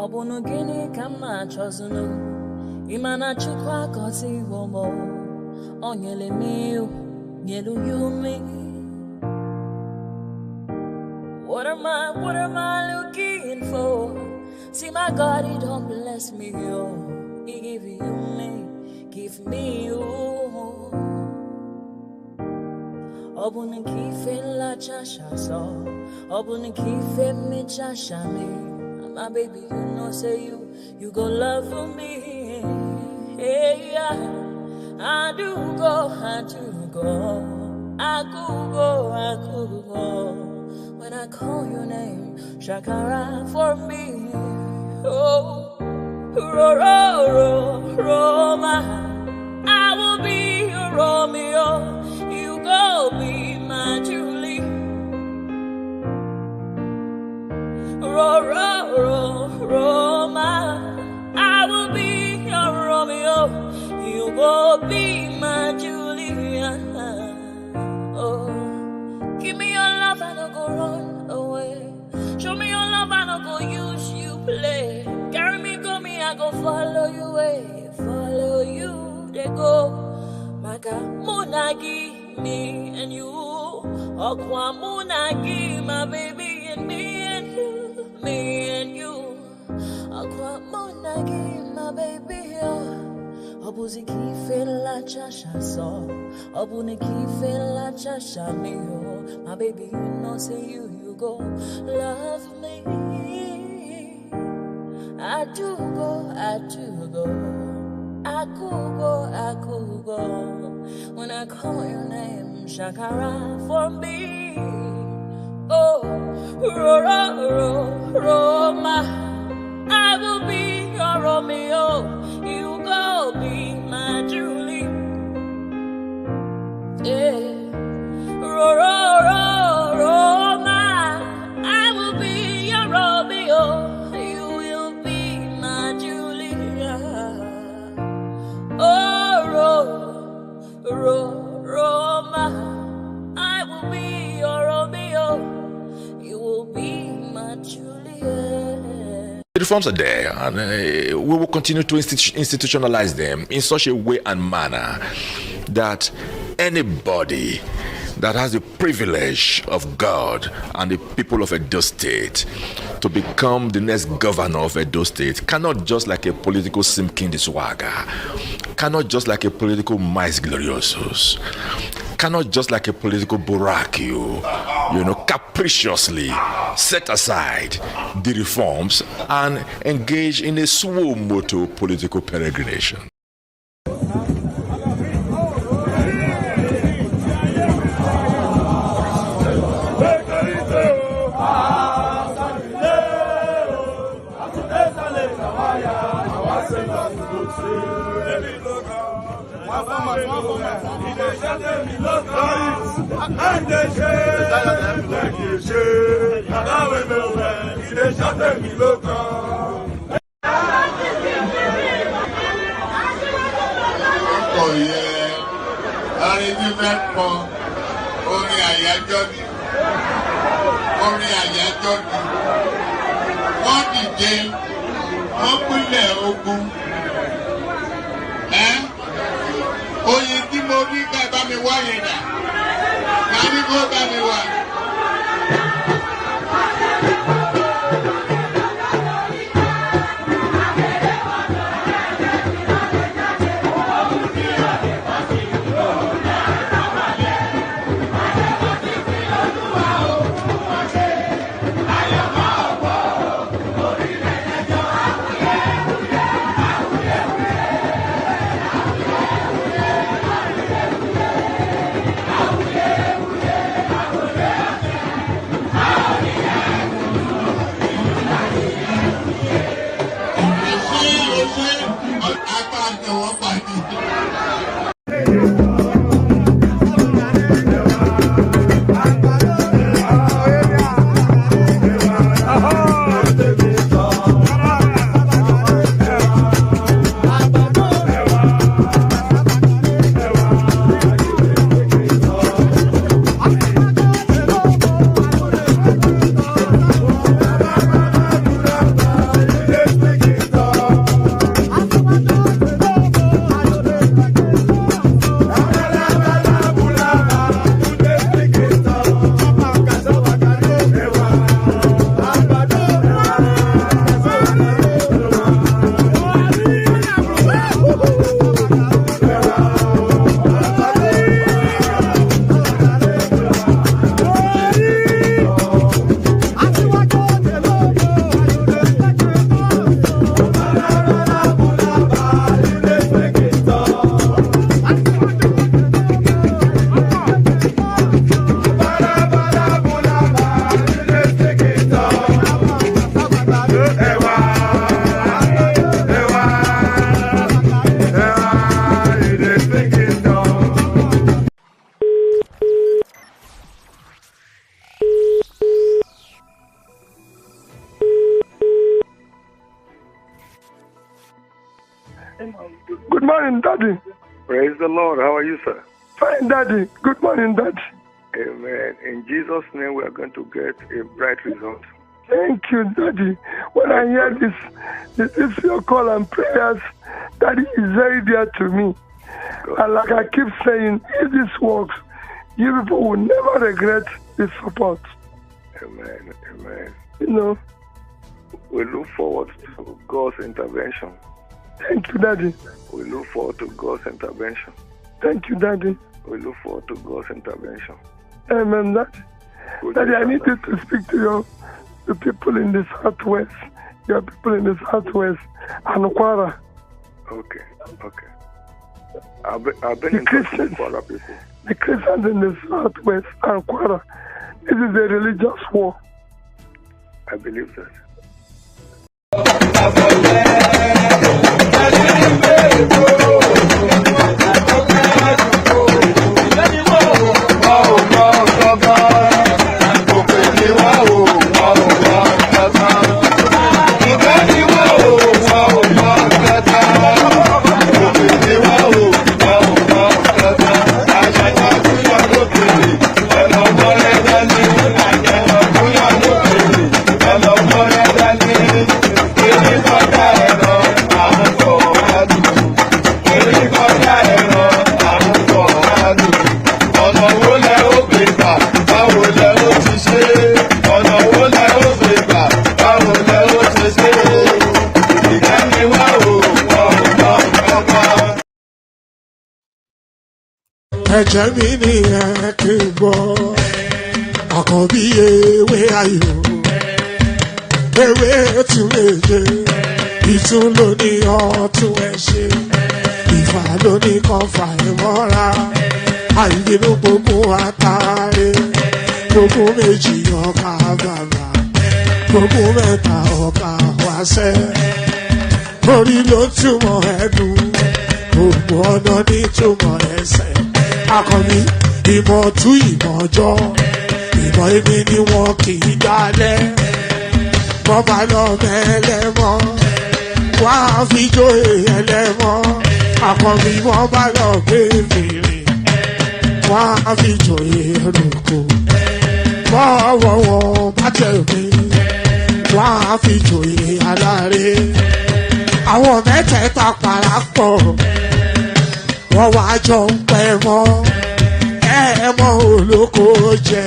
Ọbụnụ gịnị ka m na-achọzụnụ ịma na Chukwu akọziwo m o nyere m iwu nyelu ya ume. What am I looking for? See my God, he don't bless me, oh. He give you me, give me you. Ọbụnụ ka ife nlachacha so, ọbụnụ ka ife mmechacha me. My baby, you know, say you go love for me. Hey, yeah. I do go. I could go. When I call your name, Shakara for me. Oh, Roma, I will be your Romeo. You go be my Julie. Roma, I will be your Romeo. You will be my Julia. Oh, give me your love and I'll go run away. Show me your love and I'll go use you play. Carry me, go me, I go follow you way. Follow you, they go. Maka Munagi, me and you. Okwa Munagi, my baby and me and you. Me and you, Aqua Monagi, my baby. Obuzi kife la chasha so, Obuni kife la chasha me. My baby, you know, say you go love me. I do go. I could go. When I call your name, Shakara for me. Oh, Roma, I will be your Romeo. You go be my Julie. Yeah, Roma, I will be your Romeo. You will be my Julia. Oh, Roma, I will be your Romeo. You will be my Juliet. The reforms are there, and we will continue to institutionalize them in such a way and manner that anybody that has the privilege of God and the people of Edo State to become the next governor of Edo State cannot just like a political simkin swagger, cannot just like a political mais gloriosos, cannot just like a political burakio, capriciously set aside the reforms and engage in a suo moto political peregrination. Oye tí mo rí ká bá mi wá yẹn dà, ká ní kó bá mi wá. Good morning, Daddy. Praise the Lord. How are you, sir? Fine, Daddy. Good morning, Daddy. Amen. In Jesus' name, we are going to get a bright result. Thank you, Daddy. When I hear this your call and prayers, Daddy is very dear to me. And like I keep saying, if this works, you people will never regret this support. Amen. Amen. You know. We look forward to God's intervention. Thank you, Daddy. We look forward to God's intervention. Thank you, Daddy. We look forward to God's intervention. Amen, Daddy. Daddy, I need you to speak to the people in the Southwest. Your people in the Southwest and Kwara. Okay. I've been in touch with Kwara people. The Christians in the Southwest and Kwara. This is a religious war. I believe that. Ẹ̀jẹ̀ mi ni ẹ kí n gbọ́, àkọ́bí ewé ayò, ewé tún méje, ìtún ló ní ọ̀tún ẹ̀ ṣe, ìfà ló ní kan fà ẹ̀ mọ́ra, àìbínú gbogbo àtàrẹ, gbogbo méjì ọkà bàbà, gbogbo mẹ́ta ọkà wáṣẹ́, orí ló túmọ̀ ẹ̀dùn, gbogbo ọ̀nà ní túmọ̀ ẹsẹ̀. Akọni ìmọ̀ tú ìmọ̀ jọ, ìmọ̀ èmi ni wọn kì í dálẹ̀. Bọ́bá lọ mẹ́lẹ́mọ́, wá fi jóye ẹlẹ́mọ́. Akọni wọ́n bá lọ gbé fèrè, wá fi jóye ẹlòkò. Bọ́wọ́ wọn bá tẹ̀ mí, wá fi jóye aláre. Àwọn mẹ́tẹ̀ẹ̀ta parapọ̀. Wọ́n wá jọ ń pẹ́ mọ́, ẹ̀ẹ́mọ́ olóko jẹ.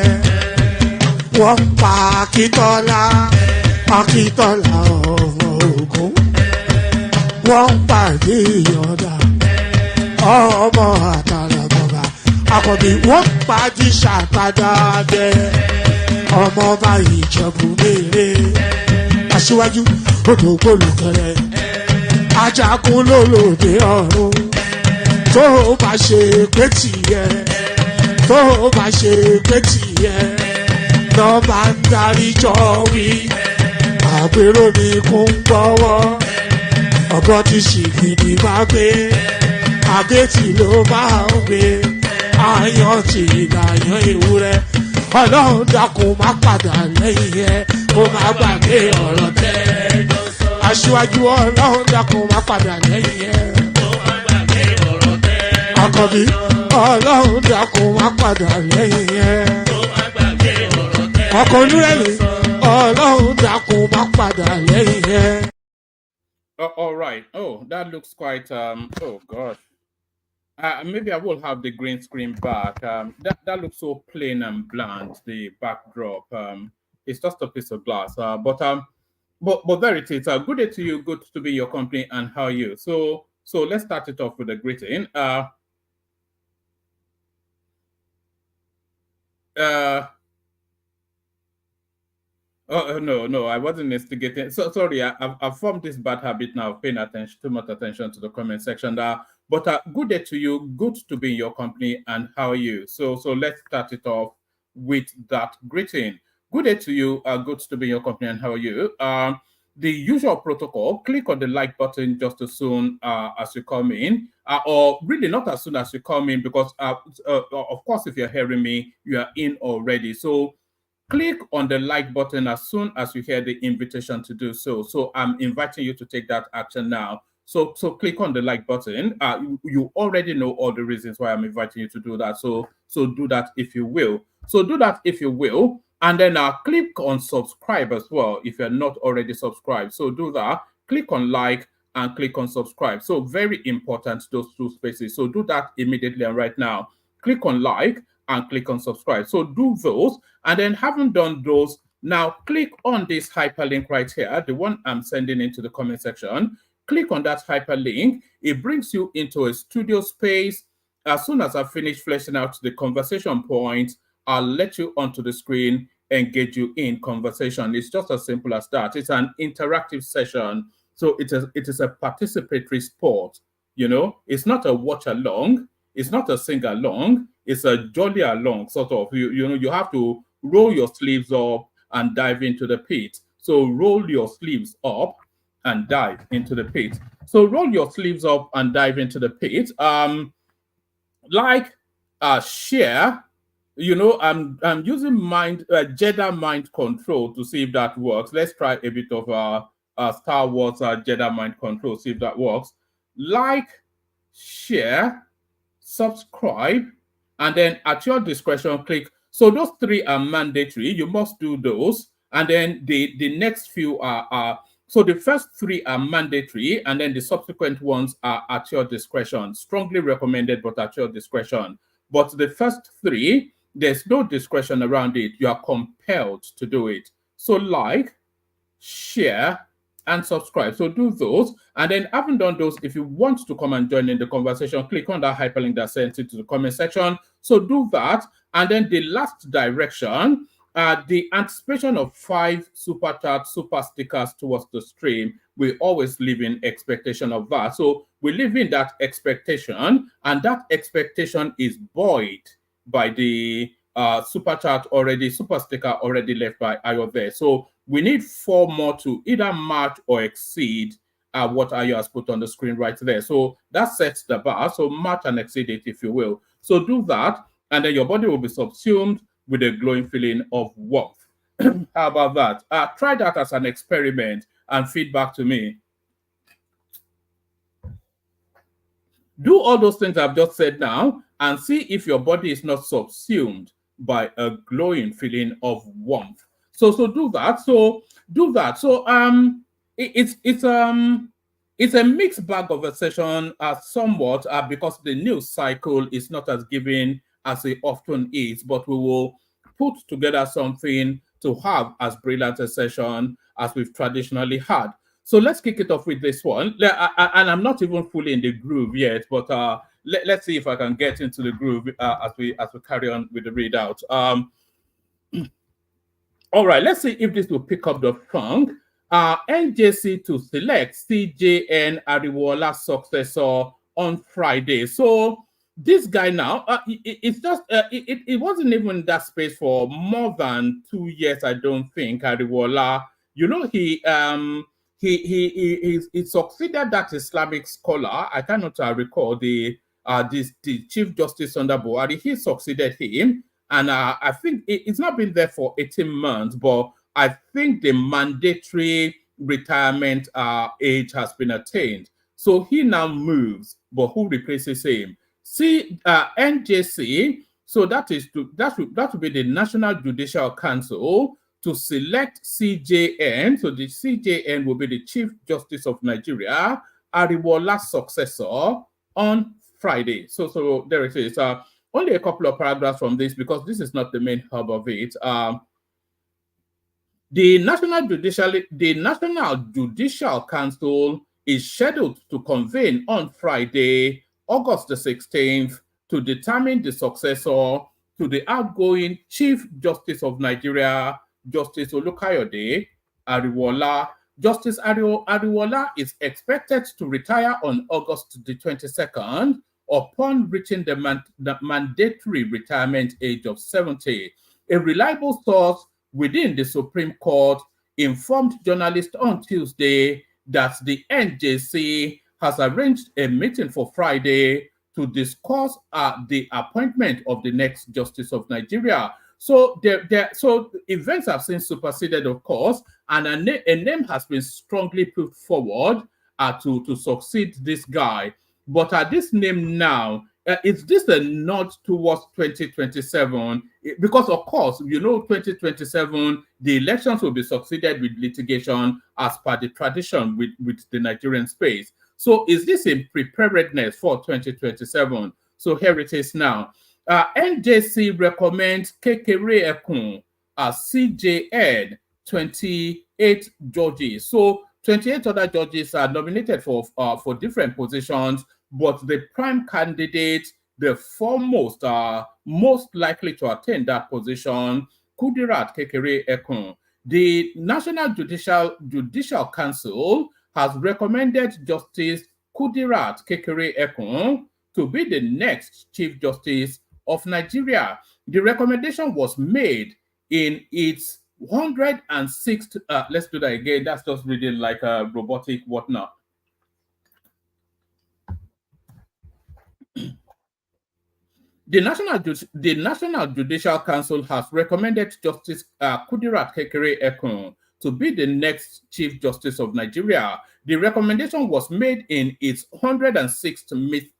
Wọ́n pa Akíntọ́lá ọmọ Ògún. Wọ́n pàdé Ìyọ̀dà ọmọ Àtàràbọ̀bà. Àkọ́bí wọ́n pàdé Ṣàtàdàdẹ ọmọ ọba Ìjẹ̀bú Mèrè. Aṣíwájú odò gbólùkẹrẹ, ajagun lólòdì ọ̀run. Tó o bá ṣe pé tìyẹ, tó o bá ṣe pé tìyẹ, lọ bá ń darí jọ wí. Àgbèrò mi kún gbọ́wọ́, ọgọ́ ti ṣìgìdì máa gbé, àgétì ló máa ń gbé, àyàn ti ìlàyàn ewúrẹ́. Ọlọ́run dákun má padà lẹ́yìn ẹ, kó má gbàgbé ọ̀rọ̀ tẹ́. Aṣíwájú Ọlọ́run dákun má padà lẹ́yìn ẹ. Àkọ́bí Ọlọ́run dákun wá padà lẹ́yìn ẹ̀. Ọkọ̀ onírẹ̀lẹ̀ Ọlọ́run dákun wá padà lẹ́yìn ẹ̀. All right. Oh, that looks quite. Oh gosh. Maybe I will have the green screen back. That looks so plain and bland. The backdrop. It's just a piece of glass. But there it is. Good day to you. Good to be in your company. And how are you? So let's start it off with a greeting. No, I wasn't instigating. So sorry, I've formed this bad habit now of paying too much attention to the comment section. But good day to you. Good to be in your company. And how are you? So let's start it off with that greeting. Good day to you. Good to be in your company. And how are you? The usual protocol, click on the like button just as soon as you come in, or really not as soon as you come in, because of course, if you're hearing me, you are in already. So click on the like button as soon as you hear the invitation to do so. So I'm inviting you to take that action now. So click on the like button. You already know all the reasons why I'm inviting you to do that. So do that if you will. So do that if you will. And then click on subscribe as well if you're not already subscribed. So do that. Click on like and click on subscribe. So very important, those two spaces. So do that immediately and right now. Click on like and click on subscribe. So do those. And then having done those, now click on this hyperlink right here, the one I'm sending into the comment section. Click on that hyperlink. It brings you into a studio space. As soon as I finish fleshing out the conversation points, I'll let you onto the screen, engage you in conversation. It's just as simple as that. It's an interactive session. So it is a participatory sport. You know, it's not a watch along. It's not a sing along. It's a jolly along sort of. You know, you have to roll your sleeves up and dive into the pit. So roll your sleeves up and dive into the pit. So roll your sleeves up and dive into the pit. Share. You know, I'm using Jedi mind control to see if that works. Let's try a bit of Star Wars Jedi mind control, see if that works. Like, share, subscribe, and then at your discretion, click. So those three are mandatory. You must do those. And then the next few are so the first three are mandatory, and then the subsequent ones are at your discretion. Strongly recommended, but at your discretion. But the first three, there's no discretion around it. You are compelled to do it. So like, share, and subscribe. So do those. And then having done those, if you want to come and join in the conversation, click on that hyperlink that sends it to the comment section. So do that. And then the last direction, the anticipation of 5 super chats, super stickers towards the stream. We always live in expectation of that. So we live in that expectation, and that expectation is buoyed by the super chat already, super sticker already left by Ayo there. So we need 4 more to either match or exceed what Ayo has put on the screen right there. So that sets the bar. So match and exceed it, if you will. So do that, and then your body will be subsumed with a glowing feeling of warmth. How about that? Try that as an experiment and feedback to me. Do all those things I've just said now and see if your body is not subsumed by a glowing feeling of warmth. So do that. So do that. So it's a mixed bag of a session, somewhat because the news cycle is not as giving as it often is, but we will put together something to have as brilliant a session as we've traditionally had. So let's kick it off with this one. And I'm not even fully in the groove yet, but let's see if I can get into the groove as we carry on with the readout. All right, let's see if this will pick up the funk. NJC to select CJN Ariwola successor on Friday. So this guy now, it's just it wasn't even in that space for more than 2 years, I don't think. Ariwola, you know, he succeeded that Islamic scholar. I cannot recall the Chief Justice under Buhari. He succeeded him, and I think it's not been there for 18 months, but I think the mandatory retirement age has been attained. So he now moves, but who replaces him? See, NJC, so that would be the National Judicial Council to select CJN. So the CJN will be the Chief Justice of Nigeria, Ariwola's successor, on Friday. So there it is. Only a couple of paragraphs from this because this is not the main hub of it. The National Judicial Council is scheduled to convene on Friday, August the 16th, to determine the successor to the outgoing Chief Justice of Nigeria, Justice Olukayode Ariwola. Justice Ariwola is expected to retire on August the 22nd upon reaching the mandatory retirement age of 70. A reliable source within the Supreme Court informed journalists on Tuesday that the NJC has arranged a meeting for Friday to discuss the appointment of the next Justice of Nigeria. So so events have since superseded, of course, and a name has been strongly put forward to succeed this guy. But this name now, is this a nod towards 2027? Because of course, 2027, the elections will be succeeded with litigation as per the tradition with the Nigerian space. So is this a preparedness for 2027? So here it is now. NJC recommends Kekere Ekun as CJN 28 judges. So 28 other judges are nominated for different positions, but the prime candidate, the foremost, most likely to attain that position, Kudirat Kekere Ekun. The National Judicial Council has recommended Justice Kudirat Kekere Ekun to be the next Chief Justice of Nigeria. The recommendation was made in its 106th, let's do that again. That's just reading like a robotic whatnot. The National Judicial Council has recommended Justice Kudirat Kekere Ekun to be the next Chief Justice of Nigeria. The recommendation was made in its 106th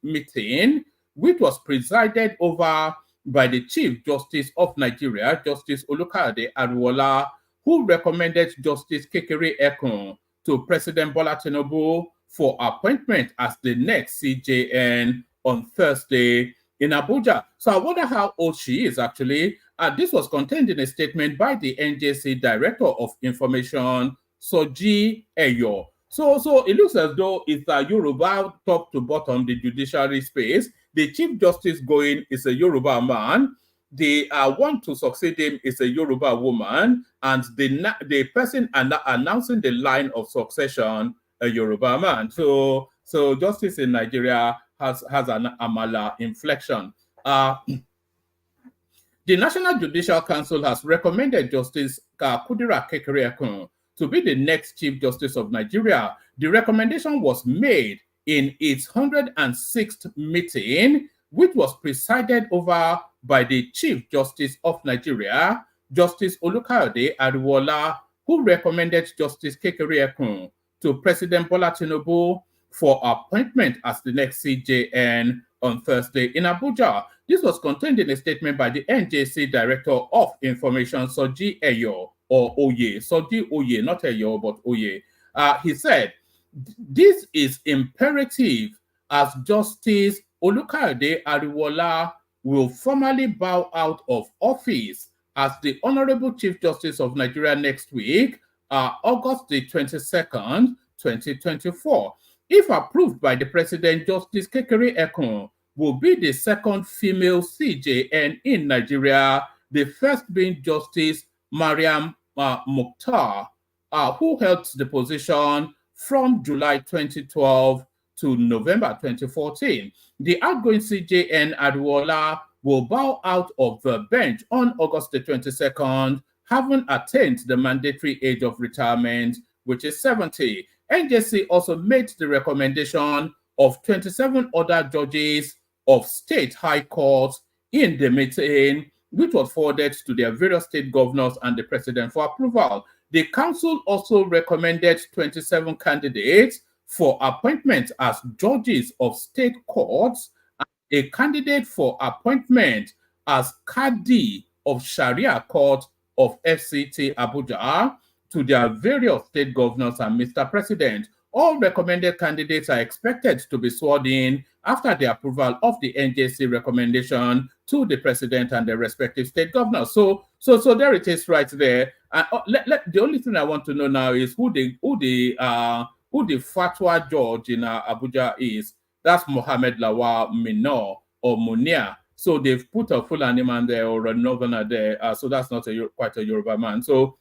meeting, which was presided over by the Chief Justice of Nigeria, Justice Olukayode Ariwola, who recommended Justice Kekere Ekun to President Bola Tinubu for appointment as the next CJN on Thursday in Abuja. So I wonder how old she is actually. This was contained in a statement by the NJC Director of Information, Soji Eyo. So it looks as though it's a Yoruba top to bottom, the judiciary space. The Chief Justice going is a Yoruba man. The one to succeed him is a Yoruba woman, and the person announcing the line of succession, a Yoruba man. So justice in Nigeria has an Amala inflection. The National Judicial Council has recommended Justice Kudirat Kekere Ekun to be the next Chief Justice of Nigeria. The recommendation was made in its 106th meeting, which was presided over by the Chief Justice of Nigeria, Justice Olukayode Ariwola, who recommended Justice Kekere Ekun to President Bola Tinubu for appointment as the next CJN on Thursday in Abuja. This was contained in a statement by the NJC Director of Information, Soji Eyo, or Oye. Soji Oye, not Eyo, but Oye. He said, this is imperative as Justice Olukayode Ariwola will formally bow out of office as the Honorable Chief Justice of Nigeria next week, August the 22nd, 2024. If approved by the President, Justice Kekere Ekun will be the second female CJN in Nigeria, the first being Justice Mariam Mukhtar, who held the position from July 2012 to November 2014. The outgoing CJN Ariwola will bow out of the bench on August the 22nd, having attained the mandatory age of retirement, which is 70. NJC also made the recommendation of 27 other judges of state high courts in the meeting, which was forwarded to their various state governors and the president for approval. The council also recommended 27 candidates for appointment as judges of state courts, and a candidate for appointment as Qadi of Sharia Court of FCT Abuja to their various state governors and Mr. President. All recommended candidates are expected to be sworn in after the approval of the NJC recommendation to the president and the respective state governors. So there it is right there. And the only thing I want to know now is who the fatwa judge in Abuja is. That's Mohammed Lawal Minor or Munia. So they've put a Fulani man there or a Northerner there. So that's not quite a Yoruba man. So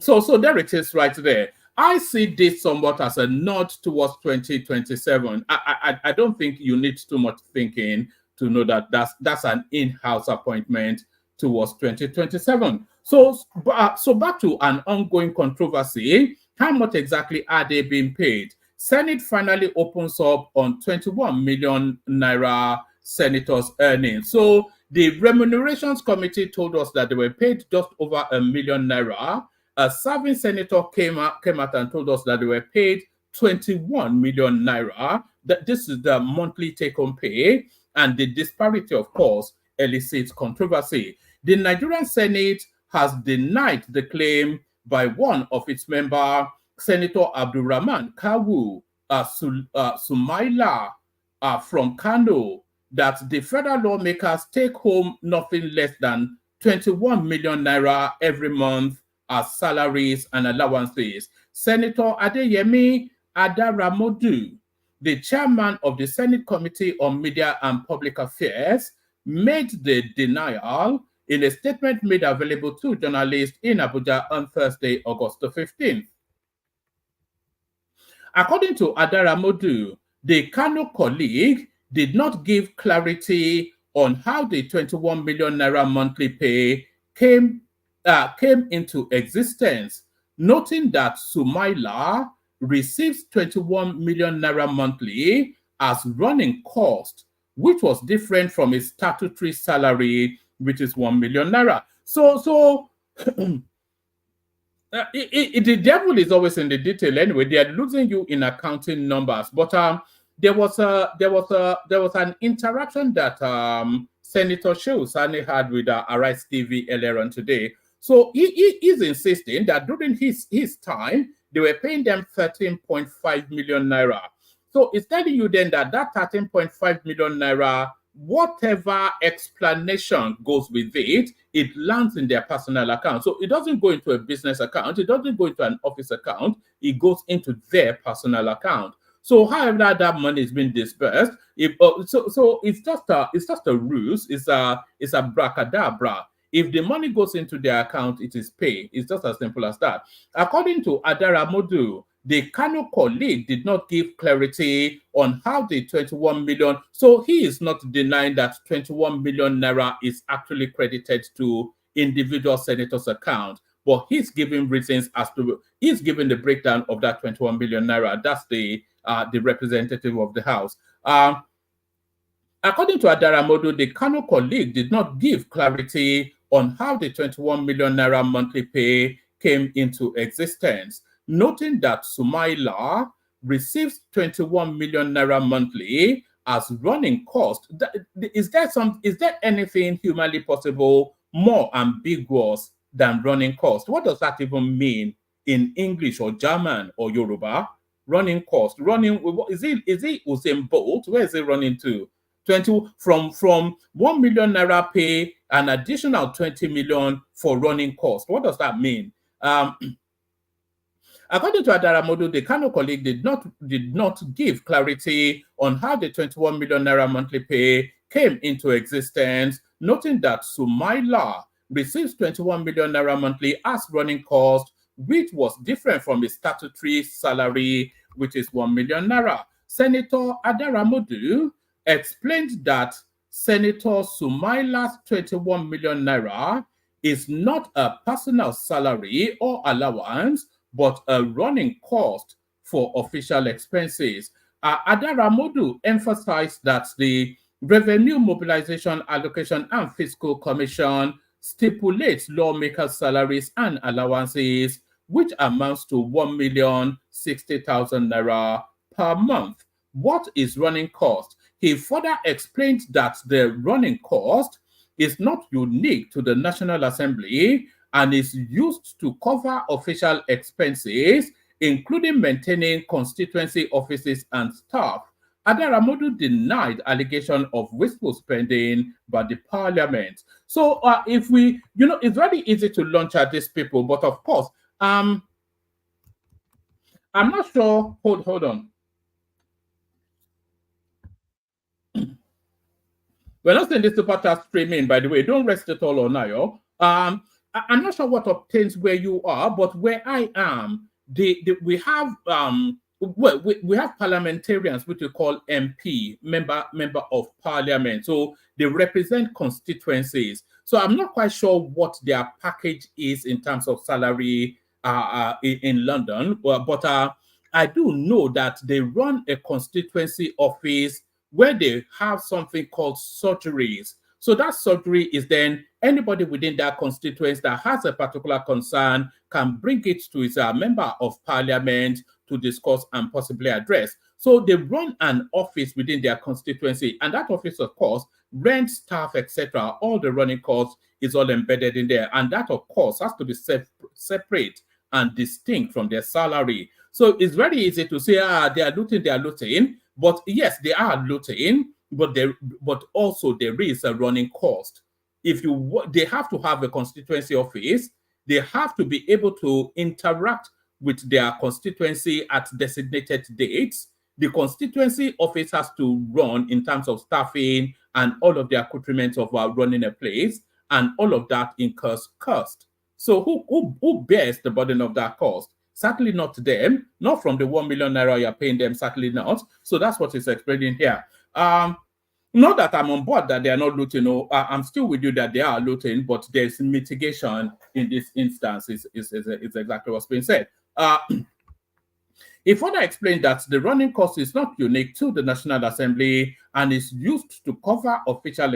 there it is right there. I see this somewhat as a nod towards 2027. I don't think you need too much thinking to know that that's an in-house appointment towards 2027. So back to an ongoing controversy. How much exactly are they being paid? Senate finally opens up on 21 million naira senators' earnings. So the remunerations committee told us that they were paid just over 1 million naira. A serving senator came out and told us that they were paid 21 million naira. This is the monthly take-home pay, and the disparity, of course, elicits controversy. The Nigerian Senate has denied the claim by one of its members, Senator Abdulrahman Kawu Sumaila from Kano, that the federal lawmakers take home nothing less than 21 million naira every month as salaries and allowances. Senator Adeyemi Adaramodu, the chairman of the Senate Committee on Media and Public Affairs, made the denial in a statement made available to journalists in Abuja on Thursday, August 15th. According to Adaramodu, the Kano colleague did not give clarity on how the 21 million naira monthly pay came into existence, noting that Sumaila receives 21 million naira monthly as running cost, which was different from his statutory salary, which is 1 million naira. So the devil is always in the detail anyway. They are losing you in accounting numbers. But there was an interaction that Senator Shehu Sani had with Arise TV earlier on today. So he is insisting that during his time, they were paying them 13.5 million naira. So it's telling you then that 13.5 million naira, whatever explanation goes with it, it lands in their personal account. So it doesn't go into a business account. It doesn't go into an office account. It goes into their personal account. So however that money is being dispersed, so it's just a ruse. It's a bracadabra. If the money goes into their account, it is pay. It's just as simple as that. According to Adaramodu, the Kano colleague did not give clarity on how the 21 million, so he is not denying that 21 million naira is actually credited to individual senators' account, but he's giving reasons as to, he's giving the breakdown of that 21 million naira. That's the representative of the House. According to Adaramodu, the Kano colleague did not give clarity on how the 21 million naira monthly pay came into existence, noting that Sumaila receives 21 million naira monthly as running cost. Is there anything humanly possible more ambiguous than running cost? What does that even mean in English or German or Yoruba? Running cost. Is it Usain Bolt? Where is it running to? 20 from 1 million naira pay, an additional 20 million for running cost. What does that mean? According to Adaramodu, the Kano colleague did not give clarity on how the 21 million naira monthly pay came into existence, noting that Sumaila receives 21 million naira monthly as running cost, which was different from his statutory salary, which is 1 million naira. Senator Adaramodu explained that Senator Sumaila's 21 million naira is not a personal salary or allowance, but a running cost for official expenses. Adaramodu emphasized that the Revenue Mobilization, Allocation and Fiscal Commission stipulates lawmakers' salaries and allowances, which amounts to 1,060,000 naira per month. What is running cost? He further explained that the running cost is not unique to the National Assembly and is used to cover official expenses, including maintaining constituency offices and staff. Adaramodu denied allegation of wasteful spending by the parliament. So if we, it's very easy to launch at these people, but of course, I'm not sure, hold on. We're not saying this super chat streaming, by the way. Don't rest it all on Nayo. I'm not sure what obtains where you are, but where I am, we have we have parliamentarians, which we call MP, member of parliament. So they represent constituencies. So I'm not quite sure what their package is in terms of salary in London, but I do know that they run a constituency office where they have something called surgeries. So that surgery is then anybody within that constituency that has a particular concern can bring it to his member of parliament to discuss and possibly address. So they run an office within their constituency, and that office, of course, rent, staff, etc., all the running costs is all embedded in there. And that, of course, has to be separate and distinct from their salary. So it's very easy to say, they are looting. But yes, they are looting, but also there is a running cost. They have to have a constituency office. They have to be able to interact with their constituency at designated dates. The constituency office has to run in terms of staffing and all of the accoutrements of running a place, and all of that incurs cost. So who bears the burden of that cost? Certainly not them, not from the 1 million naira you're paying them, certainly not. So that's what is explaining here. Not that I'm on board that they are not looting. No, I'm still with you that they are looting, but there's mitigation in this instance. Is exactly what's being said. He further explained that the running cost is not unique to the National Assembly and is used to cover official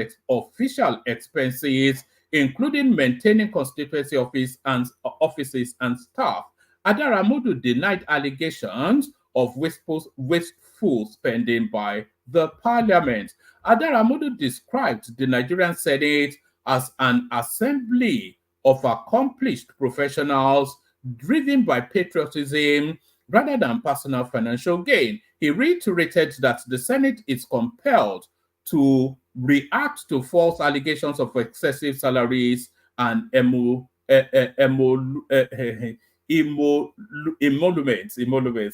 expenses, including maintaining constituency offices and staff. Adaramodu denied allegations of wasteful spending by the parliament. Adaramodu described the Nigerian Senate as an assembly of accomplished professionals driven by patriotism rather than personal financial gain. He reiterated that the Senate is compelled to react to false allegations of excessive salaries and emoluments.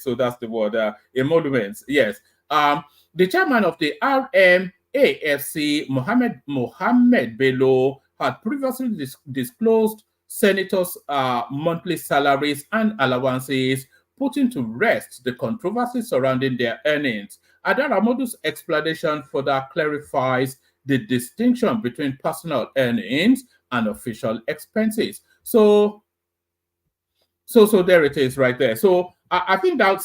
So that's the word, emoluments. Yes. The chairman of the RMAFC, Mohammed Bello, had previously disclosed senators' monthly salaries and allowances, putting to rest the controversy surrounding their earnings. Adaramodu's explanation further clarifies the distinction between personal earnings and official expenses. So there it is right there. So I think that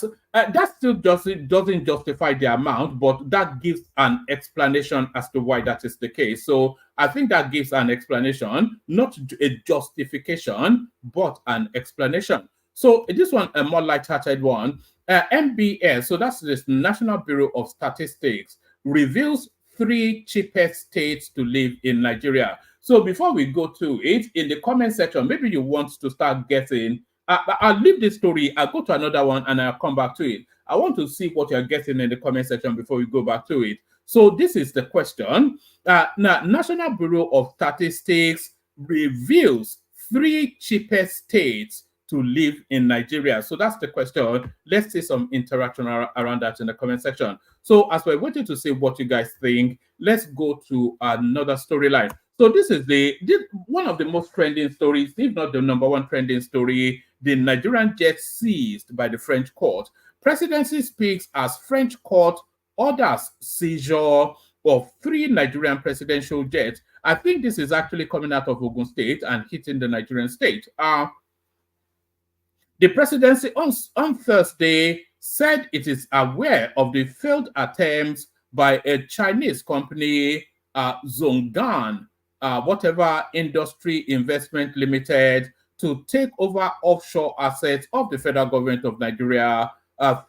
still doesn't justify the amount, but that gives an explanation as to why that is the case. So I think that gives an explanation, not a justification, but an explanation. So this one, a more light-hearted one, MBS, so that's the National Bureau of Statistics, reveals 3 cheapest states to live in Nigeria. So before we go to it, in the comment section, maybe you want to start getting, I'll leave this story, I'll go to another one and I'll come back to it. I want to see what you're getting in the comment section before we go back to it. So this is the question. Now, National Bureau of Statistics reveals 3 cheapest states to live in Nigeria. So that's the question. Let's see some interaction around that in the comment section. So as we're waiting to see what you guys think, let's go to another storyline. So this is one of the most trending stories, if not the #1 trending story. The Nigerian jet seized by the French court. Presidency speaks as French court orders seizure of 3 Nigerian presidential jets. I think this is actually coming out of Ogun State and hitting the Nigerian state. The presidency on Thursday said it is aware of the failed attempts by a Chinese company, Zhonggan, whatever Industry Investment Limited, to take over offshore assets of the federal government of Nigeria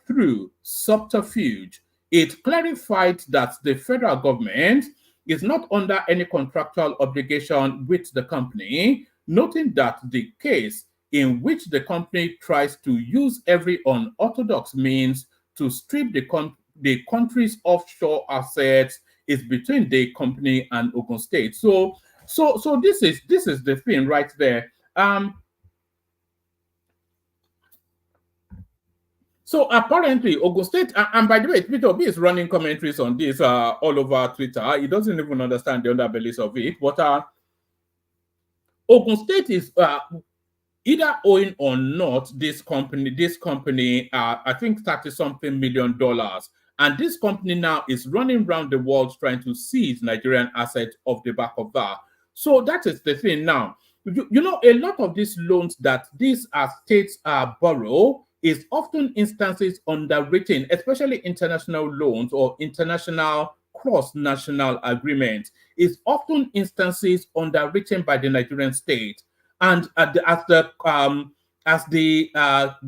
through subterfuge. It clarified that the federal government is not under any contractual obligation with the company, noting that the case in which the company tries to use every unorthodox means to strip the country's offshore assets is between the company and Ogun State. So this is the thing right there. So apparently Ogun State, and by the way, Peter Obi is running commentaries on this all over Twitter. He doesn't even understand the underbellies of it. But Ogun State is either owing or not this company, I think $30-something million. And this company now is running around the world trying to seize Nigerian assets off the back of that. So that is the thing now. You know, a lot of these loans that these states borrow is often instances underwritten, especially international loans or international cross-national agreements, is often instances underwritten by the Nigerian state. And as the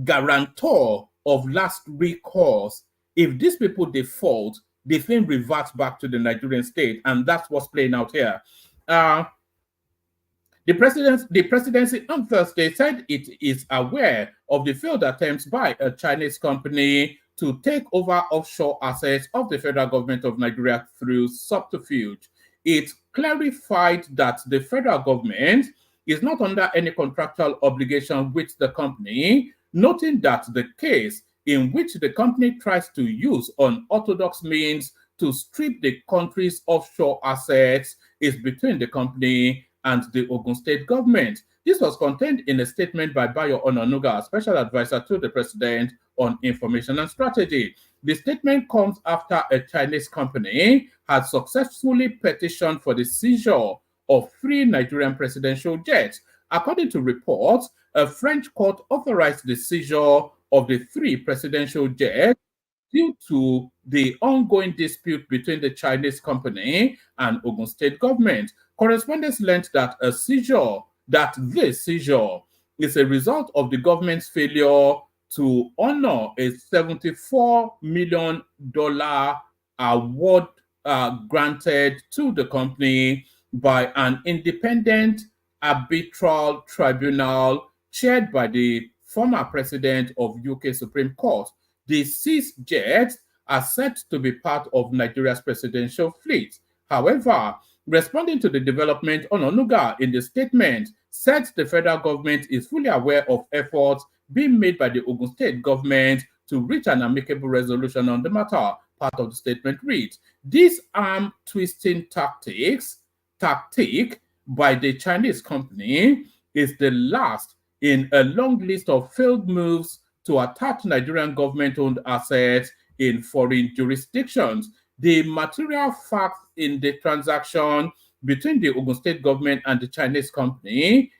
guarantor of last recourse. If these people default, the thing reverts back to the Nigerian state, and that's what's playing out here. The presidency on Thursday said it is aware of the failed attempts by a Chinese company to take over offshore assets of the federal government of Nigeria through subterfuge. It clarified that the federal government is not under any contractual obligation with the company, noting that the case in which the company tries to use unorthodox means to strip the country's offshore assets is between the company and the Ogun State government. This was contained in a statement by Bayo Onanuga, Special Advisor to the President on Information and Strategy. The statement comes after a Chinese company had successfully petitioned for the seizure of 3 Nigerian presidential jets. According to reports, a French court authorized the seizure of the 3 presidential jets due to the ongoing dispute between the Chinese company and Ogun State government. Correspondents learned that this seizure is a result of the government's failure to honor a $74 million award granted to the company by an independent arbitral tribunal chaired by the former president of UK Supreme Court. The seized jets are said to be part of Nigeria's presidential fleet. However, responding to the development, Onanuga in the statement said the federal government is fully aware of efforts being made by the Ogun State government to reach an amicable resolution on the matter. Part of the statement reads, "This arm twisting tactic by the Chinese company is the last in a long list of failed moves to attach Nigerian government-owned assets in foreign jurisdictions. The material facts in the transaction between the Ogun State government and the Chinese company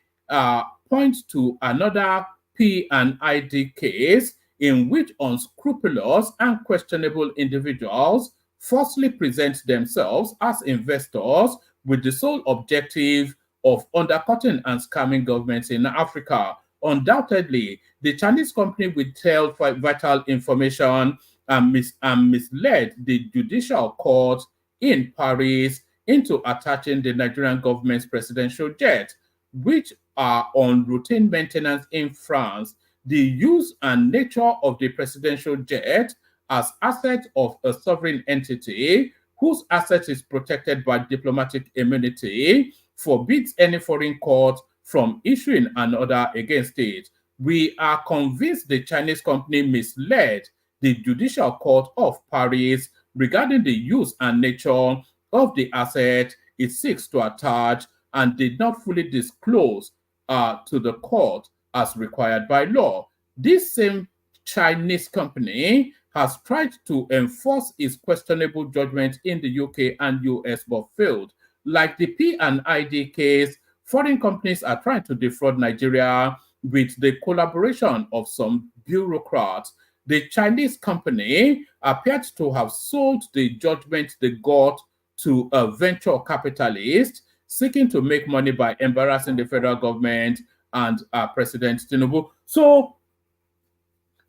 point to another P&ID case in which unscrupulous and questionable individuals falsely present themselves as investors with the sole objective of undercutting and scamming governments in Africa. Undoubtedly, the Chinese company withheld vital information and misled the judicial court in Paris into attaching the Nigerian government's presidential jet, which are on routine maintenance in France. The use and nature of the presidential jet as assets of a sovereign entity whose asset is protected by diplomatic immunity forbids any foreign court from issuing an order against it. We are convinced the Chinese company misled the judicial court of Paris regarding the use and nature of the asset it seeks to attach and did not fully disclose to the court as required by law. This same Chinese company has tried to enforce its questionable judgment in the UK and US but failed. Like the P&ID case, foreign companies are trying to defraud Nigeria with the collaboration of some bureaucrats. The Chinese company appeared to have sold the judgment they got to a venture capitalist seeking to make money by embarrassing the federal government and President Tinubu. So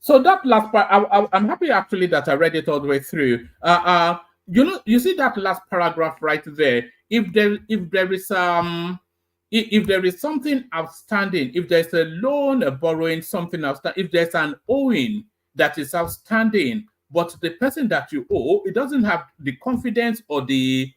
that last part, I'm happy actually that I read it all the way through. You see that last paragraph right there. If there is something outstanding, if there's a loan, a borrowing, something outstanding, if there's an owing that is outstanding, but the person that you owe, it doesn't have the confidence or the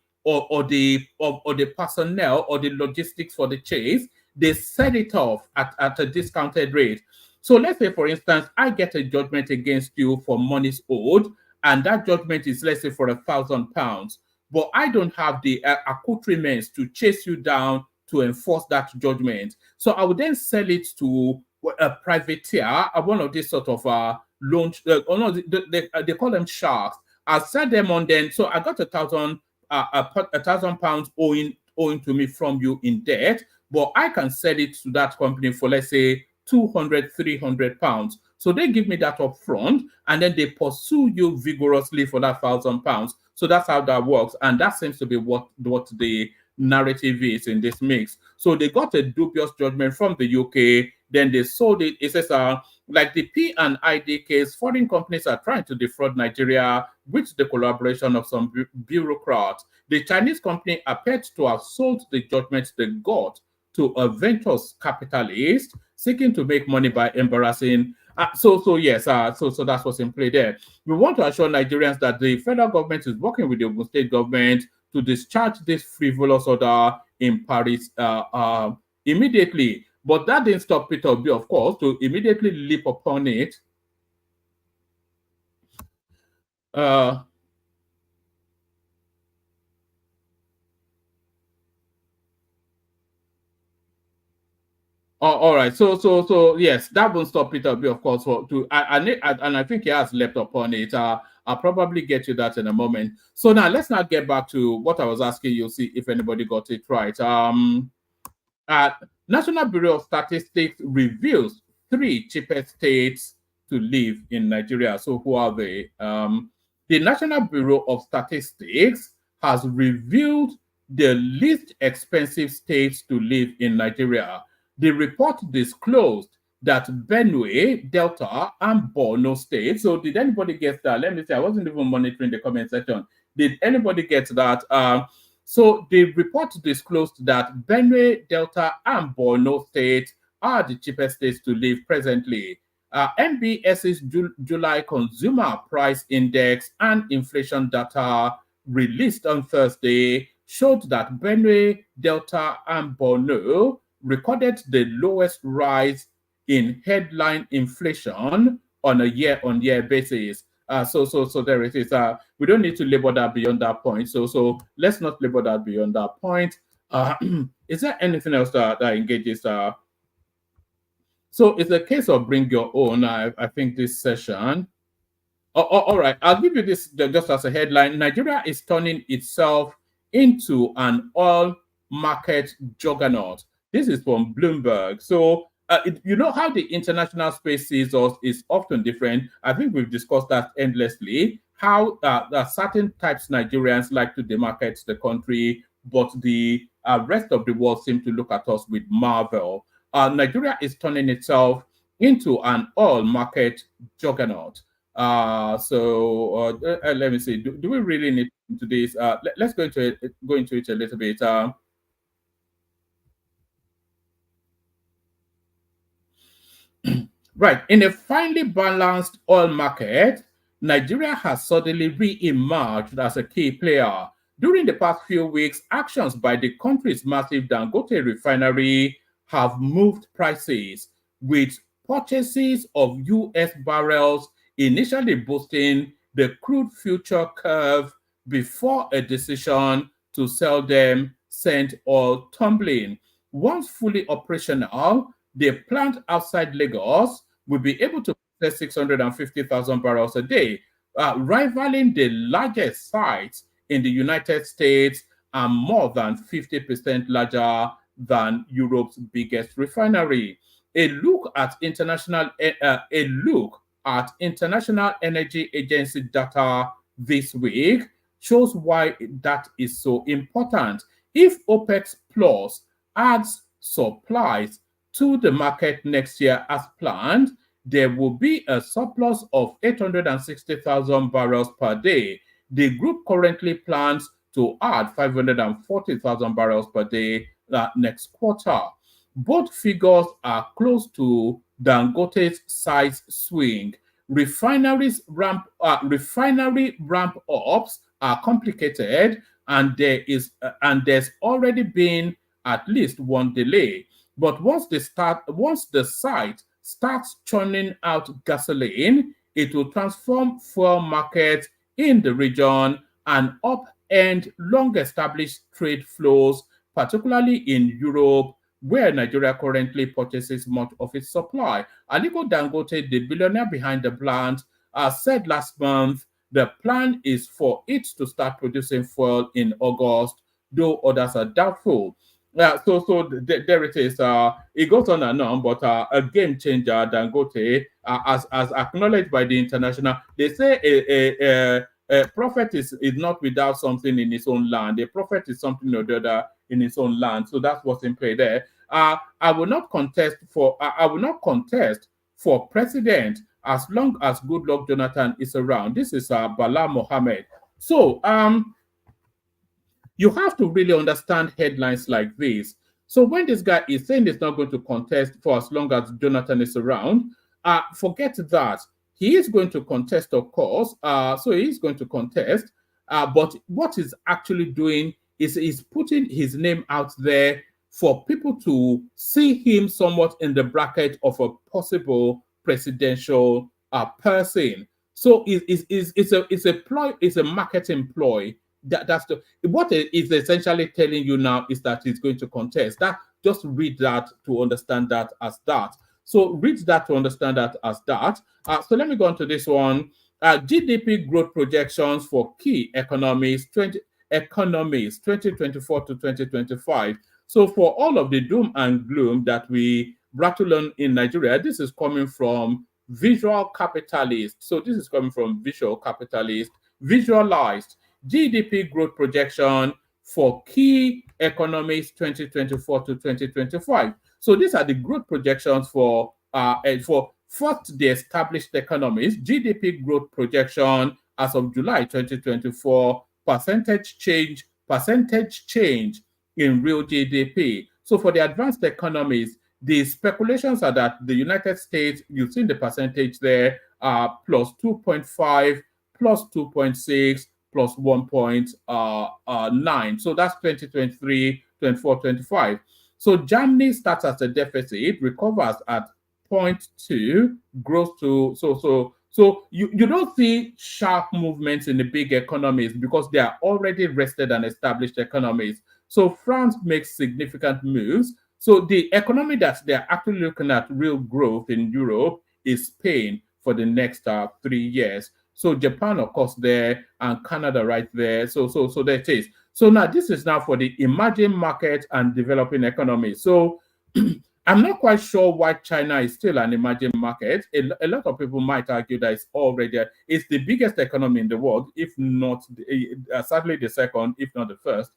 personnel or the logistics for the chase, they sell it off at a discounted rate. So let's say, for instance, I get a judgment against you for monies owed, and that judgment is, let's say, for £1,000, but I don't have the accoutrements to chase you down to enforce that judgment. So I would then sell it to a privateer, one of these sort of loan, they call them sharks. I'll sell them on then. So I got £1,000 owing to me from you in debt, but I can sell it to that company for, let's say, £200, £300. So they give me that up front, and then they pursue you vigorously for that £1,000. So that's how that works, and that seems to be what the narrative is in this mix. So they got a dubious judgment from the UK, then they sold it. It says like the P&ID case, foreign companies are trying to defraud Nigeria with the collaboration of some bureaucrats. The Chinese company appeared to have sold the judgment they got to a ventures capitalist seeking to make money by embarrassing. So that's what's in play there. We want to assure Nigerians that the federal government is working with the Ogun State government to discharge this frivolous order in Paris immediately. But that didn't stop Peter Obi, of course, to immediately leap upon it. All right. So yes, that won't stop Peter Obi, of course. And I think he has leapt upon it. I'll probably get you that in a moment. So now let's not get back to what I was asking you. See if anybody got it right. National Bureau of Statistics reveals 3 cheapest states to live in Nigeria. So who are they? The National Bureau of Statistics has revealed the least expensive states to live in Nigeria. The report disclosed that Benue, Delta, and Borno states. So did anybody get that? Let me say, I wasn't even monitoring the comment section. Did anybody get that? So the report disclosed that Benue, Delta, and Borno states are the cheapest states to live presently. MBS's July Consumer Price Index and inflation data released on Thursday showed that Benue, Delta, and Borno recorded the lowest rise in headline inflation on a year-on-year basis. So there it is. We don't need to label that beyond that point. So let's not label that beyond that point. Is there anything else that engages? So it's a case of bring your own. I think this session. All right, I'll give you this just as a headline. Nigeria is turning itself into an oil market juggernaut. This is from Bloomberg. So you know how the international space sees us is often different. I think we've discussed that endlessly. How certain types Nigerians like to demarcate the country, but the rest of the world seem to look at us with marvel. Nigeria is turning itself into an oil market juggernaut. Let me see. Do we really need to do this? Let's go into it a little bit. Right. In a finely balanced oil market, Nigeria has suddenly re-emerged as a key player. During the past few weeks, actions by the country's massive Dangote refinery have moved prices, with purchases of U.S. barrels initially boosting the crude future curve before a decision to sell them sent oil tumbling. Once fully operational, the plant outside Lagos will be able to process 650,000 barrels a day, rivaling the largest sites in the United States and more than 50% larger than Europe's biggest refinery. A look at International Energy Agency data this week shows why that is so important. If OPEC Plus adds supplies to the market next year as planned, there will be a surplus of 860,000 barrels per day. The group currently plans to add 540,000 barrels per day next quarter. Both figures are close to Dangote's size swing. Refinery ramp-ups are complicated, and there's already been at least one delay. But once the site starts churning out gasoline, it will transform fuel markets in the region and upend long-established trade flows, particularly in Europe, where Nigeria currently purchases much of its supply. Aliko Dangote, the billionaire behind the plant, said last month the plan is for it to start producing fuel in August, though others are doubtful. There it is. It goes on and on, but a game changer, Dangote, as acknowledged by the international. They say a prophet is not without something in his own land. A prophet is something or the other in his own land. So that's what's in play there. I will not contest for president as long as Goodluck Jonathan is around. This is Bala Mohammed. So you have to really understand headlines like this. So when this guy is saying he's not going to contest for as long as Jonathan is around, forget that. He is going to contest, of course. So he is going to contest. But what he's actually doing is he's putting his name out there for people to see him somewhat in the bracket of a possible presidential person. So it's a marketing ploy. That's what it is essentially telling you now is that he's going to contest. That just read that to understand that as that. So read that to understand that as that. So let me go on to this one. GDP growth projections for key economies 2024 to 2025. So for all of the doom and gloom that we rattle on in Nigeria, this is coming from Visual Capitalist. So this is coming from Visual Capitalist. Visualized GDP growth projection for key economies 2024 to 2025. So these are the growth projections for first the established economies. GDP growth projection as of July 2024, percentage change in real GDP. So for the advanced economies, the speculations are that the United States, you've seen the percentage there, plus 2.5, plus 2.6, plus 1.9. So that's 2023, 24, 25. So Germany starts as a deficit, recovers at 0.2, grows to so you don't see sharp movements in the big economies because they are already rested and established economies. So France makes significant moves. So the economy that they're actually looking at real growth in Europe is Spain for the next 3 years. So Japan, of course, there, and Canada right there. So there it is. So now this is now for the emerging market and developing economies. So I'm not quite sure why China is still an emerging market. A lot of people might argue that it's the biggest economy in the world, if not, sadly the second, if not the first.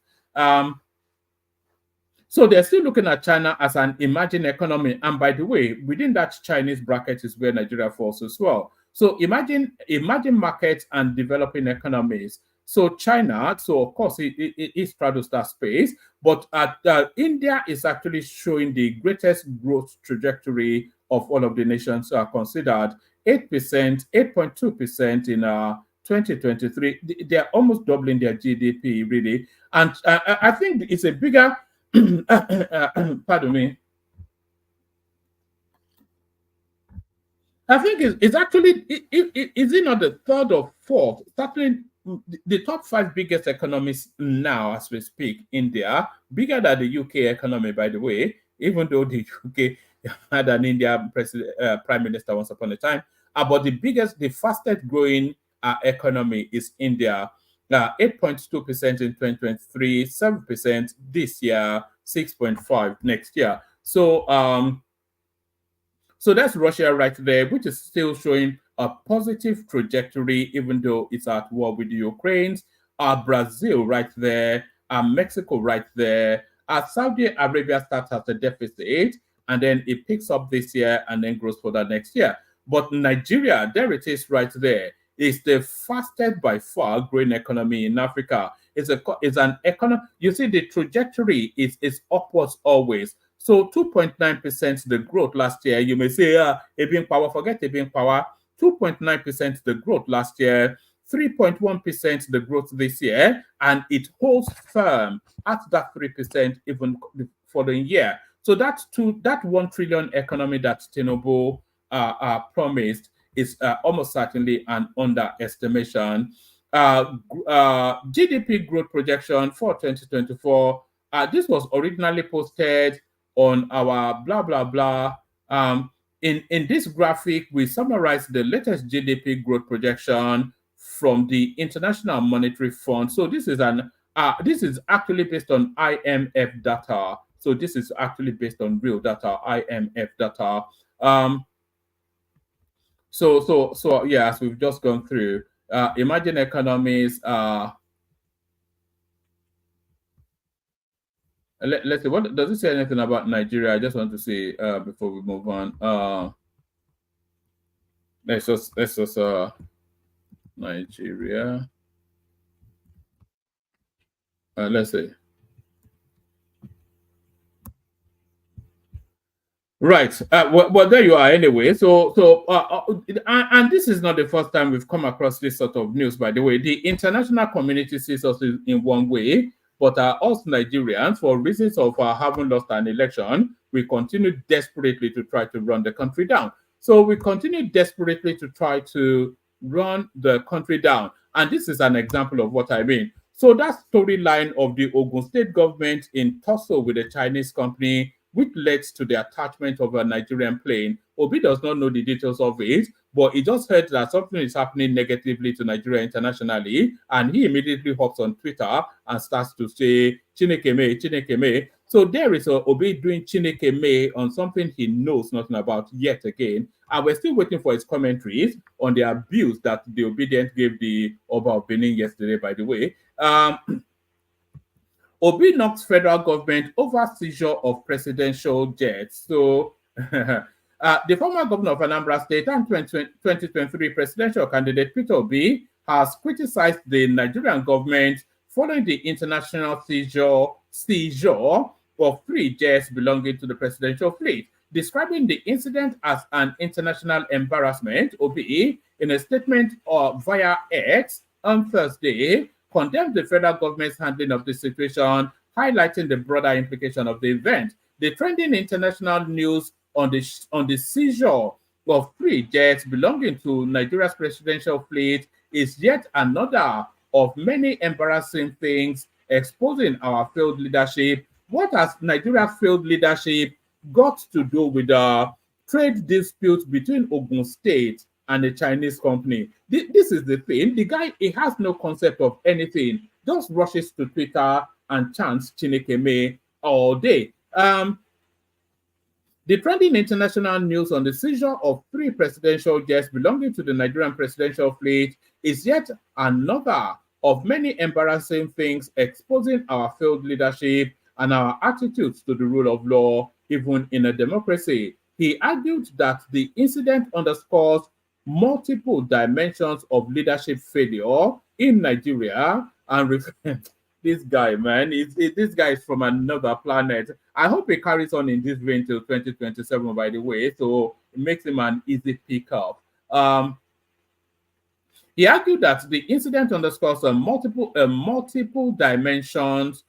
So they're still looking at China as an emerging economy. And by the way, within that Chinese bracket is where Nigeria falls as well. So imagine emerging markets and developing economies. So China, so of course, it straddles that space, but India is actually showing the greatest growth trajectory of all of the nations considered. 8%, 8.2% in 2023. They're almost doubling their GDP, really. And I think it's a bigger, pardon me. I think it's actually, is it not the third or fourth? Certainly, the top 5 biggest economies now, as we speak, India, bigger than the UK economy, by the way, even though the UK had an India prime minister once upon a time. But the fastest growing economy is India. 8.2% in 2023, 7% this year, 6.5% next year. So that's Russia right there, which is still showing a positive trajectory, even though it's at war with the Ukraine. Brazil right there, Mexico right there. Saudi Arabia starts at a deficit, and then it picks up this year and then grows for the next year. But Nigeria, there it is right there. It's the fastest by far growing economy in Africa. It's an economy. You see, the trajectory is upwards always. So 2.9% the growth last year. You may say, Ebing Power, forget Ebing Power. 2.9% the growth last year, 3.1% the growth this year, and it holds firm at that 3% even the following year. So that 1 trillion economy that Tinubu promised is almost certainly an underestimation. GDP growth projection for 2024. This was originally posted on our blah blah blah. In this graphic, we summarize the latest GDP growth projection from the International Monetary Fund. So this is actually based on IMF data. So this is actually based on real data, IMF data. So yeah, as we've just gone through, emerging economies. Let's see. What does it say anything about Nigeria? I just want to see before we move on. let's just Nigeria. Let's see. Right. Well, there you are. Anyway, and this is not the first time we've come across this sort of news. By the way, the international community sees us in one way, but us Nigerians, for reasons of having lost an election, we continue desperately to try to run the country down. So we continue desperately to try to run the country down, and this is an example of what I mean. So that storyline of the Ogun State government in tussle with a Chinese company, which led to the attachment of a Nigerian plane. Obi does not know the details of it, but he just heard that something is happening negatively to Nigeria internationally, and he immediately hops on Twitter and starts to say, Chineke me, Chineke me. So there is Obi doing Chineke me on something he knows nothing about yet again, and we're still waiting for his commentaries on the abuse that the Obedient gave the Oba of Benin yesterday, by the way. Obi knocks federal government over seizure of presidential jets. So, the former governor of Anambra State and 2023 presidential candidate Peter Obi has criticized the Nigerian government following the international seizure of 3 jets belonging to the presidential fleet. Describing the incident as an international embarrassment, Obi, in a statement via X on Thursday, condemned the federal government's handling of the situation, highlighting the broader implication of the event. The trending international news on the seizure of 3 jets belonging to Nigeria's presidential fleet is yet another of many embarrassing things exposing our failed leadership. What has Nigeria's failed leadership got to do with the trade disputes between Ogun State and a Chinese company? This is the thing. The guy, he has no concept of anything, just rushes to Twitter and chants Chineke me all day. The trending international news on the seizure of 3 presidential jets belonging to the Nigerian presidential fleet is yet another of many embarrassing things exposing our failed leadership and our attitudes to the rule of law, even in a democracy. He argued that the incident underscores multiple dimensions of leadership failure in Nigeria, and this guy, man, this guy is from another planet. I hope he carries on in this vein till 2027, by the way, so it makes him an easy pickup. He argued that the incident underscores multiple dimensions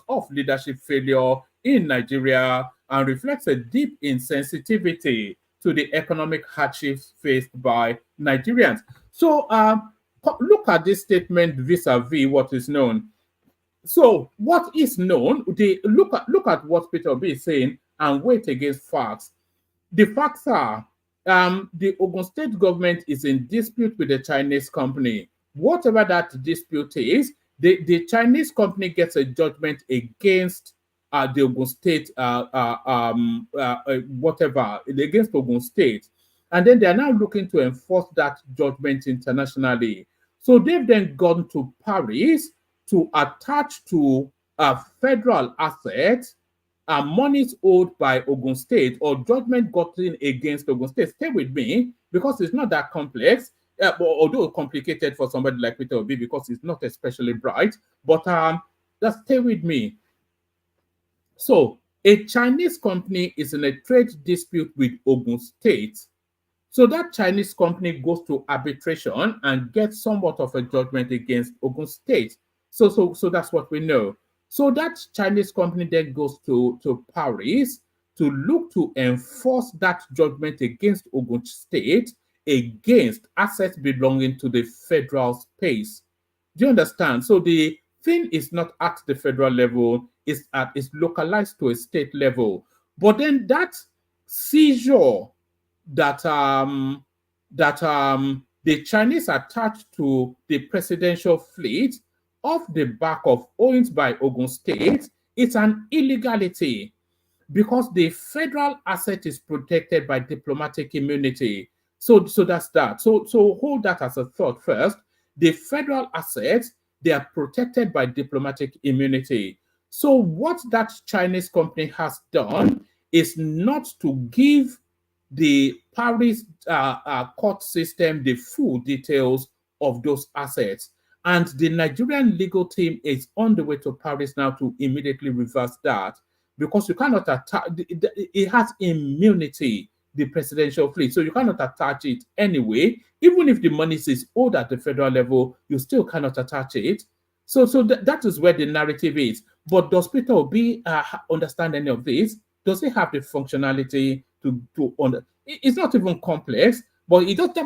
of leadership failure in Nigeria and reflects a deep insensitivity to the economic hardships faced by Nigerians. So look at this statement vis-a-vis what is known. So what is known, look at what Peter Obi is saying and weight against facts. The facts are the Ogun State government is in dispute with the Chinese company. Whatever that dispute is, the Chinese company gets a judgment against the Ogun State, whatever, against Ogun State. And then they are now looking to enforce that judgment internationally. So they've then gone to Paris to attach to federal assets monies owed by Ogun State or judgment gotten against Ogun State. Stay with me, because it's not that complex, although complicated for somebody like Peter Obi because he's not especially bright, but just stay with me. So a Chinese company is in a trade dispute with Ogun State. So that Chinese company goes to arbitration and gets somewhat of a judgment against Ogun State. So that's what we know. So that Chinese company then goes to Paris to look to enforce that judgment against Ogun State against assets belonging to the federal space. Do you understand? So the thing is not at the federal level, it's localized to a state level. But then that seizure that the Chinese attached to the presidential fleet off the back of owns by Ogun State, it's an illegality because the federal asset is protected by diplomatic immunity. So that's that. So hold that as a thought first. The federal assets, they are protected by diplomatic immunity. So what that Chinese company has done is not to give the Paris court system the full details of those assets. And the Nigerian legal team is on the way to Paris now to immediately reverse that, because you cannot attack, it has immunity, the presidential fleet, so you cannot attach it anyway. Even if the money is owed at the federal level, you still cannot attach it. So that is where the narrative is. But does Peter Obi understand any of this? Does he have the functionality to it's not even complex, but he just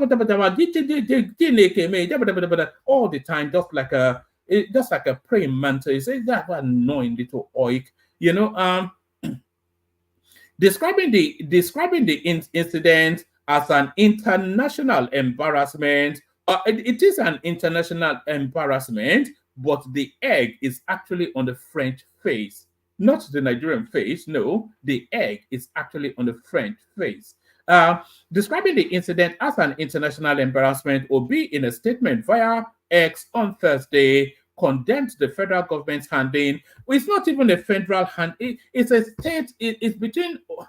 all the time, just like a praying mantra. He says that annoying little oik, describing the incident as an international embarrassment. It is an international embarrassment, but the egg is actually on the French face, not the Nigerian face. No, the egg is actually on the French face. Describing the incident as an international embarrassment, Obi, in a statement via X on Thursday, condemned the federal government's handling. Well, it's not even a federal hand. It's a state. It's between. Oh,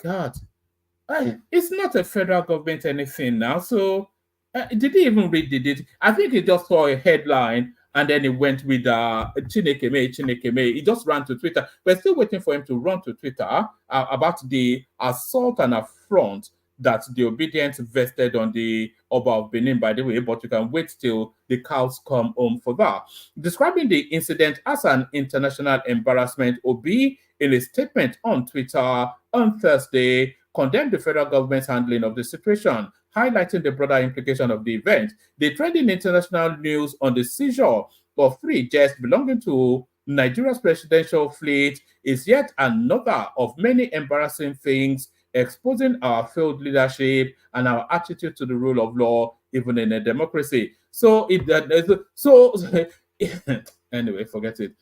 God, it's not a federal government anything now. So, did he even read it? I think he just saw a headline and then he went with Chinekeme. He just ran to Twitter. We're still waiting for him to run to Twitter about the assault and affront that the obedience vested on the Oba of Benin, by the way, but you can wait till the cows come home for that. Describing the incident as an international embarrassment, Obi, in a statement on Twitter on Thursday, condemned the federal government's handling of the situation, highlighting the broader implication of the event. The trending international news on the seizure of 3 jets belonging to Nigeria's presidential fleet is yet another of many embarrassing things exposing our failed leadership and our attitude to the rule of law, even in a democracy. So, anyway, forget it.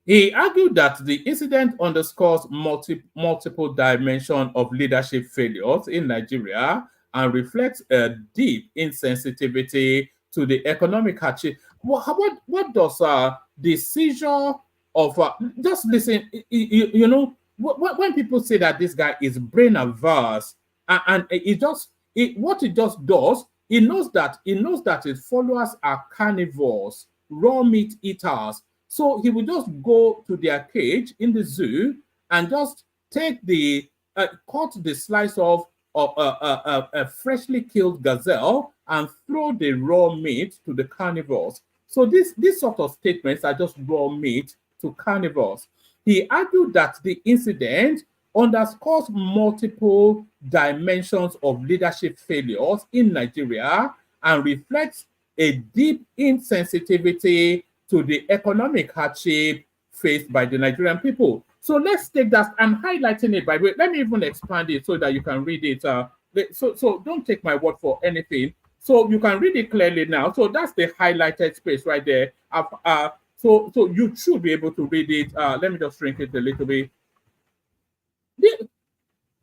He argued that the incident underscores multiple dimensions of leadership failures in Nigeria and reflects a deep insensitivity to the economic hardship. What does the seizure of just listen? When people say that this guy is brain averse, and what it just does, he knows that his followers are carnivores, raw meat eaters. So he will just go to their cage in the zoo and just take cut the slice of a freshly killed gazelle and throw the raw meat to the carnivores. So these sort of statements are just raw meat to carnivores. He argued that the incident underscores multiple dimensions of leadership failures in Nigeria and reflects a deep insensitivity to the economic hardship faced by the Nigerian people. So let's take that. I'm highlighting it, by the way. Let me even expand it so that you can read it. So don't take my word for anything. So you can read it clearly now. So that's the highlighted space right there. So you should be able to read it. Let me just shrink it a little bit.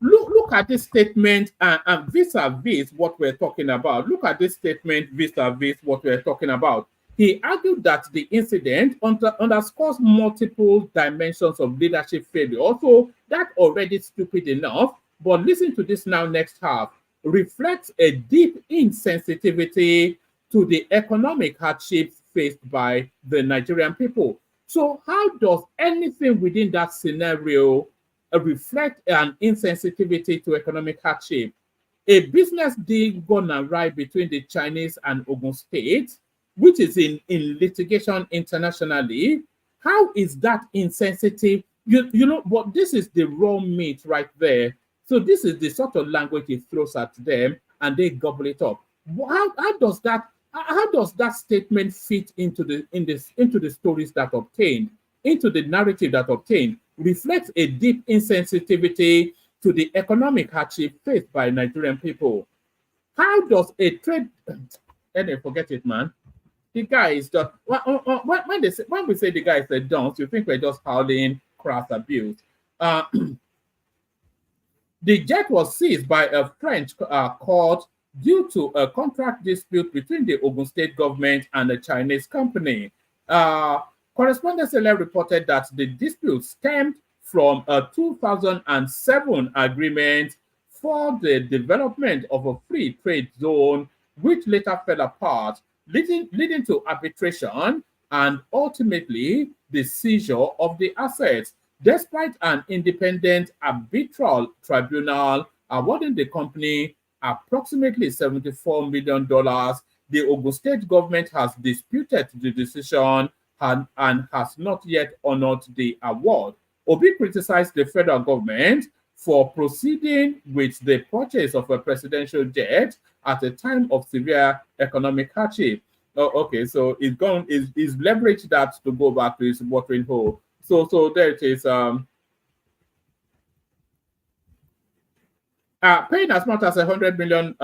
Look at this statement and vis-a-vis what we're talking about. Look at this statement vis-a-vis what we're talking about. He argued that the incident underscores multiple dimensions of leadership failure. So that already stupid enough. But listen to this now, next half. Reflects a deep insensitivity to the economic hardships faced by the Nigerian people. So how does anything within that scenario reflect an insensitivity to economic hardship? A business deal gone awry between the Chinese and Ogun State, which is in litigation internationally. How is that insensitive? But this is the raw meat right there. So this is the sort of language he throws at them and they gobble it up. How does that statement fit into the stories that obtained, into the narrative that obtained? Reflects a deep insensitivity to the economic hardship faced by Nigerian people. How does a trade... Anyway, forget it, man. The guy is just... When we say the guy is a dunce, you think we're just howling crass abuse. The jet was seized by a French court due to a contract dispute between the Ogun State government and a Chinese company. Correspondent reported that the dispute stemmed from a 2007 agreement for the development of a free trade zone, which later fell apart, leading to arbitration and ultimately the seizure of the assets, despite an independent arbitral tribunal awarding the company approximately $74 million. The Ogun State government has disputed the decision and has not yet honored the award. Obi criticized the federal government for proceeding with the purchase of a presidential jet at a time of severe economic hardship. Oh, okay, so he's leveraged that to go back to his watering hole. So there it is. Paying as much as $100 million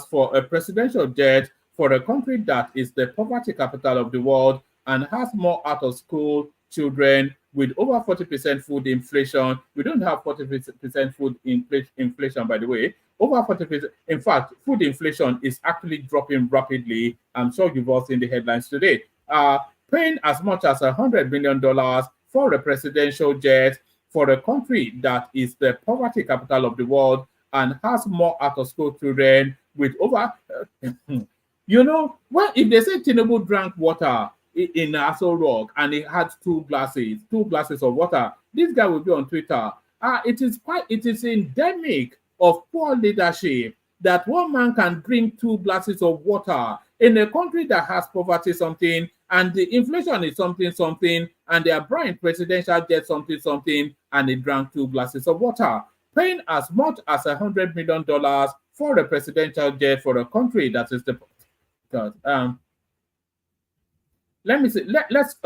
for a presidential jet for a country that is the poverty capital of the world and has more out of school children with over 40% food inflation. We don't have 40% food inflation, by the way. Over 40%. In fact, food inflation is actually dropping rapidly. I'm sure you've all seen the headlines today. Paying as much as $100 million for a presidential jet for a country that is the poverty capital of the world and has more out of school children with over, well, if they say Tinubu drank water in Aso Rock and he had two glasses of water, this guy will be on Twitter. It is endemic of poor leadership that one man can drink 2 glasses of water in a country that has poverty something and the inflation is something and they are buying presidential jet something and he drank 2 glasses of water. Paying as much as $100 million for a presidential jet for a country that is the let me see. Let's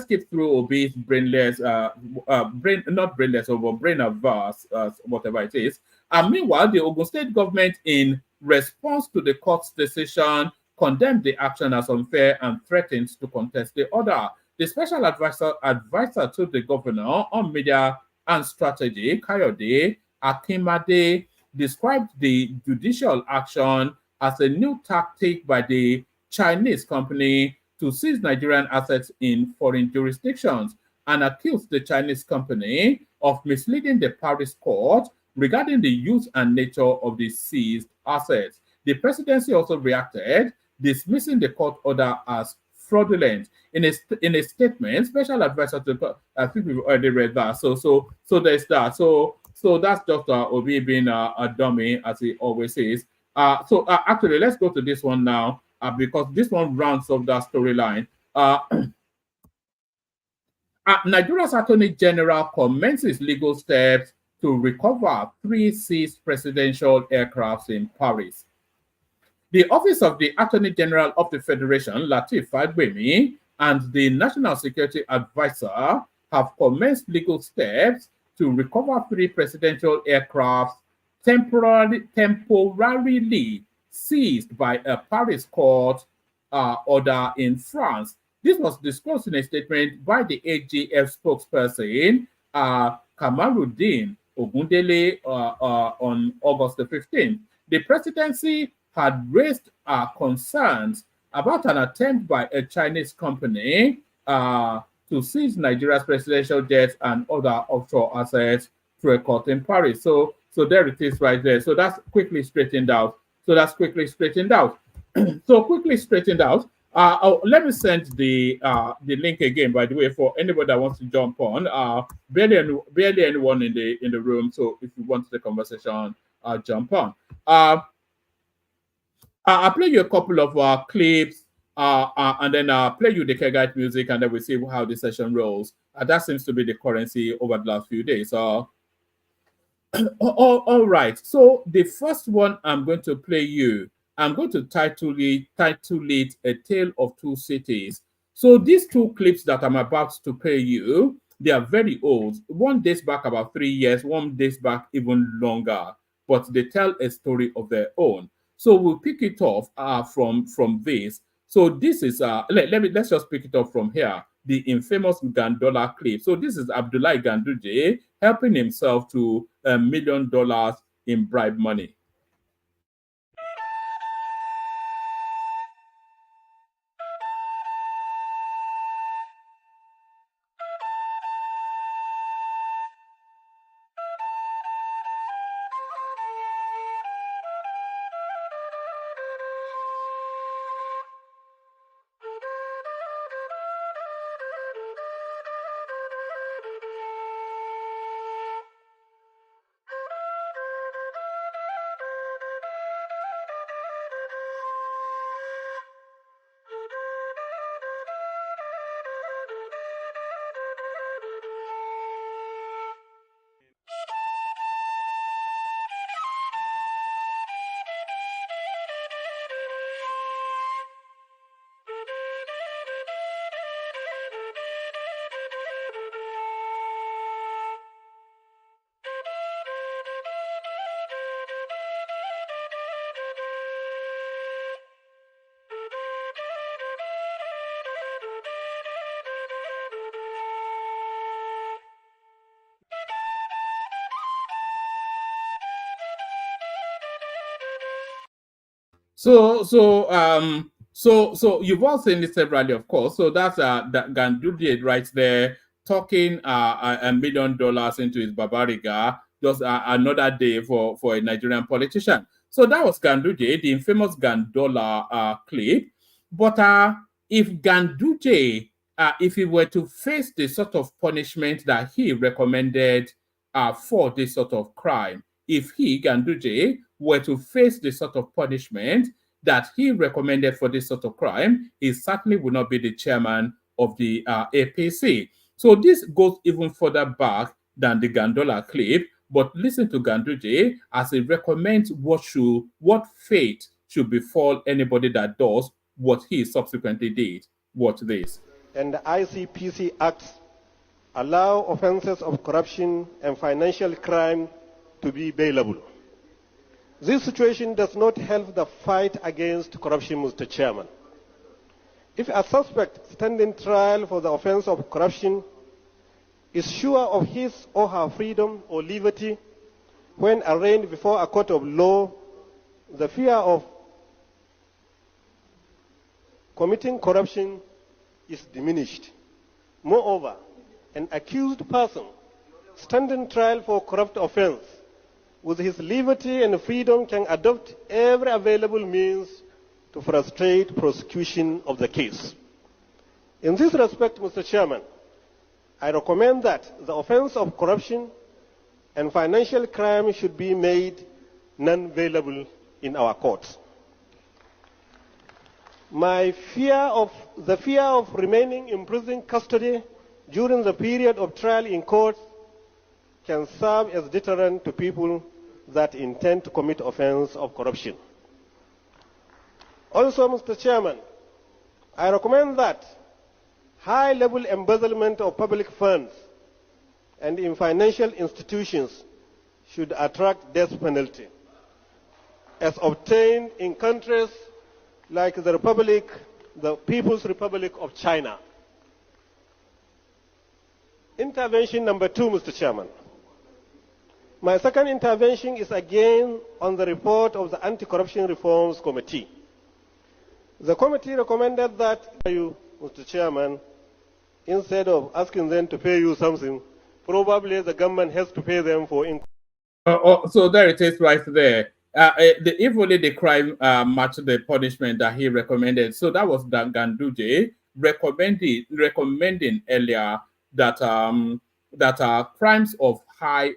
skip through Obi's brainless, not brainless, or brain averse, whatever it is. And meanwhile, the Ogun State government, in response to the court's decision, condemned the action as unfair and threatened to contest the order. The special advisor to the governor on media and strategy, Kayode Akinmade, described the judicial action as a new tactic by the Chinese company to seize Nigerian assets in foreign jurisdictions and accused the Chinese company of misleading the Paris court regarding the use and nature of the seized assets. The presidency also reacted, dismissing the court order as fraudulent. In a statement, special advisor to, I think we've already read that. So there's that. So that's Dr. Obi being a dummy, as he always says. Actually, let's go to this one now, because this one rounds off that storyline. Nigeria's Attorney General commences legal steps to recover 3 seized presidential aircrafts in Paris. The Office of the Attorney General of the Federation, Lateef Fagbemi, and the National Security Advisor have commenced legal steps to recover 3 presidential aircrafts temporarily seized by a Paris court order in France. This was disclosed in a statement by the AGF spokesperson, Kamaruddin Ogundele, on August the 15th. The presidency had raised concerns about an attempt by a Chinese company to seize Nigeria's presidential jets and other offshore assets through a court in Paris. So there it is right there. So that's quickly straightened out. So quickly straightened out. Let me send the link again, by the way, for anybody that wants to jump on. Barely anyone in the room. So if you want the conversation, jump on. I'll play you a couple of clips, and then play you the Kegite music, and then we'll see how the session rolls. That seems to be the currency over the last few days. All right. So the first one I'm going to play you, I'm going to title it A Tale of Two Cities. So these 2 clips that I'm about to play you, they are very old. One dates back about 3 years, one dates back even longer, but they tell a story of their own. So we'll pick it off from this. So this is let's just pick it up from here. The infamous Gandola clip. So this is Abdullahi Ganduje helping himself to $1 million in bribe money. So you've all seen it severally, of course. So that's that Ganduje right there talking $1 million into his babariga, just another day for a Nigerian politician. So that was Ganduje, the infamous Gandola clip. But if Ganduje, if he were to face the sort of punishment that he recommended for this sort of crime, if he, Ganduje, were to face the sort of punishment that he recommended for this sort of crime, he certainly would not be the chairman of the APC. So this goes even further back than the Gandola clip, but listen to Ganduje as he recommends what fate should befall anybody that does what he subsequently did. Watch this. And the ICPC Acts allow offenses of corruption and financial crime to be bailable. This situation does not help the fight against corruption, Mr. Chairman. If a suspect standing trial for the offense of corruption is sure of his or her freedom or liberty when arraigned before a court of law, the fear of committing corruption is diminished. Moreover, an accused person standing trial for corrupt offense with his liberty and freedom can adopt every available means to frustrate prosecution of the case. In this respect, Mr. Chairman, I recommend that the offense of corruption and financial crime should be made non-bailable in our courts. The fear of remaining in prison custody during the period of trial in court can serve as deterrent to people that intend to commit offense of corruption. Also, Mr. Chairman, I recommend that high-level embezzlement of public funds and in financial institutions should attract death penalty, as obtained in countries like the People's Republic of China. Intervention number 2, Mr. Chairman. My second intervention is again on the report of the Anti-Corruption Reforms Committee. The committee recommended that you, Mr. Chairman, instead of asking them to pay you something, probably the government has to pay them for income. So there it is right there. If only the crime matched the punishment that he recommended. So that was Ganduje recommending earlier that crimes of high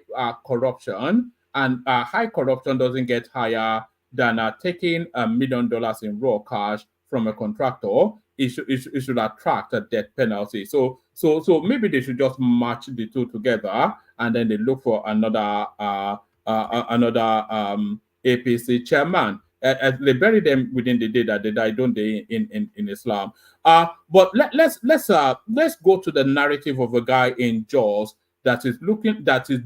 corruption, and high corruption doesn't get higher than taking $1 million in raw cash from a contractor. It should attract a death penalty. So maybe they should just match the two together, and then they look for another APC chairman. They bury them within the day that they die, don't they, in Islam? But let's go to the narrative of a guy in Jaws that is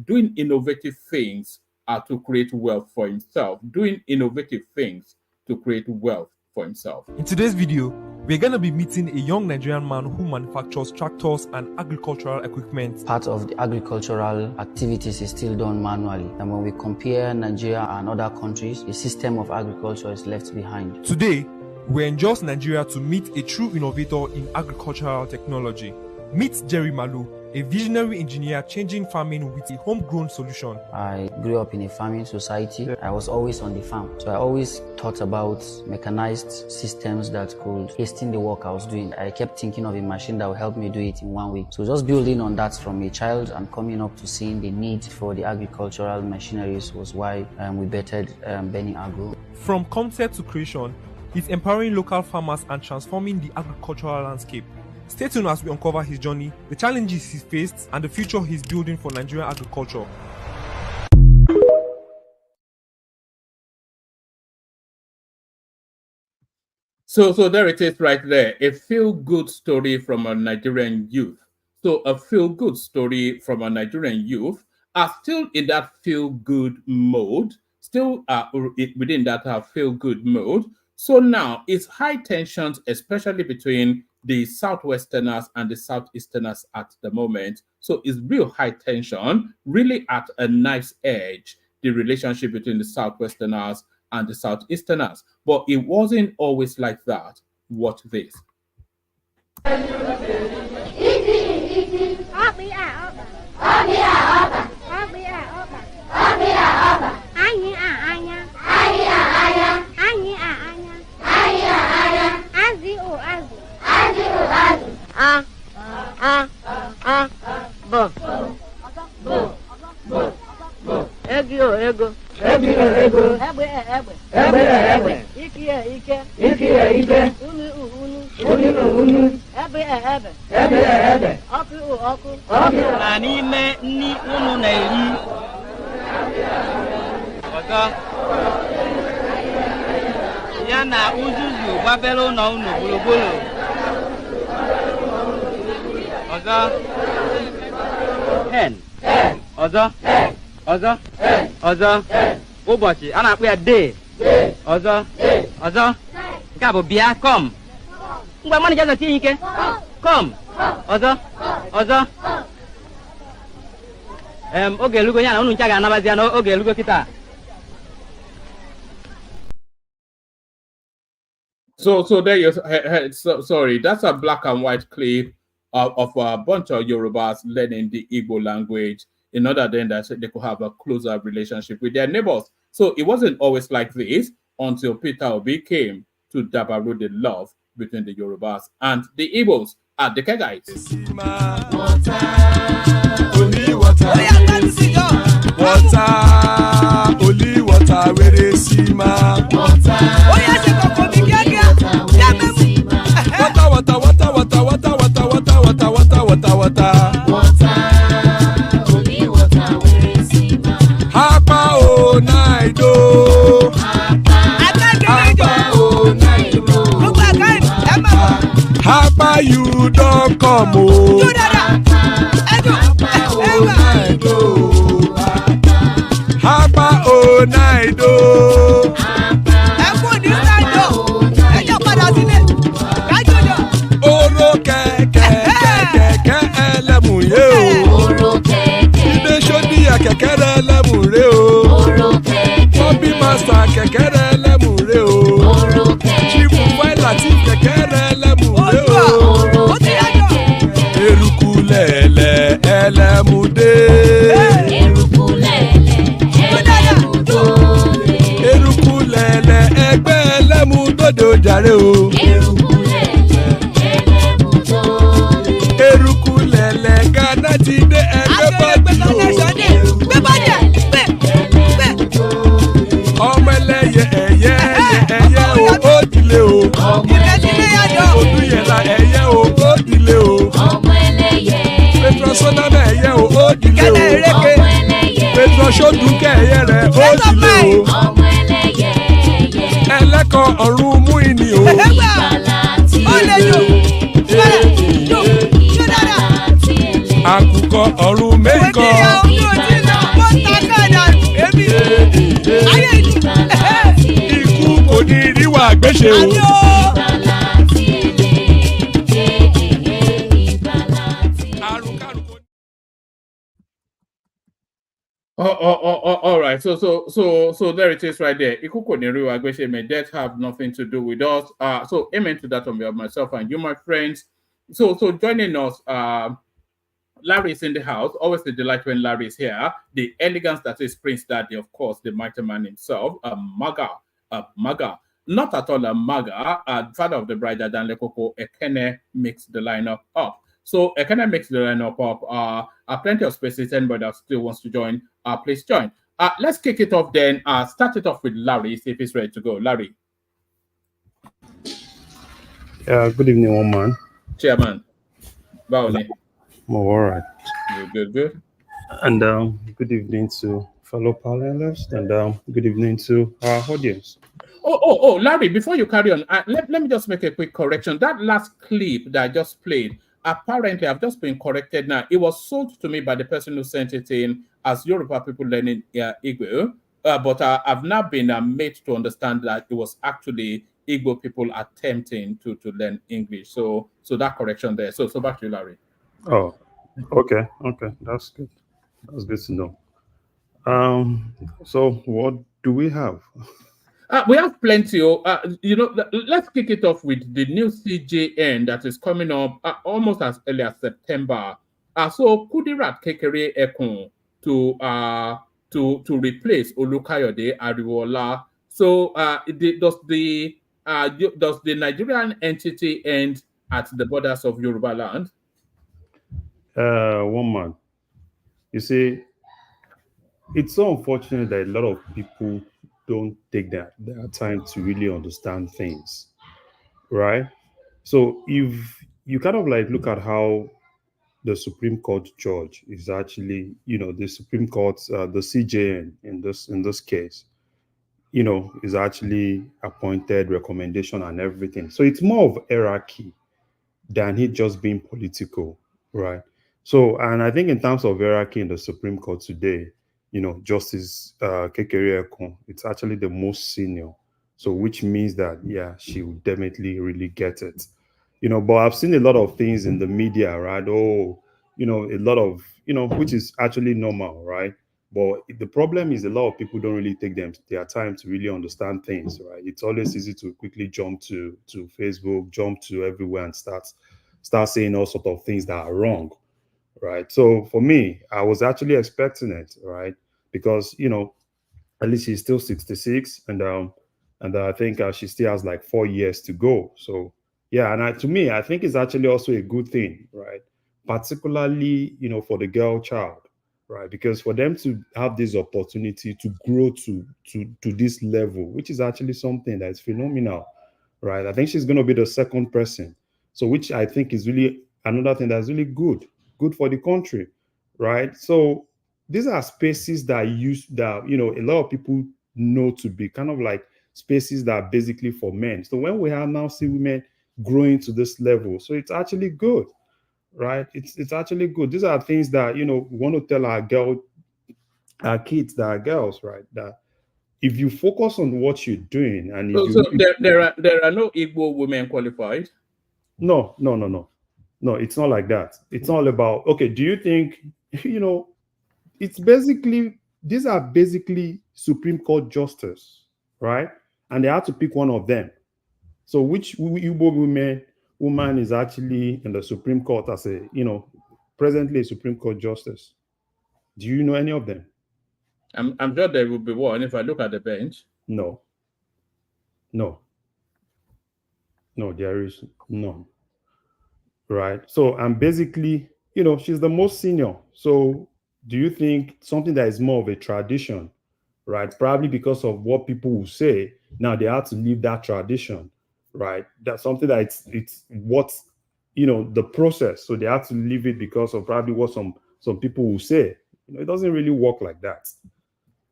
doing innovative things to create wealth for himself. Doing innovative things to create wealth for himself. In today's video, we're going to be meeting a young Nigerian man who manufactures tractors and agricultural equipment. Part of the agricultural activities is still done manually. And when we compare Nigeria and other countries, the system of agriculture is left behind. Today, we're in Jos, Nigeria to meet a true innovator in agricultural technology. Meet Jerry Malu, a visionary engineer changing farming with a homegrown solution. I grew up in a farming society. I was always on the farm. So I always thought about mechanized systems that could hasten the work I was doing. I kept thinking of a machine that would help me do it in 1 week. So just building on that from a child and coming up to seeing the need for the agricultural machineries was why we bettered Benny Agro. From concept to creation, he's empowering local farmers and transforming the agricultural landscape. Stay tuned as we uncover his journey, the challenges he's faced, and the future he's building for Nigerian agriculture. So there it is right there. A feel-good story from a Nigerian youth. So a feel-good story from a Nigerian youth are still in that feel-good mode, still within that feel-good mode. So now it's high tensions, especially between the Southwesterners and the Southeasterners at the moment. So it's real high tension, really at a knife's edge, the relationship between the Southwesterners and the Southeasterners. But it wasn't always like that. Watch this. Ego. Ike. Unu. Ebe. Ọkụ. Na n'ime nni unu na-eri. Ọzọ. Ya na uzuzu gbabere ụlọ unu gburugburu. Ọzọ. Hen. Ọzọ. Ụbọchị a na-akpọ ya day. Ọzọ. Nke a bụ bịa kom. Ngwa mmadụ jazọ tinye ike. Kom. Ọzọ. Oge elugo ya na unu ncha ga-anabazi ya n'oge elugo kịta. So there you sorry, that's a black and white clip of a bunch of Yorubas learning the Igbo language in order then that they could have a closer relationship with their neighbors. So it wasn't always like this until Peter Obi came to dabaru the love between the Yorubas and the Igbos at the Kegites. Only water, only water, where they see ma. Water. Hapa o naido. Hapa you don't come o. Hapa o naido. Oro keke elemu ye o. Ide shodi ya kekere elemu re o. Bobby master kekere elemu re o. Chief Wailati kekere elemu re o. Eruku lele elemu de. Eruku lele egbe elemu dodo jare o. Eruku lele Ghana ti de egbe body ọmọ ẹlẹ́yẹ ẹyẹ o ó dilé o. Odúyẹlá ẹyẹ o ó dilé o. Petrosoname ẹyẹ o ó dilé o. Petrosodunke ẹyẹ rẹ ó dilé o. Ẹlẹ́kọ̀ ọ̀run mú ìní o. Àkùkọ ọ̀run méjìkọ. Ikú kò ní ríwà gbéṣe o. All right. So there it is right there. Ikuko Niru Agweshe may that have nothing to do with us. So amen to that on behalf of myself and you, my friends. So joining us, Larry is in the house. Always a delight when Larry is here. The elegance that is Prince Daddy, of course, the mighty man himself, Maga. Not at all a Maga, father of the bride, Dan Lekoko, Ekene makes the lineup up. So Ekene makes the lineup up. Plenty of spaces. Anybody that still wants to join, please join. Let's kick it off then. Start it off with Larry, see if he's ready to go. Larry. Yeah, good evening, one man. Chairman. Baoli. All right. Good. And good evening to fellow panelists, and good evening to our audience. Oh, Larry, before you carry on, let me just make a quick correction. That last clip that I just played, apparently I've just been corrected now. It was sold to me by the person who sent it in as Yoruba people learning Igbo, but I've now been made to understand that it was actually Igbo people attempting to learn English. So that correction there. So back to you, Larry. Oh, okay, that's good. That's good to know. So what do we have? We have plenty. Let's kick it off with the new CJN that is coming up almost as early as September. So Kudirat Kekere Ekun to replace Olukayode Ariwola. So does the Nigerian entity end at the borders of Yoruba land? One man. You see, it's so unfortunate that a lot of people don't take their time to really understand things, right? So if you kind of like look at how the Supreme Court judge is actually, the Supreme Court, the CJN in this case, is actually appointed, recommendation and everything. So it's more of hierarchy than it just being political, right? So, and I think in terms of hierarchy in the Supreme Court today, Justice Kekere Ekun, it's actually the most senior. So, which means that, yeah, she will definitely really get it. But I've seen a lot of things in the media, right? Oh, a lot of, which is actually normal, right? But the problem is a lot of people don't really take their time to really understand things, right? It's always easy to quickly jump to Facebook, jump to everywhere and start saying all sort of things that are wrong, right? So for me, I was actually expecting it, right? Because at least she's still 66, and I think she still has like 4 years to go. So yeah, and to me, I think it's actually also a good thing, right? Particularly for the girl child, right? Because for them to have this opportunity to grow to this level, which is actually something that's phenomenal, right? I think she's going to be the second person. So which I think is really another thing that's really good for the country, right? So these are spaces that a lot of people know to be kind of like spaces that are basically for men. So when we have now see women growing to this level, so it's actually good, right? It's actually good. These are things that we want to tell our kids that are girls, right? That if you focus on what you're doing, and if So there are no Igbo women qualified. No, it's not like that. It's all about, okay, do you think it's basically, these are basically Supreme Court justice, right? And they have to pick one of them. So which Igbo woman is actually in the Supreme Court as a presently a Supreme Court justice? Do you know any of them? I'm sure there will be one if I look at the bench. No, there is none. Right. So, and basically, she's the most senior. So do you think something that is more of a tradition, right? Probably because of what people will say, now they have to leave that tradition, right? That's something that it's what, the process. So they have to leave it because of probably what some people will say. It doesn't really work like that,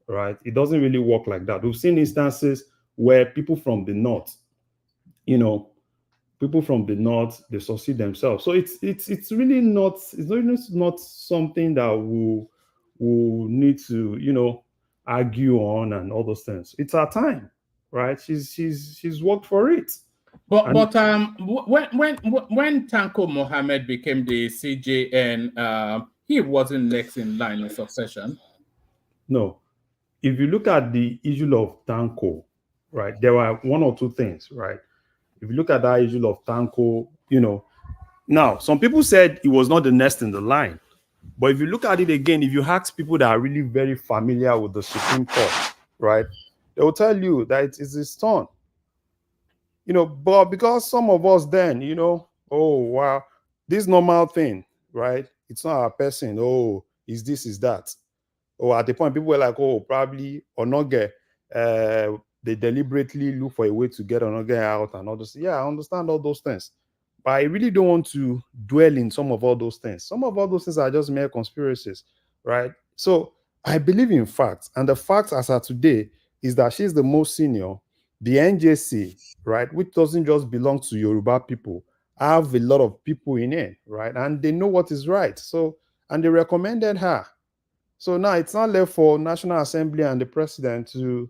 right? It doesn't really work like that. We've seen instances where people from the north, they succeed themselves. So it's really not something that we'll need to argue on and all those things. It's our time, right? She's worked for it. But when Tanko Mohammed became the CJN, he wasn't next in line of succession. No, if you look at the issue of Tanko, right, there were one or two things, right? If you look at that issue of Tanko, now some people said it was not the next in the line. But if you look at it again, if you ask people that are really very familiar with the Supreme Court, right, they will tell you that it is his turn. But because some of us then, oh, wow, this normal thing, right? It's not our person. Oh, is this, is that? Or at the point, people were like, oh, probably Onoge, they deliberately look for a way to get Onoge out and all this. Yeah, I understand all those things. But I really don't want to dwell in some of all those things. Some of all those things are just mere conspiracies, right? So I believe in facts. And the facts as of today is that she's the most senior. The NJC, right, which doesn't just belong to Yoruba people, have a lot of people in it, right? And they know what is right. So, and they recommended her. So now it's not left for National Assembly and the president to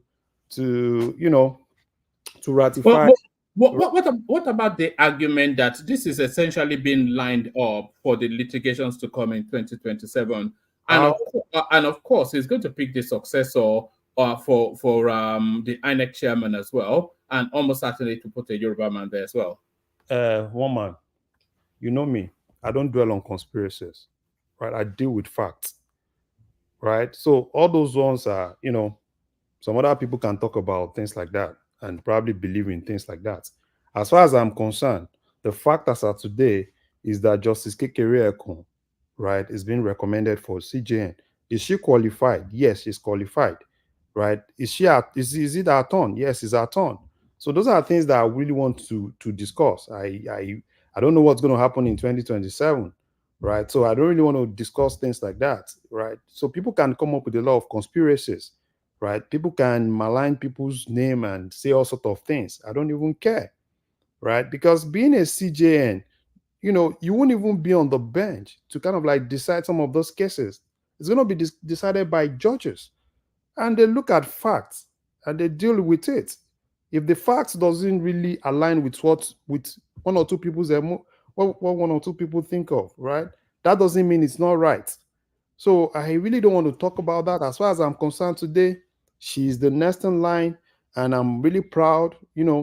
ratify. What about the argument that this is essentially being lined up for the litigations to come in 2027? And of course, he's going to pick the successor for the INEC chairman as well, and almost certainly to put a Yoruba man there as well. One man, you know me, I don't dwell on conspiracies, right? I deal with facts, right? So all those ones are, some other people can talk about things like that and probably believe in things like that. As far as I'm concerned, the fact as of today is that Justice Kekere Ekun, right, is being recommended for CJN. Is she qualified? Yes, she's qualified, right? Is it our turn? Yes, it's our turn. So those are things that I really want to discuss. I don't know what's going to happen in 2027, right? So I don't really want to discuss things like that, right? So people can come up with a lot of conspiracies, right? People can malign people's name and say all sorts of things. I don't even care, right? Because being a CJN, you won't even be on the bench to kind of like decide some of those cases. It's going to be decided by judges, and they look at facts and they deal with it. If the facts doesn't really align with what one or two people's what one or two people think of, right? That doesn't mean it's not right. So I really don't want to talk about that. As far as I'm concerned today, she's the next in line, and I'm really proud.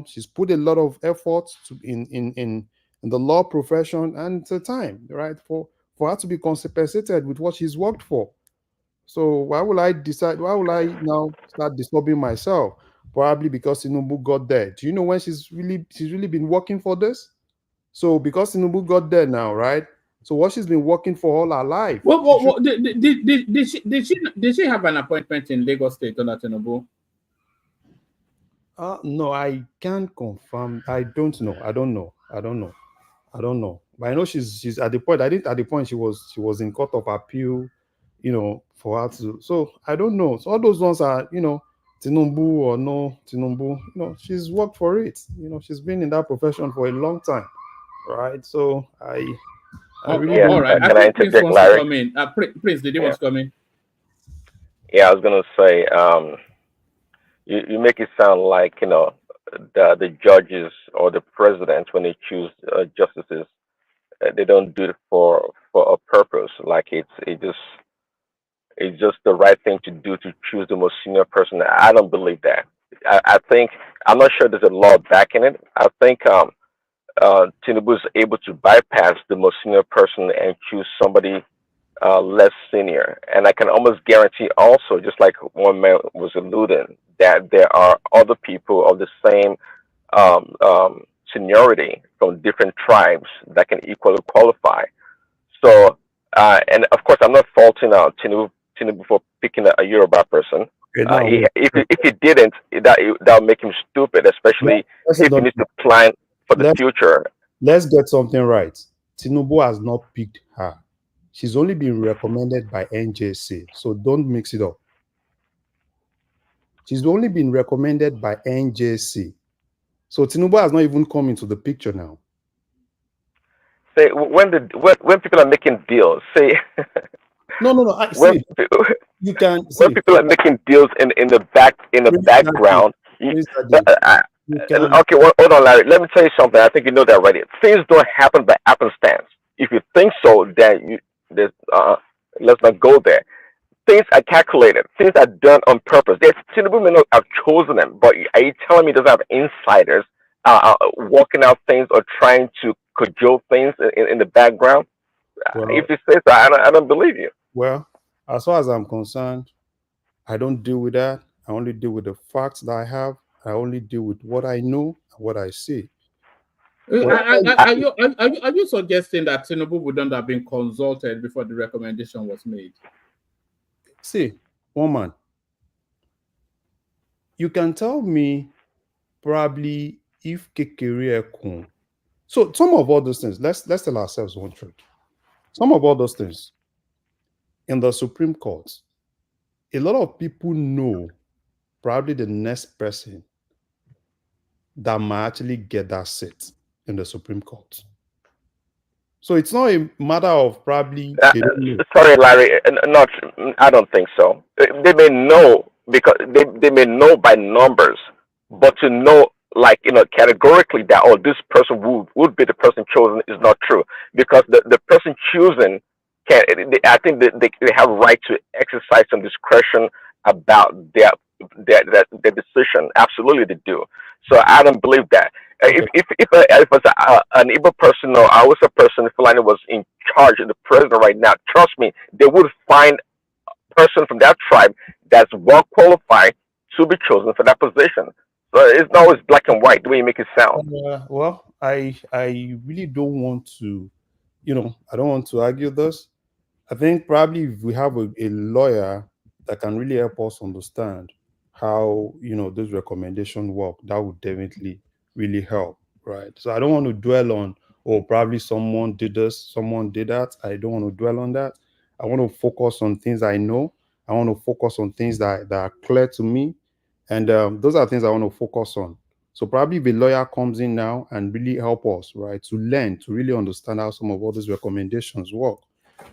She's put a lot of effort in the law profession, and it's a time, right, for her to be compensated with what she's worked for. So why will I now start disturbing myself? Probably because Tinubu got there. Do you know when she's really been working for this? So because Tinubu got there now, right? So what she's been working for all her life. Did she have an appointment in Lagos State under Tinubu? No, I can't confirm. I don't know. I don't know. But I know she's at the point. I think at the point she was in court of appeal, for her to. So I don't know. So all those ones are, Tinubu or no Tinubu. She's worked for it. She's been in that profession for a long time, right? So I really all right. Can I interject, Larry? Prince, did you want to come in? Yeah, I was gonna say, you make it sound like the judges or the president, when they choose justices, they don't do it for a purpose. Like it's just the right thing to do to choose the most senior person. I don't believe that. I think, I'm not sure there's a law backing it. I think Tinubu is able to bypass the most senior person and choose somebody less senior. And I can almost guarantee also, just like one man was alluding, that there are other people of the same seniority from different tribes that can equally qualify. So, and of course, I'm not faulting Tinubu for picking a Yoruba person. If he didn't, that would make him stupid, especially if he needs to plan for the future. Let's get something right. Tinubu has not picked her. She's only been recommended by NJC, so don't mix it up. She's only been recommended by NJC. So Tinubu has not even come into the picture now. Say when people are making deals, say no. You can when people are making deals in the background. Okay, well, hold on, Larry. Let me tell you something. I think you know that already. Things don't happen by happenstance. If you think so, then let's not go there. Things are calculated. Things are done on purpose. Tinubu may not have chosen them, but are you telling me he doesn't have insiders working out things or trying to cajole things in the background? Well, if you say so, I don't believe you. Well, as far as I'm concerned, I don't deal with that. I only deal with the facts that I have. I only deal with what I know and what I see. Are you suggesting that Tinubu wouldn't have been consulted before the recommendation was made? See, woman, you can tell me probably if Kekere Ekun. So some of all those things, let's tell ourselves one truth. Some of all those things in the Supreme Court, a lot of people know probably the next person that might actually get that seat in the Supreme Court. So it's not a matter of probably. Sorry, Larry. I don't think so. They may know because they may know by numbers, but to know categorically that this person would be the person chosen is not true, because the person chosen I think they have a right to exercise some discretion about their their decision. Absolutely, they do. So I don't believe that. If an Igbo person or I was a person, Fulani was in charge of the president right now, trust me, they would find a person from that tribe that's well qualified to be chosen for that position. So it's not always black and white the way you make it sound. Well, I really don't want to, I don't want to argue this. I think probably if we have a lawyer that can really help us understand how those recommendations work, that would definitely really help, right? So I don't want to dwell on, oh, probably someone did this, someone did that. I don't want to dwell on that. I want to focus on things I know. I want to focus on things that are clear to me, and those are things I want to focus on. So probably the lawyer comes in now and really help us, right, to learn, to really understand how some of all these recommendations work,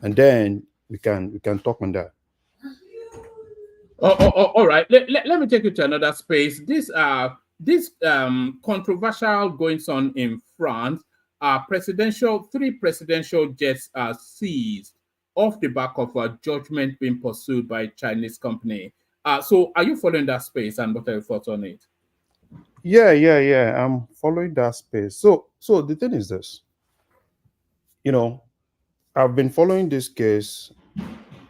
and then we can talk on that. All right. Let me take you to another space. This controversial goings on in France. Three presidential jets are seized off the back of a judgment being pursued by a Chinese company. So are you following that space, and what are your thoughts on it? Yeah. I'm following that space. So the thing is this. I've been following this case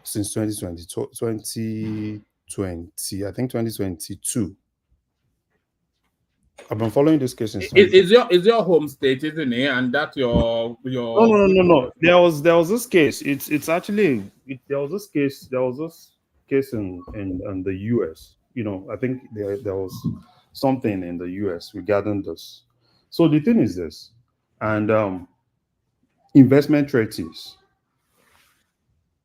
since 2020, I think 2022. I've been following this case since. Is your home state, isn't it? And that's your. No. There was this case. It's actually there was this case in the US. I think there was something in the US regarding this. So the thing is this, and investment treaties.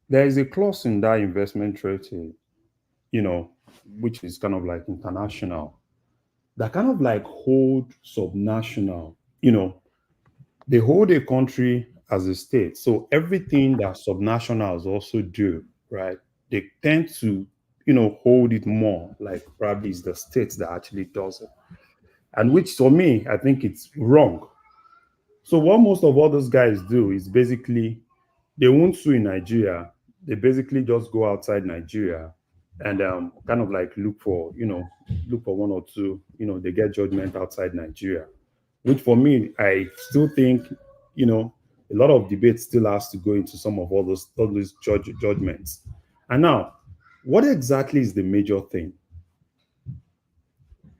There is a clause in that investment treaty, which is kind of like international, that kind of like hold subnational. They hold a country as a state. So everything that subnationals also do, right, they tend to, hold it more like probably it's the state that actually does it. And which for me, I think it's wrong. So what most of all those guys do is basically they won't sue in Nigeria. They basically just go outside Nigeria and kind of like look for one or two, they get judgment outside Nigeria, which for me, I still think, a lot of debate still has to go into some of all those judgments. And now, what exactly is the major thing?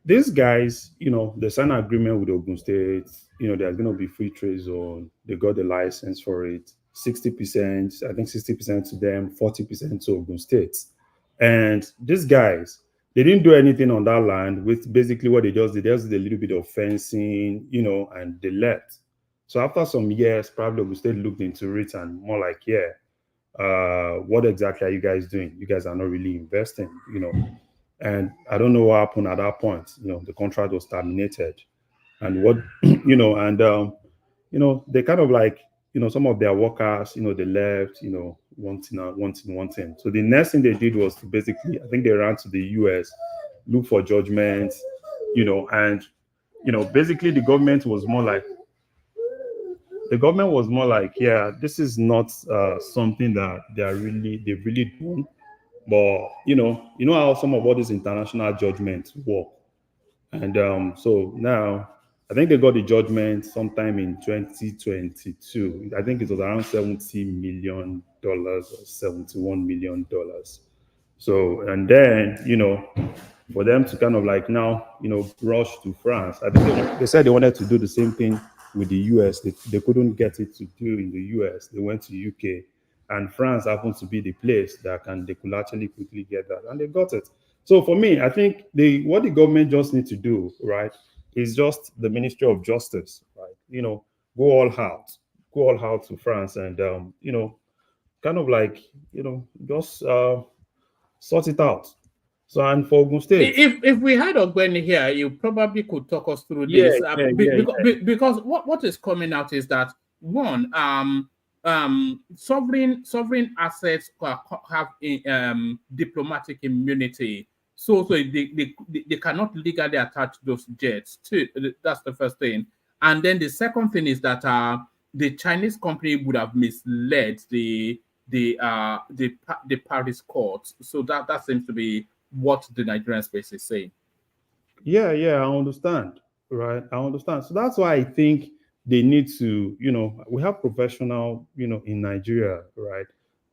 These guys, they signed an agreement with Ogun State, there's going to be free trade zone. They got the license for it. 60%, I think 60% to them, 40% to Ogun State. And these guys, they didn't do anything on that land with basically what they just did. They just did a little bit of fencing, and they left. So after some years, probably Ogun State looked into it and more like, what exactly are you guys doing? You guys are not really investing, And I don't know what happened at that point. The contract was terminated. And what, they kind of like, some of their workers, they left, wanting. So the next thing they did was to basically, I think they ran to the US, look for judgments, and, basically the government was more like, this is not something that they've really done. But, how some of all these international judgments work. And so now, I think they got the judgment sometime in 2022. I think it was around $70 million or $71 million. So, and then, for them to kind of like now, rush to France. I think they said they wanted to do the same thing with the US. They couldn't get it to do in the US. They went to UK. And France happens to be the place that they could actually quickly get that. And they got it. So for me, I think what the government just need to do, right, is just the Ministry of Justice, right? Go all out to France and, kind of like, just sort it out. So, and for Ogun State. If we had Ogbeni here, you probably could talk us through this. Because what is coming out is that, one, sovereign assets have diplomatic immunity. So they cannot legally attach those jets. That's the first thing. And then the second thing is that the Chinese company would have misled the Paris courts. So that seems to be what the Nigerian space is saying. Yeah, I understand, right? I understand. So that's why I think they need to, we have professional, in Nigeria, right,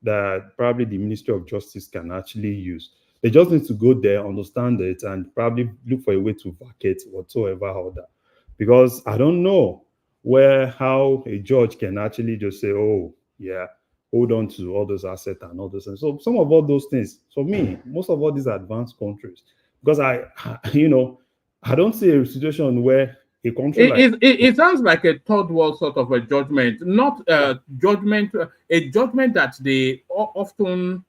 that probably the Ministry of Justice can actually use. They just need to go there, understand it, and probably look for a way to vacate whatsoever order. Because I don't know how a judge can actually just say, oh, yeah, hold on to all those assets and all those things. So some of all those things, for me, most of all these advanced countries, because I don't see a situation where a country it sounds like a third world sort of a judgment, not a judgment that they often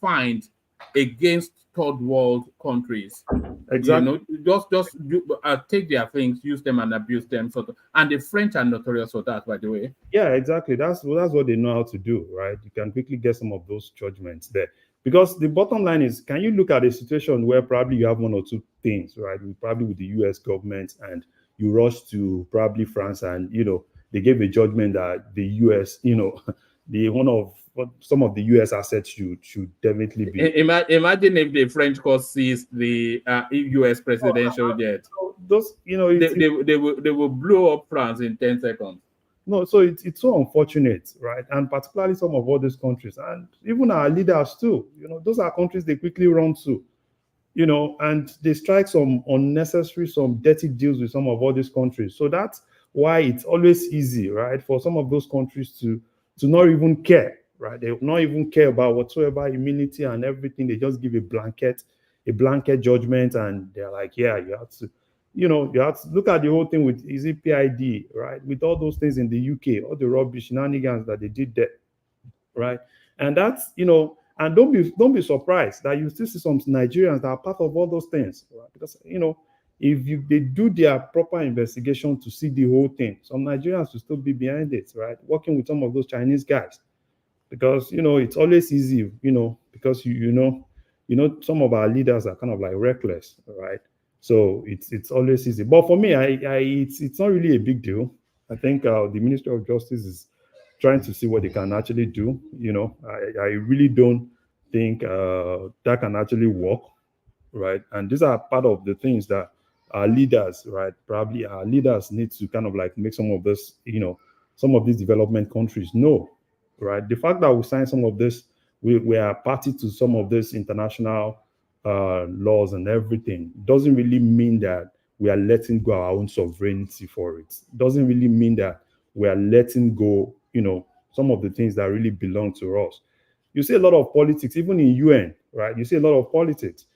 find against third world countries. Exactly. Just take their things, use them and abuse them. And the French are notorious for that, by the way. Yeah, exactly. That's what they know how to do, right? You can quickly get some of those judgments there. Because the bottom line is, can you look at a situation where probably you have one or two things, right? Probably with the US government, and you rush to probably France, and they gave a judgment that the US, some of the US assets should definitely be. Imagine if the French court seized the US presidential jet. Those, they will blow up France in 10 seconds. No, so it's so unfortunate, right? And particularly some of all these countries, and even our leaders too. Those are countries they quickly run to, and they strike some unnecessary, some dirty deals with some of all these countries. So that's why it's always easy, right, for some of those countries to not even care, right? They not even care about whatsoever immunity and everything. They just give a blanket judgment, and they're like, yeah, you have to. You have to look at the whole thing with PID, right? With all those things in the UK, all the rubbish shenanigans that they did there, right? And that's, and don't be surprised that you still see some Nigerians that are part of all those things, right? Because, if they do their proper investigation to see the whole thing, some Nigerians will still be behind it, right? Working with some of those Chinese guys. Because, it's always easy, because some of our leaders are kind of like reckless, right? So it's always easy. But for me, it's not really a big deal. I think the Ministry of Justice is trying to see what they can actually do. I really don't think that can actually work, right? And these are part of the things that our leaders, right? Probably our leaders need to kind of like make some of this, some of these development countries know, right? The fact that we signed some of this, we are party to some of this international laws and everything, doesn't really mean that we are letting go our own sovereignty for it. Doesn't really mean that we are letting go, some of the things that really belong to us. You see a lot of politics, even in UN, right? You see a lot of politics,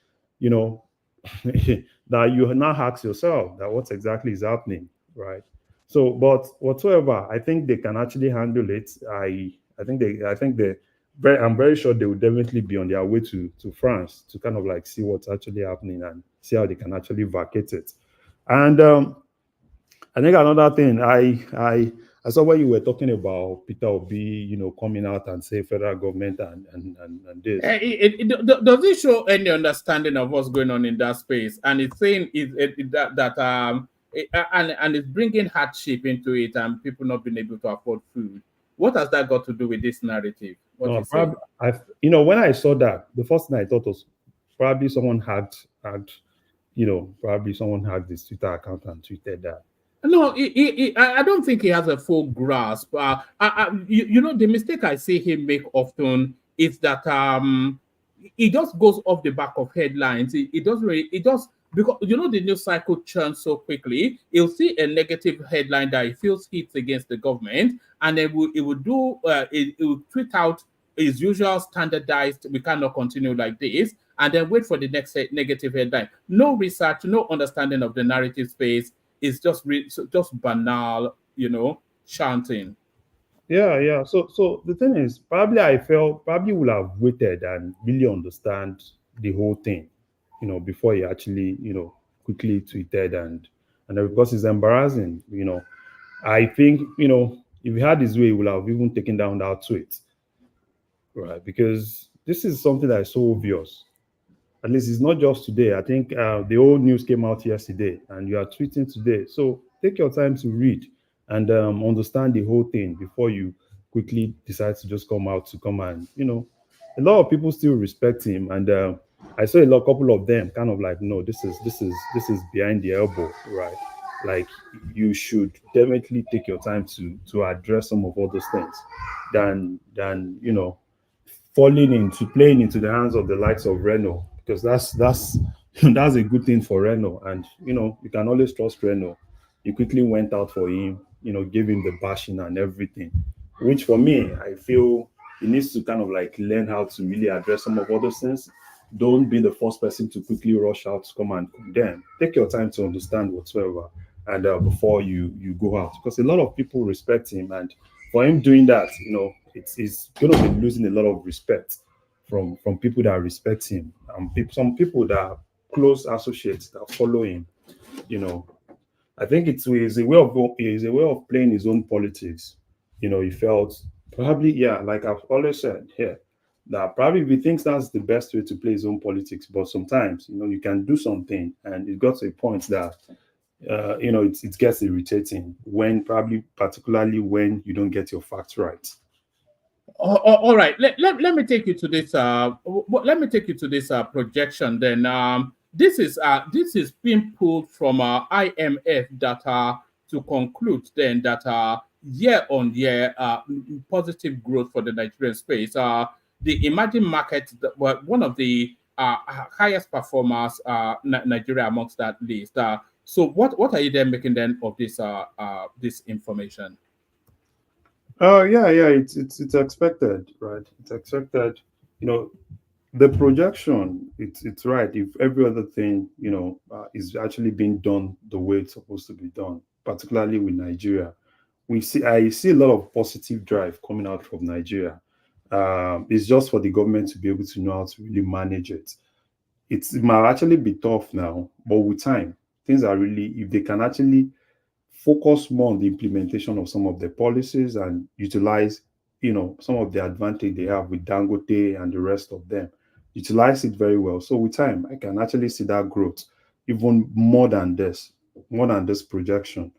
that you now ask yourself that what exactly is happening, right? So, but whatsoever, I think they can actually handle it. I'm very sure they will definitely be on their way to France to kind of like see what's actually happening and see how they can actually vacate it. And I think another thing I saw when you were talking about Peter Obi, coming out and say federal government and this. Does it show any understanding of what's going on in that space? And it's saying and it's bringing hardship into it and people not being able to afford food. What has that got to do with this narrative? When I saw that, the first thing I thought was probably someone hacked his Twitter account and tweeted that. No, I don't think he has a full grasp. The mistake I see him make often is that he just goes off the back of headlines. It does because the news cycle churns so quickly. He'll see a negative headline that he feels hits against the government, and then it will tweet out his usual standardized, we cannot continue like this, and then wait for the next negative headline. No research, no understanding of the narrative space. It's just banal, chanting. Yeah. So the thing is, probably would have waited and really understand the whole thing, before he actually, quickly tweeted and because it's embarrassing, I think, if he had his way, he would have even taken down that tweet, right? Because this is something that is so obvious. At least it's not just today. I think the old news came out yesterday and you are tweeting today. So take your time to read and understand the whole thing before you quickly decide to just come out to come and, a lot of people still respect him. And I saw a couple of them kind of like, no, this is behind the elbow, right? Like you should definitely take your time to address some of all those things than falling into playing into the hands of the likes of Renault, because that's that's a good thing for Renault, and you can always trust Renault. You quickly went out for him, gave him the bashing and everything, which for me, I feel he needs to kind of like learn how to really address some of all those things. Don't be the first person to quickly rush out to come and condemn. Take your time to understand whatsoever, and before you go out, because a lot of people respect him, and for him doing that, it's going to be losing a lot of respect from people that respect him, and some people that are close associates that follow him. You know, I think it's a way of playing his own politics. He felt probably, yeah, like I've always said here, that probably he thinks that's the best way to play his own politics. But sometimes, you can do something, and it got to a point that it gets irritating when probably particularly when you don't get your facts right. All right. Let me take you to this. Let me take you to this projection. Then this is being pulled from IMF data to conclude then that year on year positive growth for the Nigerian space. The emerging market were one of the highest performers. Nigeria amongst that list. So what are you then making then of this information? Yeah, it's expected, right? It's expected. The projection, it's right. If every other thing, is actually being done the way it's supposed to be done, particularly with Nigeria, I see a lot of positive drive coming out from Nigeria. It's just for the government to be able to know how to really manage it. It might actually be tough now, but with time, things are really, if they can actually focus more on the implementation of some of the policies and utilize, some of the advantage they have with Dangote and the rest of them, utilize it very well. So with time, I can actually see that growth even more than this projection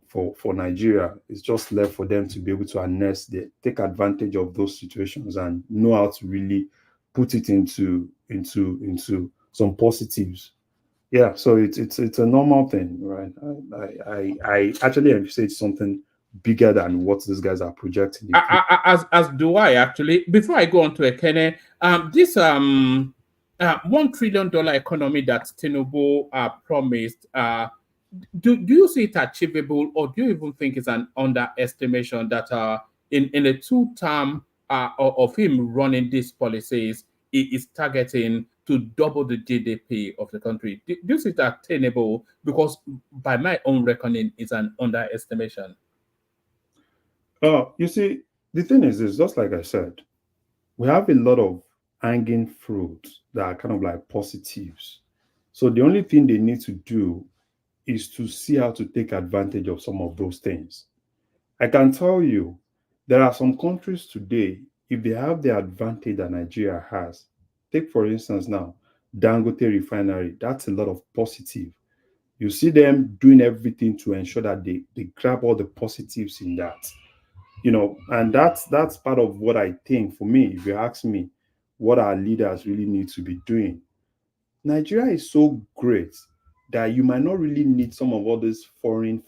for Nigeria. It's just left for them to be able to take advantage of those situations and know how to really put it into some positives. Yeah, so it's a normal thing, right? I actually envisage something bigger than what these guys are projecting. As do I actually. Before I go on to Ekene, this $1 trillion economy that Tinubu promised, do you see it achievable, or do you even think it's an underestimation that in a 2 term of him running these policies, he is targeting to double the GDP of the country? Do you see it attainable? Because by my own reckoning, it's an underestimation. You see, the thing is just like I said, we have a lot of hanging fruits that are kind of like positives. So the only thing they need to do is to see how to take advantage of some of those things. I can tell you, there are some countries today, if they have the advantage that Nigeria has, take for instance now, Dangote refinery, that's a lot of positive. You see them doing everything to ensure that they grab all the positives in that. And that's part of what I think. For me, if you ask me what our leaders really need to be doing, Nigeria is so great that you might not really need some of all these foreign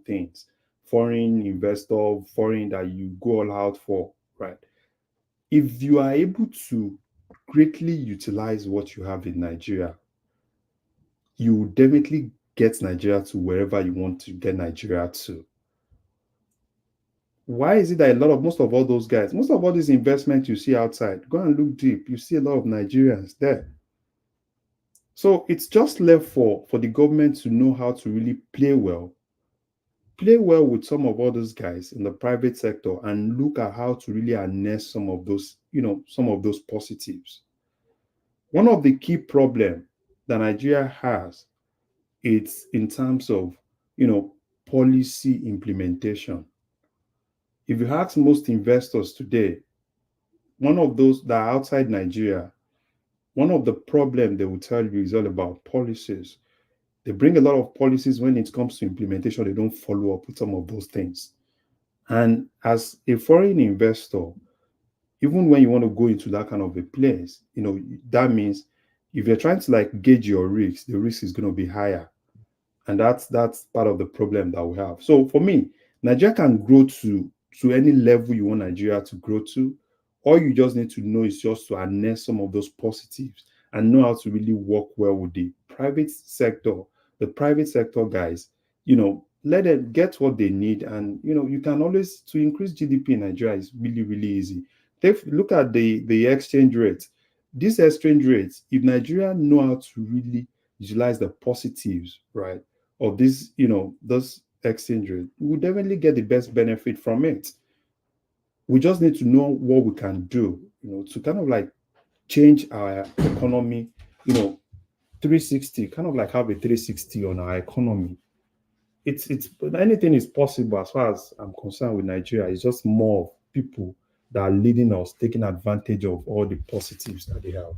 things, foreign investor, foreign that you go all out for, right? If you are able to greatly utilize what you have in Nigeria, you will definitely get Nigeria to wherever you want to get Nigeria to. Why is it that most of all those guys, most of all these investments you see outside, go and look deep, you see a lot of Nigerians there. So it's just left for the government to know how to really play well with some of all those guys in the private sector and look at how to really harness some of those, some of those positives. One of the key problems that Nigeria has, it's in terms of, policy implementation. If you ask most investors today, one of those that are outside Nigeria, one of the problems they will tell you is all about policies. They bring a lot of policies. When it comes to implementation, they don't follow up with some of those things. And as a foreign investor, even when you want to go into that kind of a place, that means if you're trying to like gauge your risk, the risk is going to be higher. And that's part of the problem that we have. So for me, Nigeria can grow to any level you want Nigeria to grow to. All you just need to know is just to harness some of those positives and know how to really work well with the private sector. The private sector guys, let them get what they need. And you can always, to increase GDP in Nigeria is really, really easy. Look at the exchange rate. This exchange rate, if Nigeria know how to really utilize the positives, right, of this, those exchange rate, we will definitely get the best benefit from it. We just need to know what we can do, to kind of like change our economy, 360, kind of like have a 360 on our economy. It's anything is possible as far as I'm concerned with Nigeria. It's just more people that are leading us, taking advantage of all the positives that they have.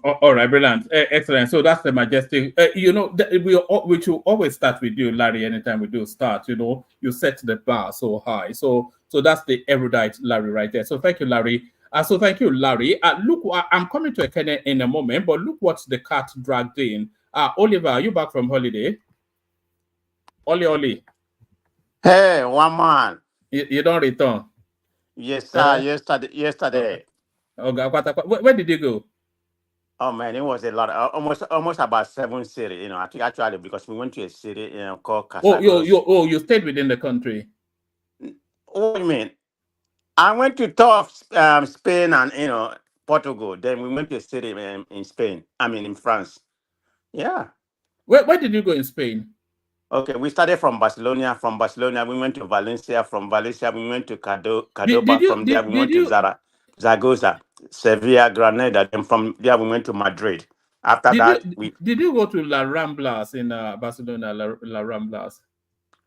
All right, brilliant, excellent. So that's the majestic. We should always start with you, Larry. Anytime we do start, you set the bar so high. So that's the erudite Larry right there. So thank you, Larry. Thank you, Larry. Look, I'm coming to Ekene in a moment, but look what the cat dragged in. Oliver, are you back from holiday? Oli. Hey, one man. You don't return. Yes, sir. Yesterday. Okay, where did you go? Oh man, it was a lot. Almost about 7 cities. I think actually because we went to a city called Casagos. You stayed within the country. What do you mean? I went to tour Spain and Portugal. Then we went to a city in Spain. in France. Yeah. Where did you go in Spain? Okay, we started from Barcelona. From Barcelona, we went to Valencia. From Valencia, we went to Cordoba. From there, we went to Zaragoza, Sevilla, Granada. And from there, we went to Madrid. After did you go to La Ramblas in Barcelona? La Ramblas.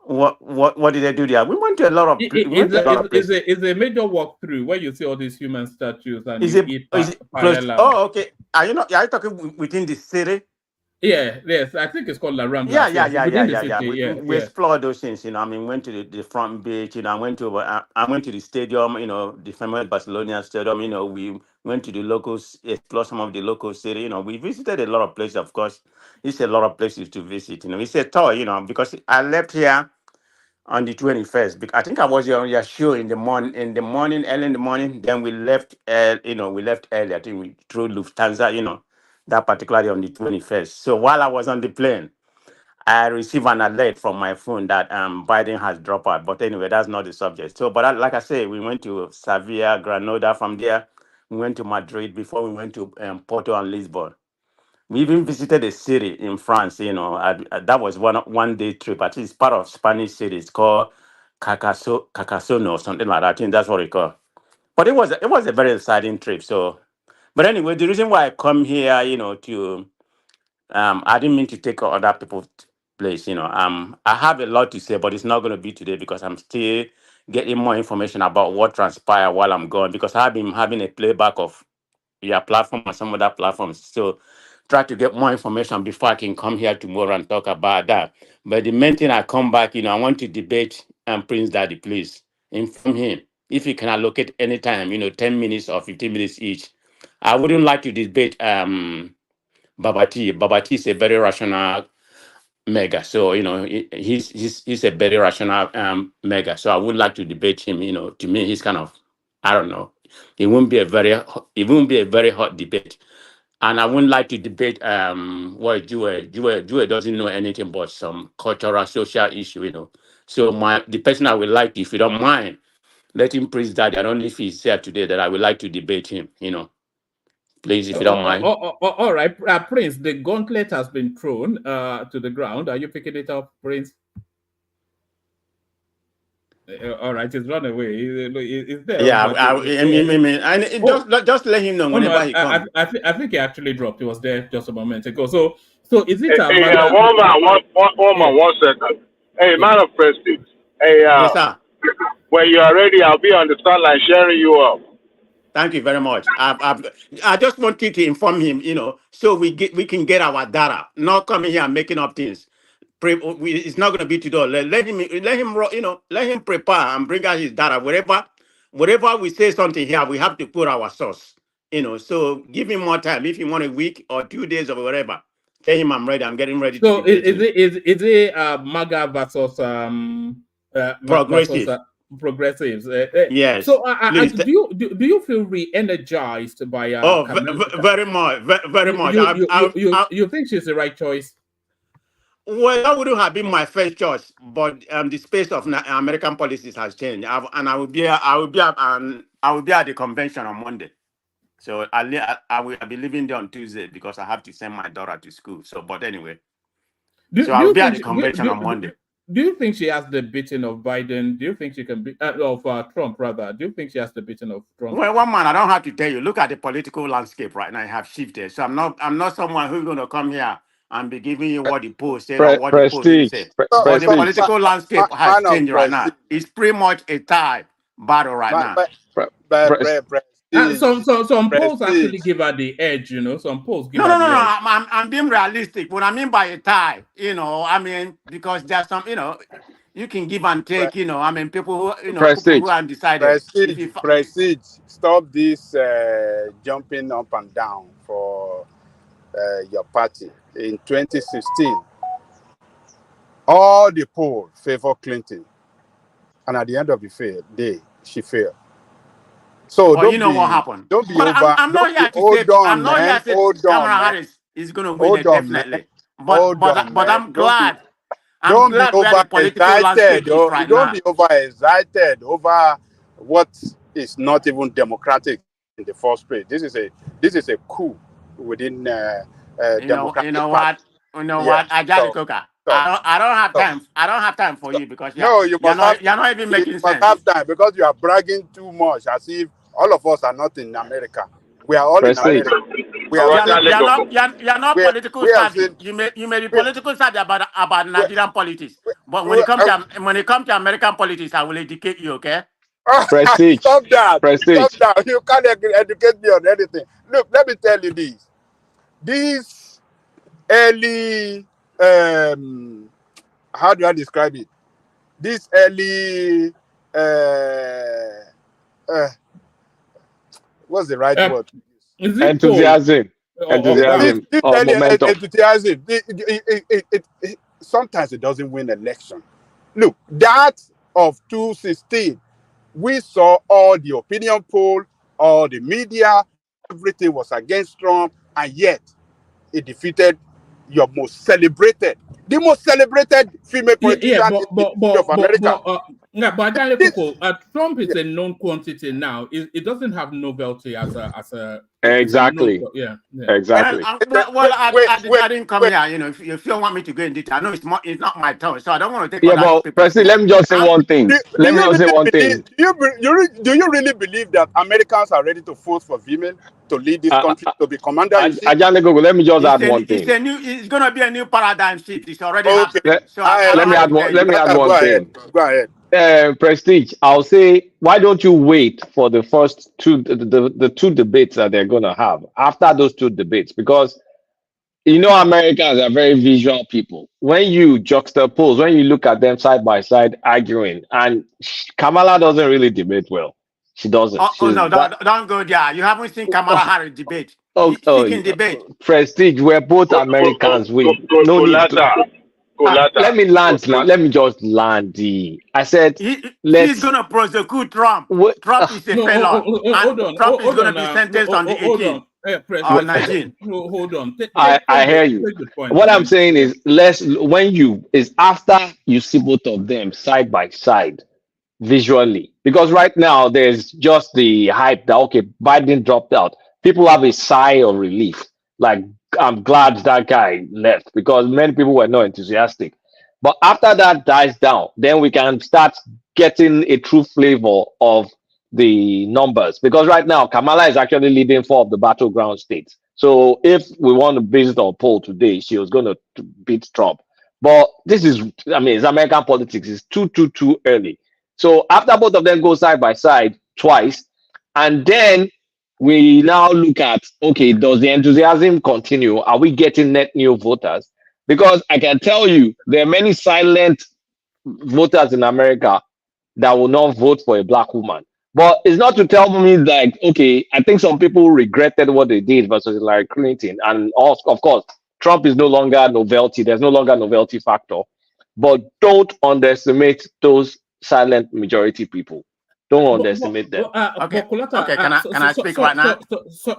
What did they do there? We went to a lot of. It's a major walkthrough where you see all these human statues and eat paella. Oh, okay. Are you talking within the city? Yes, I think it's called La Rambla. Yeah. We explored those things, went to the front beach, I went to the stadium, the famous Barcelona stadium, we went to the locals, explored some of the local city, we visited a lot of places, of course. It's a lot of places to visit, it's a tour, because I left here on the 21st. I think I was on your show in the morning, early in the morning. Then we left, we left early. I think we through Lufthansa, that particularly on the 21st. So while I was on the plane, I received an alert from my phone that Biden has dropped out. But anyway, that's not the subject. So, but like I say, we went to Sevilla, Granada. From there, we went to Madrid before we went to Porto and Lisbon. We even visited a city in France, that was one day trip. I think it's part of Spanish city. It's called Carcassonne or something like that. I think that's what it called. But it was a very exciting trip. So, but anyway, the reason why I come here, to I didn't mean to take other people's place. I have a lot to say, but it's not going to be today because I'm still getting more information about what transpired while I'm gone. Because I've been having a playback of your platform and some other platforms. So try to get more information before I can come here tomorrow and talk about that. But the main thing I come back, I want to debate Prince Daddy, please. Inform him. If he can allocate any time, 10 minutes or 15 minutes each. I wouldn't like to debate Babati. Babati is a very rational mega. So, he's a very rational mega. So I would like to debate him, to me, he's kind of, I don't know. It won't be a very hot debate. And I wouldn't like to debate what Jewel doesn't know anything about some cultural, social issue, So the person I would like, if you don't mind, let him Prince Daddy. I don't know if he's here today, that I would like to debate him, Please, if you don't mind. All right, Prince, the gauntlet has been thrown to the ground. Are you picking it up, Prince? All right, he's run away. Is there? Yeah, just let him know whenever he comes. I think he actually dropped. He was there just a moment ago. So is it? One man, 1 second. Hey, man of prestige. Hey, yes, sir. When you are ready, I'll be on the start line sharing you up. Thank you very much. I just wanted to inform him, so we can get our data, not coming here and making up things. It's not going to be today. Let him prepare and bring out his data. Wherever whatever we say something here, we have to put our source. So give him more time. If you want a week or 2 days or whatever, tell him I'm ready. I'm getting ready to So debate him. is it MAGA versus Progressive. Progressives? Yes. So Please. do you feel re-energized by very much, very much. You think she's the right choice? Well, that wouldn't have been my first choice, but the space of American policies has changed, I will be at the convention on Monday. So I will be leaving there on Tuesday because I have to send my daughter to school. So, but anyway, I will be at the convention on Monday. Do you think she has the beating of Biden? Do you think she can beat of Trump rather? Do you think she has the beating of Trump? Well, one man, I don't have to tell you. Look at the political landscape right now. I have shifted. So I'm not someone who's going to come here and be giving you what the post said or what the post said. But the political landscape has changed right now. It's pretty much a tie battle right now. Some polls actually give her the edge, Some polls give her the edge. I'm being realistic. What I mean by a tie, because there's some, you can give and take, people who, people who are undecided. Prestige, stop this jumping up and down for your party. In 2016, all the polls favor Clinton, and at the end of the day, she failed. So you know what happened. Don't be but over. I'm not here to say. I'm not here to say Kamala Harris is going to win it definitely. But I'm glad. Don't be overexcited. Don't be overexcited over what is not even democratic in the first place. This is a coup within democratic. You know what? Ajali Coca. I don't have time. I don't have time for you because you're not even making sense. You must have time because you are bragging too much, as if all of us are not in America. We are all in America. You're not political savvy. You may be political savvy about Nigerian politics, but when it comes to American politics, I will educate you. Okay? Prestige. Stop that. You can't educate me on anything. Look, let me tell you this. These early, how do I describe it? This early, what's the right word? Enthusiasm. Enthusiasm. Enthusiasm. Sometimes it doesn't win election. Look, that of 2016, we saw all the opinion poll, all the media, everything was against Trump, and yet it defeated the most celebrated female politician of America. Trump is a known quantity now. It doesn't have novelty as a exactly. Exactly. I didn't come here. If you don't want me to go in detail, I know it's not my turn, so I don't want to take. But President, let me just say one thing. Do you really believe that Americans are ready to vote for women to lead this country to be commander in chief? Let me just add one thing. It's going to be a new paradigm shift. It's already happening. Let me add one thing. Go ahead. Prestige, I'll say, why don't you wait for the first the two debates that they're going to have after those two debates? Because Americans are very visual people. When you juxtapose, when you look at them side by side arguing, and Kamala doesn't really debate well. She doesn't. Don't go there. You haven't seen Kamala Harris debate. She can debate. Prestige, we're both Americans. We no need to. Let me land now. Let me just land. I said, he's going to prosecute Trump. Trump is a felon. Trump is going to be sentenced on the 18th. Or 19. Hold on. I hear you. What I'm saying is, after you see both of them side by side visually, because right now there's just the hype that Biden dropped out. People have a sigh of relief. Like, I'm glad that guy left because many people were not enthusiastic. But after that dies down, then we can start getting a true flavor of the numbers. Because right now, Kamala is actually leading 4 of the battleground states. So if we want to base it on poll today, she was going to beat Trump. But this is, it's American politics. It's too early. So after both of them go side by side twice, and then we now look at, okay, does the enthusiasm continue? Are we getting net new voters? Because I can tell you, there are many silent voters in America that will not vote for a black woman. But it's not to tell me like, okay, I think some people regretted what they did versus Hillary Clinton. And also, of course, Trump is no longer novelty. There's no longer novelty factor. But don't underestimate those silent majority people. Don't underestimate them. Okay, can I speak right now?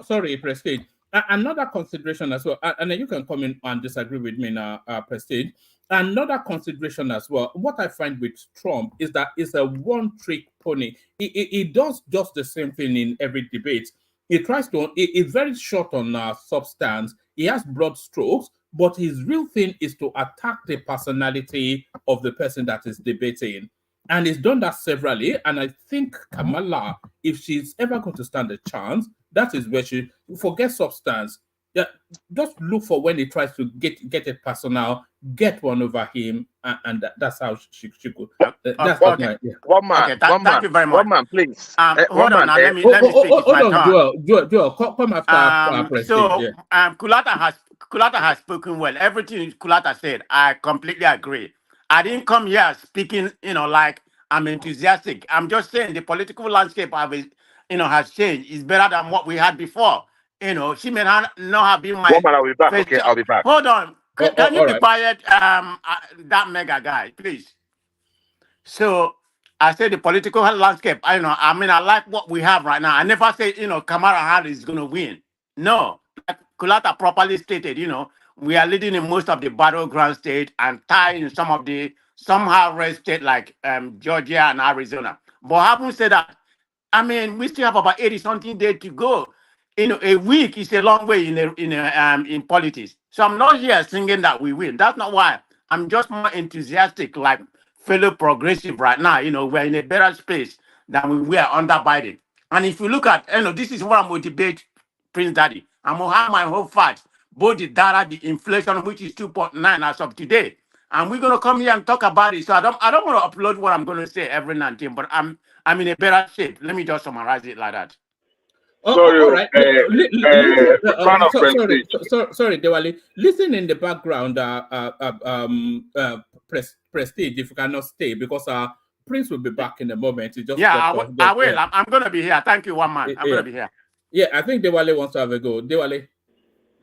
Sorry, Prestige. Another consideration as well, and then you can come in and disagree with me now, Prestige. Another consideration as well, what I find with Trump is that it's a one-trick pony. He does just the same thing in every debate. He tries to, he's very short on substance. He has broad strokes, but his real thing is to attack the personality of the person that is debating. And he's done that severally. And I think Kamala, if she's ever going to stand a chance, that is where she forgets substance. Yeah, just look for when he tries to get it personal, get one over him, and that's how she could. That's okay. One man. Thank you very much. One man, please. Hold on. Let me speak. Hold on, Joel. Come after Prestige. So, Kulata has spoken well. Everything Kulata said, I completely agree. I didn't come here speaking, like I'm enthusiastic. I'm just saying the political landscape has changed. It's better than what we had before. She may not have been my. 1 man, I'll be back. Okay, I'll be back. Hold on. Can you be quiet, that mega guy, please? So I say the political landscape. I like what we have right now. I never say, Kamala Harris is going to win. No, like Kulata properly stated, we are leading in most of the battleground states and tying some of the somehow red states like Georgia and Arizona. But having said that, we still have about 80-something days to go. A week is a long way in politics. So I'm not here singing that we win. That's not why. I'm just more enthusiastic, like fellow progressive right now. We're in a better space than we were under Biden. And if you look at, this is what I'm going to debate Prince Daddy. I'm going to have my whole facts, both the data, the inflation, which is 2.9 as of today. And we're going to come here and talk about it. So I don't want to upload what I'm going to say every night, but I'm in a better shape. Let me just summarize it like that. All right. Sorry, Dewali. Listen in the background, Prestige, if you cannot stay, because Prince will be back in a moment. I will. I'm going to be here. Thank you, one man. I'm going to be here. Yeah, I think Dewali wants to have a go. Dewali.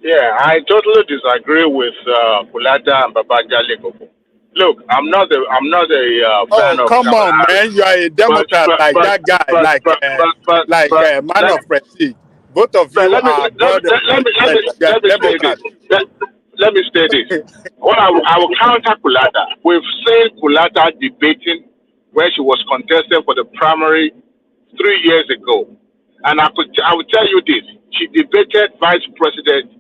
Yeah, I totally disagree with Kulata and Babaja Lekopo. Look, I'm not a fan of. Come on, man! You are a Democrat that guy, like man of prestige. Both of you let me say this. What I will counter Kulata. We've seen Kulata debating when she was contesting for the primary 3 years ago, and I will tell you this: she debated Vice President.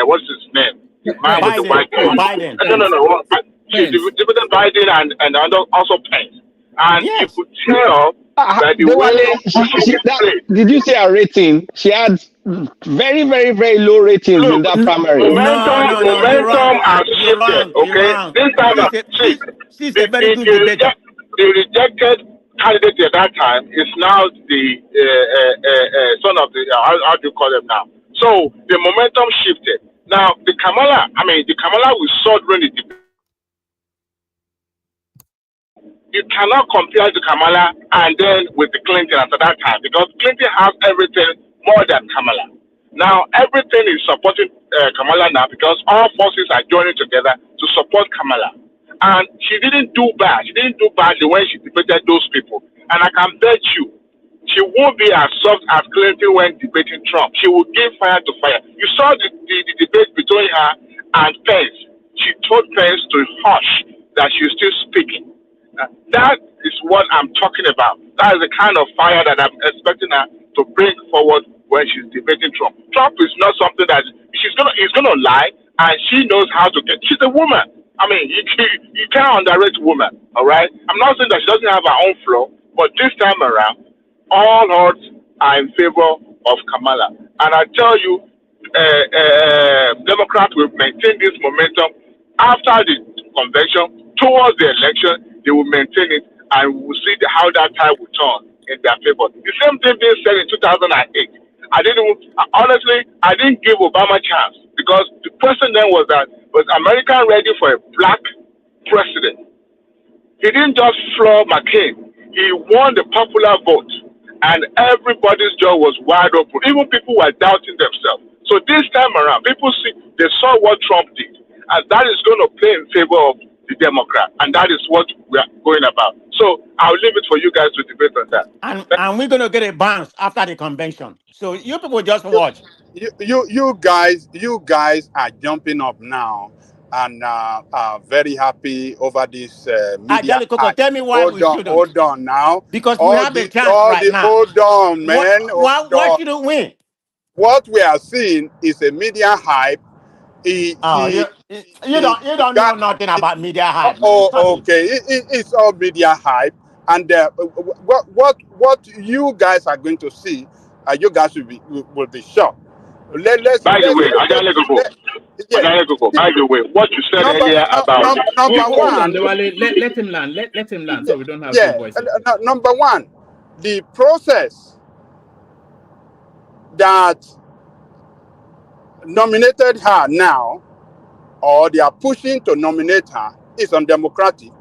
What's his name? Biden. No. She debated Biden and also Pence. And you could tell that the way did you say her rating? She had very, very, very low ratings in that primary. Momentum has shifted. Okay, this time she's a very good debater. The rejected candidate at that time is now the son of the how do you call him now? So the momentum shifted. Now the Kamala we saw during the debate. You cannot compare the Kamala and then with the Clinton at that time, because Clinton has everything more than Kamala. Now everything is supporting Kamala now because all forces are joining together to support Kamala. And she didn't do bad. She didn't do badly when she debated those people. And I can bet you, she won't be as soft as Clinton when debating Trump. She will give fire to fire. You saw the debate between her and Pence. She told Pence to hush, that she's still speaking. That is what I'm talking about. That is the kind of fire that I'm expecting her to bring forward when she's debating Trump. Trump is not something that he's gonna lie, and she knows how to get. She's a woman. I mean, you can't underrate woman. All right. I'm not saying that she doesn't have her own flaw, but this time around, all odds are in favor of Kamala. And I tell you, Democrats will maintain this momentum after the convention towards the election. They will maintain it, and we will see how that tide will turn in their favor. The same thing being said in 2008. I didn't give Obama a chance, because the question then was America ready for a black president? He didn't just floor McCain. He won the popular vote, and everybody's jaw was wide open. Even people were doubting themselves. So this time around, they saw what Trump did, and that is going to play in favor of the Democrat, and that is what we are going about. So I'll leave it for you guys to debate on that. And we're gonna get a bounce after the convention. So you people just watch. You guys are jumping up now and are very happy over this media. Tell me why we shouldn't. Hold on now. Because we have a chance right now. Hold on, man. Why shouldn't we? What we are seeing is a media hype. You don't know nothing about media hype. Okay. It's all media hype, and what you guys are going to see, you guys will be shocked. By the way, what you said earlier about let him land. Let him land, so we don't have two voices. Number one, the process that nominated her now, or they are pushing to nominate her, is undemocratic.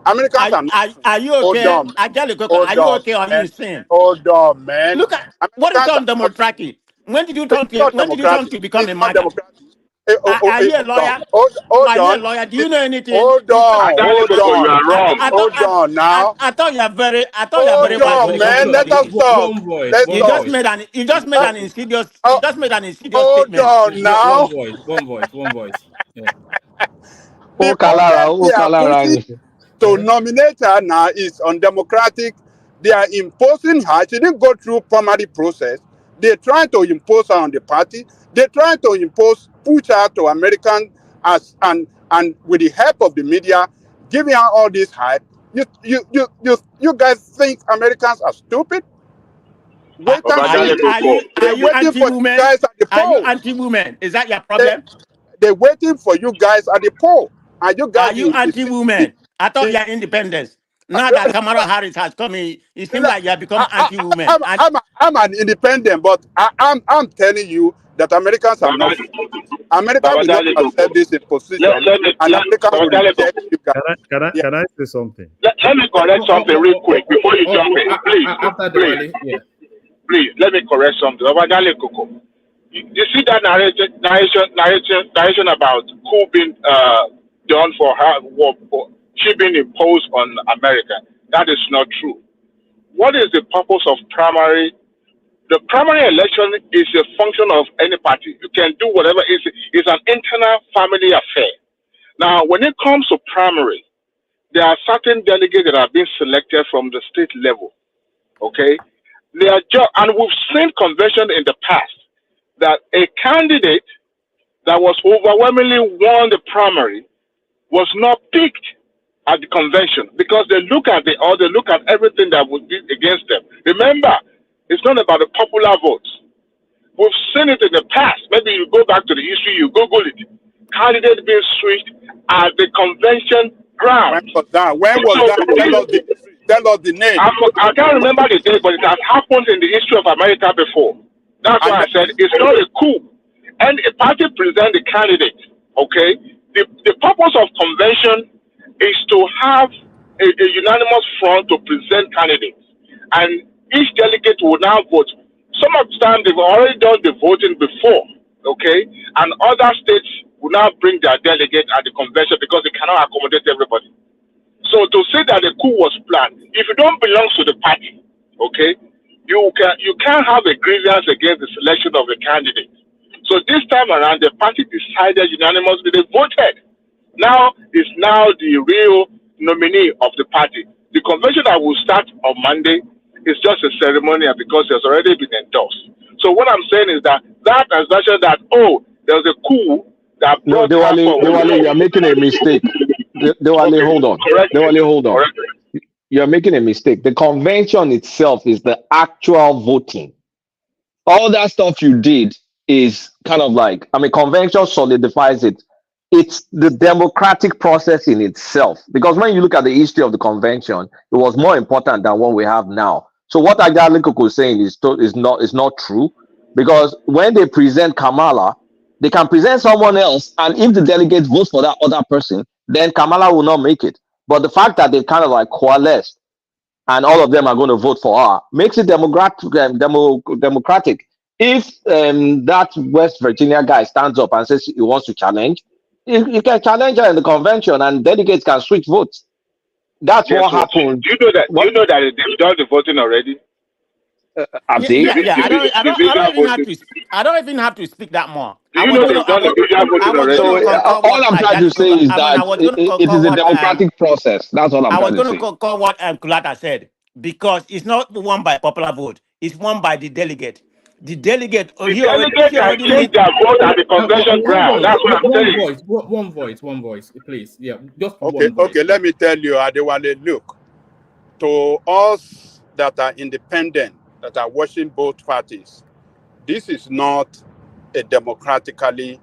Americans are you okay? Are you okay? Are you insane? Hold on, man. Look at what is undemocratic. When did you turn to become a mother? Are you a lawyer? Hold on. Are you a lawyer? Do you know anything? Hold on now. I thought you are very. Hold on, man. Let us talk. You just made an insidious. Statement. Hold on now. One voice. Yeah. To nominate her now is undemocratic. They are imposing her. She didn't go through primary process. They're trying to impose her on the party. They're trying to push her to American and with the help of the media, giving her all this hype. You guys think Americans are stupid? Are you anti-women? Are you anti-women? Is that your problem? They're waiting for you guys at the poll. Are you anti-women? I thought you are independent. Now that Kamala Harris has come in, it seems like you have become anti-women. I'm an independent, but I'm telling you that Americans are not. America will not accept this imposition, and America will reject you guys. Can I say something? Let me correct something real quick before you jump in. Please, let me correct something. You see that narration about who been done for her work, she being imposed on America. That is not true. What is the purpose of primary? The primary election is a function of any party. You can do whatever. It's an internal family affair. Now, when it comes to primary, there are certain delegates that are being selected from the state level. Okay? They are and we've seen convention in the past that a candidate that was overwhelmingly won the primary was not picked at the convention because they look at everything that would be against them. Remember, it's not about the popular votes. We've seen it in the past. Maybe you go back to the history, you Google it. Candidates being switched at the convention ground. When was that? Tell us the name. I can't remember the date, but it has happened in the history of America before. That's why I said it's not a coup. And a party presents the candidate. Okay? The purpose of convention is to have a unanimous front to present candidates. And each delegate will now vote. Some of the time they've already done the voting before, okay? And other states will now bring their delegate at the convention because they cannot accommodate everybody. So to say that the coup was planned, if you don't belong to the party, okay, you can't have a grievance against the selection of the candidate. So this time around, the party decided unanimously, they voted. Now is the real nominee of the party. The convention that will start on Monday is just a ceremonial because it's already been endorsed. So what I'm saying is that assertion that there was a coup that brought Dewale, you're making a mistake. Dewale, hold on. Dewale, hold on. You're making a mistake. The convention itself is the actual voting. All that stuff you did is kind of like, convention solidifies it. It's the democratic process in itself. Because when you look at the history of the convention, it was more important than what we have now. So what Acolyte Kekere is saying is not true. Because when they present Kamala, they can present someone else, and if the delegates vote for that other person, then Kamala will not make it. But the fact that they kind of like coalesced and all of them are going to vote for her, makes it democratic. If that West Virginia guy stands up and says he wants to challenge, you can challenge her in the convention, and delegates can switch votes. That's what happened. Do you know that? Do you know that they've done the voting already? Have they? Yeah. I don't even have to speak that more. Do you know they've done the visual voting already? So all I'm trying to say is that it is a democratic process. That's all I'm trying to say. I was going to call what Kulata said, because it's not won by popular vote. It's won by the delegate. The delegate can change their vote at the convention ground. That's what I'm saying. One voice, please. Yeah, just okay. Okay, let me tell you, Adewale, look, to us that are independent, that are watching both parties, this is not a democratically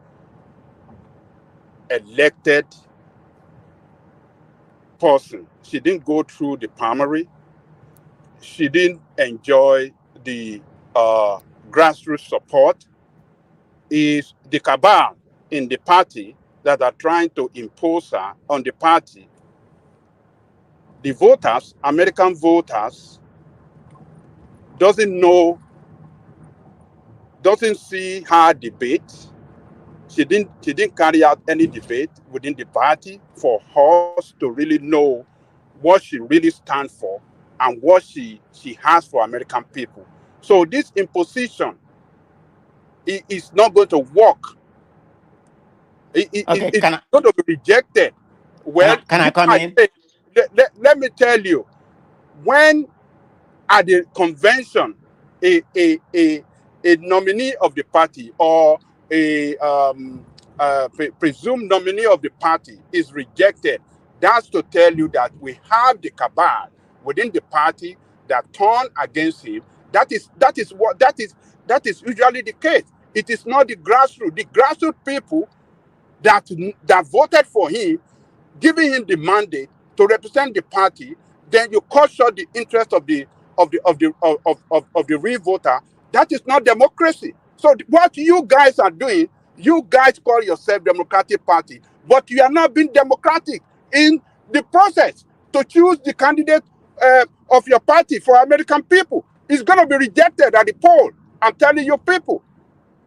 elected person. She didn't go through the primary. She didn't enjoy the grassroots support. Is the cabal in the party that are trying to impose her on the party. The voters, American voters, doesn't see her debate. She didn't carry out any debate within the party for us to really know what she really stands for and what she has for American people. So this imposition is not going to work. It's going to be rejected. Well, can I come in? Let me tell you, when at the convention, a nominee of the party or a presumed nominee of the party is rejected, that's to tell you that we have the cabal within the party that turn against him. That is usually the case. It is not the grassroots. The grassroots people that voted for him, giving him the mandate to represent the party, then you cut short the interest of the real voter. That is not democracy. So what you guys are doing, you guys call yourself Democratic Party, but you are not being democratic in the process to choose the candidate of your party for American people. It's going to be rejected at the poll. I'm telling you people.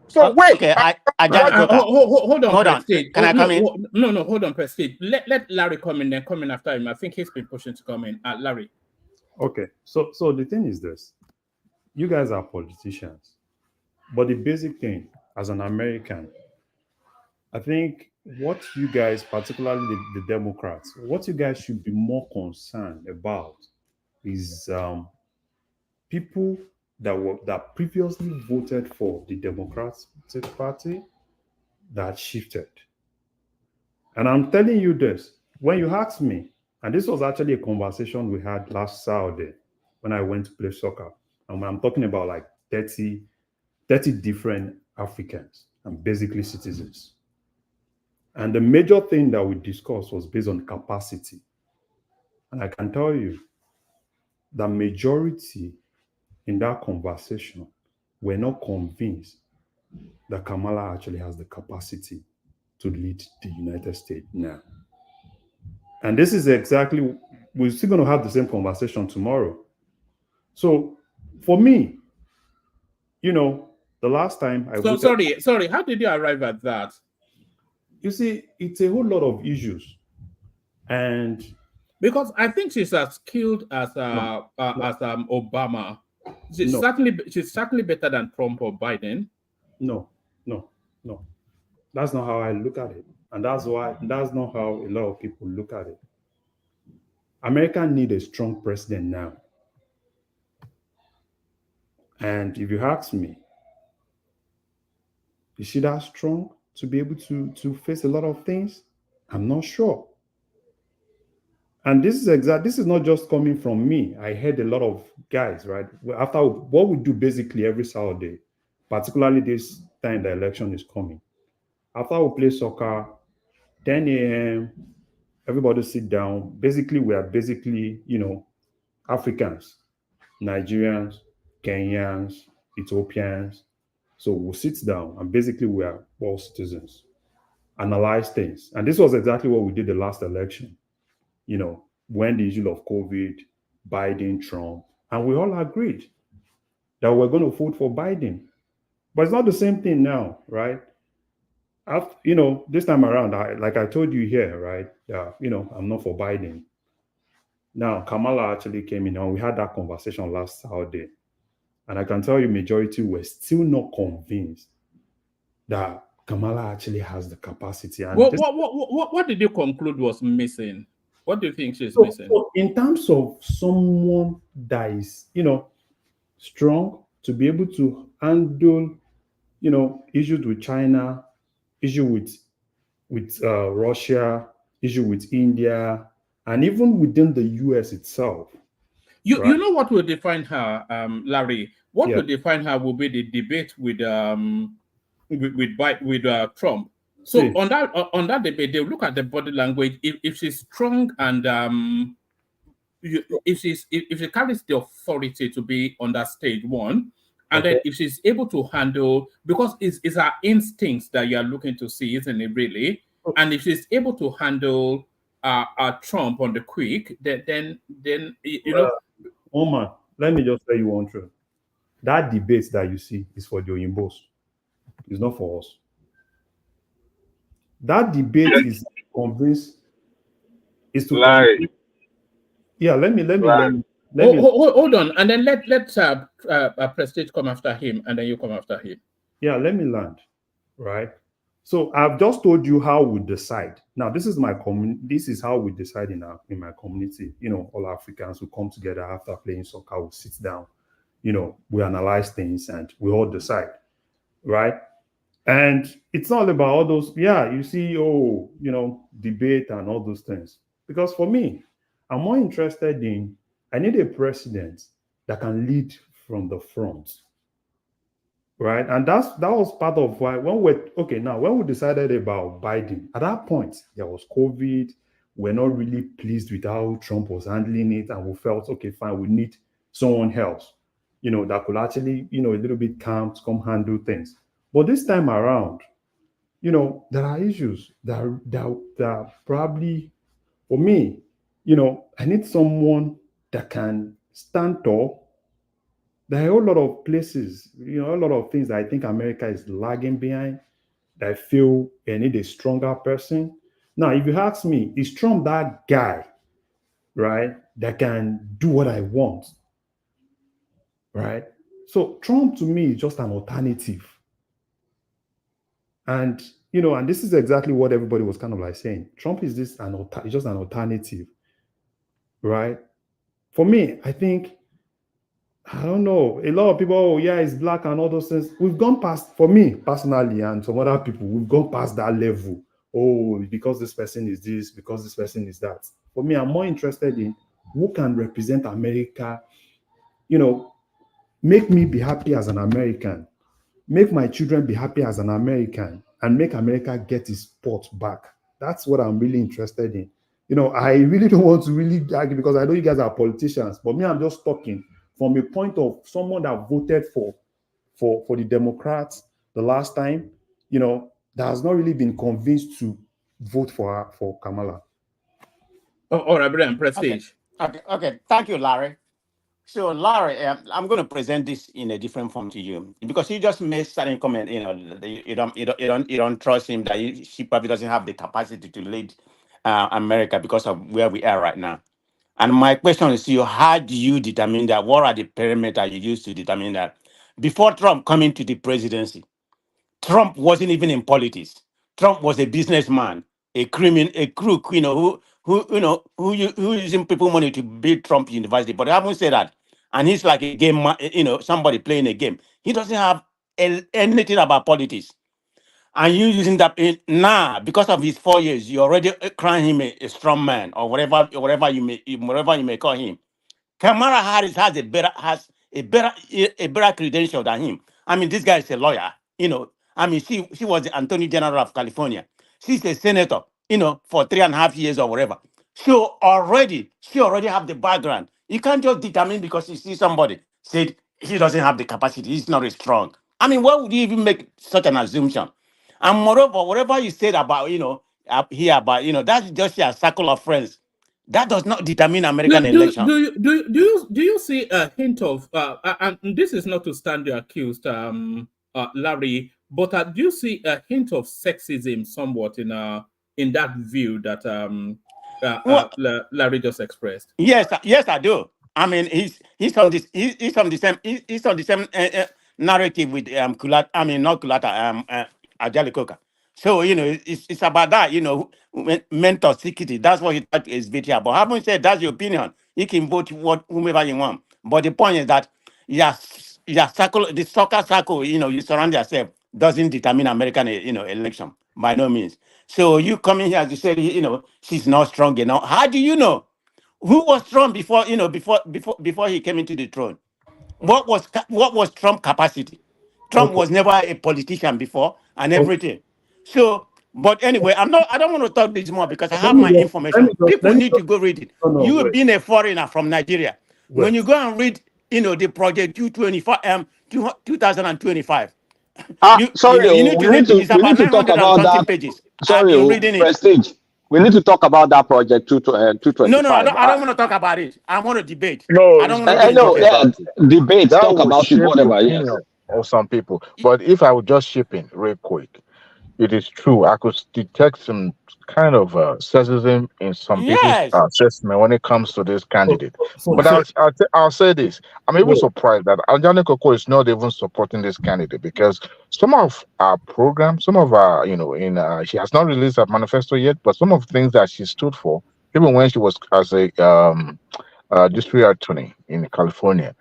So wait. Okay, hold on. Can I come in? No, hold on, Prestige. Let Larry come in, then come in after him. I think he's been pushing to come in. Larry. Okay, so the thing is this: you guys are politicians, but the basic thing as an American, I think what you guys, particularly the Democrats, what you guys should be more concerned about is people that previously voted for the Democratic Party that shifted. And I'm telling you this, when you asked me, and this was actually a conversation we had last Saturday when I went to play soccer, and I'm talking about like 30 different Africans and basically citizens. And the major thing that we discussed was based on capacity. And I can tell you, the majority in that conversation were not convinced that Kamala actually has the capacity to lead the United States now. And this is exactly, we're still going to have the same conversation tomorrow. So for me, the last time I sorry, how did you arrive at that? You see, it's a whole lot of issues. And because I think she's as skilled as Obama. She's certainly better than Trump or Biden. No. That's not how I look at it. And that's not how a lot of people look at it. America needs a strong president now. And if you ask me, is she that strong to be able to face a lot of things? I'm not sure. And this is not just coming from me. I heard a lot of guys, right? After what we do basically every Saturday, particularly this time the election is coming. After we play soccer, 10 a.m., everybody sit down. Basically, we are Africans, Nigerians, Kenyans, Ethiopians. So we'll sit down and basically we are all citizens, analyze things. And this was exactly what we did the last election. When the issue of COVID, Biden, Trump, and we all agreed that we're going to vote for Biden. But it's not the same thing now, right? This time around, like I told you here, right? I'm not for Biden. Now, Kamala actually came in and we had that conversation last Saturday. And I can tell you, majority were still not convinced that Kamala actually has the capacity. And what did you conclude was missing? What do you think she's missing? So in terms of someone that is, strong to be able to handle, issues with China, issue with Russia, issue with India, and even within the US itself. You know what will define her, Larry? What will define her will be the debate with Trump. So on that debate, they'll look at the body language. If she's strong and if she carries the authority to be on that stage one, and then if she's able to handle, because it's her instincts that you are looking to see, isn't it really? And if she's able to handle Trump on the quick, then you know. Oman, let me just tell you one truth. That debate that you see is for the Oyimbos. It's not for us. That debate is convinced is to lie. Yeah, let me hold on, and then let Prestige come after him, and then you come after him. Yeah, let me land, right? So I've just told you how we decide. Now, this is my This is how we decide in my community. All Africans who come together after playing soccer, we sit down. We analyze things and we all decide, right? And it's not about all those. Yeah, you see, debate and all those things. Because for me, I'm more interested in. I need a president that can lead from the front. Right. And that was part of why when we decided about Biden, at that point, there was COVID. We're not really pleased with how Trump was handling it. And we felt, okay, fine, we need someone else, that could actually, a little bit calm to come handle things. But this time around, there are issues that probably, for me, I need someone that can stand tall. There are a whole lot of places, a lot of things that I think America is lagging behind. That I feel I need a stronger person. Now, if you ask me, is Trump that guy, right, that can do what I want, right? So Trump to me is just an alternative. And, and this is exactly what everybody was kind of like saying. Trump is just an alternative, right? For me, I think, I don't know. A lot of people, he's black and all those things. We've gone past, for me personally, and some other people, we've gone past that level. Oh, because this person is this, because this person is that. For me, I'm more interested in who can represent America, make me be happy as an American, make my children be happy as an American, and make America get its spot back. That's what I'm really interested in. I really don't want to really argue because I know you guys are politicians, but me, I'm just talking from a point of someone that voted for the Democrats the last time, that has not really been convinced to vote for Kamala. All right, Brian, Prestige. Okay. Thank you, Larry. So, Larry, I'm going to present this in a different form to you because you just made certain comment. You don't trust him that she probably doesn't have the capacity to lead America because of where we are right now. And my question is to you, how do you determine that? What are the parameters you use to determine that? Before Trump coming to the presidency, Trump wasn't even in politics. Trump was a businessman, a criminal, a crook, who using people money to build Trump University. But I haven't said that. And he's like a game, somebody playing a game. He doesn't have anything about politics. And you using that now because of his 4 years, you already crown him a strong man or whatever you may call him. Kamala Harris has a better credential than him. I mean, this guy is a lawyer. She was the Attorney General of California. She's a senator. For 3.5 years or whatever. She already have the background. You can't just determine because you see somebody said he doesn't have the capacity. He's not as strong. I mean, why would you even make such an assumption? And moreover, whatever you said about, that's just a circle of friends That does not determine American election. Do you see a hint of and this is not to stand the accused, Larry, but do you see a hint of sexism somewhat in that view that Larry just expressed? Yes, I do. I mean, he's on this. He's on the same. He's on the same narrative with Kulata. I mean, not Kulata. Ajali Koka. So it's about that. Mental security. That's what he thought is VTR. But having said that's your opinion, you can vote whomever you want. But the point is that circle, the soccer circle. You surround yourself doesn't determine American election by no means. So you coming here to say she's not strong enough. How do you know? Who was Trump before he came into the throne? What was Trump's capacity? Trump was never a politician before and everything. So, but anyway, I don't want to talk this more because I have my information. People need to go read it. You being a foreigner from Nigeria, when you go and read, the project 2025. Sorry, you need to read it. It's about 900 pages. Sorry, I've been reading it. Prestige. We need to talk about that project 225. No, I don't want to talk about it. I want to debate. No, I don't want to debate. That Talk about shape whatever. the Yes. opinion of some people. But if I would just chip in real quick, it is true. I could detect some kind of sexism in some people's assessment when it comes to this candidate. But I'll say this: I'm even surprised that Ajani Koko is not even supporting this candidate because some of our programs, some of our, she has not released her manifesto yet, but some of the things that she stood for, even when she was as a district attorney in California,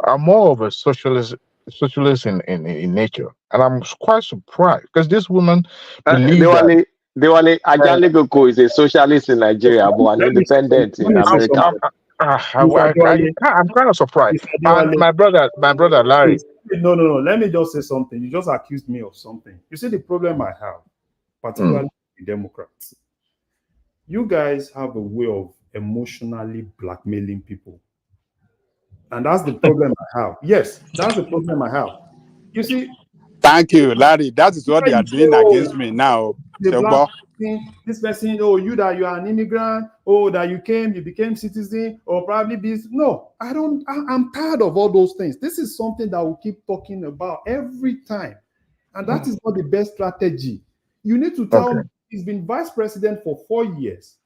are more of a socialist in nature, and I'm quite surprised because this woman believes that Ajani Koko is a socialist in Nigeria, but an independent in America. I'm kind of surprised. And my brother Larry. No. Let me just say something. You just accused me of something. You see the problem I have, particularly the Democrats. You guys have a way of emotionally blackmailing people. And that's the problem I have. Yes, that's the problem I have. You see. Thank you, Larry. That is what they are doing against me now. This person, you are an immigrant, that you became citizen, or probably this. No, I'm tired of all those things. This is something that we'll keep talking about every time. And that is not the best strategy. You need to tell me she's been vice president for 4 years.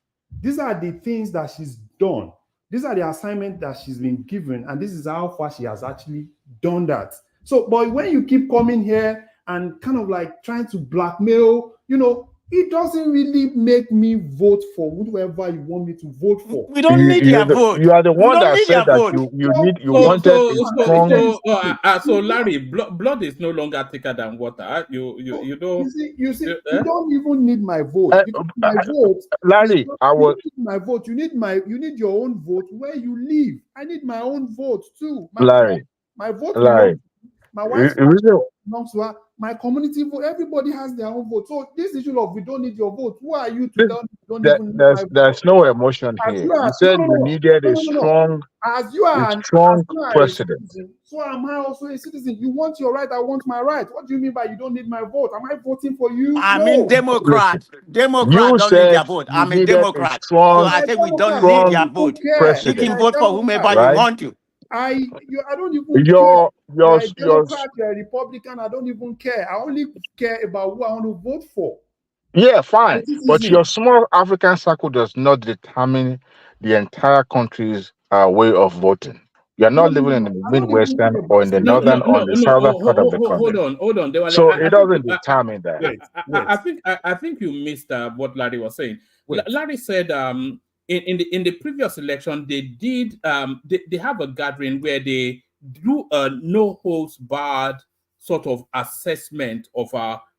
These are the things that she's done. These are the assignments that she's been given, and this is how far she has actually done that. So, but when you keep coming here and kind of like trying to blackmail, it doesn't really make me vote for whoever you want me to vote for. We don't need your vote. You are the one that said that you wanted a strong. So Larry, blood is no longer thicker than water. You don't. You see, you don't even need my vote. My vote, Larry, my vote. You need your own vote where you live. I need my own vote too. Larry, my vote. Larry. My wife belongs to her. My community vote. Everybody has their own vote. So this issue of we don't need your vote. Who are you to tell me you don't even need there's no emotion here. You said you needed a strong, strong president. So am I also a citizen? You want your right, I want my right. What do you mean by you don't need my vote? Am I voting for you? I mean Democrat. Democrat don't need their vote. I'm a Democrat. So I say we don't need their vote. You can vote for whomever you want to. I don't even care. You're a Democrat, you're a Republican, I don't even care. I only care about who I want to vote for. Yeah, fine. But your small African circle does not determine the entire country's way of voting. You're not living in the Midwestern or in the northern or the southern part of the country. Hold on. So it doesn't determine that. I think you missed what Larry was saying. Larry said in the previous election, they did they have a gathering where they do a no holds barred sort of assessment of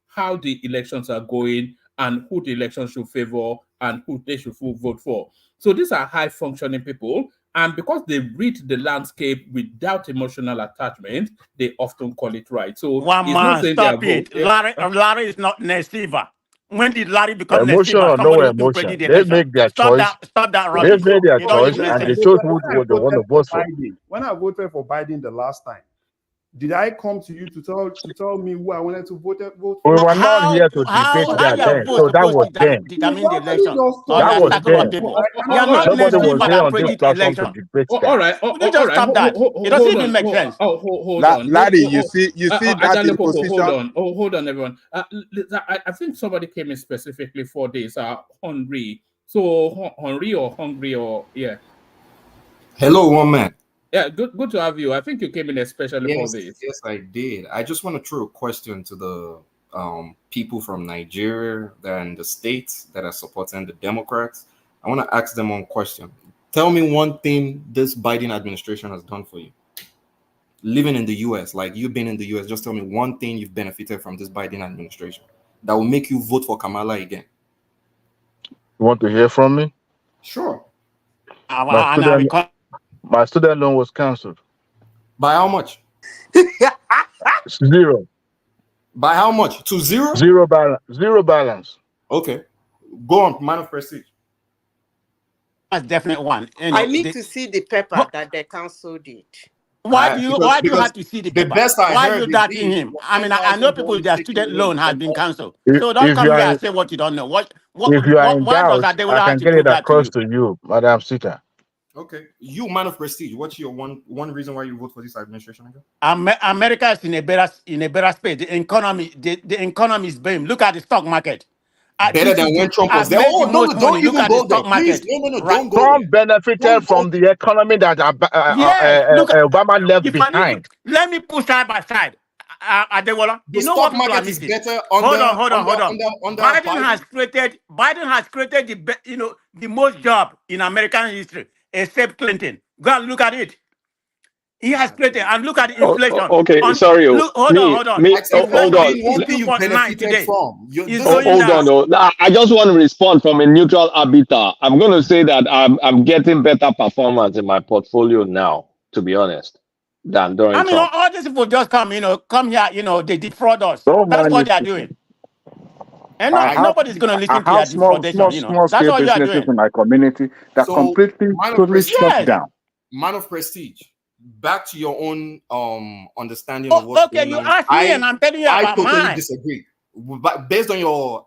how the elections are going and who the elections should favor and who they should vote for. So these are high functioning people, and because they read the landscape without emotional attachment, they often call it right. So one man, stop it. Larry is not Nesiva. When did Larry become emotion or no emotion? They make their choice. Stop that rubbish. They made their choice and they chose who they want to vote for. When I voted for Biden the last time, Did I come to you to tell me who I wanted to vote for? We were not here to debate that then. So that was then. Determine the election. That was then. People. You are not Nobody was there on this manipulating platform to election. debate that. All right. Would you just stop that? It doesn't even make sense. Hold on. Larry, you see that in position. Hold on, everyone. I think somebody came in specifically for this. Henry. So Henry or Hungry or yeah. Hello, one man. Yeah, good to have you. I think you came in especially for this. Yes, I did. I just want to throw a question to the people from Nigeria and the states that are supporting the Democrats. I want to ask them one question. Tell me one thing this Biden administration has done for you. Living in the US, like you've been in the US, just tell me one thing you've benefited from this Biden administration that will make you vote for Kamala again. You want to hear from me? Sure. My student loan was cancelled. By how much? 0. By how much? To 0? Zero balance. Zero balance. Okay. Go on, man of prestige. That's definitely one. I need to see the paper that the council did. Why do you have to see the paper? Best I why heard you doubting him? I mean, I know people their student loan has been cancelled. So don't come here and say what you don't know. What if you are in why doubt, does that I can get it across to you, Madam Sita. Okay, you man of prestige. What's your one reason why you vote for this administration again? America is in a better space. The economy is booming. Look at the stock market. Better than when Trump was there. Oh, no, don't even go there. Please, no, don't go Trump benefited from the economy that Obama left behind. Let me put side by side. The stock market is better hold on. Biden has created the most job in American history, except Clinton. Go and look at it. He has created, and look at the inflation. Okay, sorry. Hold on. Hold on. One thing you benefited from. Hold on. I just want to respond from a neutral arbiter. I'm going to say that I'm getting better performance in my portfolio now, to be honest, than during Trump. All these people just come here, they defraud us. That's what they are doing. And nobody's going to listen to their defraudation. That's what you are doing. In my community that completely, totally shut down. Man of prestige. Back to your own understanding of what. Okay, you asked me, and I'm telling you about mine. I totally disagree. But based on your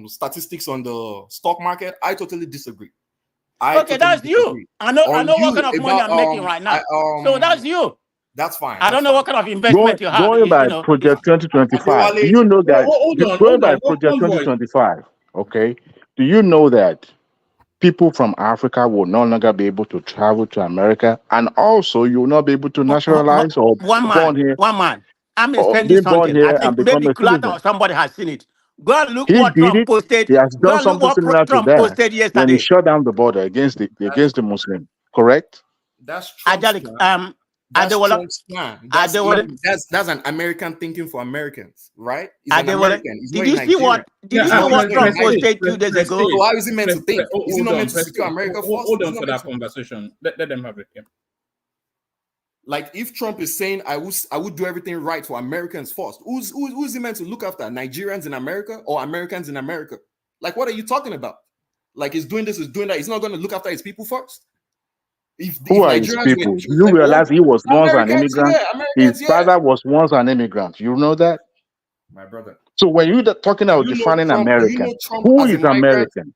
statistics on the stock market, I totally disagree. That's you. I know what kind of money I'm making right now. So that's you. That's fine. I don't know what kind of investment you have. Going by Project 2025, do you know that? Going by Project 2025, okay? Do you know that people from Africa will no longer be able to travel to America, and also you will not be able to naturalize or born here. One man. I'm explaining something. I think maybe Clatter or somebody has seen it. Go and look what Trump posted. He has done something similar to that posted yesterday. when he shut down the border against the Muslim. Correct? That's Trump's That's Trump's plan. That's an American thinking for Americans, right? He's an American. He's did you see what Trump posted 2 days ago? So how is he meant to think? Is he not meant to secure America first? Hold on for that conversation. Let them have it. Yeah. Like if Trump is saying I would do everything right for Americans first, who's he meant to look after? Nigerians in America or Americans in America? Like what are you talking about? Like he's doing this, he's doing that. He's not going to look after his people first. Who are his people? You realize he was once an immigrant. His father was once an immigrant. You know that? My brother. So when you're talking about defining American, who is American?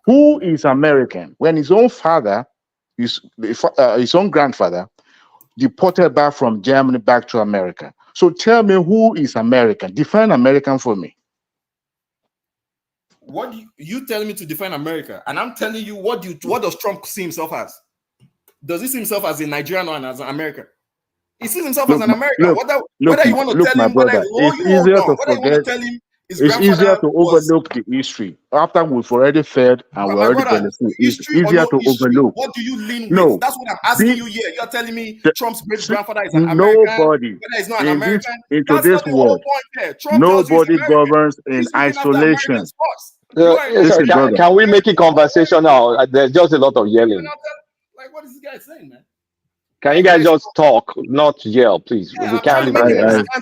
Who is American? When his own father, his own grandfather, deported back from Germany back to America. So tell me who is American? Define American for me. What you telling me to define America? And I'm telling you, what does Trump see himself as? Does he see himself as a Nigerian or as an American? He sees himself as an American. Whether you want to tell him, it's easier to overlook the history. After we've already failed and we're already benefited, it's easier to overlook. What do you lean with? That's what I'm asking you here. You're telling me Trump's great grandfather is an American. Nobody whether he's not an American. In today's world, nobody governs in isolation. Can we make a conversation now? There's just a lot of yelling. Like, what is this guy saying, man? Can you guys just talk, not yell, please? We can't leave.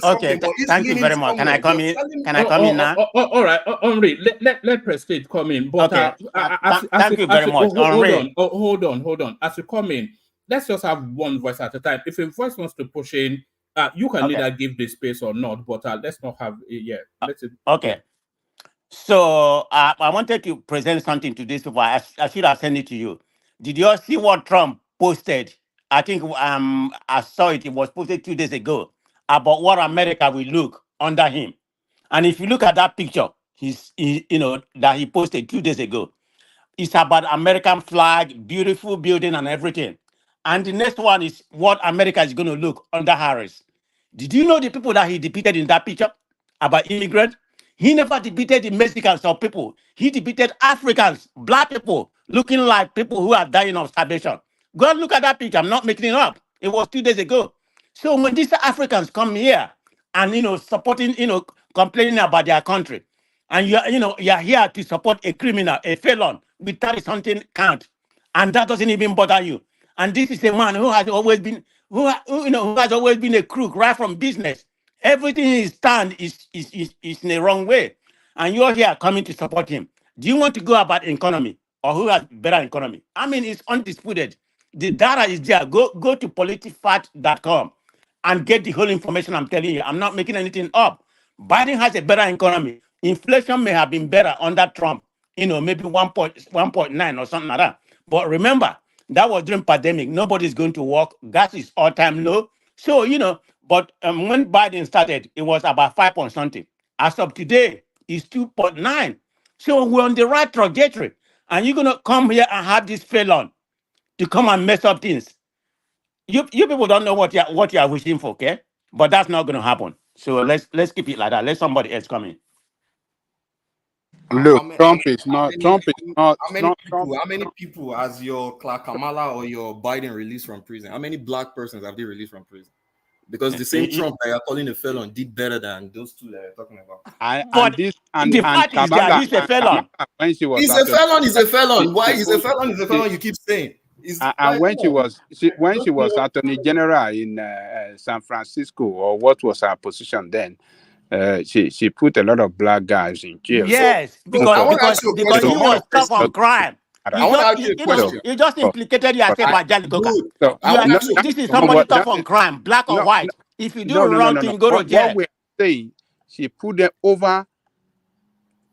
Okay, thank you very much. Can I come in? Can I come in now? All right, Henri, let Prestige come in. But thank you very much. Hold on. As you come in, let's just have one voice at a time. If a voice wants to push in, You can Okay. either give the space or not, but let's not have it yet. Okay. So I wanted to present something to these people. I should have sent it to you. Did you all see what Trump posted? I think I saw it. It was posted 2 days ago about what America will look under him. And if you look at that picture, that he posted 2 days ago, it's about American flag, beautiful building and everything. And the next one is what America is going to look under Harris. Did you know the people that he depicted in that picture about immigrants? He never depicted the Mexicans or people. He depicted Africans, black people, looking like people who are dying of starvation. Go and look at that picture. I'm not making it up. It was 2 days ago. So when these Africans come here and supporting, complaining about their country, and you're here to support a criminal, a felon with 30-something count, and that doesn't even bother you. And this is a man who has always been, who has always been a crook right from business. Everything he stand is in the wrong way, and you're here coming to support him. Do you want to go about economy or who has better economy? I mean, it's undisputed. The data is there. Go to politifact.com and get the whole information. I'm telling you, I'm not making anything up. Biden has a better economy. Inflation may have been better under Trump, maybe 1.9 or something like that. But remember, that was during pandemic. Nobody's going to work. Gas is all-time low. So, but when Biden started, it was about 5 point something. As of today, it's 2.9. So we're on the right trajectory. And you're going to come here and have this felon to come and mess up things. You people don't know what you are wishing for, okay? But that's not going to happen. So let's keep it like that. Let somebody else come in. Look, Trump is not. How many people has your Kamala or your Biden released from prison? How many black persons have they released from prison? Because the same Trump that you're calling a felon did better than those two that you're talking about. The fact is that he's a felon. He's a felon. Why is a felon? Is a felon? You keep saying. And when she was Attorney General in San Francisco, or what was her position then? She put a lot of black guys in jail. Yes, because he was tough on crime. You just implicated yourself by Jalicoca. This is somebody tough on crime, black or white. If you do the wrong thing, go to jail. What we're saying, she put them over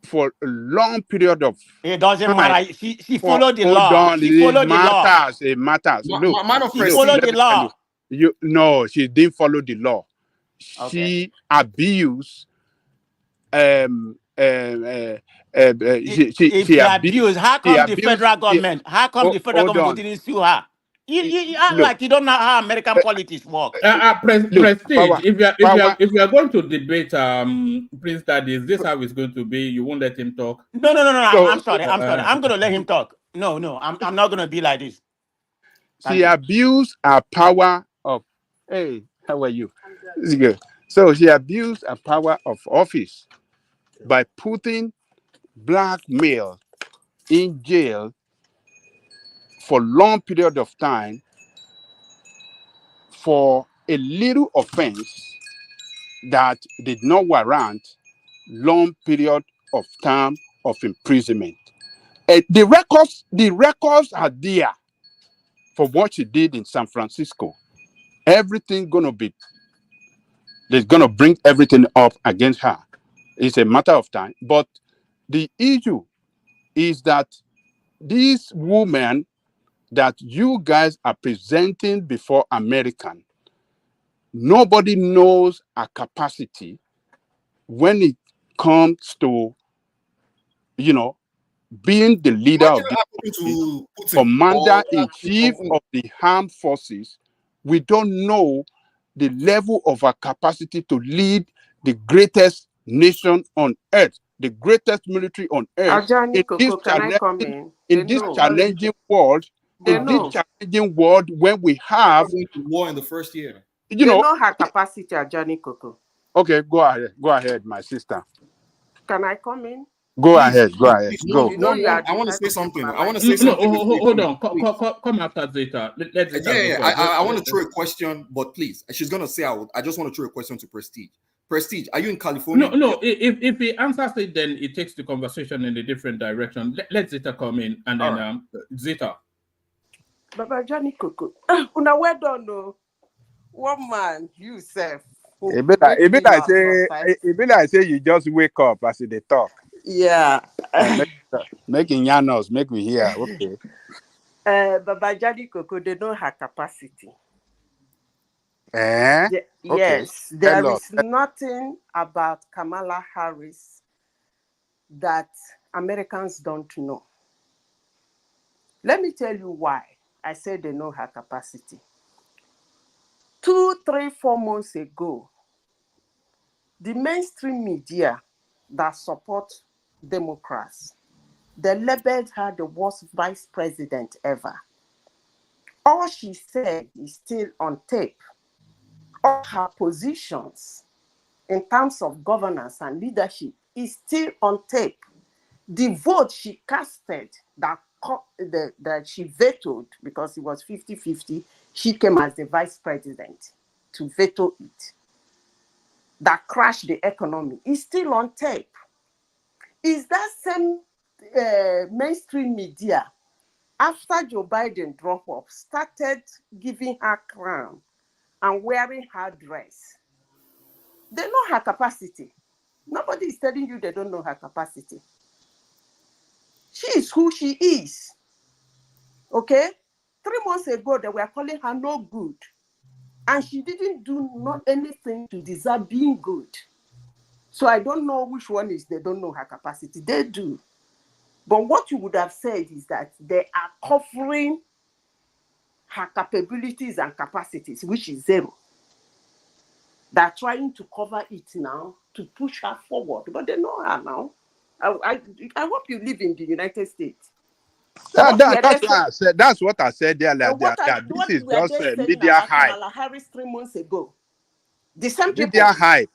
for a long period of it doesn't matter. She followed the law. It matters. Look, she followed the law. She didn't follow the law. Okay. She abused. She abused. How come the federal government? How come the federal government didn't sue her? You act like you don't know how American politics work. Prestige. If you are going to debate Prince Daddy, is this how it's going to be? You won't let him talk? No. I'm sorry. I'm going to let him talk. No. I'm not going to be like this. She abused her power of. Hey, how are you? This is good. So she abused her power of office by putting black male in jail for long period of time for a little offense that did not warrant long period of time of imprisonment. The records are there for what she did in San Francisco. They're gonna bring everything up against her. It's a matter of time. But the issue is that these women that you guys are presenting before American, nobody knows her capacity when it comes to, being the leader of the commander-in-chief of the armed forces. We don't know the level of her capacity to lead the greatest nation on earth, the greatest military on earth. In this challenging world, when we have war in the first year. They know her capacity, Ajani Koko. Okay, go ahead, my sister. Can I come in? Go ahead. Go. I want to say something. Hold on. Come after Zeta. I want to throw a question, but please, she's gonna say I just want to throw a question to Prestige. Prestige, are you in California? No. If he answers it, then it takes the conversation in a different direction. Let Zeta come in, and then Zeta. Baba Johnny Coco, una well done, no. One man, you self. It be like say you just wake up as they talk. Yeah. Making Yanos, make me hear. Okay. Baba Jadi Koko, they know her capacity. Okay. Yes, there is nothing about Kamala Harris that Americans don't know. Let me tell you why I say they know her capacity. 2, 3, 4 months ago, the mainstream media that support Democrats, they labeled her the worst vice president ever. All she said is still on tape. All her positions in terms of governance and leadership is still on tape. The vote she casted that she vetoed because it was 50-50, she came as the vice president to veto it. That crashed the economy is still on tape. Is that same mainstream media, after Joe Biden dropped off, started giving her crown and wearing her dress? They know her capacity. Nobody is telling you they don't know her capacity. She is who she is. Okay? 3 months ago, they were calling her no good. And she didn't do not anything to deserve being good. So I don't know which one is they don't know her capacity. They do. But what you would have said is that they are covering her capabilities and capacities, which is zero. They're trying to cover it now to push her forward. But they know her now. I hope you live in the United States. That's what I said there. This is just media hype. Kamala Harris 3 months ago. The same people. Media hype.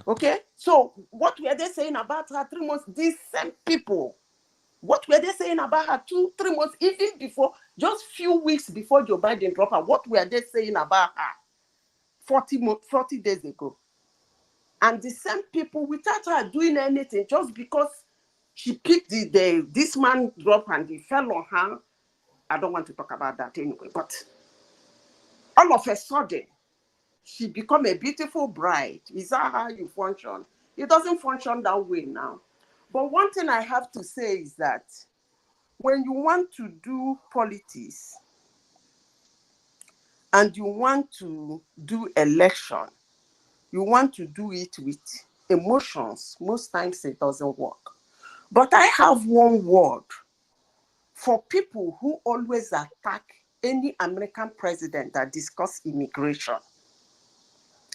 Okay, so what were they saying about her 3 months? These same people. What were they saying about her 2, 3 months, even before, just few weeks before Joe Biden dropped her? What were they saying about her 40 days ago? And the same people, without her doing anything, just because she picked this man drop and he fell on her. I don't want to talk about that anyway, but all of a sudden, she become a beautiful bride. Is that how you function? It doesn't function that way now. But one thing I have to say is that when you want to do politics and you want to do election, you want to do it with emotions. Most times it doesn't work. But I have one word for people who always attack any American president that discuss immigration.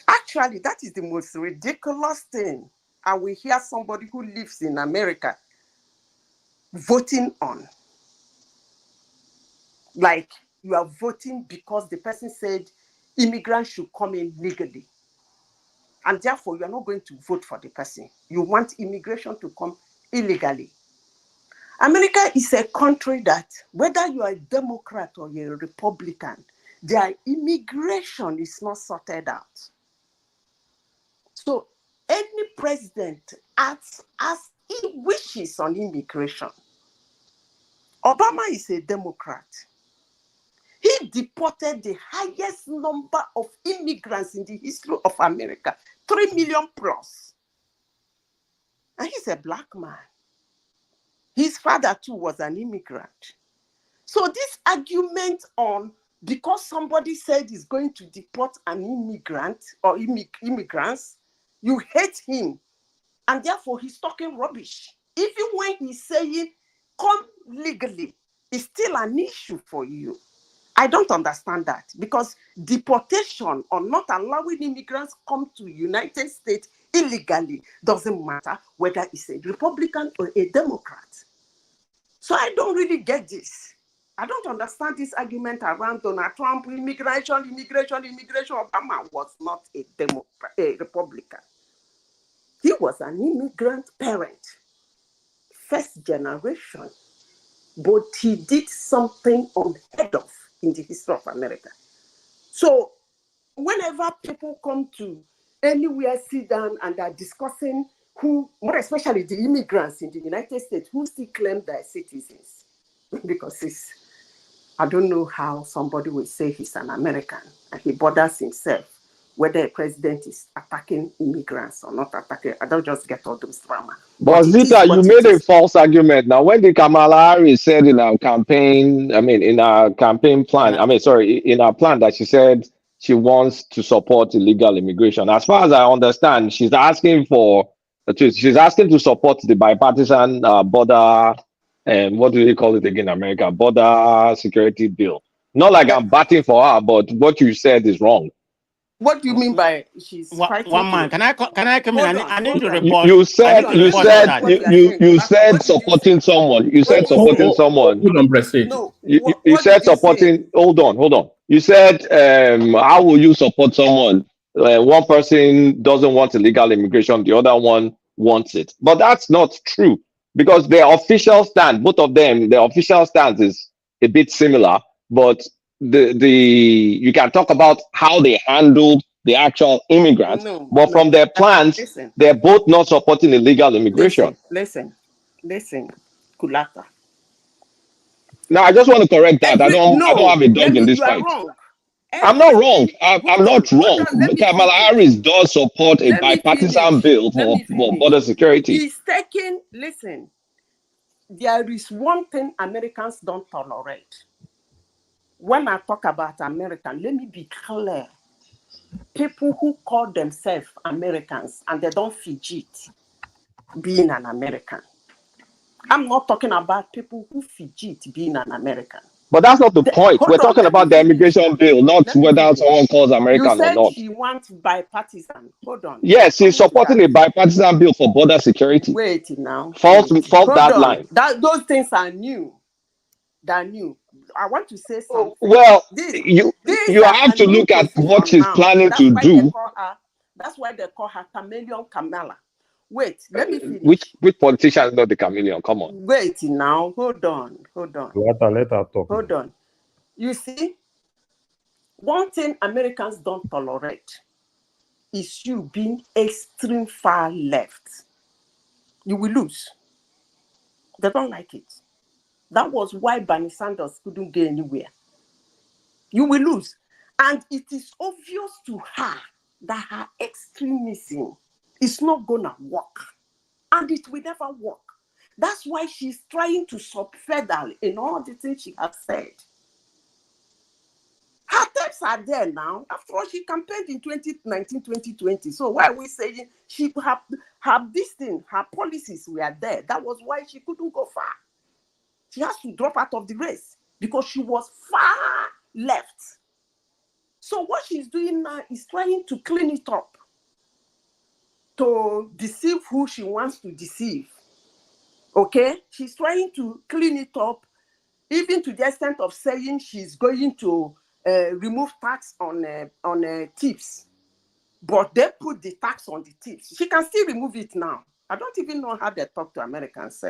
Actually, that is the most ridiculous thing I will hear somebody who lives in America voting on. Like you are voting because the person said immigrants should come in legally. And therefore, you are not going to vote for the person. You want immigration to come illegally. America is a country that, whether you are a Democrat or you're a Republican, their immigration is not sorted out. So any president acts as he wishes on immigration. Obama is a Democrat. He deported the highest number of immigrants in the history of America, 3 million plus. And he's a black man. His father too was an immigrant. So this argument on because somebody said he's going to deport an immigrant or immigrants, you hate him. And therefore he's talking rubbish. Even when he's saying come legally, it's still an issue for you. I don't understand that because deportation or not allowing immigrants come to United States illegally doesn't matter whether it's a Republican or a Democrat. So I don't really get this. I don't understand this argument around Donald Trump, immigration. Obama was not a Republican. He was an immigrant parent, first generation, but he did something unheard of in the history of America. So whenever people come to anywhere, sit down and are discussing who, more especially the immigrants in the United States, who still claim they're citizens, because I don't know how somebody will say he's an American and he bothers himself whether a president is attacking immigrants or not attacking. I don't just get all those drama. But it is Zita, you what made it a is. false argument. Now, when the Kamala Harris said in our campaign, in our campaign plan, in our plan that she said she wants to support illegal immigration. As far as I understand, she's asking to support the bipartisan border, and what do they call it again in America? Border security bill. Not like I'm batting for her, but what you said is wrong. What do you mean by she's fighting? One man, can I come in? I need to report. You said supporting someone. You said supporting someone. Hold on, Prestige. No, you said supporting. Hold on. You said, how will you support someone? One person doesn't want illegal immigration, the other one wants it. But that's not true, because their official stand, both of them, their official stance is a bit similar, but you can talk about how they handled the actual immigrants, but from their plans, they're both not supporting illegal immigration. Listen, Kulata. Now, I just want to correct that. I don't have a dog in this fight. I'm not wrong. I'm not wrong. Kamala Harris does support a bipartisan bill for border security. He's taking, listen, there is one thing Americans don't tolerate. When I talk about American, let me be clear. People who call themselves Americans and they don't fidget being an American. I'm not talking about people who fidget being an American. But that's not the point. We're talking about the immigration bill, not whether someone calls American or not. You said she wants bipartisan. Hold on. Yes, she's supporting a bipartisan bill for border security. Wait now. Fault that line. Those things are new. They're new. I want to say something. Well, you have to look at what she's planning to do. That's why they call her Chameleon Kamala. Wait, let me finish. Which politician is not the chameleon? Come on. Wait now. Hold on. Let her talk. Hold on. You see, one thing Americans don't tolerate is you being extreme far left. You will lose. They don't like it. That was why Bernie Sanders couldn't get anywhere. You will lose. And it is obvious to her that her extremism is not going to work. And it will never work. That's why she's trying to subfedal in all the things she has said. Her tapes are there now. After all, she campaigned in 2019, 2020. So why are we saying she have this thing, her policies were there? That was why she couldn't go far. She has to drop out of the race because she was far left. So what she's doing now is trying to clean it up, to deceive who she wants to deceive. Okay? She's trying to clean it up, even to the extent of saying she's going to remove tax on tips. But they put the tax on the tips. She can still remove it now. I don't even know how they talk to Americans.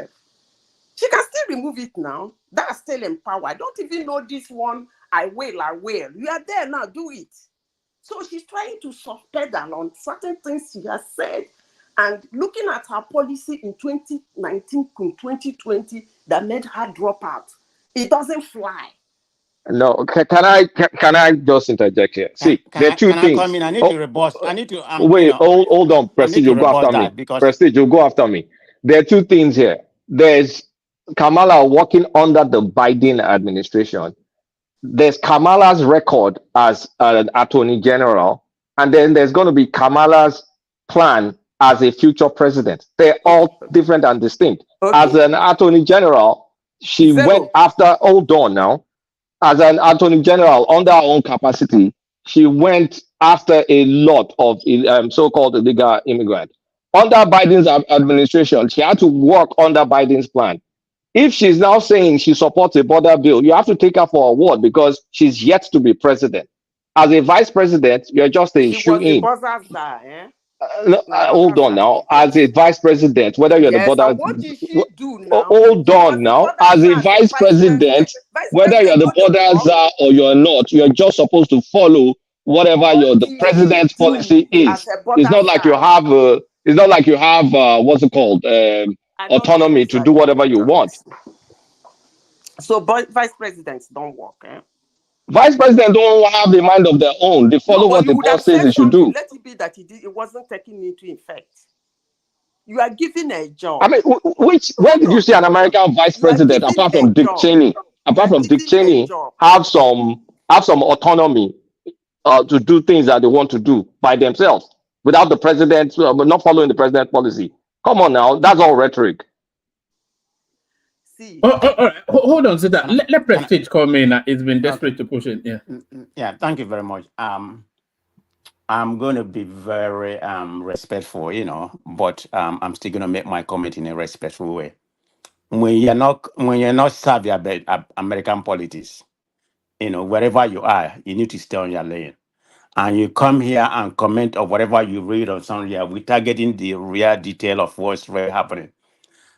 She can still remove it now. That's still in power. I don't even know this one. I will. You are there now. Do it. So she's trying to soft pedal on certain things she has said. And looking at her policy in 2019 to 2020 that made her drop out. It doesn't fly. No, can I just interject here? See, there are two things. I need to rebut. I need to wait. Hold on, Prestige. You go after me. Prestige, you go after me. There are two things here. There's Kamala working under the Biden administration. There's Kamala's record as an attorney general, and then there's going to be Kamala's plan as a future president. They're all different and distinct. Okay. As an attorney general, she went after. Hold on now. As an attorney general, under her own capacity, she went after a lot of so-called illegal immigrants. Under Biden's administration, she had to work under Biden's plan. If she's now saying she supports a border bill, you have to take her for a word because she's yet to be president. As a vice president, you're just a shoe-in. Hold on now. As a vice president, whether you're the border, what did she do now? Hold on now. As a vice president, whether you're the border czar or you're not, you're just supposed to follow whatever the president's policy is. It's not like you have what's it called? Autonomy to do whatever you want. So vice presidents don't work. Eh? Vice president don't have the mind of their own. They No, follow but what you the would have boss says said they should something. do. Let it be that it wasn't taken into effect. You are given a job. I mean, where did you see an American vice president apart from Dick Cheney? Apart from Dick Cheney, have some autonomy to do things that they want to do by themselves without the president, but not following the president's policy. Come on now, that's all rhetoric. See. All right. Hold on to that. Let Prestige come in. It's been desperate to push it. Yeah. Yeah. Thank you very much. I'm going to be very respectful, but I'm still going to make my comment in a respectful way. When you're not savvy about American politics, wherever you are, you need to stay on your lane. And you come here and comment on whatever you read on somewhere without getting the real detail of what's really happening.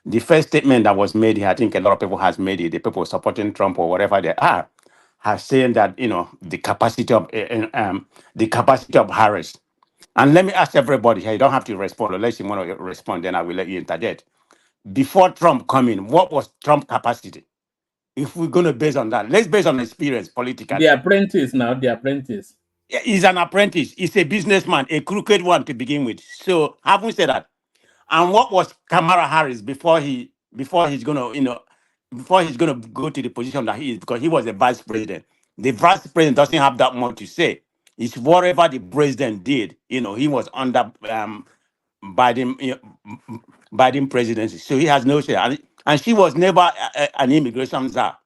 The first statement that was made here, I think a lot of people has made it. The people supporting Trump or whatever they are saying that the capacity of Harris. And let me ask everybody here. You don't have to respond unless you want to respond. Then I will let you interject. Before Trump coming, what was Trump's capacity? If we're going to base on that, let's base on experience politically. The apprentice now. The apprentice. He's an apprentice. He's a businessman, a crooked one to begin with. So having said that, and what was Kamala Harris before he's gonna go to the position that he is, because he was a vice president. The vice president doesn't have that much to say. It's whatever the president did. He was under Biden presidency, so he has no say. And she was never an immigration czar.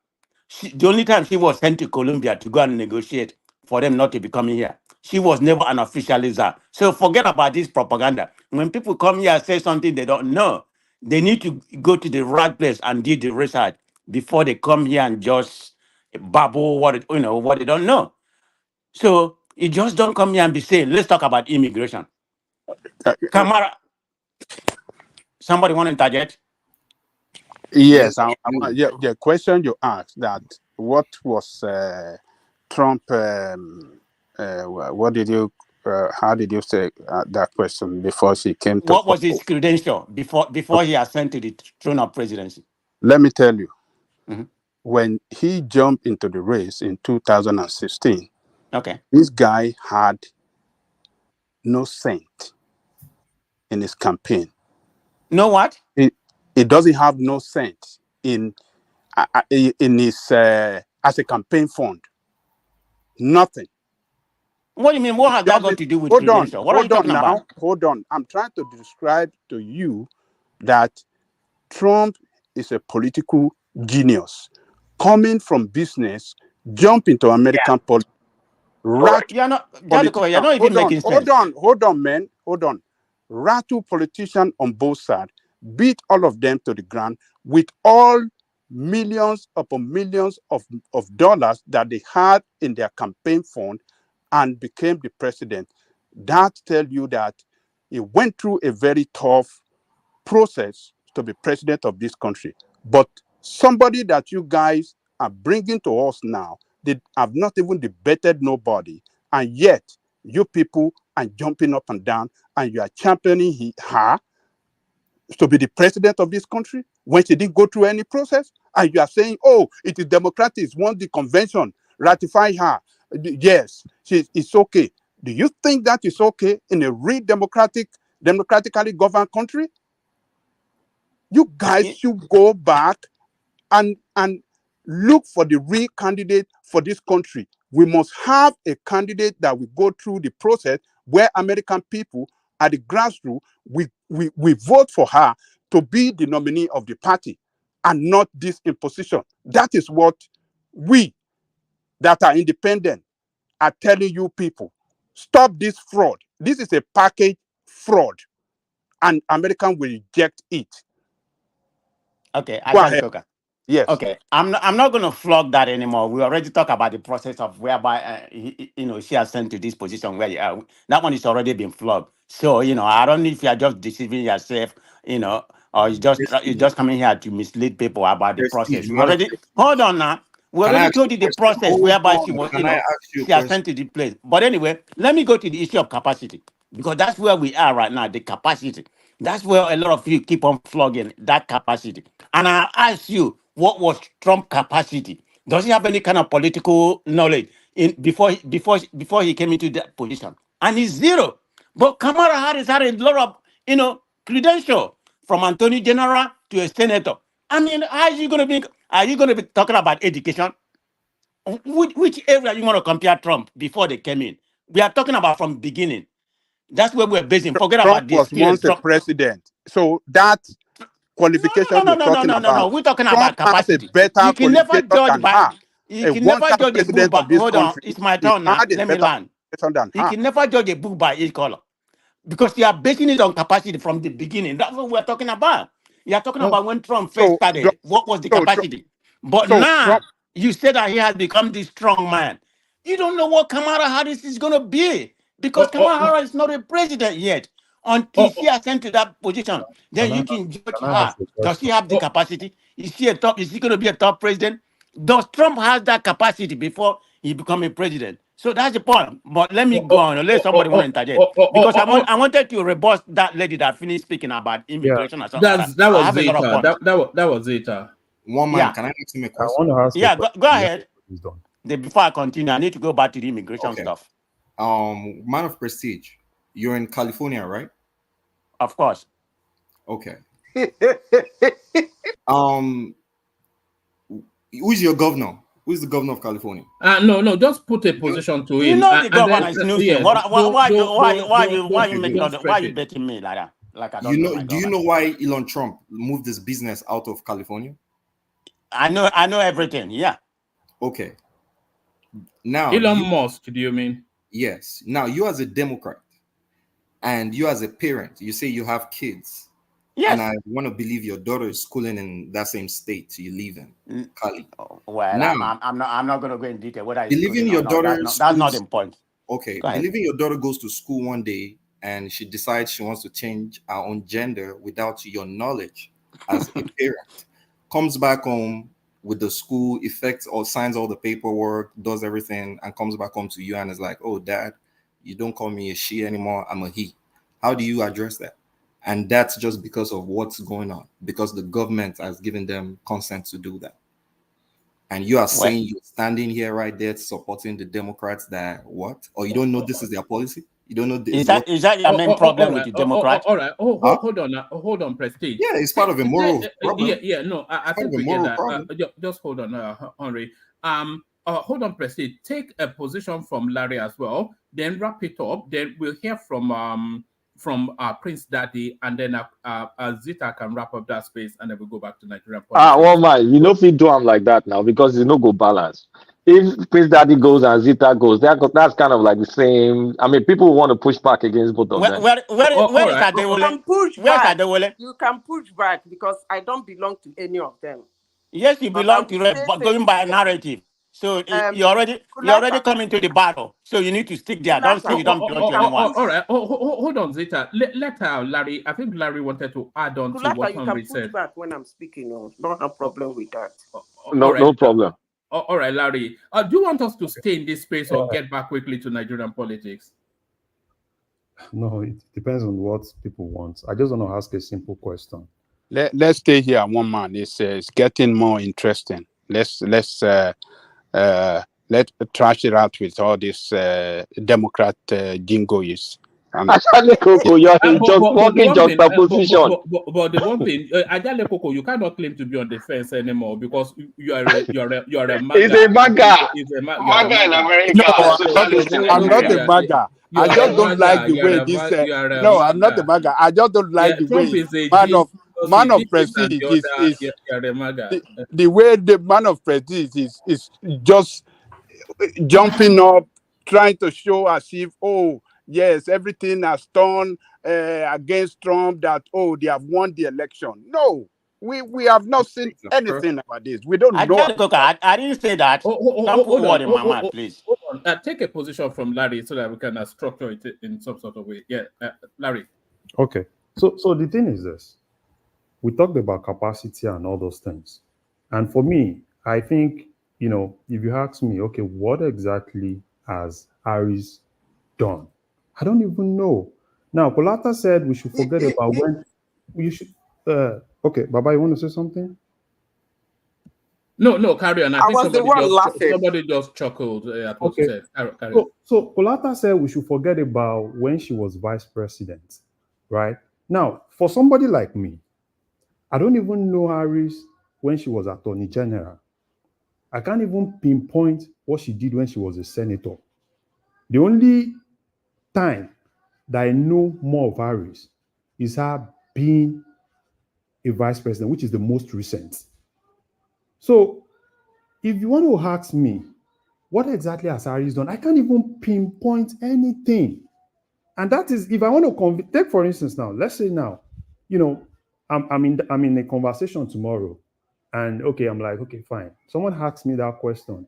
The only time she was sent to Colombia to go and negotiate for them not to be coming here, she was never an official czar. So forget about this propaganda. When people come here and say something they don't know, they need to go to the right place and do the research before they come here and just babble what they don't know. So you just don't come here and be saying, let's talk about immigration. Kamara, somebody want to interject? Yes, the question you asked, that what was Trump? What did you? How did you say that question before she came to? What was his credential before he ascended to the throne of presidency? Let me tell you, when he jumped into the race in 2016, this guy had no cent in his campaign. No what? He doesn't have no cent in his as a campaign fund. Nothing. What do you mean? What has that got to do with credential? What are you talking about? Hold on. I'm trying to describe to you that Trump is a political genius coming from business, jump into American politics. You're not even making sense. Hold on, man. Hold on. Rattle politician on both sides, beat all of them to the ground with all millions upon millions of dollars that they had in their campaign fund and became the president. That tells you that he went through a very tough process to be president of this country. But somebody that you guys are bringing to us now, they have not even debated nobody, and yet you people are jumping up and down and you are championing her to be the president of this country when she didn't go through any process, and you are saying, oh, it is democratic, want the convention, ratify her. Yes, it's okay. Do you think that is okay in a real democratically governed country? You guys should go back and look for the real candidate for this country. We must have a candidate that will go through the process where American people at the grassroots, we vote for her to be the nominee of the party and not this imposition. That is what we that are independent are telling you people. Stop this fraud. This is a package fraud, and American will reject it. Okay, go ahead. Yes. Okay, I'm not going to flog that anymore. We already talked about the process of whereby she has sent to this position where that one is already been flogged. So I don't know if you are just deceiving yourself, or you just coming here to mislead people about the process. We already hold on now. We already told you the process whereby she was, she has sent to the place. But anyway, let me go to the issue of capacity, because that's where we are right now. The capacity. That's where a lot of you keep on flogging that capacity. And I ask you, what was Trump's capacity? Does he have any kind of political knowledge before he came into that position? And he's zero. But Kamala Harris had a lot of credential, from attorney general to a senator. I mean, how are you going to be? Are you going to be talking about education? Which area you want to compare Trump before they came in? We are talking about from beginning. That's where we're basing. Forget Trump about this. was once a president. So that qualification you're talking about, We're talking Trump about has a capacity. better You can never qualification judge than by. her. You A can never one-time judge a book president by. of this Hold on, country, it's my he turn now. had a Let me better land. qualification than You her. can never judge a book by its color, because you are basing it on capacity from the beginning. That's what we're talking about. You are talking about when Trump first started. What was the capacity? But now Trump, you say that he has become this strong man. You don't know what Kamala Harris is going to be, because Kamala Harris is not a president yet. Until she ascends to that position, then you can judge her. Does she have the capacity? Is she going to be a top president? Does Trump have that capacity before he become a president? So that's the point. But let me go on, unless somebody want to interject. Because I wanted to rebut that lady that finished speaking about immigration and something like that. That I was have a lot of Zeta. points. That was Zeta. One man, Yeah. can I ask him a I question? want to ask. Yeah, go ahead. He's done. Before I continue, I need to go back to the immigration Okay. stuff. Man of prestige, you're in California, right? Of course. Okay. Who's your governor? Who's the governor of California? No, just put a position to him. You know the governor then, is Newsom. yes, Why are you it. betting me like that? Like I don't know my Do you governor. know why Elon Trump moved this business out of California? I know everything. Yeah. Okay. Now Elon Musk, do you mean? Yes. Now you as a Democrat and you as a parent, you say you have kids. Yes. And I want to believe your daughter is schooling in that same state you live in, Cali. Well, now, I'm not going to go in detail whether it's believing your daughter that's not the point. Okay, believing your daughter goes to school one day and she decides she wants to change her own gender without your knowledge as a parent, comes back home with the school effects or signs all the paperwork, does everything, and comes back home to you and is like, "Oh, Dad, you don't call me a she anymore, I'm a he." How do you address that? And that's just because of what's going on, because the government has given them consent to do that. And you are saying you're standing here right there supporting the Democrats that what? Or you don't know this is their policy? You don't know this is that your main problem with the Democrats? All right. Hold on, Prestige. Yeah, it's part of a moral problem. Yeah. No, I think we get that. Just hold on, Henry. Hold on, Prestige. Take a position from Larry as well. Then wrap it up. Then we'll hear from Prince Daddy, and then Zita can wrap up that space, and then we'll go back to Nigerian politics. Well, man, you know, if you do them like that now, because you know go balance. If Prince Daddy goes and Zita goes, that's kind of like the same. I mean, people want to push back against both of them. Where is Adewale? You can push back because I don't belong to any of them. Yes, you belong to going by a narrative. So you already coming to the battle. So you need to stick there. Don't say you don't belong to anyone. All right. Hold on, Zita. Let Larry. I think Larry wanted to add on to what Henry said. You can push back when I'm speaking. Don't have problem with that. No problem. All right, Larry. Do you want us to stay in this space or get back quickly to Nigerian politics? No, it depends on what people want. I just want to ask a simple question. Let's stay here, one man. It's getting more interesting. Let's trash it out with all this Democrat jingoes. Actually, Coco, you're just walking juxtaposition. But the one thing, Ajale Coco, you cannot claim to be on the fence anymore because you are a MAGA. He's a MAGA. He's a MAGA. MAGA in America. No, I'm not a MAGA. I just don't like the way this. No, I'm not a MAGA. I just don't like the way man of prestige is the way the man of prestige is just jumping up, trying to show as if, oh, yes, everything has turned against Trump, that, oh, they have won the election. No, we have not seen anything about this. We don't know. I didn't say that. Don't put word in my mouth, please. Hold on. Take a position from Larry so that we can structure it in some sort of way. Yeah, Larry. Okay. So the thing is this. We talked about capacity and all those things. And for me, I think, if you ask me, okay, what exactly has Harris done? I don't even know. Now, Kolata said we should forget about when you should. Okay, Baba, you want to say something? No, carry on. I think was the one laughing. Somebody just chuckled at what you said. Carry on. So Kolata said we should forget about when she was vice president, right? Now, for somebody like me, I don't even know Harris when she was Attorney General. I can't even pinpoint what she did when she was a senator. The only time that I know more of Harris is her being a vice president, which is the most recent. So if you want to ask me, what exactly has Harris done? I can't even pinpoint anything. And that is, if I want to take, for instance, now, let's say now, I'm in a conversation tomorrow, and I'm like, okay, fine. Someone asks me that question.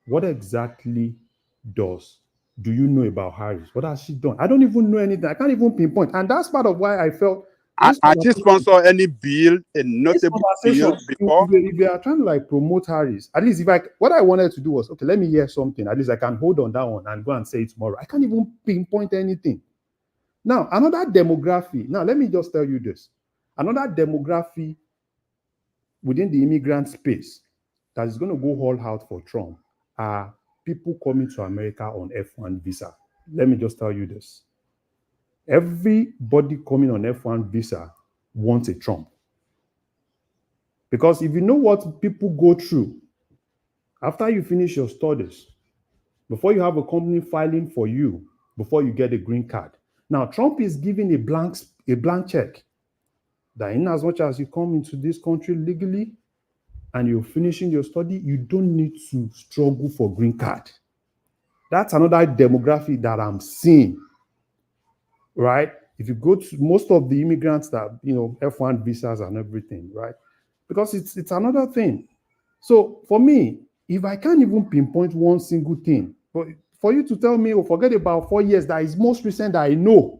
What exactly do you know about Harris? What has she done? I don't even know anything. I can't even pinpoint. And that's part of why I felt. Has she sponsored any bill, a notable bill before? If you are trying to promote Harris, at least what I wanted to do was, okay, let me hear something. At least I can hold on that one and go and say it tomorrow. I can't even pinpoint anything. Now, another demography. Now, let me just tell you this. Another demography within the immigrant space that is going to go all out for Trump are people coming to America on F1 visa. Let me just tell you this. Everybody coming on F1 visa wants a Trump. Because if you know what people go through after you finish your studies, before you have a company filing for you, before you get a green card. Now, Trump is giving a blank check that in as much as you come into this country legally and you're finishing your study, you don't need to struggle for green card. That's another demographic that I'm seeing, right? If you go to most of the immigrants that, F1 visas and everything, right? Because it's another thing. So for me, if I can't even pinpoint one single thing, but for you to tell me, forget about 4 years, that is most recent that I know.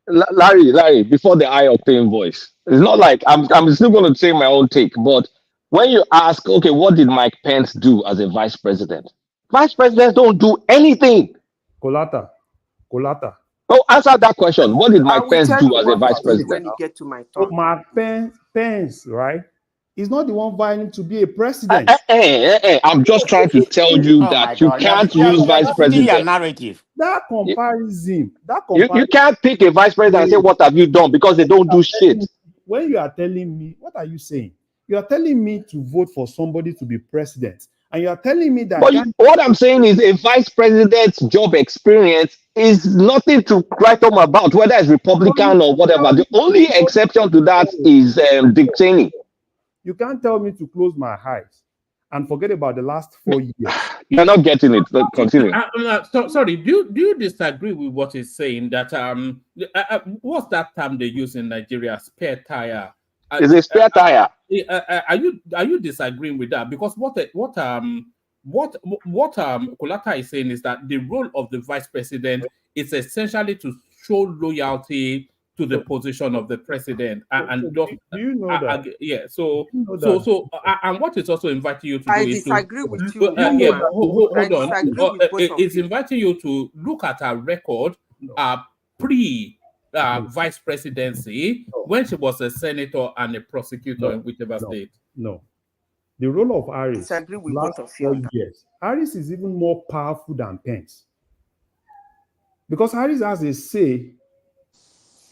Larry, before the high-octane voice, it's not like I'm still going to say my own take, but when you ask, okay, what did Mike Pence do as a vice president? Vice presidents don't do anything. Kolata. Oh, answer that question. What did Mike Pence do as a vice president? When you get to my turn. Mike Pence, right? He's not the one vying to be a president. I'm just trying to tell you that you can't use vice president. Narrative. That comparison. You can't pick a vice president and say, what have you done? Because they don't do shit. When you are telling me, what are you saying? You are telling me to vote for somebody to be president. And you are telling me that... But what I'm saying is a vice president's job experience is nothing to write home about, whether it's Republican or whatever. The only exception to that is Dick Cheney. You can't tell me to close my eyes and forget about the last 4 years. You're not getting it. Continue. Sorry, do you disagree with what he's saying? That what's that term they use in Nigeria? Spare tire. Is a spare tire? Are you disagreeing with that? Because what Kolata is saying is that the role of the vice president is essentially to show loyalty to the position of the president, and just, do you know that? Yeah. So and what it's also inviting you to do I is disagree to, with you. Hold on. It's inviting you to look at her record pre vice presidency when she was a senator and a prosecutor in whichever state. No. The role of Harris disagree with last both of 4 you. years. Harris is even more powerful than Pence. Because Harris has a say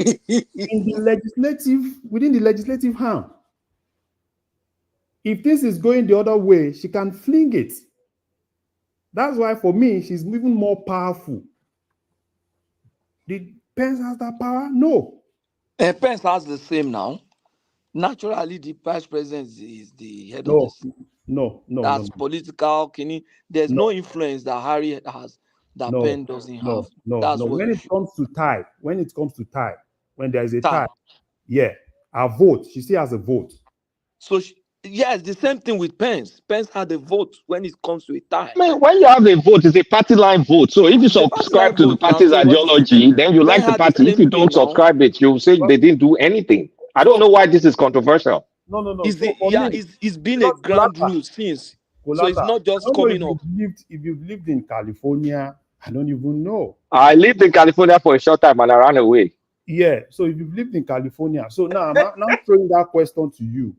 within the legislative arm. If this is going the other way, she can fling it. That's why for me, she's even more powerful. Did Pence have that power? No. Pence has the same now. Naturally, the vice president is the head of the state. No. That's political. There's no influence that Harry has that Pence doesn't have. That's what when it comes to tie, when there is a tie, a vote, she still has a vote. So it's the same thing with Pence. Pence had a vote when it comes to a tie. Man, when you have a vote, it's a party line vote. So if you subscribe to the party's ideology, then you like the party. If you don't subscribe it, you'll say they didn't do anything. I don't know why this is controversial. No. It's been a ground rule since. So it's not just coming up. If you've lived in California, I don't even know. I lived in California for a short time and I ran away. Yeah, so if you've lived in California, so now I'm throwing that question to you.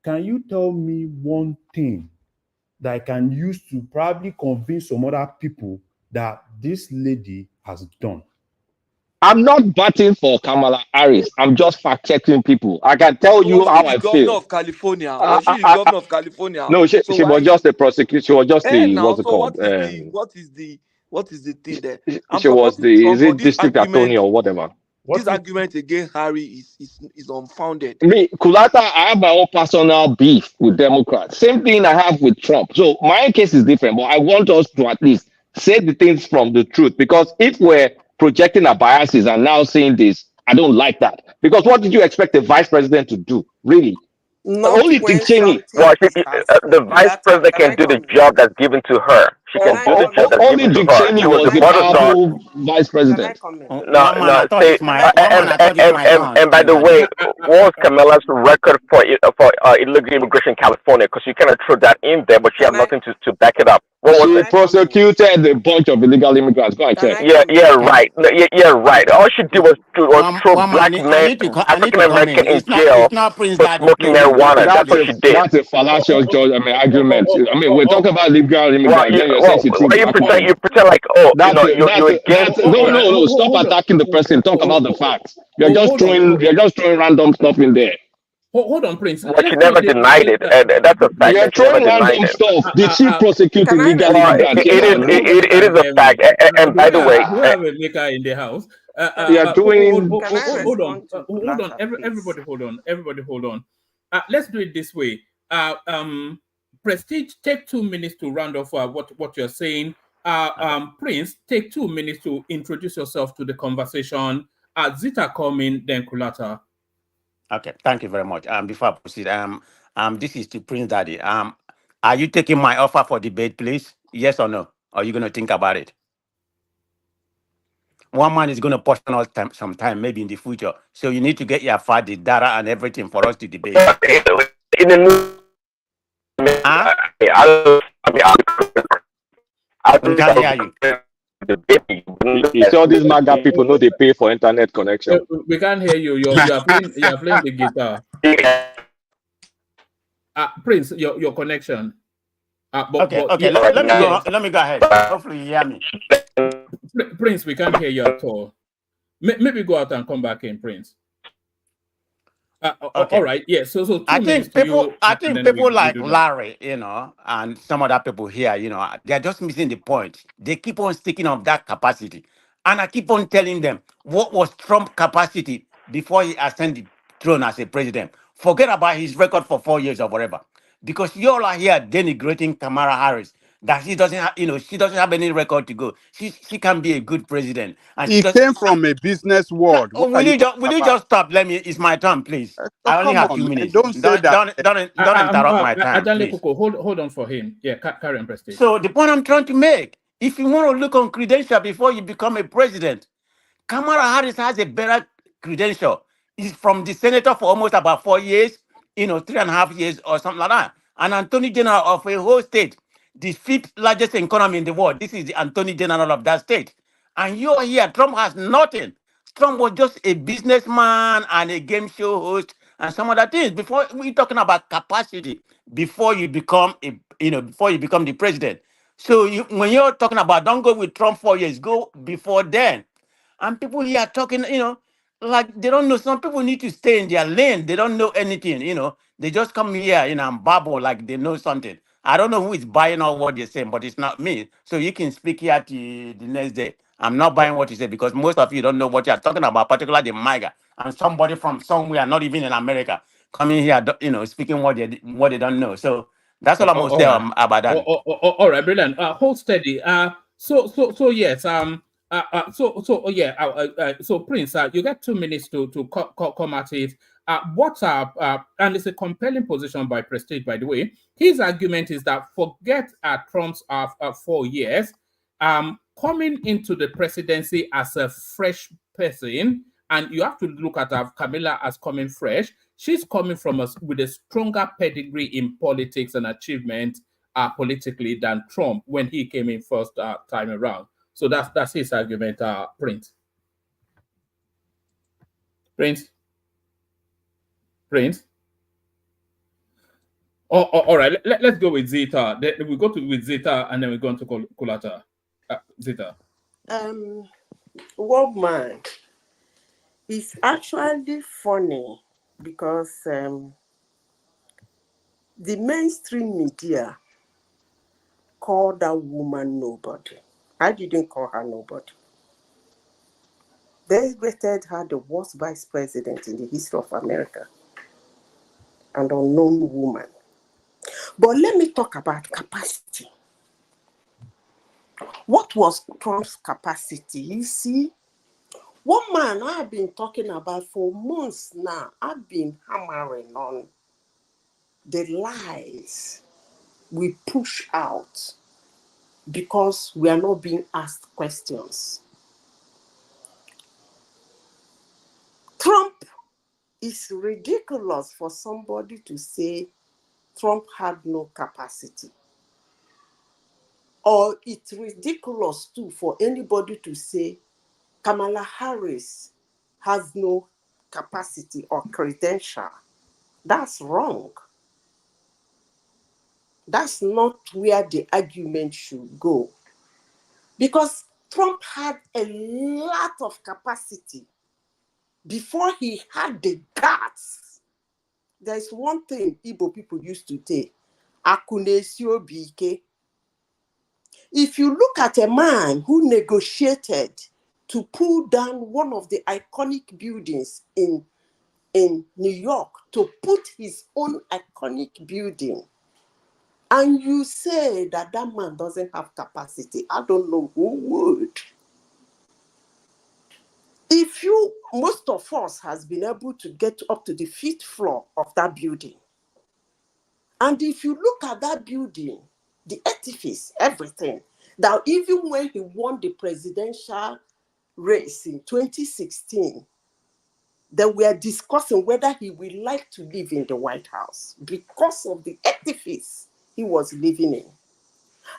Can you tell me one thing that I can use to probably convince some other people that this lady has done. I'm not batting for Kamala Harris. I'm just fact-checking people. I can tell you Was how she I the governor feel. of California? Was she the governor of California? No, she So was why? just the prosecutor. She was just the, Now, what's it so called? what is the thing there? I'm She was supporting the, is Trump, but it this district attorney argument, or whatever? against Harry is unfounded. Me, Kulata, I have my own personal beef with Democrats. Same thing I have with Trump. So my case is different, but I want us to at least say the things from the truth. Because if we're projecting our biases and now saying this, I don't like that. Because what did you expect the vice president to do? Really? Not Only when Tikcheni. Well, something is as the vice bilateral. president Can can I do the come in? job that's given to her. She Can can I do the come job in? that's Only given to her. She Tikcheni was was the the bodyguard. powerful vice Can I president. come in? No, One man, no. I thought Say, it's my one man. I thought it's my turn. and by the way, what was Kamala's record for illegal immigration in California? Because you cannot throw that in there, but you have Can I nothing to back it up. What was She it? prosecuted a bunch of illegal immigrants. Go and Can check. I Yeah, come in? yeah, Okay. right. No, yeah, right. All she did was throw One man, black I men, need to African come in. American in It's jail not Prince for Daddy, smoking please. marijuana. That's That's what a she did. fallacious argument. I mean, we're talking about illegal immigrants. Then you're saying she threw You black men. pretend like, oh, That's you're against. no. Stop attacking the person. Talk about the facts. You're just throwing random stuff in there. Hold on, Prince. Well, she never denied it. That's a fact. You're That she never throwing denied random it. stuff. Did she prosecute Can I illegal Well, respond? immigrants? Yes or no? it is a fact. And by the way, Do we have a maker in the house? You're doing. Can I Hold on. respond to Hold on. Kulata, please? Everybody, hold on. Everybody, hold on. Let's do it this way. Prestige, take 2 minutes to round off what you're saying. Prince, take 2 minutes to introduce yourself to the conversation. Zita coming, then Kulata. Okay, thank you very much. Before I proceed, this is to Prince Daddy. Are you taking my offer for debate, please? Yes or no? Or are you going to think about it? One man is going to portion us sometime, maybe in the future. So you need to get your file, the data, and everything for us to debate. in the We can't hear you. You see all these MAGA people know they pay for internet connection. We can't hear you. You are playing the guitar. Prince, your connection. Okay. Let me go ahead. Hopefully you hear me. Prince, we can't hear you at all. Maybe go out and come back in, Prince. Okay. All right. Yeah. So I think people like we Larry, and some other people here, they're just missing the point. They keep on sticking on that capacity. And I keep on telling them, what was Trump's capacity before he ascended the throne as a president? Forget about his record for 4 years or whatever. Because you all are here denigrating Kamala Harris. That she doesn't have, she doesn't have any record to go. She can be a good president. And He came from a business world. What will you just stop? It's my turn, please. I only come have on, 2 man. minutes. Don't say that. Don't interrupt my time, please. Hold on for him. Yeah, carry on, Prestige. So the point I'm trying to make, if you want to look on credential before you become a president, Kamala Harris has a better credential. He's from the senator for almost about 4 years, 3.5 years or something like that. An attorney general of a whole state, the 5th largest economy in the world. This is the attorney general of that state. And you're here, Trump has nothing. Trump was just a businessman and a game show host and some other things. Before we're talking about capacity, before you become the president. So when you're talking about don't go with Trump 4 years, go before then. And people here are talking, like they don't know. Some people need to stay in their lane. They don't know anything, They just come here, and babble like they know something. I don't know who is buying all what they're saying, but it's not me. So you can speak here to the next day. I'm not buying what you say because most of you don't know what you're talking about, particularly the MAGA and somebody from somewhere, not even in America, coming here, speaking what they don't know. So that's all I'm gonna say about that. All right, brilliant. Hold steady. So yes. So Prince, you get 2 minutes to come at it. And it's a compelling position by Prestige, by the way. His argument is that forget Trump's 4 years. Coming into the presidency as a fresh person, and you have to look at Kamala as coming fresh. She's coming from us with a stronger pedigree in politics and achievement politically than Trump when he came in first time around. So that's his argument, Prince. All right. Let's go with Zeta. Then we go with Zeta, and then we go on to Kulata. Zeta. Woman, it's actually funny because the mainstream media called that woman nobody. I didn't call her nobody. They rated her the worst vice president in the history of America, an unknown woman. But let me talk about capacity. What was Trump's capacity? You see, one man I've been talking about for months now, I've been hammering on the lies we push out because we are not being asked questions. Trump is ridiculous for somebody to say Trump had no capacity. Or it's ridiculous too for anybody to say Kamala Harris has no capacity or credential. That's wrong. That's not where the argument should go. Because Trump had a lot of capacity before he had the guts. There's one thing Igbo people used to say, Akunesio Bike. If you look at a man who negotiated to pull down one of the iconic buildings in New York to put his own iconic building, and you say that that man doesn't have capacity, I don't know who would. If most of us has been able to get up to the 5th floor of that building, and if you look at that building, the edifice, everything, that even when he won the presidential race in 2016, they were discussing whether he would like to live in the White House because of the edifice he was living in.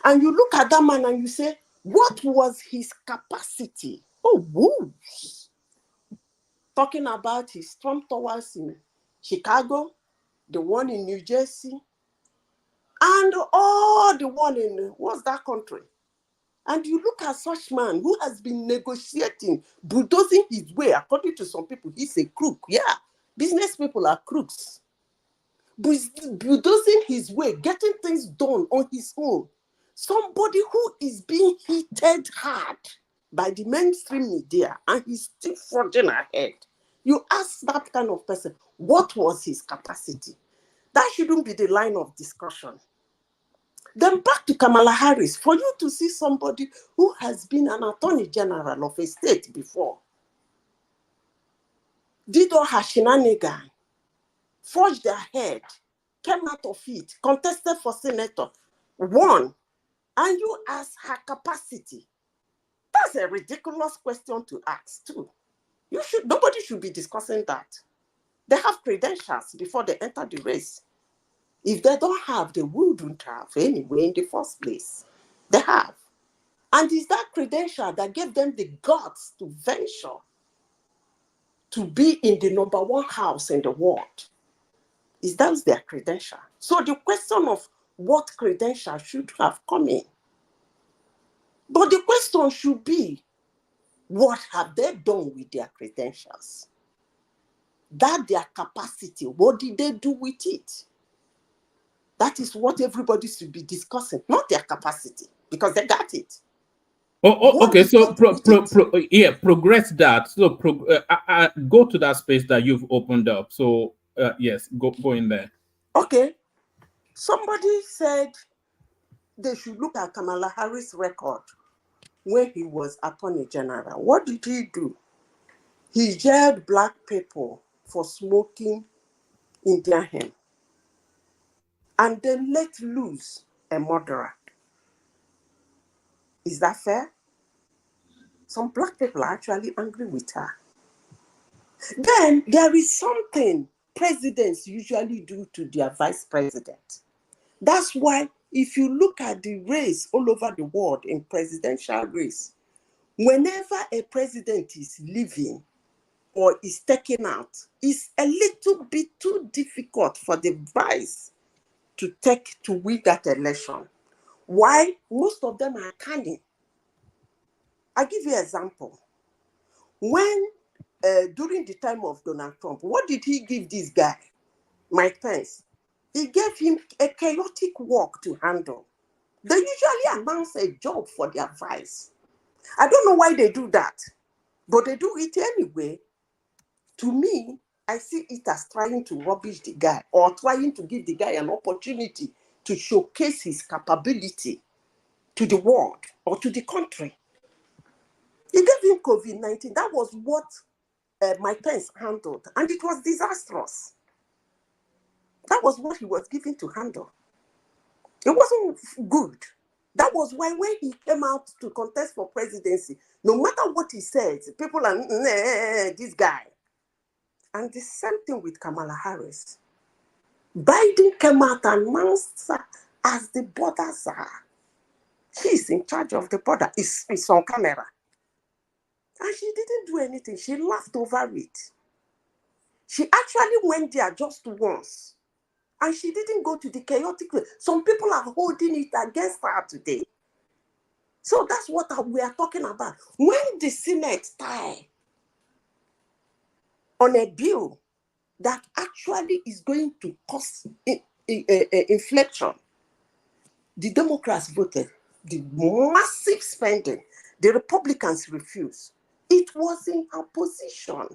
And you look at that man and you say, what was his capacity? Oh, wolves. Talking about his Trump towers in Chicago, the one in New Jersey, and all the one in, what's that country? And you look at such man who has been negotiating, bulldozing his way. According to some people, he's a crook. Yeah, business people are crooks. Bulldozing his way, getting things done on his own. Somebody who is being heated hard by the mainstream media and he's still forging ahead. You ask that kind of person, what was his capacity? That shouldn't be the line of discussion. Then back to Kamala Harris, for you to see somebody who has been an attorney general of a state before, did all her shenanigans, forged ahead, came out of it, contested for senator, won, and you ask her capacity. That's a ridiculous question to ask too. Nobody should be discussing that. They have credentials before they enter the race. If they don't have, they wouldn't have anyway in the first place. They have. And it's that credential that gave them the guts to venture to be in the #1 house in the world. Is that their credential? So the question of what credential should have come in. But the question should be, what have they done with their credentials? That their capacity, what did they do with it? That is what everybody should be discussing, not their capacity, because they got it. Okay. So progress that. So go to that space that you've opened up. So yes, go in there. Okay. Somebody said they should look at Kamala Harris' record when he was Attorney General. What did he do? He jailed black people for smoking Indian hemp and then let loose a murderer. Is that fair? Some black people are actually angry with her. Then there is something presidents usually do to their vice president. That's why if you look at the race all over the world in presidential race, whenever a president is leaving or is taken out, it's a little bit too difficult for the vice to take to win that election. Why? Most of them are cunning. I'll give you an example. When, during the time of Donald Trump, what did he give this guy, Mike Pence? He gave him a chaotic work to handle. They usually announce a job for their vice. I don't know why they do that, but they do it anyway. To me, I see it as trying to rubbish the guy or trying to give the guy an opportunity to showcase his capability to the world or to the country. He gave him COVID-19. That was what Mike Pence handled, and it was disastrous. That was what he was given to handle. It wasn't good. That was why when he came out to contest for presidency, no matter what he said, people are, this guy. And the same thing with Kamala Harris. Biden came out and announced her as the border czar. She's in charge of the border. It's on camera. And she didn't do anything. She laughed over it. She actually went there just once. And she didn't go to the chaotic way. Some people are holding it against her today. So that's what we are talking about. When the Senate tie on a bill that actually is going to cause inflation, the Democrats voted. The massive spending, the Republicans refused. It was in her position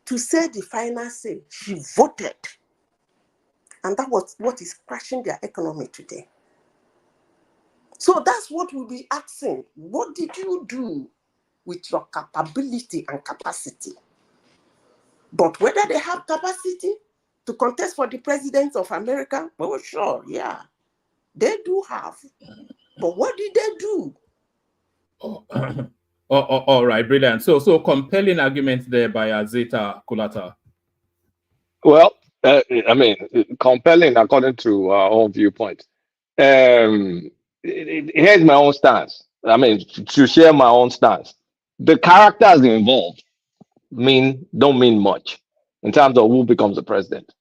to say the final say. She voted. And that was what is crashing their economy today. So that's what we'll be asking. What did you do with your capability and capacity? But whether they have capacity to contest for the president of America, well, sure, yeah. They do have. But what did they do? All right, brilliant. So compelling arguments there by Zeta Kulata. Well, I mean, compelling according to our own viewpoint. Here's my own stance. I mean, to share my own stance. The characters involved don't mean much in terms of who becomes the president.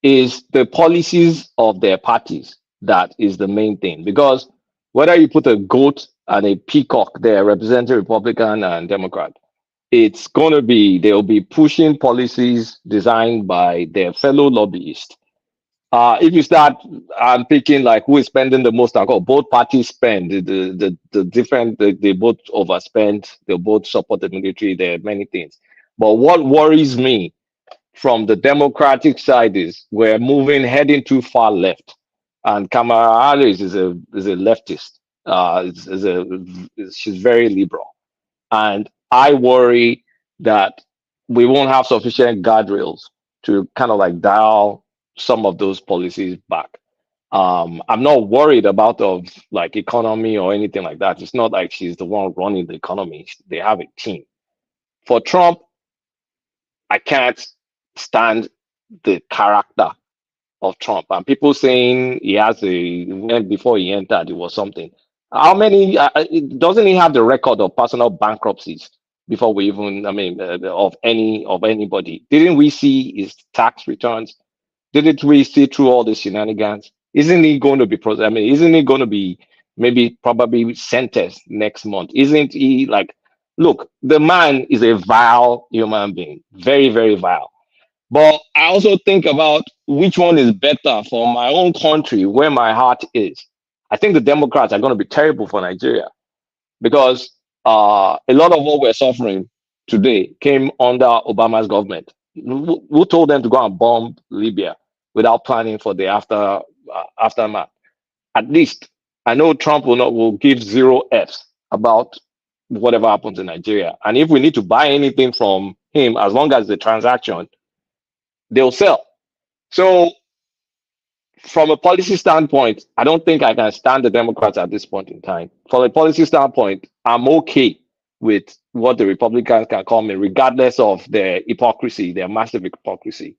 Is the policies of their parties that is the main thing. Because whether you put a goat and a peacock there representing Republican and Democrat, it's going to be, they'll be pushing policies designed by their fellow lobbyists. If you start picking like who is spending the most, both parties spend they both overspend, they both support the military, there are many things. But what worries me from the Democratic side is we're heading too far left. And Kamala Harris is a leftist. She's very liberal. And I worry that we won't have sufficient guardrails to kind of like dial some of those policies back. I'm not worried about like economy or anything like that. It's not like she's the one running the economy. They have a team. For Trump, I can't stand the character of Trump. And people saying he has before he entered, it was something. How many, doesn't he have the record of personal bankruptcies before we even, of anybody? Didn't we see his tax returns? Didn't we see through all the shenanigans? Isn't he going to be, isn't he going to be probably sentenced next month? Isn't he like, look, the man is a vile human being, very, very vile. But I also think about which one is better for my own country, where my heart is. I think the Democrats are going to be terrible for Nigeria because a lot of what we're suffering today came under Obama's government. Who told them to go and bomb Libya without planning for the aftermath? At least I know Trump will give 0 Fs about whatever happens in Nigeria. And if we need to buy anything from him, as long as the transaction, they'll sell. So from a policy standpoint, I don't think I can stand the Democrats at this point in time. From a policy standpoint, I'm okay with what the Republicans can call me, regardless of their hypocrisy, their massive hypocrisy.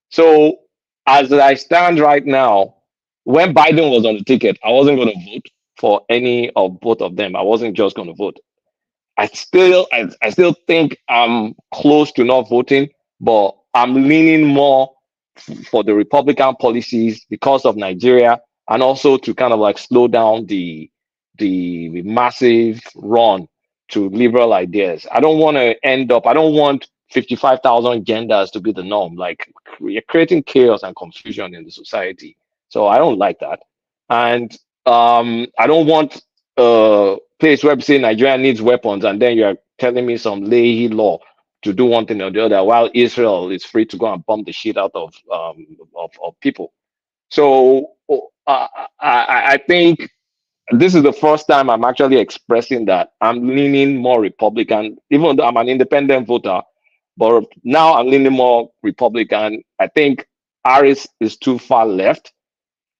So as I stand right now, when Biden was on the ticket, I wasn't going to vote for any of both of them. I wasn't just going to vote. I still think I'm close to not voting, but I'm leaning more for the Republican policies because of Nigeria, and also to kind of like slow down the massive run to liberal ideas. I don't want to end up, I don't want 55,000 genders to be the norm. Like, you're creating chaos and confusion in the society. So I don't like that. And I don't want a place where we say Nigeria needs weapons and then you're telling me some Leahy law to do one thing or the other, while Israel is free to go and bomb the shit out of people. So I think this is the first time I'm actually expressing that I'm leaning more Republican, even though I'm an independent voter. But now I'm leaning more Republican. I think Harris is too far left,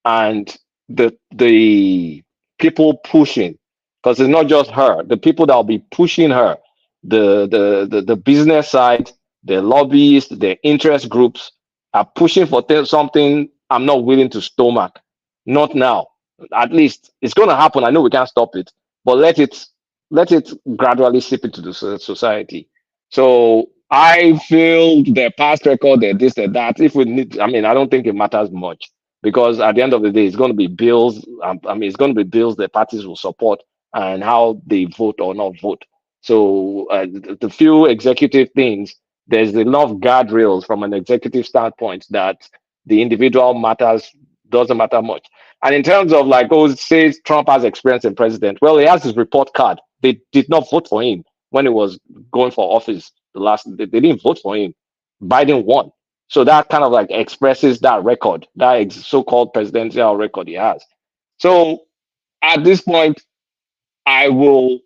and the people pushing, because it's not just her, the people that will be pushing her, the business side, the lobbyists, the interest groups are pushing for something I'm not willing to stomach. Not now. At least it's going to happen. I know we can't stop it, but let it gradually seep into the society. So I feel their past record, their this, their that. If we need, I mean, I don't think it matters much, because at the end of the day, it's going to be bills. I mean, it's going to be bills the parties will support and how they vote or not vote. So the few executive things, there's enough guardrails from an executive standpoint that the individual doesn't matter much. And in terms of like, oh, says Trump has experience in president. Well, he has his report card. They did not vote for him when he was going for office. They didn't vote for him. Biden won. So that kind of like expresses that record, that so-called presidential record he has. So at this point, I'm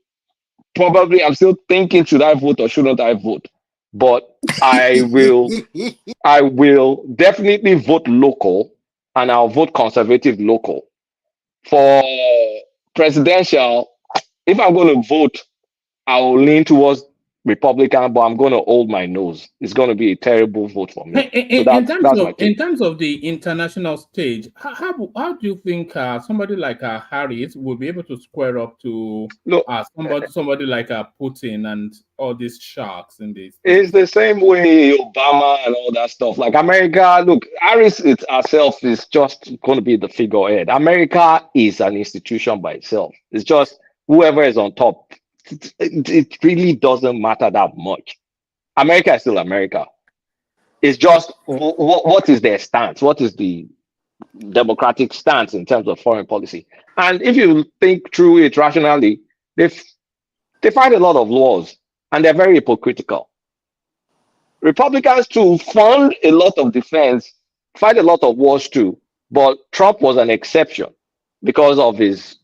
still thinking, should I vote or shouldn't I vote? But I will definitely vote local, and I'll vote conservative local. For presidential, if I'm going to vote, I will lean towards Republican, but I'm going to hold my nose. It's going to be a terrible vote for me. In terms of the international stage, how do you think somebody like Harris will be able to square up to somebody like Putin and all these sharks in this? It's the same way Obama and all that stuff. Like America, look, Harris herself is just going to be the figurehead. America is an institution by itself. It's just whoever is on top. It really doesn't matter that much. America is still America. It's just what is their stance? What is the democratic stance in terms of foreign policy? And if you think through it rationally, they fight a lot of laws and they're very hypocritical. Republicans too fund a lot of defense, fight a lot of wars too, but Trump was an exception because of his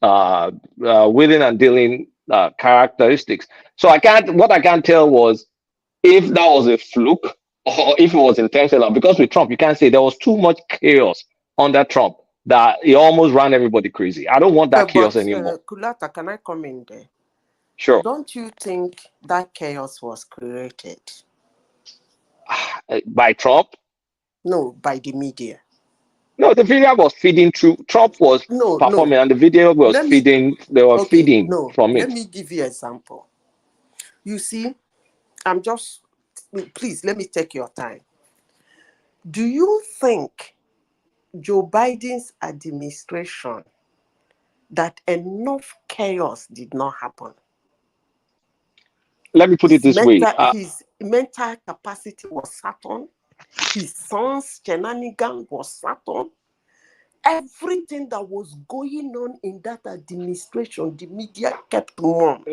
willing and dealing characteristics. So what I can't tell was if that was a fluke or if it was intentional. Because with Trump, you can't say there was too much chaos under Trump that he almost ran everybody crazy. I don't want that chaos anymore. Kulata, can I come in there? Sure. Don't you think that chaos was created? By Trump? No, by the media. No, the video was feeding through. Trump was performing, and the video was feeding. They were feeding from it. Let me give you an example. You see, please let me take your time. Do you think Joe Biden's administration that enough chaos did not happen? Let me put it this way. His mental capacity was sat on. His son's shenanigans was sat on. Everything that was going on in that administration, the media kept on.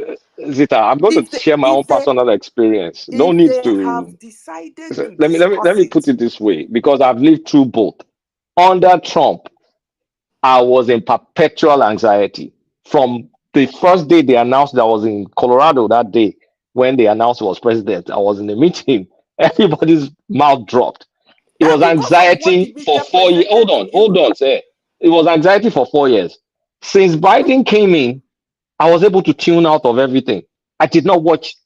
Zita, I'm going to share my own personal experience. No need to. Have decided to let me put it this way, because I've lived through both. Under Trump, I was in perpetual anxiety from the first day they announced that I was in Colorado that day. When they announced he was president, I was in the meeting. Everybody's mouth dropped. It was anxiety for 4 years. Hold on, sir. It was anxiety for 4 years. Since Biden came in, I was able to tune out of everything. I did not watch.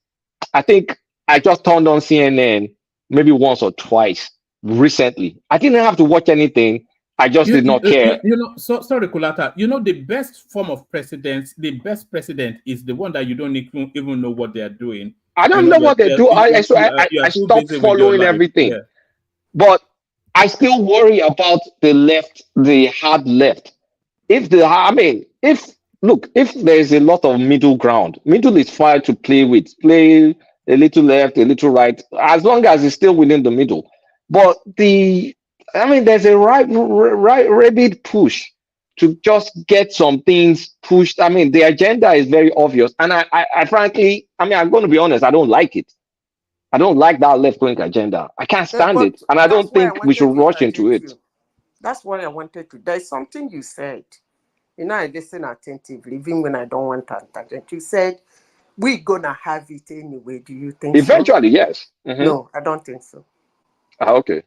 I think I just turned on CNN maybe once or twice recently. I didn't have to watch anything. I just did not care. Sorry, Kulata. The best form of president, the best president is the one that you don't even know what they are doing. I don't know what they do. I stopped following everything. Yeah. But I still worry about the left, the hard left. If there's a lot of middle ground, middle is fine to play with, play a little left, a little right, as long as it's still within the middle. But there's a rabid push to just get some things pushed. The agenda is very obvious, and I frankly, I'm going to be honest, I don't like it. I don't like that left-wing agenda. I can't stand But it, and I that's don't why I think we should wanted to rush into interject it. you. That's what I wanted to. There's something you said. I listen attentively, even when I don't want to interject. You said, we're going to have it anyway. Do you think Eventually, so? yes. Mm-hmm. No, I don't think so. Okay.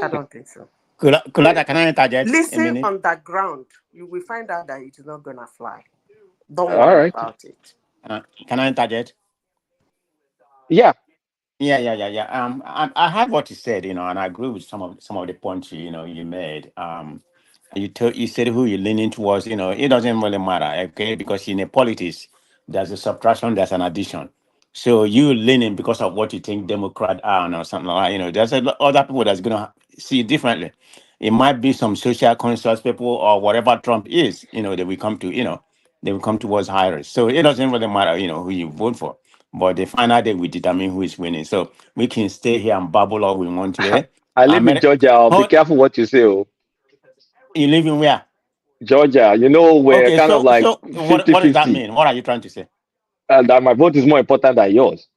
I don't think so. Kulada, can I interject? Listen on that ground. You will find out that it is not going to fly. Don't All worry right. about it. Can I interject? Yeah. I heard what you said, and I agree with some of the points you made. You said who you're leaning towards. It doesn't really matter, okay? Because in a politics, there's a subtraction, there's an addition. So you leaning because of what you think Democrat are or something like that. There's other people that's gonna see it differently. It might be some social conscious people or whatever Trump is. They will come to they will come towards higher. So it doesn't really matter, who you vote for. But the final day will determine who is winning. So we can stay here and babble all we want today. I live in Georgia. Be careful what you say. Oh. You live in where? Georgia. We're kind of like 50-50. What does that mean? What are you trying to say? That my vote is more important than yours.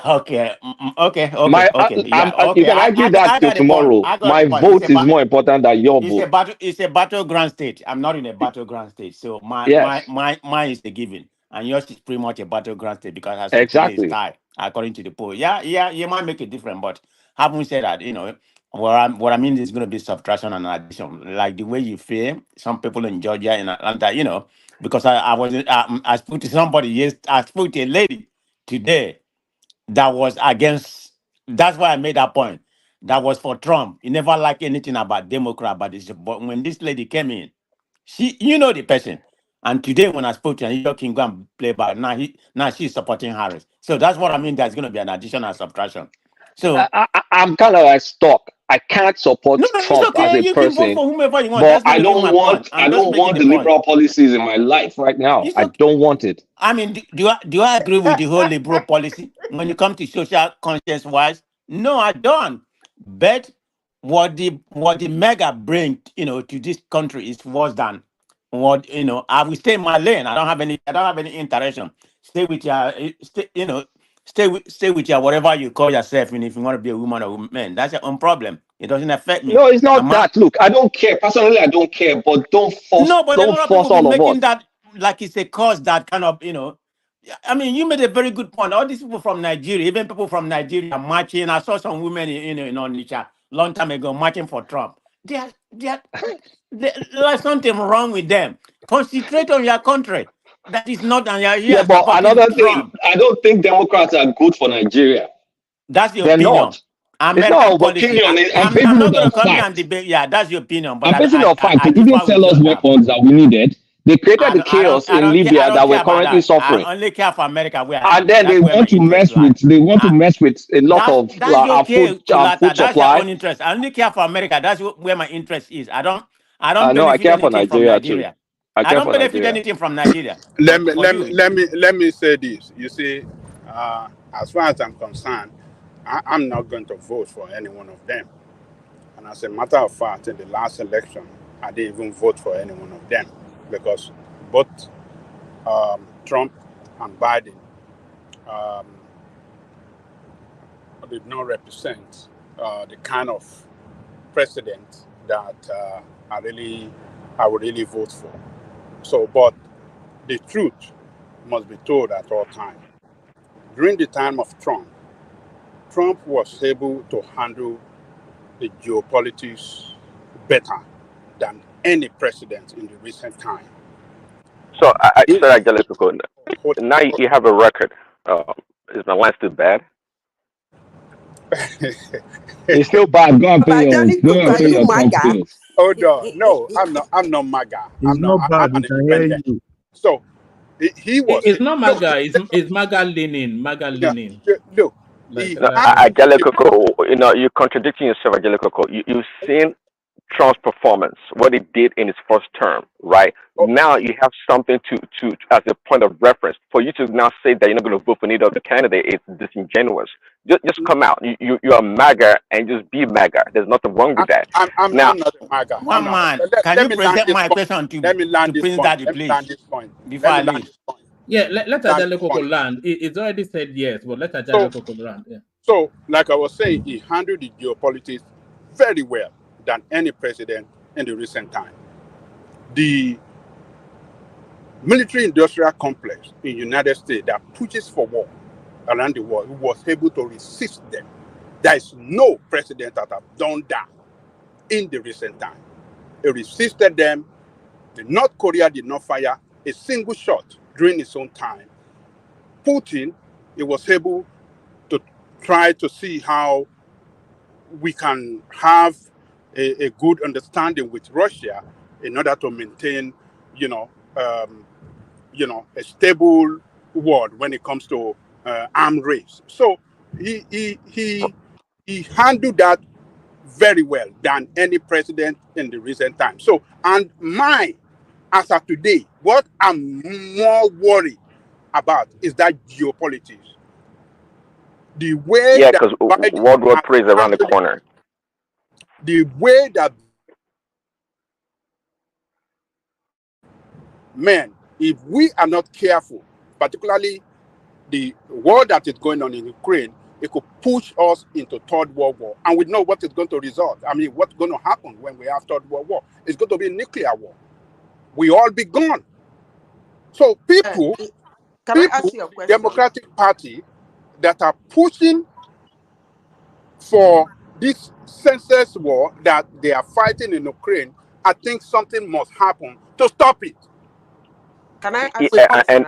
Okay. Okay. You can argue that till tomorrow. My vote is more important than your vote. It's a battleground state. I'm not in a battleground state, so mine is a given, and yours is pretty much a battleground state because as of today it's tied according to the poll. Yeah, you might make it different, but having said that, what I mean is going to be subtraction and addition, like the way you feel. Some people in Georgia, in Atlanta, because I spoke to somebody. Yes, I spoke to a lady today that was against. That's why I made that point. That was for Trump. He never liked anything about Democrat, but when this lady came in, the person. And today when I spoke to her, you can go and play back. Now she's supporting Harris. So that's what I mean. There's going to be an addition and subtraction. So I'm kind of like stuck. I can't support Trump as a you person, can vote for whomever you want. but I don't want the liberal policies in my life right now. I don't want it. Do I agree with the whole liberal policy when it comes to social conscience wise? No, I don't. But what the mega bring to this country is worse than what I will stay in my lane. I don't have any interaction. Stay with your stay with your whatever you call yourself, and if you want to be a woman or a man, that's your own problem. It doesn't affect me. No, it's not that. Look, I don't care. Personally, I don't care, but don't force. No, but don't force all of us. That like it's a cause that kind of you made a very good point. All these people from Nigeria, even people from Nigeria, marching. I saw some women in Onitsha long time ago marching for Trump. There's something wrong with them. Concentrate on your country. That is not on your yeah. But another thing, I don't think Democrats are good for Nigeria. That's your They're opinion. not. American it's not policy. opinion. I'm not going to come here and debate. Yeah, that's your opinion. But I'm basing on fact. They didn't sell us weapons that we needed. They created the chaos in Libya that we're currently suffering. I only care for America. And then they want to mess with. They want to mess with a lot of our food supply. That's your own interest. I only care for America. That's where my interest is. I don't benefit anything from Nigeria. I don't benefit anything from Nigeria. Let me say this. You see, as far as I'm concerned, I'm not going to vote for any one of them. And as a matter of fact, in the last election, I didn't even vote for any one of them because both Trump and Biden did not represent the kind of president that I would really vote for. So, but the truth must be told at all times. During the time of Trump was able to handle the geopolitics better than any president in the recent time. So, now you have a record. Is my line still bad? It's still bad. Go and pay your taxes. Hold on. No, I'm not MAGA. It's not bad. We can hear you. So he was. It's not MAGA. It's MAGA leaning. MAGA leaning. Look, Angelico, you're contradicting yourself, Angelico. You've seen Trump's performance, what he did in his first term, right? Now you have something to as a point of reference. For you to now say that you're not going to vote for neither of the candidate, it's disingenuous. Just come out. You're a MAGA and just be MAGA. There's nothing wrong with that. I'm not a MAGA. One man, can you present my question to Prince Daddy, please? Before I leave. Yeah, let Angelico land. It's already said yes, but let Angelico land. Yeah. So, like I was saying, he handled the geopolitics very well than any president in the recent time. The military-industrial complex in the United States that pushes for war around the world was able to resist them. There is no president that have done that in the recent time. It resisted them. The North Korea did not fire a single shot during its own time. Putin, he was able to try to see how we can have a good understanding with Russia in order to maintain, a stable world when it comes to arms race. So he handled that very well than any president in the recent time. So, and as of today, what I'm more worried about is that geopolitics. The way because World War III is around the corner. The way that, man, if we are not careful, particularly the war that is going on in Ukraine, it could push us into Third World War. And we know what is going to result. I mean, what's going to happen when we have Third World War? It's going to be a nuclear war. We all be gone. So people, I ask you a question? Democratic Party that are pushing for this senseless war that they are fighting in Ukraine, I think something must happen to stop it. Can I ask you a question?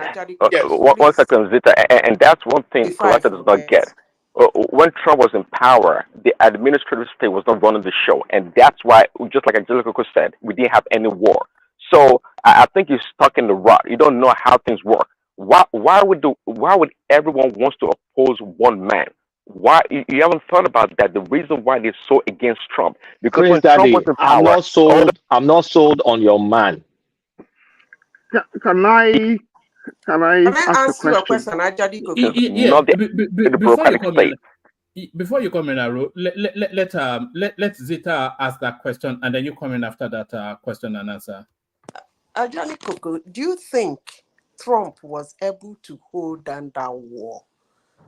One second, Zita, and that's one thing Collector does not get. When Trump was in power, the administrative state was not running the show, and that's why, just like Angelico said, we didn't have any war. So I think you're stuck in the rut. You don't know how things work. Why would everyone wants to oppose one man? Why you haven't thought about that? The reason why they're so against Trump, because Prince when Daddy, Trump was in power, I'm not sold on your man. Can I ask you a question? Before you come in, Aro, let Zita ask that question, and then you come in after that question and answer. Ajani Koko, do you think Trump was able to hold down that war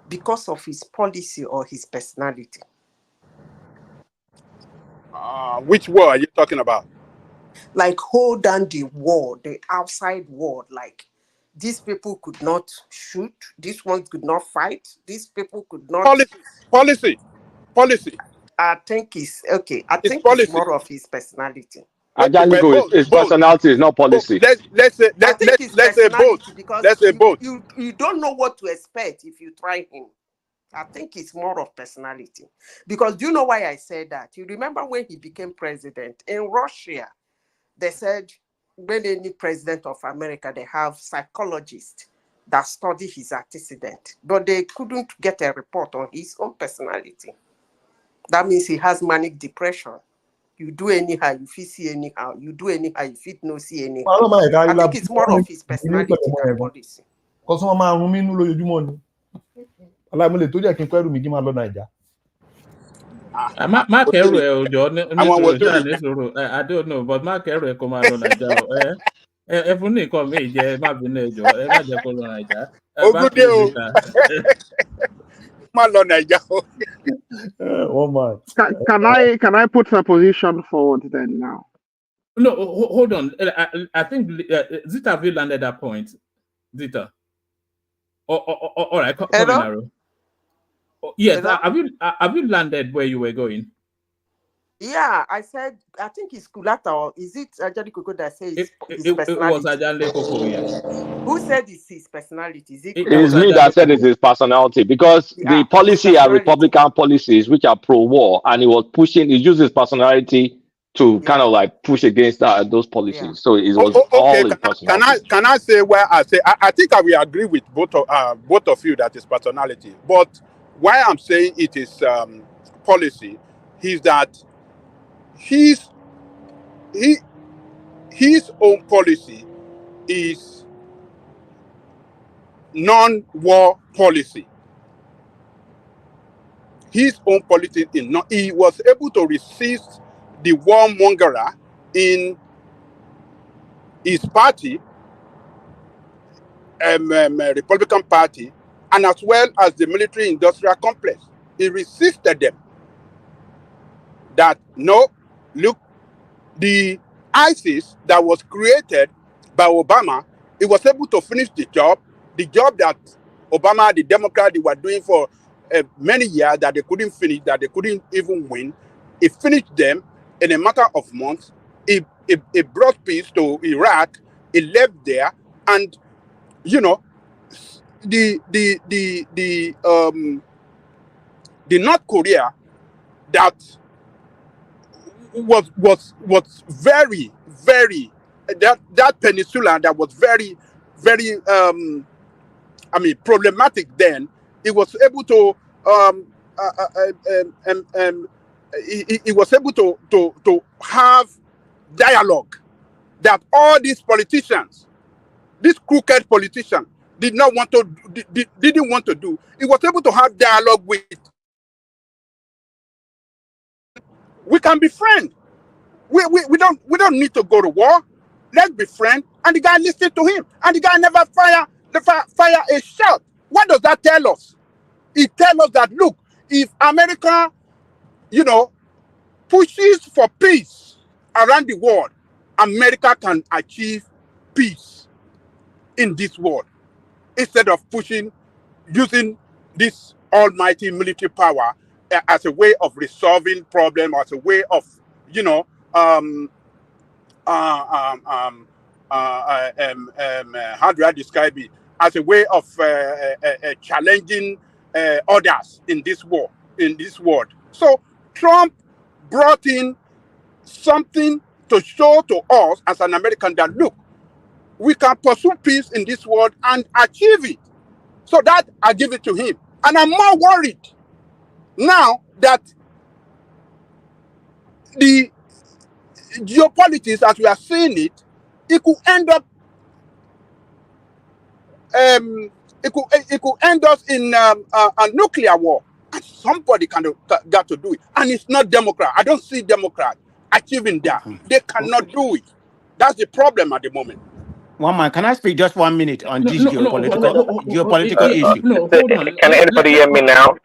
because of his policy or his personality? Which war are you talking about? Like hold down the war, the outside war. Like these people could not shoot, these ones could not fight, these people could not. Policy. I think it's okay. I think it's more of his personality. Ajanigo, his personality is not policy. Let's say both. Let's say both. You don't know what to expect if you try him. I think it's more of personality. Because do you know why I said that? You remember when he became president in Russia, they said when any president of America, they have psychologists that study his antecedent, but they couldn't get a report on his own personality. That means he has manic depression. You do anyhow, you feel see anyhow. You do anyhow, you feel no see anyhow. I think it's more of his personality than policy. Because some man room in lo ojúmọ́ ni. Ala mo le to je kin ko eru mi ki ma lọ Naija. Mark Erwe ojo I don't know, but Mark Erwe come out on Naija. Every ni come me je ma bi na ejo, e ma je ko lọ Naija. One man. Can I put a position forward then now? No, hold on. I think Zita have you landed that point, Zita? All right, come in, Aro. Yes, have you landed where you were going? Yeah, I said I think it's Kulata, or is it Ajani Koko that says his personality? It was Ajani Koko, yes. Who said it's his personality? Is it It's me that said it's his personality, because the policy are Republican policies which are pro-war, and he was pushing. He used his personality to kind of like push against those policies. Yeah. So it was all his personality. Can I say where I say I think I will agree with both of you that is personality, but why I'm saying it is policy is that his he his own policy is non-war policy. His own policy is not. He was able to resist the warmonger in his party, Republican Party, and as well as the military-industrial complex. He resisted them. That no, look, the ISIS that was created by Obama, he was able to finish the job that Obama, the Democrat, they were doing for many years that they couldn't finish, that they couldn't even win. He finished them in a matter of months. He brought peace to Iraq. He left there, and you know, the North Korea that was very, very, that peninsula that was very, very problematic then. He was able to he was able to have dialogue that all these politicians, these crooked politicians, didn't want to do. He was able to have dialogue with. We can be friends. We don't need to go to war. Let's be friends. And the guy listened to him. And the guy never fire a shot. What does that tell us? It tells us that, look, if America, pushes for peace around the world, America can achieve peace in this world instead of using this almighty military power as a way of resolving problems, as a way of, how do I describe it? As a way of challenging others in this war, in this world. So Trump brought in something to show to us as an American that, look, we can pursue peace in this world and achieve it. So that I give it to him. And I'm more worried now that the geopolitics, as we are seeing it, it could end up it could end us in a nuclear war. And somebody got to do it. And it's not Democrat. I don't see Democrat achieving that. They cannot do it. That's the problem at the moment. One man, can I speak just 1 minute on this geopolitical issue? No, hold on. Can anybody hear me now?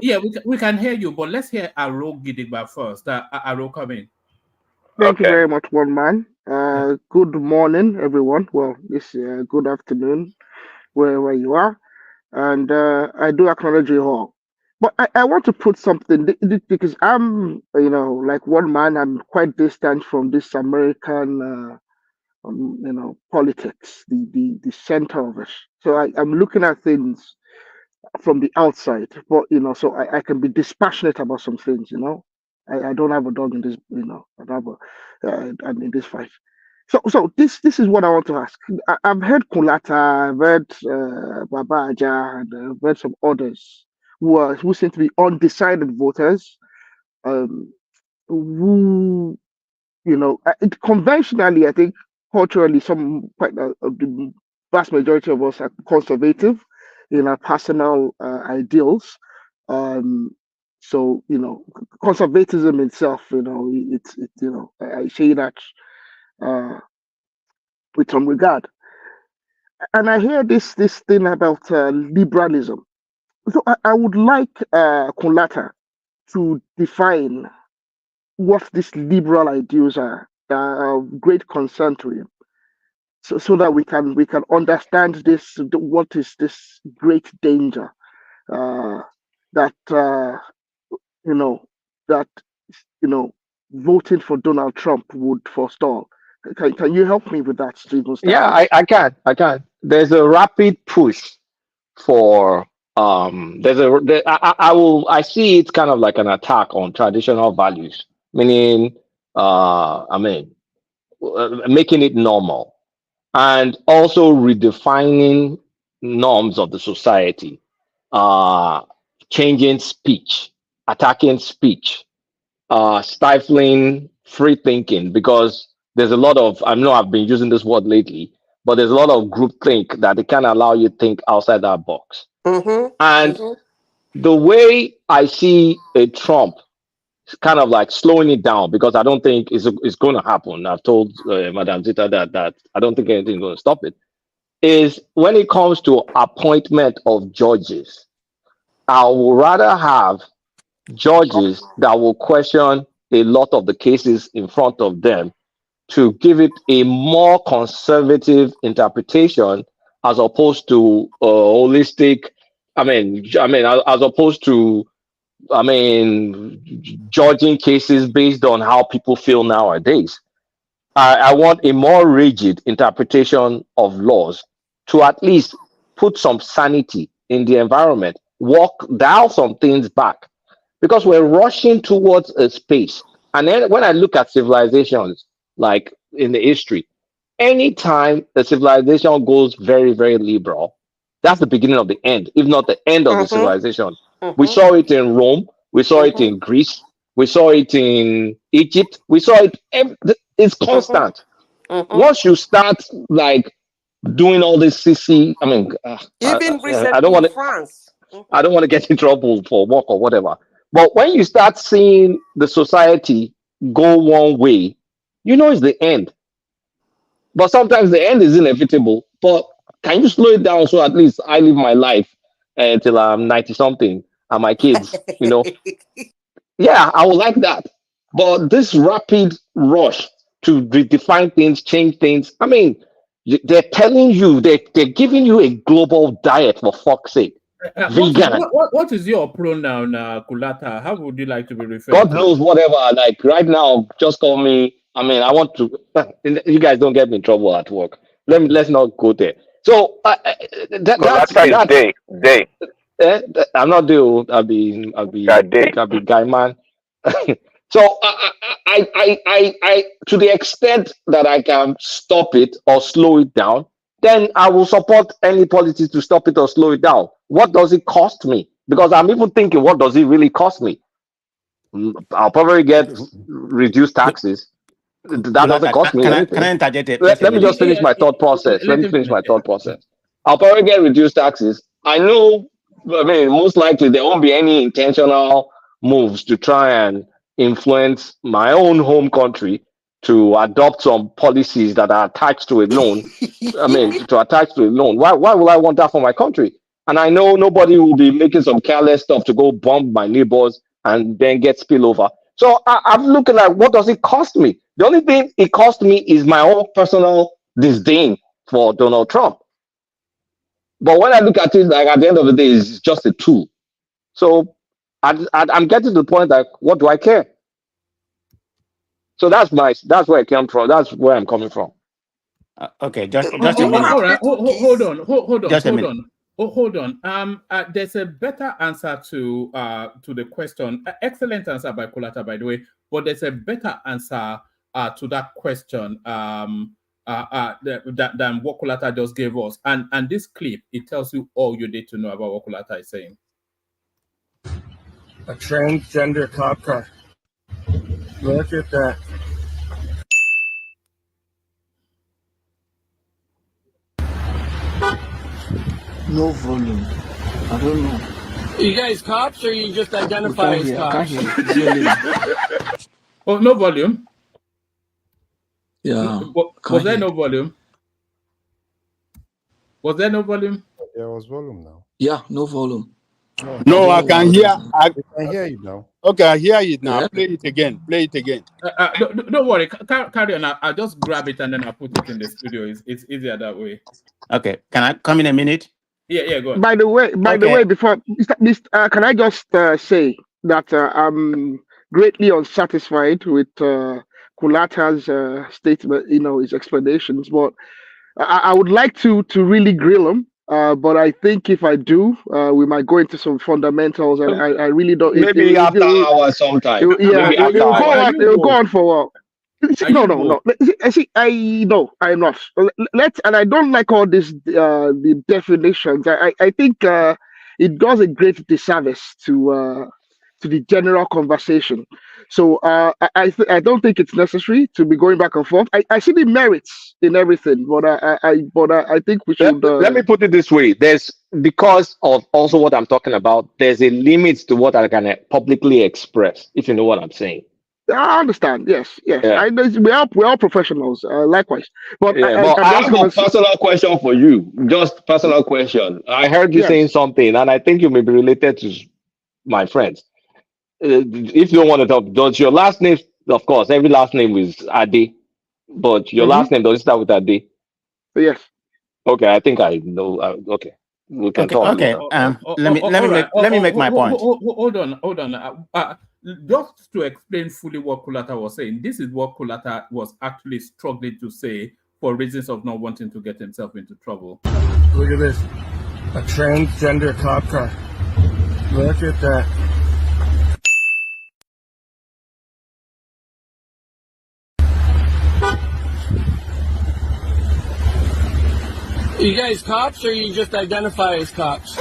Yeah, we can hear you, but let's hear Aro Gidigba first. Aro, come in. Thank you very much, one man. Good morning, everyone. Well, it's good afternoon, wherever you are. And I do acknowledge you all. But I want to put something, because I'm, like one man, I'm quite distant from this American, politics, the center of it. So I'm looking at things from the outside, but, so I can be dispassionate about some things, I don't have a dog in this, I don't have in this fight. So this is what I want to ask. I've heard Kulata, I've heard Baba Aja, and I've heard some others who seem to be undecided voters, who, conventionally, I think culturally, the vast majority of us are conservative in our personal ideals. So, conservatism itself, it's I say that with some regard. And I hear this thing about liberalism. So I would like Kunlata to define what these liberal ideals are that are of great concern to him, so that we can understand this. What is this great danger that voting for Donald Trump would forestall? Can you help me with that, Stephen? Yeah, I can. There's a rapid push for I see it kind of like an attack on traditional values, meaning making it normal, and also redefining norms of the society, changing speech, attacking speech, stifling free thinking, because there's a lot of, I know I've been using this word lately, but there's a lot of groupthink that they can allow you to think outside that box. And the way I see a Trump kind of like slowing it down, because I don't think it's going to happen. I've told Madam Zita that I don't think anything's going to stop it, is when it comes to appointment of judges. I would rather have judges that will question a lot of the cases in front of them to give it a more conservative interpretation, as opposed to holistic. I mean, as opposed to, judging cases based on how people feel nowadays. I want a more rigid interpretation of laws to at least put some sanity in the environment, dial some things back, because we're rushing towards a space. And then when I look at civilizations, like in the history, anytime the civilization goes very, very liberal, that's the beginning of the end, if not the end of the civilization. We saw it in Rome, we saw it in Greece, we saw it in Egypt, we saw it, it's constant. Once you start like doing all this CC, Even recently I don't want in France. I don't want to get in trouble for work or whatever. But when you start seeing the society go one way, you know it's the end. But sometimes the end is inevitable. But can you slow it down so at least I live my life until I'm 90 something and my kids, Yeah, I would like that. But this rapid rush to redefine things, change things, they're telling you, they're giving you a global diet, for fuck's sake. Vegan. What is your pronoun, Kulata? How would you like to be referred God to? knows, whatever. Like right now, just call me. I want to. You guys don't get me in trouble at work. Let's not go there. So that's day. I'm not doing. I'll be guy man. So I to the extent that I can stop it or slow it down, then I will support any policy to stop it or slow it down. What does it cost me? Because I'm even thinking, what does it really cost me? I'll probably get reduced taxes. That doesn't cost me anything. Let me just finish my thought process. Let me finish my thought process. I'll probably get reduced taxes. I know, most likely there won't be any intentional moves to try and influence my own home country to adopt some policies that are attached to a loan. To attach to a loan. Why will I want that for my country? And I know nobody will be making some careless stuff to go bomb my neighbors and then get spillover. So I'm looking at, what does it cost me? The only thing it cost me is my own personal disdain for Donald Trump. But when I look at it, like at the end of the day, it's just a tool. So I'm getting to the point that, what do I care? So that's where I came from. That's where I'm coming from. Okay, just a minute. All right, hold on. Just a minute. Hold on. There's a better answer to the question. Excellent answer by Kulata, by the way. But there's a better answer to that question than what Kulata just gave us. And this clip, it tells you all you need to know about what Kulata is saying. A transgender cop car. Look at that. No volume. I don't know. You guys cops, or you just identify as cops? Oh, no volume? Yeah. Was there no volume? Was there no volume? There was volume now. Yeah, no volume. No, I can hear. I can hear you now. Okay, I hear it now. Yeah. Play it again. Play it again. Don't worry. Carry on. I'll just grab it and then I'll put it in the studio. It's easier that way. Okay, can I come in a minute? Yeah, go on. By the way, before can I just say that I'm greatly unsatisfied with Kulata's statement, his explanations, but I would like to really grill him. But I think if I do, we might go into some fundamentals, and I really don't. Maybe after hours sometime. It'll go on for a while. No. I'm not. And I don't like all this the definitions. I think it does a great disservice to the general conversation. So I don't think it's necessary to be going back and forth. I see the merits in everything, but I think we should. Let me put it this way: there's, because of also what I'm talking about, there's a limit to what I can publicly express, if you know what I'm saying. I understand. Yes. Yeah. We're all professionals. Likewise, but Yeah, but I have a personal question for you. Just personal question. I heard you saying something, and I think you may be related to my friends. If you don't want to talk, does your last name? Of course, every last name is Ade, but your last name, does it start with Ade? Yes. Okay, I think I know. Okay, we can talk. Okay. Let me make my point. Hold on. Just to explain fully what Kulata was saying, this is what Kulata was actually struggling to say for reasons of not wanting to get himself into trouble. Look at this. A transgender cop car. Look at that. You guys cops, or you just identify as cops?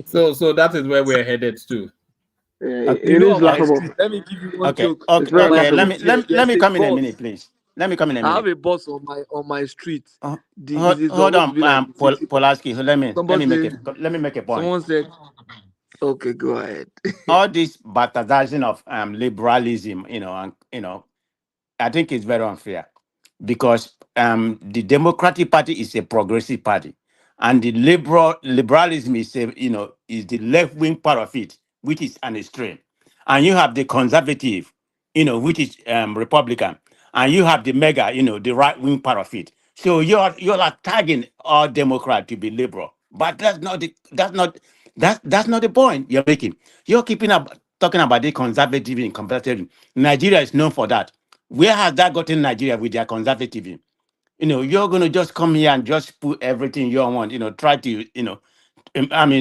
So that is where we're headed to. It is laughable. Let me give you one joke. Okay. Let me come in a minute, please. Let me come in a minute. I have a boss on my street. Hold on, Polaski. Let me make a point. Someone said, "Okay, go ahead." All this bastardizing of liberalism, I think it's very unfair, because the Democratic Party is a progressive party, and the liberalism is is the left wing part of it, which is an extreme, and you have the conservative, which is Republican, and you have the mega, the right wing part of it. So you're tagging all Democrat to be liberal, but that's not the point you're making. You're talking about the conservative and conservative. Nigeria is known for that. Where has that gotten Nigeria with their conservatism? You're going to just come here and just put everything you want, try to,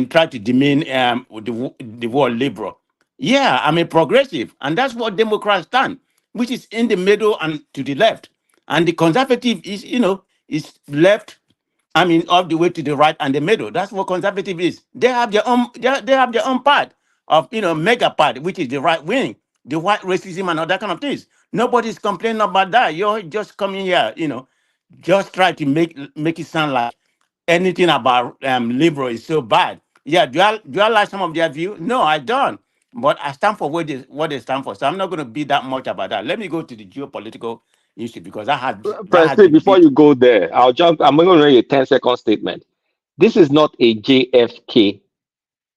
try to demean the word liberal. Yeah, I'm a progressive, and that's what Democrats stand, which is in the middle and to the left. And the conservative is, is left, all the way to the right and the middle. That's what conservative is. They have their own, they have their own part of, mega part, which is the right wing, the white racism and all that kind of things. Nobody's complaining about that. You're just coming here, just try to make it sound like anything about liberal is so bad. Yeah, do I like some of their view? No, I don't. But I stand for what they stand for. So I'm not going to be that much about that. Let me go to the geopolitical issue, because Presley, before you go there, I'm going to read a 10-second statement. This is not a JFK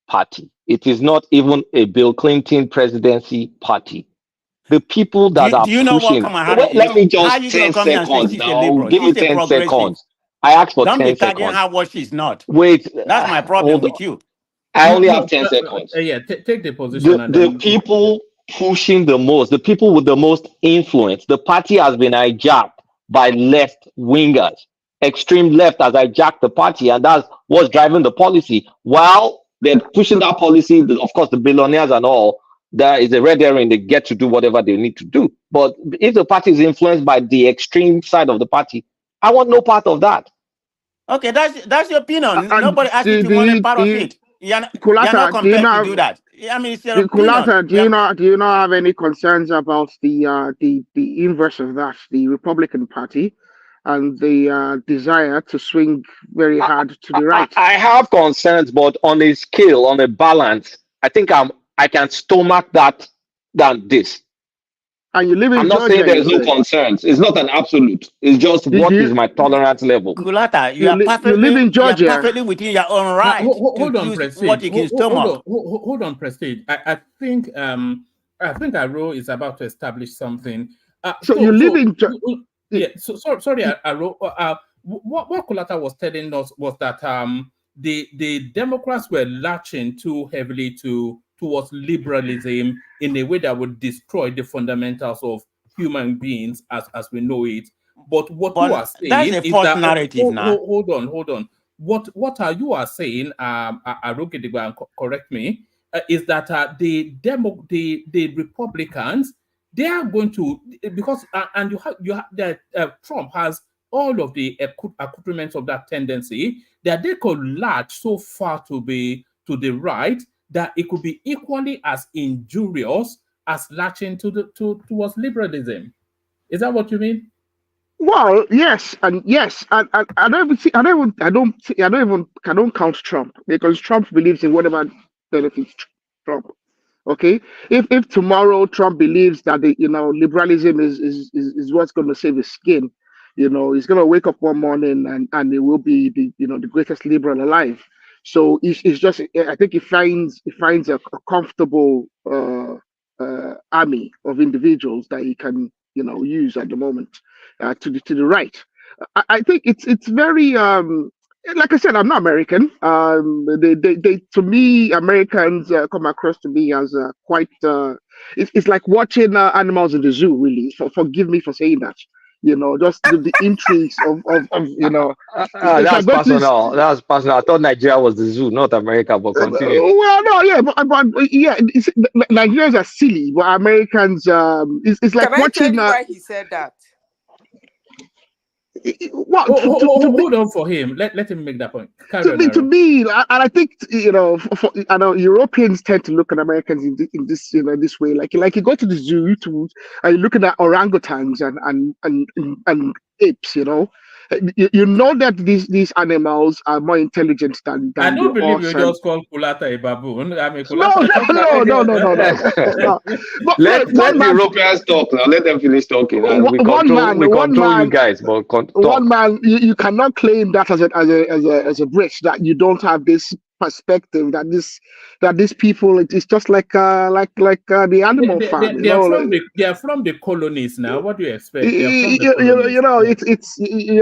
party. It is not even a Bill Clinton presidency party. The people that are pushing. Let me just 10 seconds now. Give me 10 seconds. I asked for 10 seconds. How what she's not. Wait. That's my problem with you. I only have 10 seconds. Take the position. The people pushing the most, the people with the most influence, the party has been hijacked by left wingers. Extreme left has hijacked the party, and that's what's driving the policy. While they're pushing that policy, of course, the billionaires and all, there is a red herring. They get to do whatever they need to do. But if the party is influenced by the extreme side of the party, I want no part of that. Okay, that's your opinion. Nobody asked you to want a part of it. You're not compelled to do that. It's your Kulata, do you not have any concerns about the inverse of that, the Republican Party, and the desire to swing very hard to the right? I have concerns, but on a scale, on a balance, I think I can stomach that than this. And you live in I'm not saying there's no concerns. It's not an absolute. It's just what is my tolerance level. Kulata, you live in Georgia. You're perfectly within your own right. Hold on, Prestige. Hold on, Prestige. I think Aro is about to establish something. You live in Georgia. Sorry, Aro. What Kulata was telling us was that the Democrats were latching too heavily towards liberalism in a way that would destroy the fundamentals of human beings as we know it. But what you are saying that's a false narrative now. Hold on. What you are saying, correct me, is that the Republicans they are going to, because and you have that Trump has all of the accoutrements of that tendency, that they could latch so far to the right that it could be equally as injurious as latching towards liberalism. Is that what you mean? Well, yes, and I don't count Trump, because Trump believes in whatever benefits Trump. Okay, if tomorrow Trump believes that liberalism is what's going to save his skin, he's going to wake up one morning and it will be the greatest liberal alive. So it's just, I think he finds a comfortable army of individuals that he can use at the moment, to the right. I think it's very like I said, I'm not American. They to me, Americans come across to me as quite. It's like watching animals in the zoo. Really, forgive me for saying that. Just the intrigues of If I That's go to personal. That's personal. I thought Nigeria was the zoo, not America. But continue. well, no, yeah, but yeah, Nigerians are silly, but Americans, it's like Can I tell watching. you why he said that? What Hold on for him. Let him make that point. to me, and I think I know Europeans tend to look at Americans in this this way. Like you go to the zoo and you're looking at orangutans and apes. You know that these animals are more intelligent than I don't the believe you horse. just call Kulata a baboon. I mean, No. But Let the Europeans talk now. Let them finish talking. And we control you guys. But talk. One man, you cannot claim that as a Brit, that you don't have this perspective, that these people, it's just like the animal farm. They are from the colonies now. What do you expect? You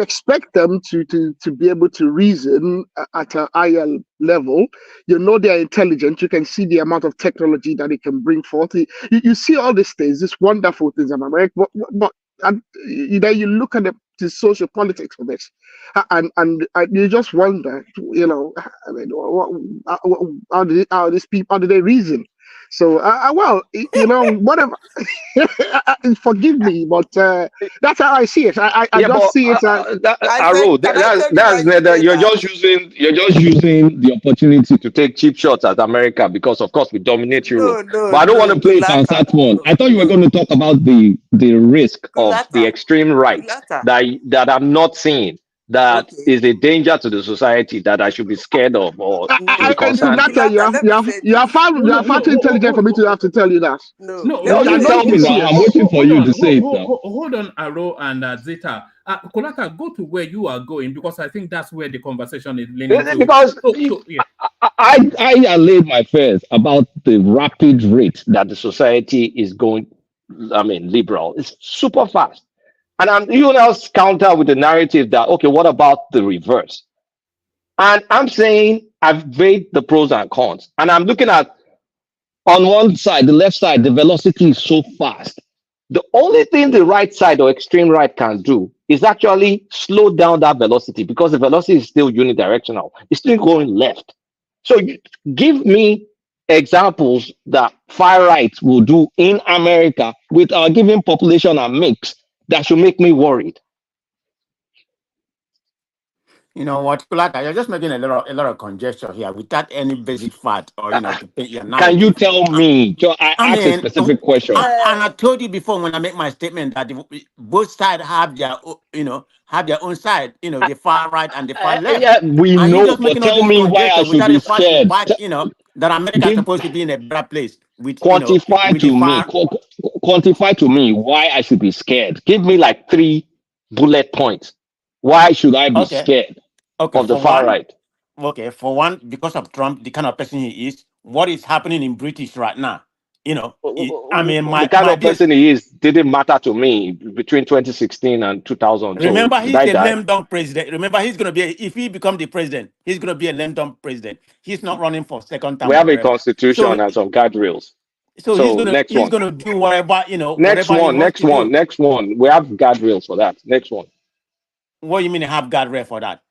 expect them to be able to reason at a higher level. They're intelligent. You can see the amount of technology that they can bring forth. You see all these things, these wonderful things in America, but you look at the social politics of it, and you just wonder, I mean, how do they reason? So, whatever. Forgive me, but that's how I see it. I just see it. That's neither. You're just using the opportunity to take cheap shots at America because, of course, we dominate Europe. But I don't want to play that one. I thought you were going to talk about the risk of the extreme right that I'm not seeing. That is a danger to the society that I should be scared of or be concerned. You are far too intelligent for me to have to tell you that. No, you tell me now. I'm waiting for you to say it now. Hold on, Aro and Zeta. Kolata, go to where you are going, because I think that's where the conversation is leaning to. Because I allayed my fears about the rapid rate that the society is going. I mean, liberal. It's super fast. And you now counter with the narrative that, okay, what about the reverse? And I'm saying I've weighed the pros and cons. And I'm looking at, on one side, the left side, the velocity is so fast. The only thing the right side or extreme right can do is actually slow down that velocity, because the velocity is still unidirectional. It's still going left. So give me examples that far right will do in America with our given population and mix that should make me worried. You know what, Kulata, you're just making a lot of conjecture here without any basic fact or to paint your narrative. Can you tell me? I asked a specific question. And I told you before when I make my statement that both sides have their own side. The far right and the far left. Yeah, we know. But tell me why I should be scared. That America is supposed to be in a better place. Quantify to me why I should be scared. Give me like 3 bullet points. Why should I be scared of the far right? Okay, for one, because of Trump, the kind of person he is, what is happening in British right now? The kind of person he is didn't matter to me between 2016 and 2000. Remember, he's a lame dunk president. Remember, he's going to be, if he becomes the president, he's going to be a lame dunk president. He's not running for second term. We have a constitution and some guardrails. So he's going to do whatever, Next one. We have guardrails for that. Next one. What do you mean have guardrail for that?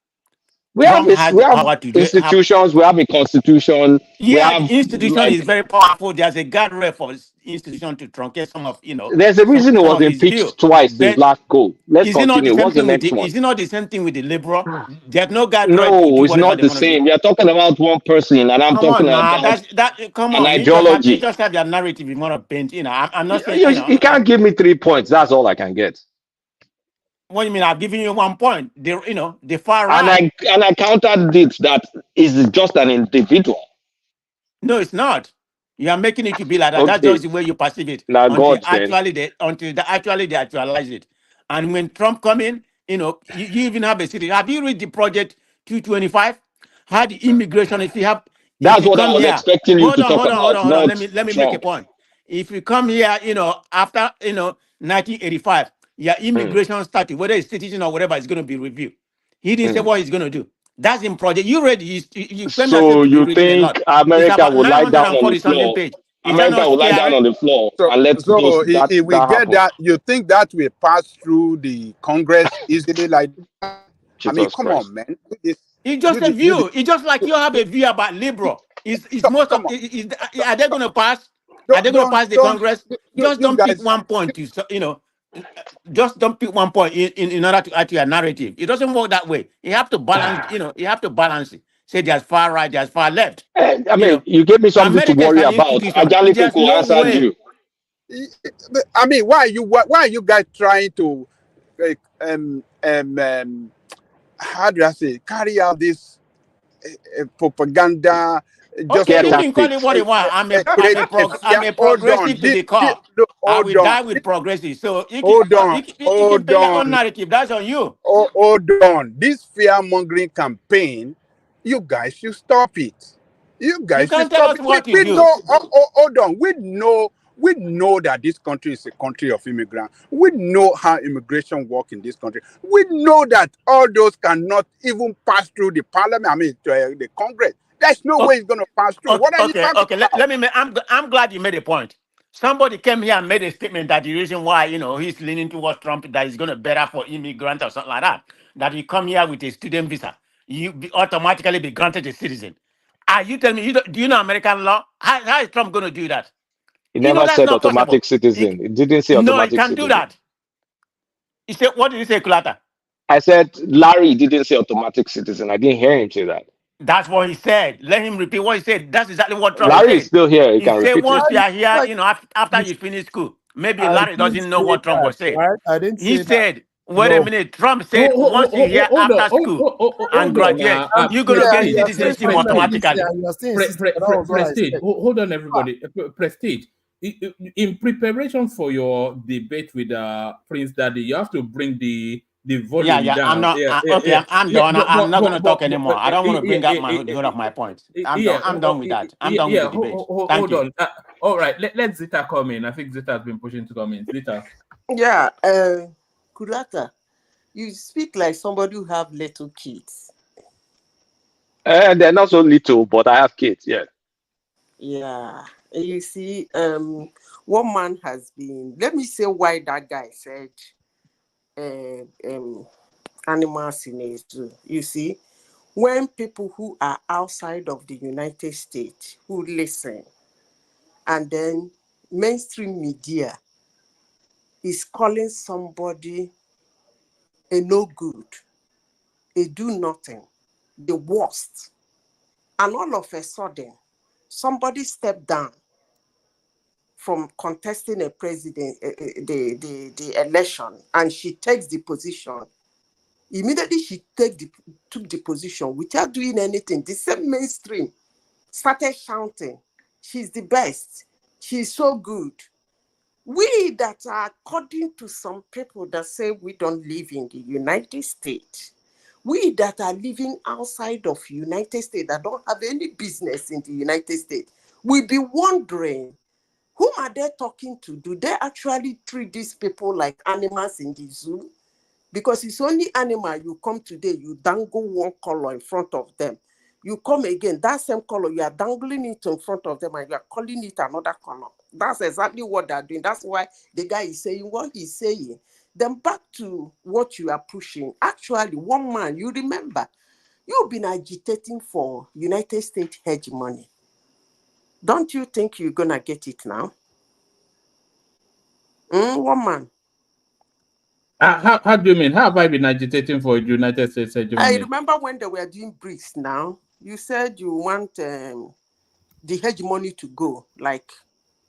We have Trump has we the have power to do it. institutions. We have a constitution. We Yeah, the have institution like is very powerful. There's a guardrail for institution to truncate some of there's a reason he some was of his bill. impeached twice his Then last go. Let's is it not the continue. same What's the thing with next the one? is it not the same thing with the liberal? There's no guardrail to No, do it's whatever not they the want to do. same. We are talking about one person, and I'm Come talking on now, about come an on. You ideology. just have your narrative you want to paint. I'm not saying You can't give me 3 points. That's all I can get. what do you mean? I've given you 1 point. The far And right. I countered it that is just an individual. No, it's not. You are making it to be like that. That's Okay. just the way you perceive it. Now Until God then. actually they actualize it. And when Trump come in, you even have a city. Have you read the project 225? How the immigration, if That's you what I come was here, expecting you to talk about, hold on. not Let me make a Trump. point. If you come here, after 1985, your immigration started, whether it's citizen or whatever, is going to be reviewed. He didn't say what he's going to do. That's in project. You read it. You claim yourself So to be you reading a lot. think It's America about would lie down on the 940 something floor? page. Is that America not will lie down scary? on the floor So, and let if we that get happen. that, you think that will pass through the Congress easily like that? I mean, Jesus come Christ. on, man. It's just a view. It's just like you have a view about liberal. Are they going to pass? Are they going to pass the Congress? Just you don't pick guys. 1 point. Just don't pick 1 point in order to add to your narrative. It doesn't work that way. You have to balance. You have to balance it. Say there's far right, there's far left. I mean, you gave me something to America is worry an about. institution. Ajali There's Keko no answered way. you. I mean, why are you guys trying to how do I say, carry out this propaganda? Just Okay, to, you can call it what you want. I'm a hold on. progressive to the core. I will Hold on. die with progressive. So you Hold on. can pay your own narrative. That's on you. Hold on. This fear-mongering campaign, you guys should stop it. You guys should can't tell stop us it. what to We do. know. Hold on. We know that this country is a country of immigrants. We know how immigration works in this country. We know that all those cannot even pass through the parliament. I mean, the Congress. There's no way it's going to pass through. What are you talking about? Let me. I'm glad you made a point. Somebody came here and made a statement that the reason why he's leaning towards Trump that is going to better for immigrants or something like that. That you come here with a student visa, automatically be granted a citizen. Are you telling me do you know American law? How is Trump going to do that? He never That's said not possible. automatic citizen. It didn't say No, he automatic can't do citizen. that. He said, what did he say, Kulata? I said Larry didn't say automatic citizen. I didn't hear him say that. That's what he said. Let him repeat what he said. That's exactly what Trump Larry said. is still here. He He can said repeat once it. you are here, after you finish school, maybe I Larry didn't doesn't know say what Trump that, was saying. right? I didn't He say that. said, wait a No. minute, Trump said once you're here after school and graduate, you're going to get citizenship automatically. Prestige, hold on, everybody. Prestige. In preparation for your debate with Prince Daddy, you have to bring the volume down. I'm not. I'm done. I'm not going to talk anymore. I don't want to bring up the whole of my points. I'm done with that. I'm done with the debate. Thank you. On. All right, let Zita come in. I think Zita has been pushing to come in. Zita. Yeah, Kulata, you speak like somebody who have little kids. They're not so little, but I have kids, yeah. Yeah, you see, one man has been, let me say why that guy said animals in a zoo. You see, when people who are outside of the United States who listen, and then mainstream media is calling somebody a no good, a do nothing, the worst, and all of a sudden, somebody stepped down from contesting a president, the election, and she takes the position. Immediately she took the position without doing anything. The same mainstream started shouting, she's the best, she's so good. We that are, according to some people that say we don't live in the United States, we that are living outside of United States, that don't have any business in the United States, we'll be wondering, whom are they talking to? Do they actually treat these people like animals in the zoo? Because it's only animal, you come today, you dangle one color in front of them. You come again, that same color, you are dangling it in front of them and you are calling it another color. That's exactly what they're doing. That's why the guy is saying what he's saying. Then back to what you are pushing. Actually, one man, you remember, You've been agitating for United States hegemony. Don't you think you're gonna get it now? One man. How do you mean? How have I been agitating for United States hegemony? I remember when they were doing BRICS now, you said you want the hegemony to go, like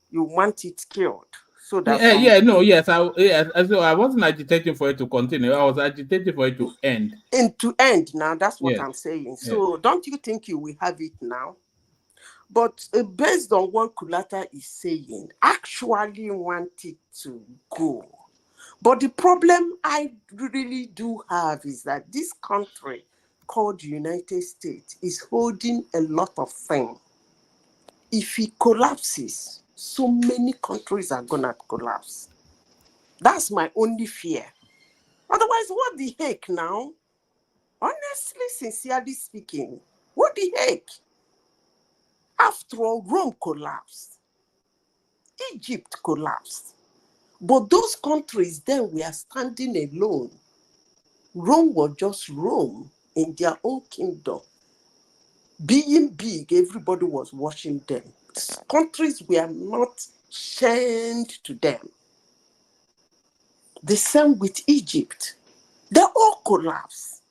you want it killed. So that So I wasn't agitating for it to continue. I was agitating for it to end. And to end now, that's what I'm saying. So don't you think you will have it now? But based on what Kulata is saying, actually want it to go. But the problem I really do have is that this country called United States is holding a lot of things. If it collapses, so many countries are going to collapse. That's my only fear. Otherwise, what the heck now? Honestly, sincerely speaking, what the heck? After all, Rome collapsed. Egypt collapsed. But those countries then were standing alone. Rome was just Rome in their own kingdom. Being big, everybody was watching them. Countries were not chained to them. The same with Egypt. They all collapsed.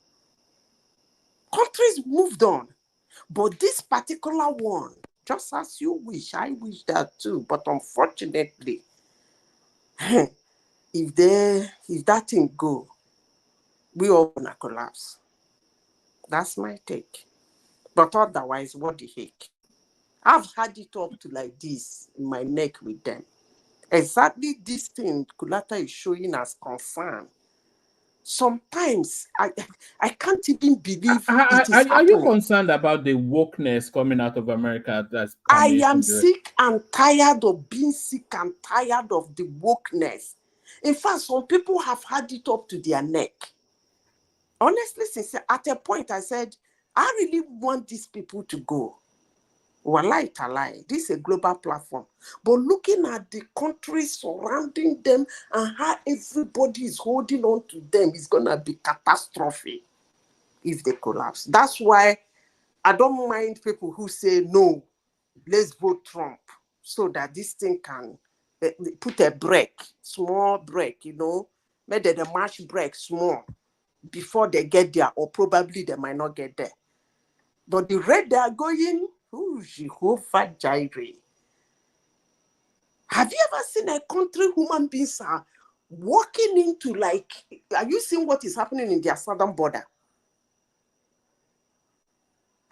Countries moved on. But this particular one, just as you wish, I wish that too. But unfortunately, if that thing go, we all gonna collapse. That's my take. But otherwise, what the heck? I've had it up to like this in my neck with them. Exactly this thing Kulata is showing as concern. Sometimes I can't even believe it is happening. Are you concerned about the wokeness coming out of America? I am sick and tired of being sick and tired of the wokeness. In fact, some people have had it up to their neck. Honestly, at a point I said, I really want these people to go. Wallahi talai, this is a global platform. But looking at the countries surrounding them and how everybody is holding on to them is going to be catastrophe if they collapse. That's why I don't mind people who say, no, let's vote Trump so that this thing can put a break, small break, maybe the march break small before they get there, or probably they might not get there. But the rate they are going, Jehovah Jireh. Have you ever seen a country human beings are walking into, like, are you seeing what is happening in their southern border?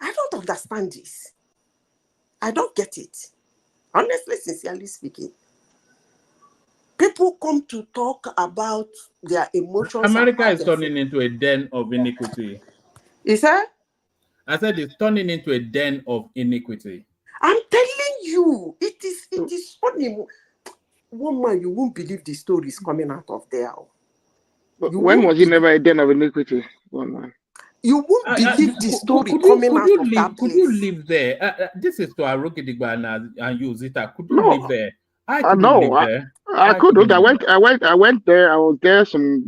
I don't understand this. I don't get it. Honestly, sincerely speaking. People come to talk about their emotions. America is turning into a den of iniquity. Is that? I said it's turning into a den of iniquity. I'm telling you, it is funny. One man, you won't believe the stories coming out of there. When was it never a den of iniquity? One man. You won't believe the story coming out of that place. Could you live there? This is to Arokidigba and you, Zita. Could you live there? I could live there. I could. I went there. I was there some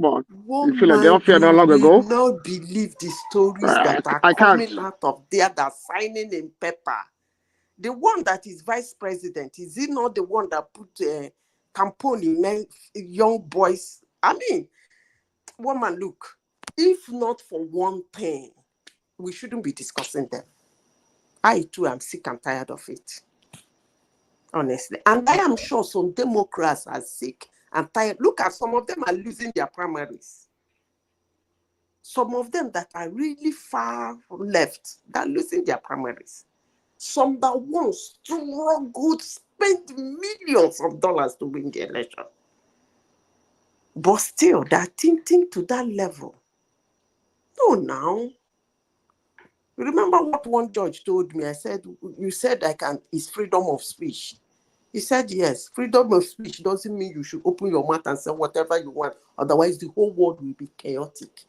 in Philadelphia not long ago. I cannot believe the stories that are coming out of there that are signing in paper. The one that is vice president, is he not the one that put tampon in young boys? I mean, woman, look, if not for one thing, we shouldn't be discussing them. I too am sick and tired of it. Honestly. And I am sure some Democrats are sick and tired. Look at some of them are losing their primaries. Some of them that are really far left, they're losing their primaries. Some that once struggled, spent millions of dollars to win the election. But still, they're thinking to that level. No, now. Remember what one judge told me? I said, you said it's freedom of speech. He said, yes, freedom of speech doesn't mean you should open your mouth and say whatever you want. Otherwise, the whole world will be chaotic.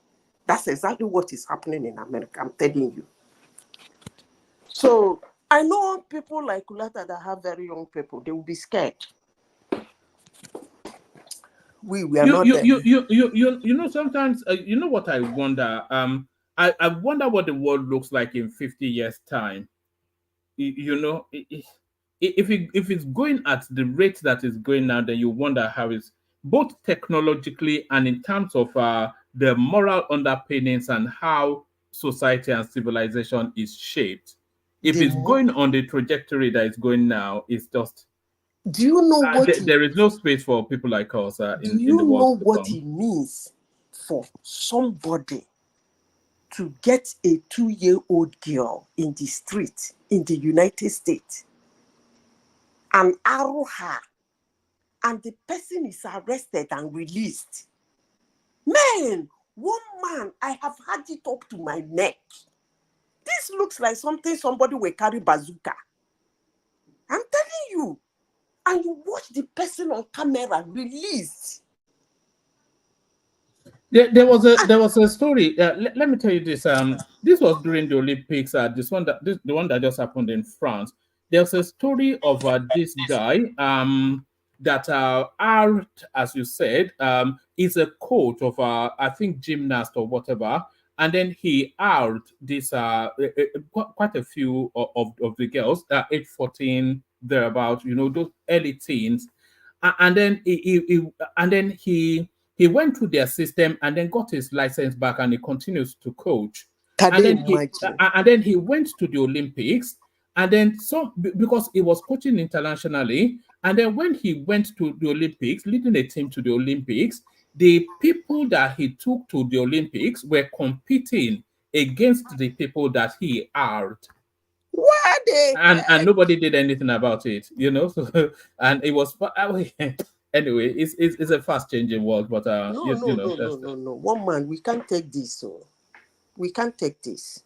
That's exactly what is happening in America, I'm telling you. So I know people like Kulata that have very young people, they will be scared. We are not there. You know, sometimes, you know what I wonder? I wonder what the world looks like in 50 years' time. If it's going at the rate that it's going now, then you wonder how it's both technologically and in terms of the moral underpinnings and how society and civilization is shaped. If it's going on the trajectory that it's going now, it's just. Do you know what? There is no space for people like us do in you the world know to what come. it means for somebody to get a 2-year-old girl in the street in the United States and arrow her, and the person is arrested and released? Man, one man, I have had it up to my neck. This looks like something somebody will carry bazooka. I'm telling you. And you watch the person on camera released. There was a story. Let me tell you this. This was during the Olympics. The one that just happened in France. There's a story of this guy. That art, as you said, is a coach of I think gymnast or whatever, and then he out this quite a few of the girls, age 14 thereabout, those early teens, and then he went through their system and then got his license back, and he continues to coach. And then he went to the Olympics, and then because he was coaching internationally. And then when he went to the Olympics, leading a team to the Olympics, the people that he took to the Olympics were competing against the people that he hired. What? And nobody did anything about it, So, and it was anyway. It's a fast changing world, but no. One man, we can't take this. So we can't take this.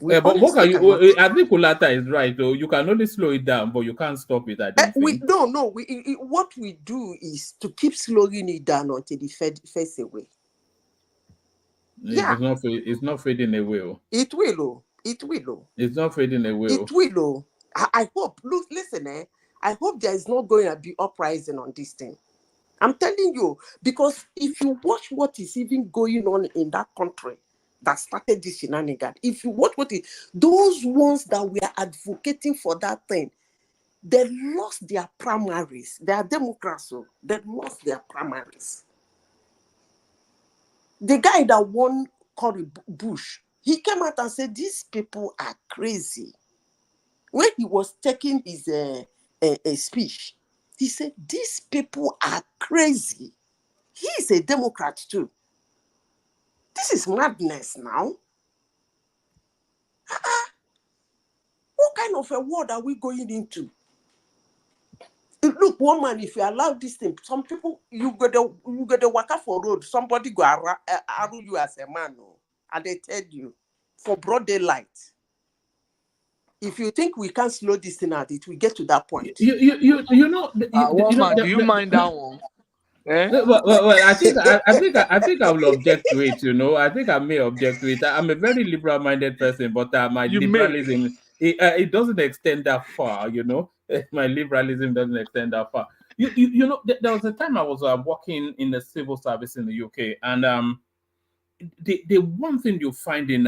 But what can you? I think Kulata is right, though. You can only slow it down, but you can't stop it. I don't think. What we do is to keep slowing it down until it fades away. Yeah, it's not fading away. It will. It will. It's not fading away. It will. I hope. Look, listen, I hope there is not going to be uprising on this thing. I'm telling you, because if you watch what is even going on in that country that started this shenanigan, if you watch those ones that were advocating for that thing, they lost their primaries. They are Democrats, so they lost their primaries. The guy that won Cory Bush, he came out and said, these people are crazy. When he was taking his speech, he said, these people are crazy. He is a Democrat too. This is madness now. What kind of a world are we going into? Look, one man, if you allow this thing, some people, you get a waka for road, somebody go arrow you as a man, and they tell you, for broad daylight. If you think we can't slow this thing out, it will get to that point. Do you mind that one? Well, I think I will object to it. I think I may object to it. I'm a very liberal-minded person, but my liberalism it doesn't extend that far. My liberalism doesn't extend that far. There was a time I was working in the civil service in the UK, and the one thing you find in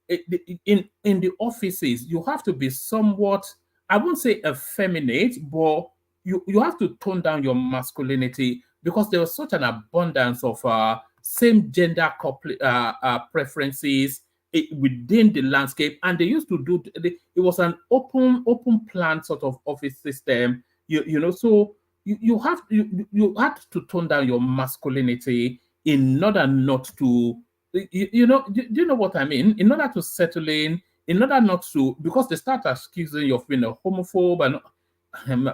the offices, you have to be somewhat, I won't say effeminate, but you have to tone down your masculinity, because there was such an abundance of same gender preferences within the landscape, and they used to do it was an open plan sort of office system. So you have to tone down your masculinity in order not to, do you know what I mean? In order to settle in order not to, because they start accusing you of being a homophobe, and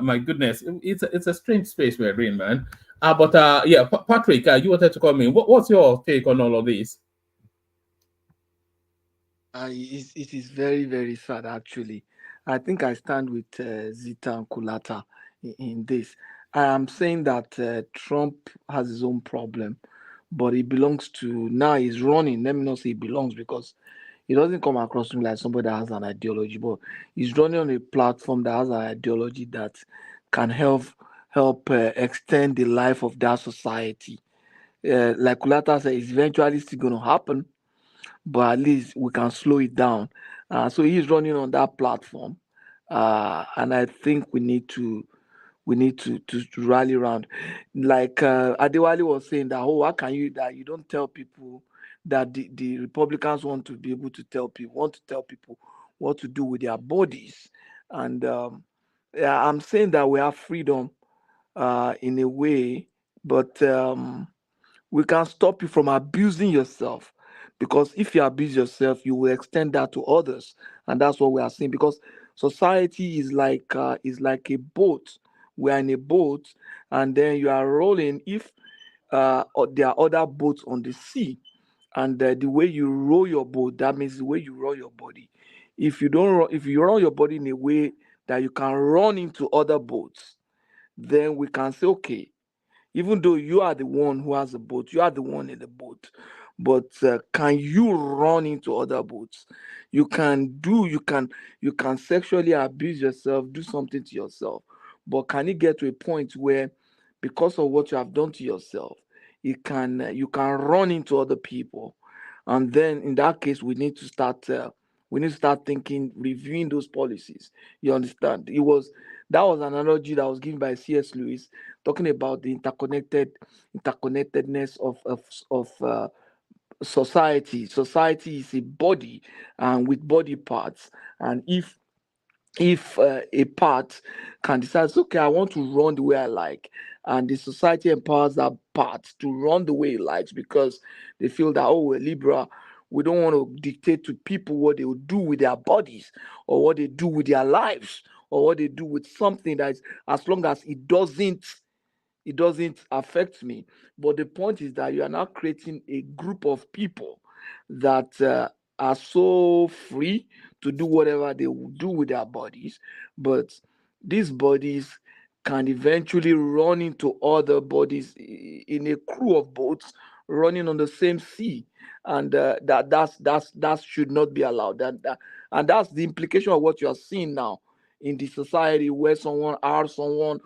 my goodness, it's a strange space we're in, man. But yeah, Patrick, you wanted to come in. What's your take on all of this? It is very, very sad, actually. I think I stand with Zita and Kulata in this. I am saying that Trump has his own problem, but he belongs to, now he's running. Let me not say he belongs, because he doesn't come across to me like somebody that has an ideology, but he's running on a platform that has an ideology that can help extend the life of that society. Like Kulata said, it's eventually still going to happen. but at least we can slow it down. So he's running on that platform, and I think we need to rally around. Like Adewale was saying that, oh, how can you that you don't tell people that the Republicans want to be able to want to tell people what to do with their bodies. And yeah, I'm saying that we have freedom in a way, but we can stop you from abusing yourself, because if you abuse yourself you will extend that to others, and that's what we are seeing. Because society is like a boat. We are in a boat, and then you are rolling. If there are other boats on the sea, and the way you roll your boat, that means the way you roll your body. If you don't run, if you run your body in a way that you can run into other boats, then we can say, okay, even though you are the one who has a boat, you are the one in the boat, but can you run into other boats? You can sexually abuse yourself, do something to yourself, but can it get to a point where, because of what you have done to yourself, you can run into other people? And then in that case we need to start thinking, reviewing those policies. You understand? That was an analogy that was given by C.S. Lewis, talking about the interconnectedness of society. Society is a body, and with body parts. And if a part can decide, okay, I want to run the way I like, and the society empowers that part to run the way it likes, because they feel that, oh, we're liberal, we don't want to dictate to people what they will do with their bodies, or what they do with their lives, or what they do with something that is, as long as it doesn't affect me. But the point is that you are now creating a group of people that are so free to do whatever they will do with their bodies, but these bodies can eventually run into other bodies in a crew of boats running on the same sea. And that should not be allowed. And that's the implication of what you are seeing now in the society, where someone harms someone.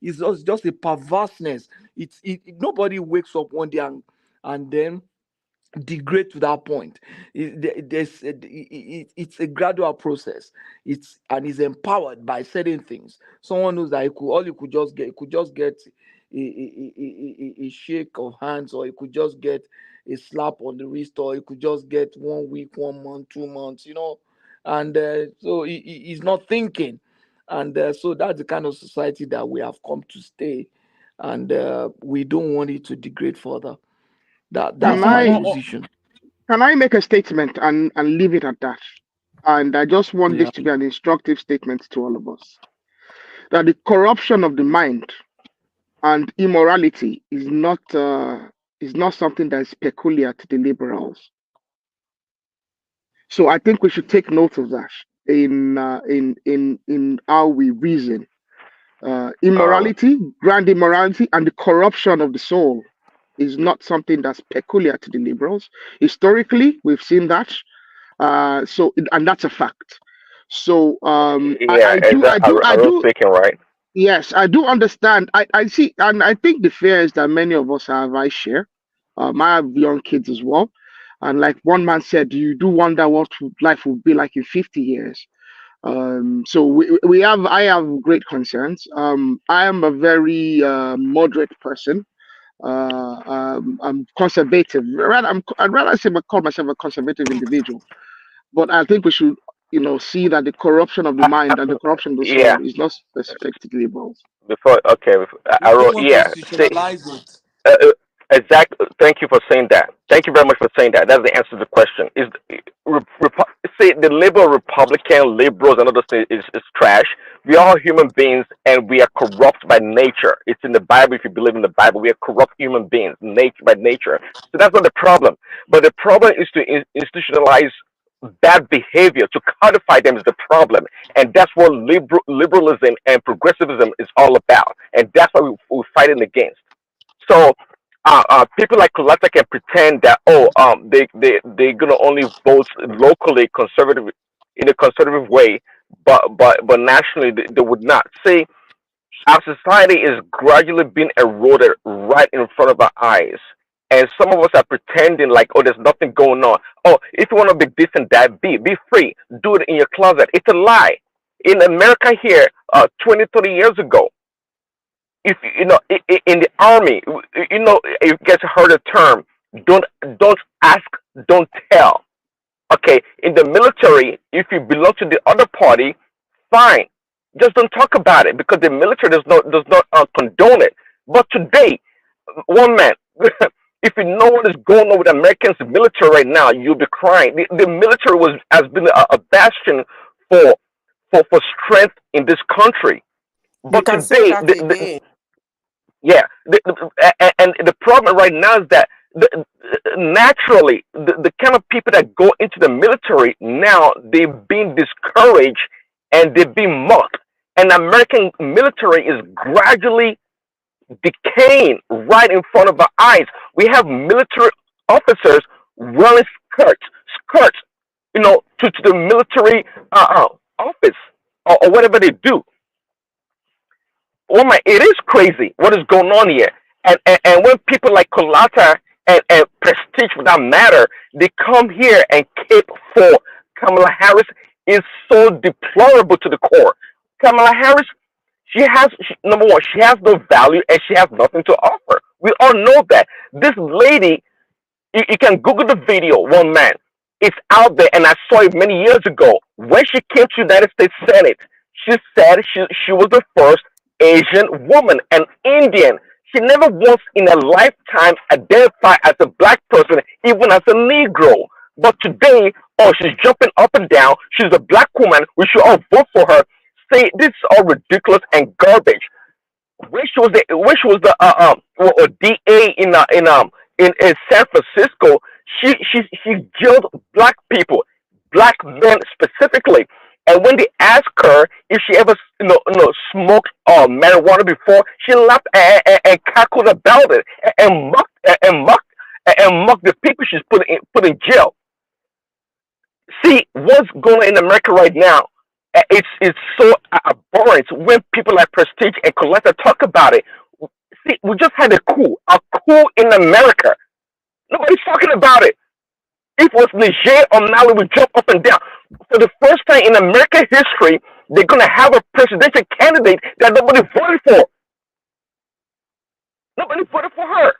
It's just a perverseness. Nobody wakes up one day and then degrade to that point. It's a gradual process. It's empowered by certain things. Someone knows that he could just get a shake of hands, or he could just get a slap on the wrist, or he could just get 1 week, 1 month, 2 months, and so he's not thinking. And so that's the kind of society that we have come to stay, and we don't want it to degrade further. That's Can my I position. can I make a statement and leave it at that? And I just want Yeah. this to be an instructive statement to all of us, that the corruption of the mind and immorality is not something that is peculiar to the liberals. So I think we should take note of that in how we reason. Immorality, grand immorality, and the corruption of the soul is not something that's peculiar to the liberals. Historically, we've seen that. And that's a fact. So Yeah, exactly. I was speaking, right? yes, I do understand. I see, and I think the fears that many of us have, I share. I have young kids as well, and like one man said, you do wonder what life will be like in 50 years. So I have great concerns. I am a very moderate person. I'm conservative. I'd rather call myself a conservative individual. But I think we should, see that the corruption of the mind and the corruption of the Yeah. soul is not specific to liberals. I You don't wrote. want to Yeah. institutionalize it. Exactly. Thank you for saying that. Thank you very much for saying that. That's the answer to the question. See, the liberals and other things is trash. We are all human beings, and we are corrupt by nature. It's in the Bible. If you believe in the Bible, we are corrupt human beings, nature by nature. So that's not the problem. But the problem is to institutionalize bad behavior, to codify them is the problem, and that's what liberalism and progressivism is all about, and that's what we're fighting against. So people like Kulata can pretend that they're gonna only vote locally conservative in a conservative way, but nationally they would not. See, our society is gradually being eroded right in front of our eyes. and some of us are pretending like, oh, there's nothing going on. Oh, if you want to be this and that, be free. Do it in your closet. It's a lie. In America here, 20, 30 years ago, if you know, in the army, you know, you guys heard the term, don't ask, don't tell. Okay, in the military, if you belong to the other party, fine. Just don't talk about it because the military does not condone it. But today, one man, if you know what is going on with Americans military right now, you'll be crying. The military has been a bastion for strength in this country. You But can say today, that again. yeah, and the problem right now is that naturally the kind of people that go into the military now, they've been discouraged and they've been mocked. And American military is gradually decaying right in front of our eyes. We have military officers wearing skirts, you know, to the military office or whatever they do. Oh my, it is crazy what is going on here. And when people like Colata and Prestige, for that matter, they come here and cape for Kamala Harris, is so deplorable to the core. Kamala Harris, number one, she has no value and she has nothing to offer. We all know that. This lady, you can Google the video, one man. It's out there, and I saw it many years ago. When she came to the United States Senate, she said she was the first Asian woman, an Indian. She never once in her lifetime identified as a black person, even as a Negro. But today, oh, she's jumping up and down. She's a black woman. We should all vote for her. Say this is all ridiculous and garbage. When she was the DA in San Francisco, she jailed black people, black men specifically. And when they asked her if she ever smoked marijuana before, she laughed and cackled about it and mocked the people she's put in jail. See what's going on in America right now. It's so abhorrent when people like Prestige and Coletta talk about it. See, we just had a coup in America. Nobody's talking about it. If it was Niger or Mali, we jump up and down. For the first time in American history, they're going to have a presidential candidate that nobody voted for. Nobody voted for her.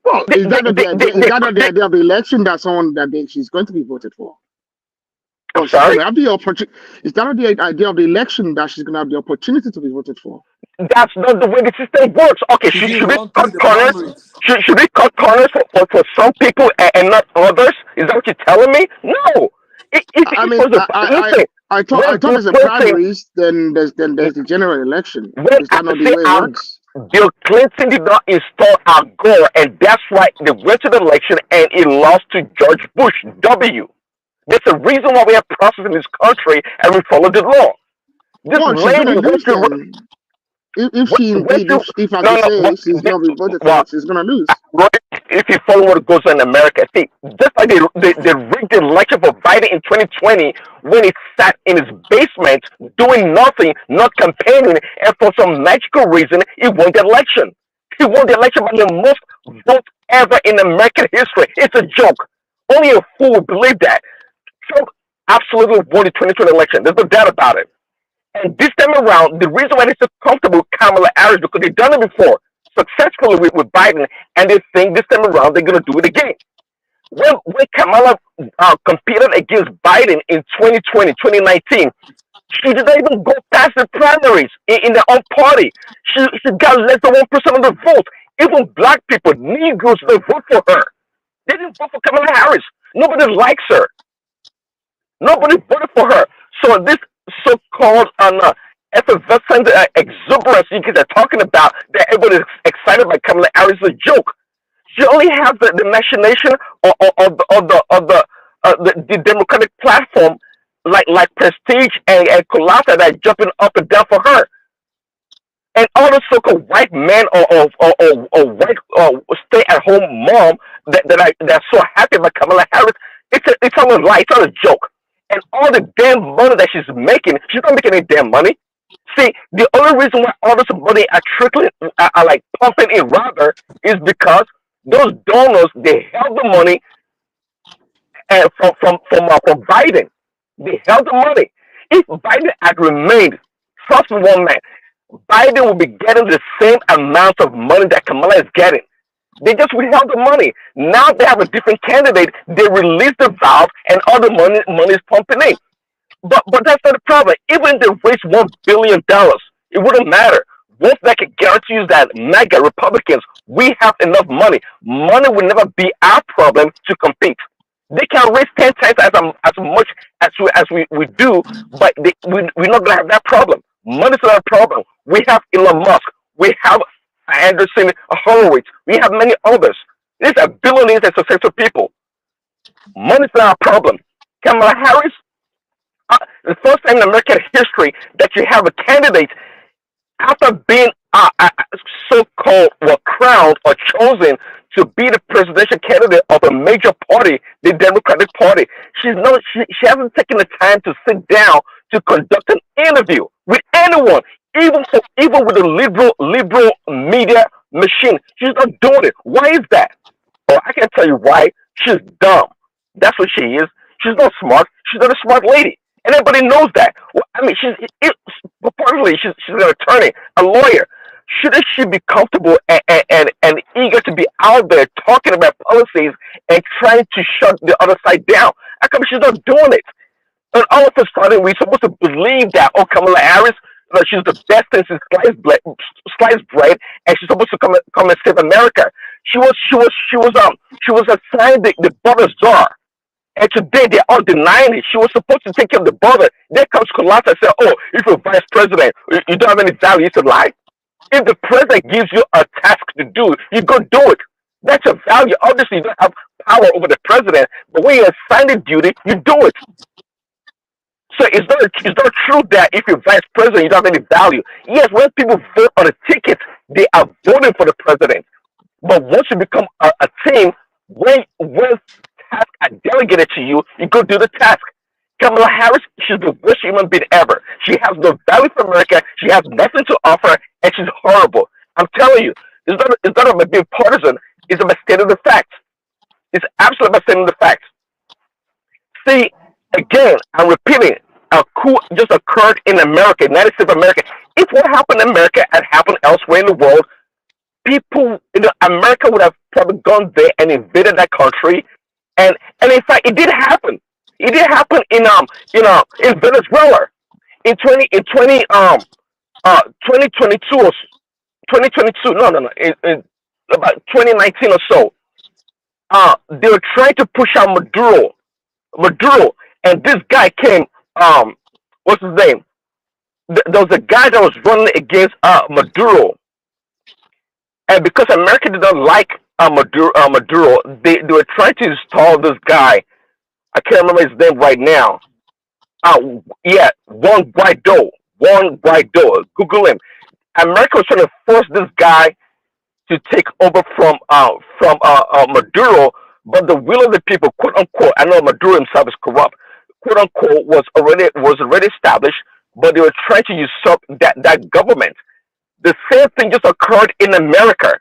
Well, is that not the idea of the election that she's going to be voted for? I'm sorry? Have the opportunity. Is that not the idea of the election that she's going to have the opportunity to be voted for? That's not the way the system works. Okay, should we cut corners? Should we cut corners for some people and not others? Is that what you're telling me? No. I thought there's a primaries, then there's the general election. Is that not the way it works? Bill Clinton did not install Al Gore, and that's why they went to the election and it lost to George Bush W. There's a reason why we have process in this country and we follow the law. This lady went to if she's going to be voted for, she's going to lose. If you follow what goes on in America, see, just like they rigged the election for Biden in 2020 when he sat in his basement doing nothing, not campaigning, and for some magical reason, he won the election. He won the election by the most votes ever in American history. It's a joke. Only a fool would believe that. Trump absolutely won the 2020 election. There's no doubt about it. And this time around, the reason why they're so comfortable with Kamala Harris because they've done it before successfully with Biden, and they think this time around they're going to do it again. When Kamala competed against Biden in 2020, 2019, she did not even go past the primaries in their own party. She got less than 1% of the vote. Even black people, Negroes, they vote for her. They didn't vote for Kamala Harris. Nobody likes her. Nobody voted for her. So this so-called effervescent exuberance you guys are talking about that everybody's excited by Kamala Harris is a joke. She only has the machination of the Democratic platform like Prestige and Colata that are jumping up and down for her. And all the so-called white men or white stay-at-home mom that are so happy about Kamala Harris, it's all a lie, it's all a joke. And all the damn money that she's not making any damn money. See, the only reason why all this money are trickling, are like pumping in rather, is because Those donors, they held the money from Biden. They held the money. If Biden had remained, trust me, one man, Biden will be getting the same amount of money that Kamala is getting. They just withheld the money. Now they have a different candidate. They release the valve, and all the money is pumping in. But that's not the problem. Even if they raise $1 billion, it wouldn't matter. Once they can guarantee you that MAGA Republicans, we have enough money. Money will never be our problem to compete. They can raise 10 times as much as we do, but we're not going to have that problem. Money's not a problem. We have Elon Musk. We have Anderson Horowitz. We have many others. These are billionaires and successful people. Money's not a problem. Kamala Harris, the first time in American history that you have a candidate after being so-called crowned or chosen to be the presidential candidate of a major party, the Democratic Party. She hasn't taken the time to sit down to conduct an interview with anyone, even with the liberal media machine. She's not doing it. Why is that? Oh, I can tell you why. She's dumb. That's what she is. She's not smart. She's not a smart lady. And everybody knows that. Well, I mean, purportedly, she's an attorney, a lawyer. Shouldn't she be comfortable and eager to be out there talking about policies and trying to shut the other side down? How come she's not doing it? And all of a sudden, we're supposed to believe that, Kamala Harris, she's the best thing since sliced bread, and she's supposed to come and save America. She was assigned the butter czar. And today they're all denying it. She was supposed to take care of the border. There comes Kolata and says, if you're vice president, you don't have any value. It's a lie. If the president gives you a task to do, you go do it. That's a value. Obviously, you don't have power over the president, but when you're assigned a duty, you do it. So it's not true that if you're vice president, you don't have any value. Yes, when people vote on a ticket, they are voting for the president. But once you become a team, when tasks are delegated to you, you go do the task. Kamala Harris, she's the worst human being ever. She has no value for America. She has nothing to offer, and she's horrible. I'm telling you, it's not about being partisan. It's about stating the facts. It's absolutely about stating the facts. See, again, I'm repeating, a coup just occurred in America, United States of America. If what happened in America had happened elsewhere in the world, people, America would have probably gone there and invaded that country. And in fact, it did happen. It did happen in Venezuela in 2022 or 2022. No, in about 2019 or so. They were trying to push out Maduro, and this guy came. What's his name? There was a guy that was running against Maduro, and because America did not like Maduro, they were trying to install this guy. I can't remember his name right now. Juan Guaido. Google him. America was trying to force this guy to take over from Maduro, but the will of the people, quote unquote, I know Maduro himself is corrupt, quote unquote, was already established, but they were trying to usurp that government. The same thing just occurred in America,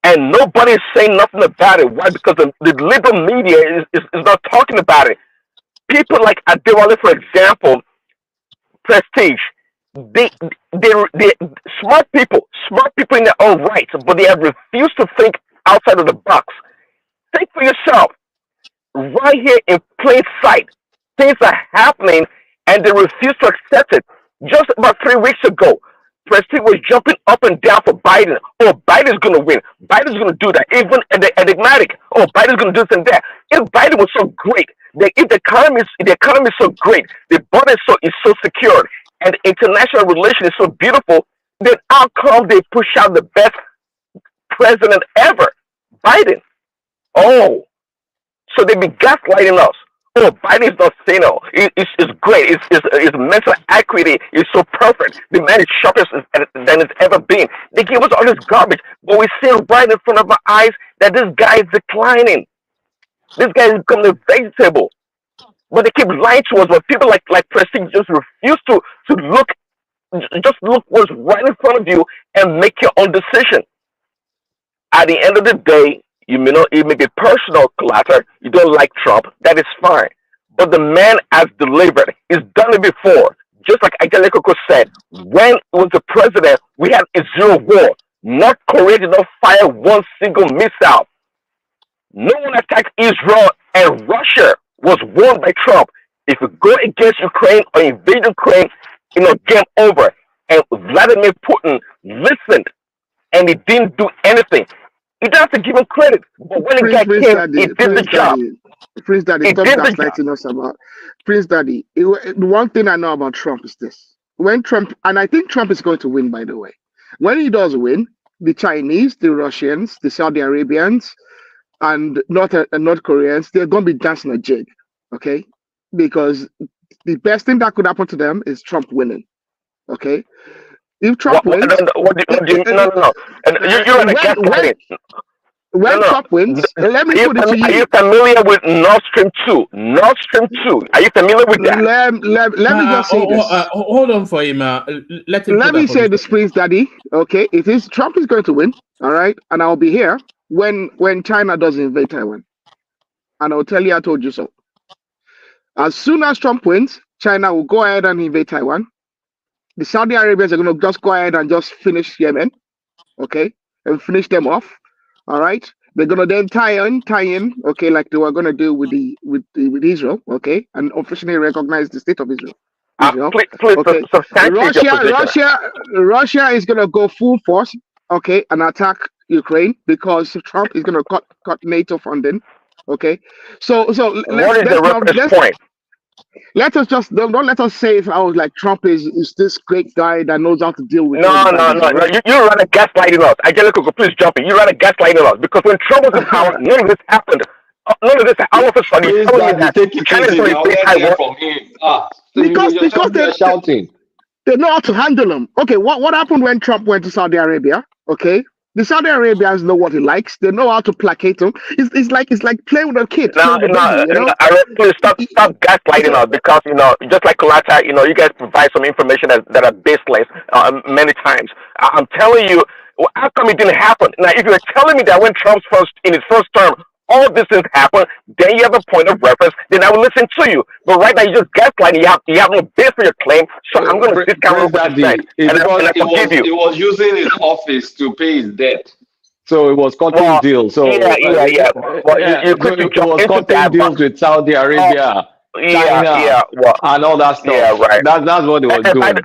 and nobody is saying nothing about it. Why? Because the liberal media is not talking about it. People like Adewale, for example, Prestige, they smart people in their own right, but they have refused to think outside of the box. Think for yourself. Right here in plain sight, things are happening, and they refuse to accept it. Just about 3 weeks ago, Prestige was jumping up and down for Biden. Oh, Biden's going to win. Biden's going to do that. Even enigmatic. Oh, Biden's going to do this and that. If Biden was so great, if the economy is so great, the border is so secured, and international relations is so beautiful, then how come they push out the best president ever, Biden? Oh, so they be gaslighting us. Oh, Biden is not saying no. It's great. His mental acuity is so perfect. The man is sharper than it's ever been. They give us all this garbage, but we see right in front of our eyes that this guy is declining. This guy is becoming a vegetable. But they keep lying to us. But people like Prestige just refuse to look. Just look what's right in front of you and make your own decision. At the end of the day, it may be personal clutter. You don't like Trump. That is fine. But the man has delivered. He's done it before. Just like Ajalekoko said, when he was the president, we had a zero war. North Korea did not fire one single missile. No one attacked Israel, and Russia was won by Trump. If you go against Ukraine or invade Ukraine, game over. And Vladimir Putin listened, and he didn't do anything. You don't have to give him credit. But when the guy came, he did the job. Prince Daddy, stop gaslighting us about Prince Daddy. The one thing I know about Trump is this: when Trump, and I think Trump is going to win, by the way. When he does win, the Chinese, the Russians, the Saudi Arabians, and North Koreans, they're going to be dancing a jig, okay? Because the best thing that could happen to them is Trump winning, okay? If Trump wins, no. You're in a when Trump wins, let me put it to you. Are you familiar with Nord Stream 2? Nord Stream 2. Are you familiar with that? Let me just say this. Hold on for him. Let me say this, Prince Daddy. Okay, it is Trump is going to win. All right, and I'll be here when China does invade Taiwan, and I'll tell you I told you so. As soon as Trump wins, China will go ahead and invade Taiwan. The Saudi Arabians are going to just go ahead and just finish Yemen, okay, and finish them off. All right, they're gonna then tie in, okay, like they were gonna do with Israel, okay, and officially recognize the state of Israel. Please, okay. Russia is gonna go full force, okay, and attack Ukraine because Trump is gonna cut NATO funding, okay. So what is the reference point? Let us just don't let us say if I was like Trump is this great guy that knows how to deal with. No. You're rather gaslighting us. Angelico, please jump in. You're rather gaslighting us because when Trump was in power, none of this happened. None of this. All of a sudden, you're telling me that China is going to invade Taiwan. Because they're shouting. They know how to handle them. Okay, what happened when Trump went to Saudi Arabia? Okay. The Saudi Arabians know what he likes. They know how to placate him. It's like playing with a kid. Please stop gaslighting us because just like Colata, you guys provide some information that are baseless many times. I'm telling you, how come it didn't happen? Now, if you're telling me that when Trump's in his first term, all these things happen, then you have a point of reference. Then I will listen to you. But right now, you just gaslighting. You have no base for your claim. So I'm going to discount what you said, and I forgive you. He was using his office to pay his debt, so it was cutting deals. So yeah. Well, you could it was cutting deals with Saudi Arabia. China, and all that stuff. Yeah, right. That's what he was doing.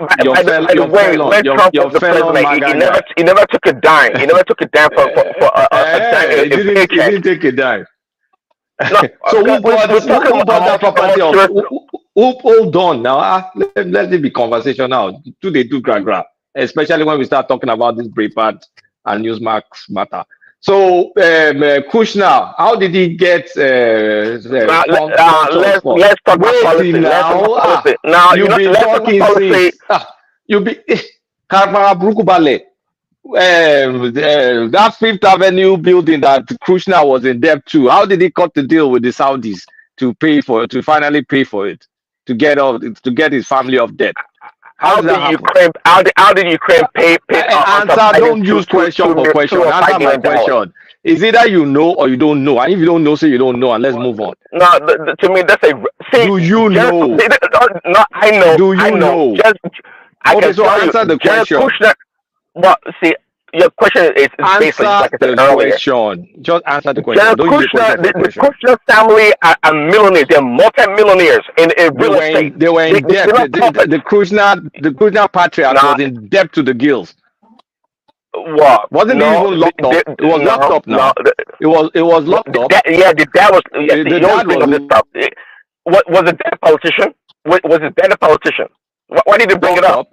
Your fellow MAGA. He never took a dime. He never took a dime for a dime. He didn't take a dime. No, so who bought that property? Hold on now. Let it be conversation now. Do they do gra? Especially when we start talking about this Breitbart and Newsmax matter. So, Kushner, how did he get? Let's talk about policy. Now you've been talking since. You be Brukubale. That Fifth Avenue building that Kushner was in debt to. How did he cut the deal with the Saudis to finally pay for it, to get his family off debt? How did Ukraine pay? Answer. Don't use question for question. Answer my question. Is either you know or you don't know. And if you don't know, say you don't know, and let's move on. No, to me that's a. Do you know? No, I know. Do you know? Okay, so answer the question. Well, see, your question is basically like I said earlier. Just answer the question. The Kushner family are millionaires. They're multi-millionaires in real estate. They were in debt. The Kushner patriarch was in debt to the gills. What? Wasn't it even locked up? It was locked up now. It was locked up. The dad was. The dad was this stuff. Was the dad a politician? Was his dad a politician? Why did they bring it up?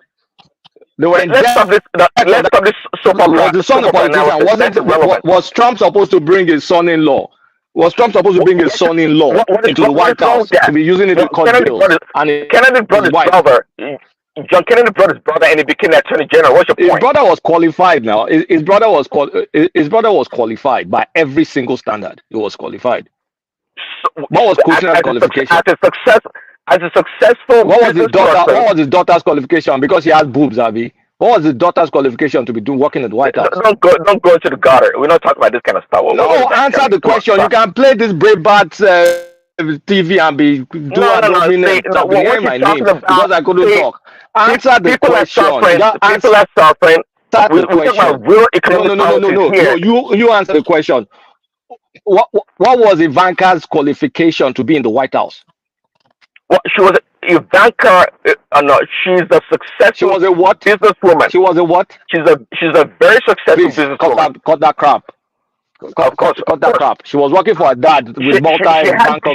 They were in let's stop this. Let's stop this soap opera. Was the son of a politician? Was Trump supposed to bring his son-in-law? Was Trump supposed to bring his son-in-law into the White House to be using it to cut bills? Kennedy brought his brother. John Kennedy brought his brother, and he became the Attorney General. What's your point? His brother was qualified. Now, his brother was qualified by every single standard. He was qualified. What was Kushner's qualification? As a successful. What was his daughter's qualification? Because he has boobs, Abby. What was his daughter's qualification to be doing working in the White House? Don't go into the gutter. We're not talking about this kind of stuff. No, answer the question. You can play this Breitbart TV and be doing what hearing my name because I couldn't talk. Answer the question. People are suffering. We're talking about real economic policies. No, you answer the question. What was Ivanka's qualification to be in the White House? Well, she was Ivanka. No, she's a successful. She was a what? Businesswoman. She was a what? She's a very successful businesswoman. Cut that crap. Cut that crap. She was working for her dad with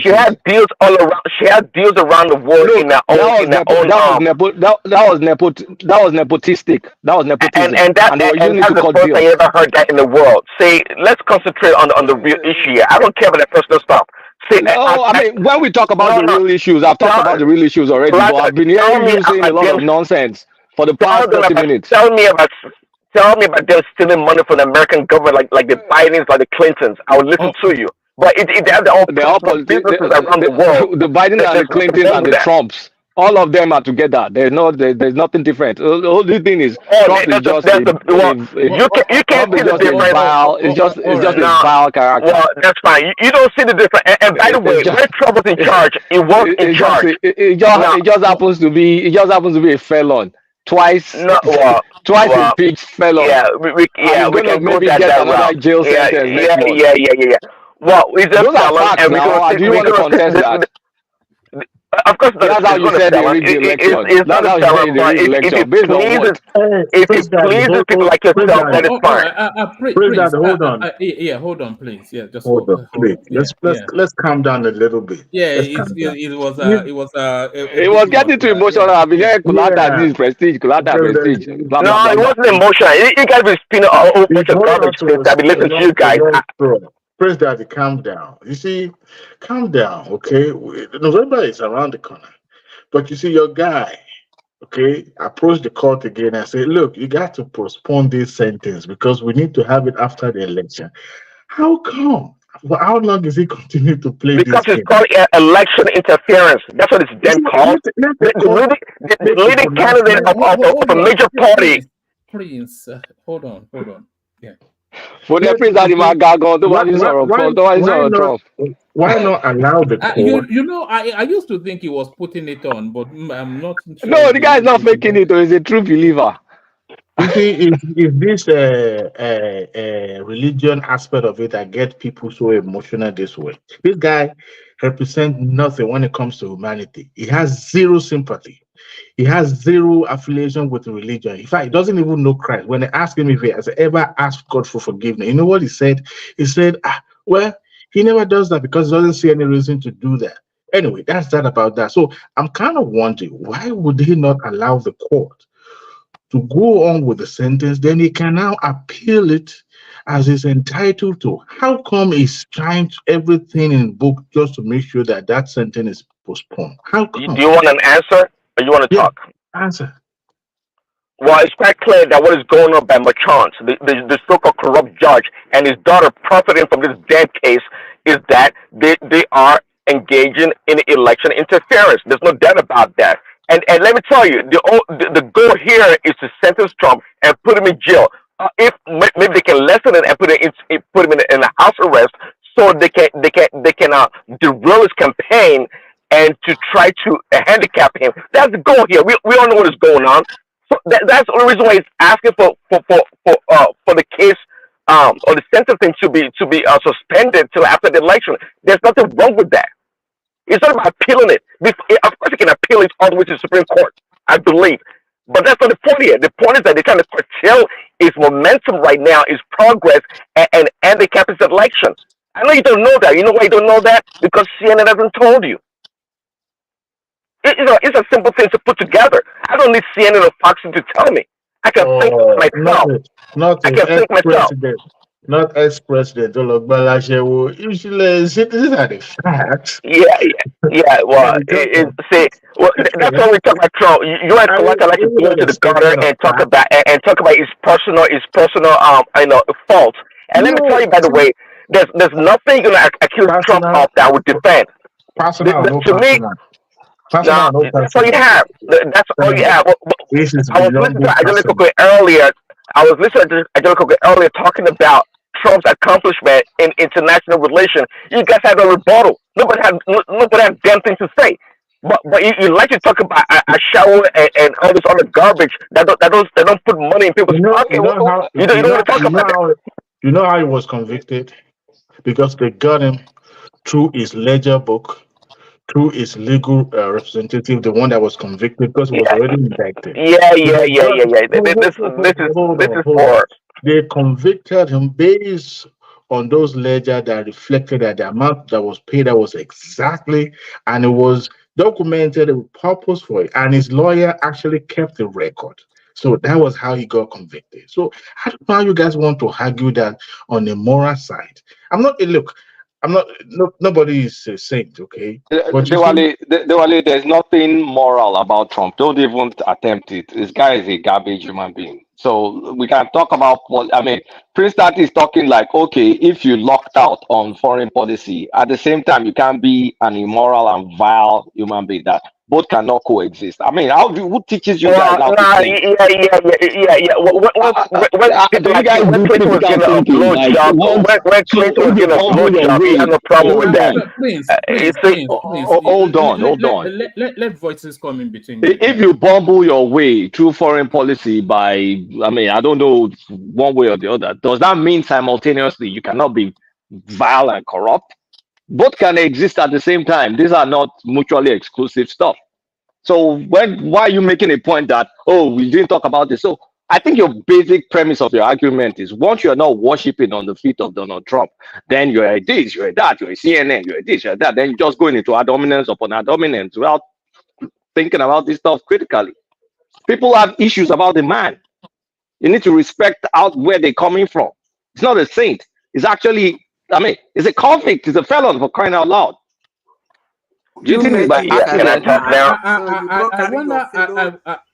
she had deals all around. She had deals around the world in her own. That was nepotistic. That was nepotism. And that's the first I ever heard that in the world. Say, let's concentrate on the real issue here. I don't care about that personal stuff. I mean, when we talk about the real issues, I've talked about the real issues already, but I've been hearing you saying a lot of nonsense for the past 30 minutes. Tell me about them stealing money from the American government, like the Bidens, like the Clintons. I will listen to you. But they have their own businesses around the world. The Biden and the Clintons and the Trumps, all of them are together. There's nothing different. The only thing is Trump is just you can't see the difference. It's just a vile character. Well, that's fine. You don't see the difference. And by the way, when Trump was in charge, he was in charge. It just happens to be a felon. Twice impeached felon. Yeah, we can maybe go get another jail sentence next month. Yeah. Well, it's a those are facts now. Do you want to contest that? Of course, that's how you said they rigged the election. That's how you said they rigged the election. Based on what? If it pleases people like yourself, that is fine. Hold on, please. Yeah, just hold on, please. Let's calm down a little bit. Yeah, it was getting too emotional. I mean, Kulata this prestige, Kulata prestige. No, it wasn't emotional. You guys be spinning a whole bunch of garbage things. I've been listening to you guys. Praise Daddy, calm down. You see, calm down, okay? November is around the corner. But you see, your guy, okay, approached the court again and said, look, you got to postpone this sentence because we need to have it after the election. How come? For how long is he continue to play because this it's called election interference. That's what it's then called. The leading candidate of a major party. Please, hold on. Yeah. Why not allow the court? I used to think he was putting it on, but I'm not sure. No, the guy is not faking it. He's a true believer. You see, if this religion aspect of it that get people so emotional this way, this guy represents nothing when it comes to humanity. He has zero sympathy. He has zero affiliation with religion. In fact, he doesn't even know Christ. When they asked him if he has ever asked God for forgiveness, you know what he said? He said, well, he never does that because he doesn't see any reason to do that. Anyway, that's that about that. So I'm kind of wondering, why would he not allow the court to go on with the sentence? Then he can now appeal it as he's entitled to. How come he's trying everything in the book just to make sure that that sentence is postponed? How come? Do you want an answer? Or you want to talk? Answer. Well, it's quite clear that what is going on by Machance, the so-called corrupt judge, and his daughter profiting from this damn case is that they are engaging in election interference. There's no doubt about that. And let me tell you, the goal here is to sentence Trump and put him in jail. If maybe they can lessen it and put him in a house arrest, so they can derail his campaign and to try to handicap him. That's the goal here. We all know what is going on. So that's the only reason why he's asking for the case or the sentencing to be suspended till after the election. There's nothing wrong with that. It's not about appealing it. Of course, he can appeal it all the way to the Supreme Court, I believe. But that's not the point here. The point is that they're trying to curtail his momentum right now, his progress, and handicap his election. I know you don't know that. You know why you don't know that? Because CNN hasn't told you. It's a simple thing to put together. I don't need CNN or Fox to tell me. I can think myself. Not ex-president. Usually, citizens are the facts. Yeah. Well, that's when we talk about Trump. You and Kalaka like to go to the gutter and talk about his personal faults. And let me tell you, by the way, there's nothing you're gonna accuse Trump of that would defend. To me. That's all you have. That's all you have. This is I was listening beyond to Acolyte personal. Kekere earlier. I was listening to Acolyte Kekere earlier talking about Trump's accomplishment in international relations. You guys have a rebuttal. Nobody has damn thing to say. But you like to talk about a shower and all this other garbage that don't put money in people's pocket. You don't want to talk about that. You know how he was convicted because they got him through his ledger book, through his legal representative, the one that was convicted because he was Yeah, already indicted. yeah, So yeah, they yeah, got yeah, yeah. hold This on, is hold on. for They convicted him based on those ledger that reflected that the amount that was paid that was exactly, and it was documented with purpose for it. And his lawyer actually kept the record. So that was how he got convicted. So I don't know how you guys want to argue that on the moral side. Look, I'm not, no, nobody is a saint, okay? But you see, Dewale, there's nothing moral about Trump. Don't even attempt it. This guy is a garbage human being. So we can talk about, I mean, Prince Tati is talking like, okay, if you locked out on foreign policy, at the same time, you can't be an immoral and vile human being. That both cannot coexist. I mean, who teaches you guys how to think? Yeah. When Do people you like guys when do Clinton was critical getting a thinking? blow Like, job, once, when so Clinton was if you getting a blow bumble your job, he had way, no problem with hold that. on, You see, hold on. Let voices come in between you. If you bumble your way through foreign policy by, I mean, I don't know, one way or the other, does that mean simultaneously you cannot be vile and corrupt? Both can exist at the same time. These are not mutually exclusive stuff. So why are you making a point that, oh, we didn't talk about this? So I think your basic premise of your argument is once you're not worshiping on the feet of Donald Trump, then you're a this, you're a that, you're a CNN, you're a this, you're a that. Then you're just going into ad dominance upon ad dominance without thinking about this stuff critically. People have issues about the man. You need to respect out where they're coming from. It's not a saint. It's actually, I mean, it's a convict. It's a felon for crying out loud. Do you think it's by accident? So you go carry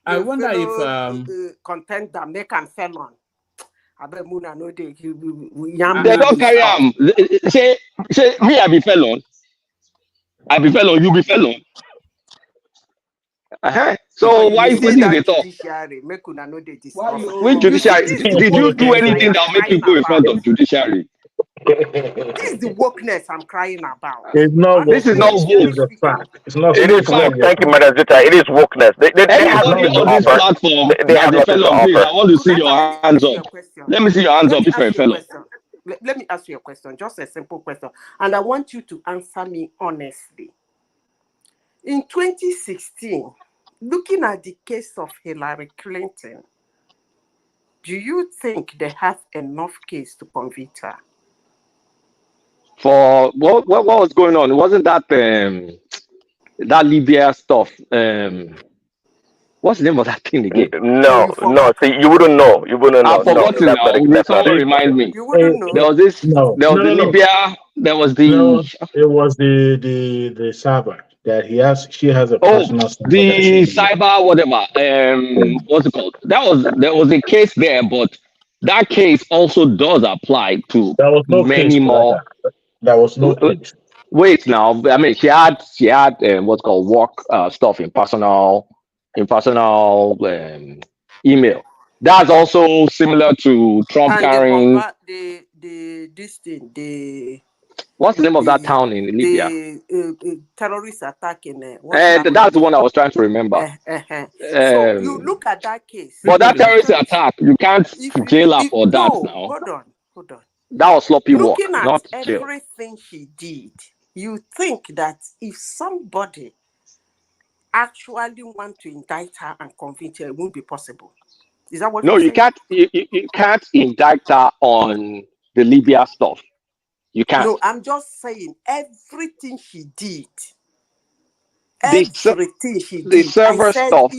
I wonder if contender make am felon. I bet Muna know they They don't carry am. Say me, I be felon. I be felon. You be felon. So why you putting the talk? Make una know they discuss. Which judiciary? Did you do anything that will make you go in front of judiciary? This is the wokeness I'm crying about. it's not This is not woke. it's a fact. It's not. it is woke. Thank you, Madam Zita. It is wokeness. They have Anybody nothing to on this offer. platform They have that's a nothing to felon, please, I offer. want to see your hands up. Let me see your hands up if you're a felon. Let me ask you a question, just a simple question. And I want you to answer me honestly. In 2016, looking at the case of Hillary Clinton, do you think they have enough case to convict her? For what was going on? It wasn't that that Libya stuff. What's the name of that thing again? No. See, you wouldn't know. You wouldn't know. I've forgotten now. Someone remind me. You wouldn't know. There was this. There was the Libya. There was the. No, it was the server that she has a personal server the that she cyber whatever. What's it called? There was a case there, but that case also does apply to many more. There was no case. Wait now. I mean, she had what's called work stuff in personal email. That's also similar to Trump and carrying. What's the name of that town in Libya? The terrorist attack in that's the one I was trying to remember. So you look at that case. But that terrorist attack, you can't jail her for that now. Hold on. That was sloppy work. Looking at not jail. everything she did, you think that if somebody actually want to indict her and convict her, it won't be possible. Is that what you're saying? You can't indict her on the Libya stuff. You can't. No, I'm just saying everything she did. The server stuff.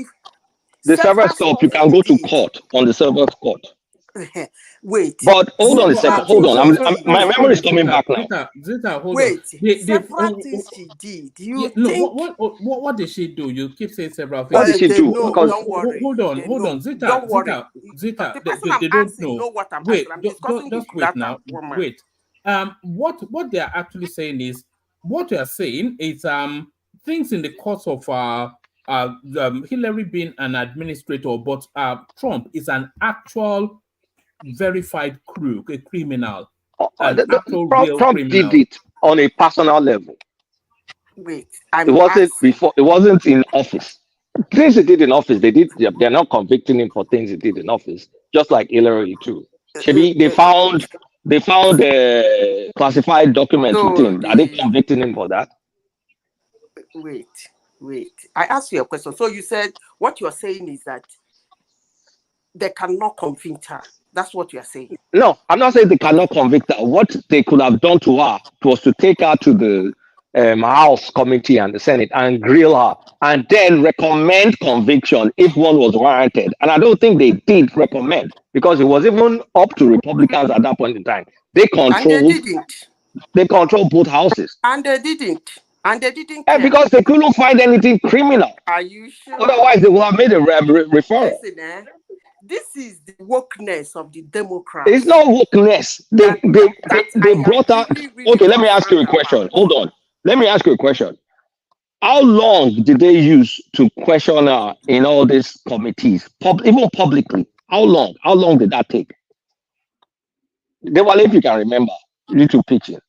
The server stuff, you can go to court on the server court. Wait. But hold on a second. Hold on. My memory is coming back now. Zita, hold Wait. on. Several things she did. Do you think? What did she do? You keep saying several things. What did she do? No, because don't worry. Hold on. Zita, don't worry. Zita, The person they I'm don't asking know what I'm wait, asking. I'm discussing just with wait now. Wait. What they are actually saying is what you are saying is things in the course of Hillary being an administrator, but Trump is an actual verified crook, a criminal, an actual real Trump criminal. did it on a personal level. Wait, It wasn't before. It wasn't in office. Things he did in office, they're not convicting him for things he did in office. Just like Hillary too. Maybe they found classified documents with him. Are they convicting him for that? Wait. I asked you a question. So you said what you're saying is that they cannot convict her. That's what you're saying. No, I'm not saying they cannot convict her. What they could have done to her was to take her to the House committee and the Senate and grill her and then recommend conviction if one was warranted. And I don't think they did recommend because it was even up to Republicans at that point in time. They control both houses. And they didn't. Because they couldn't find anything criminal. Are you sure? Otherwise, they would have made a referral. Listen, this is the wokeness of the Democrats. It's not wokeness. They brought out. Okay, let me ask you a question. Hold on. Let me ask you a question. How long did they use to question her in all these committees, even publicly? How long? How long did that take? If you can remember, little picture.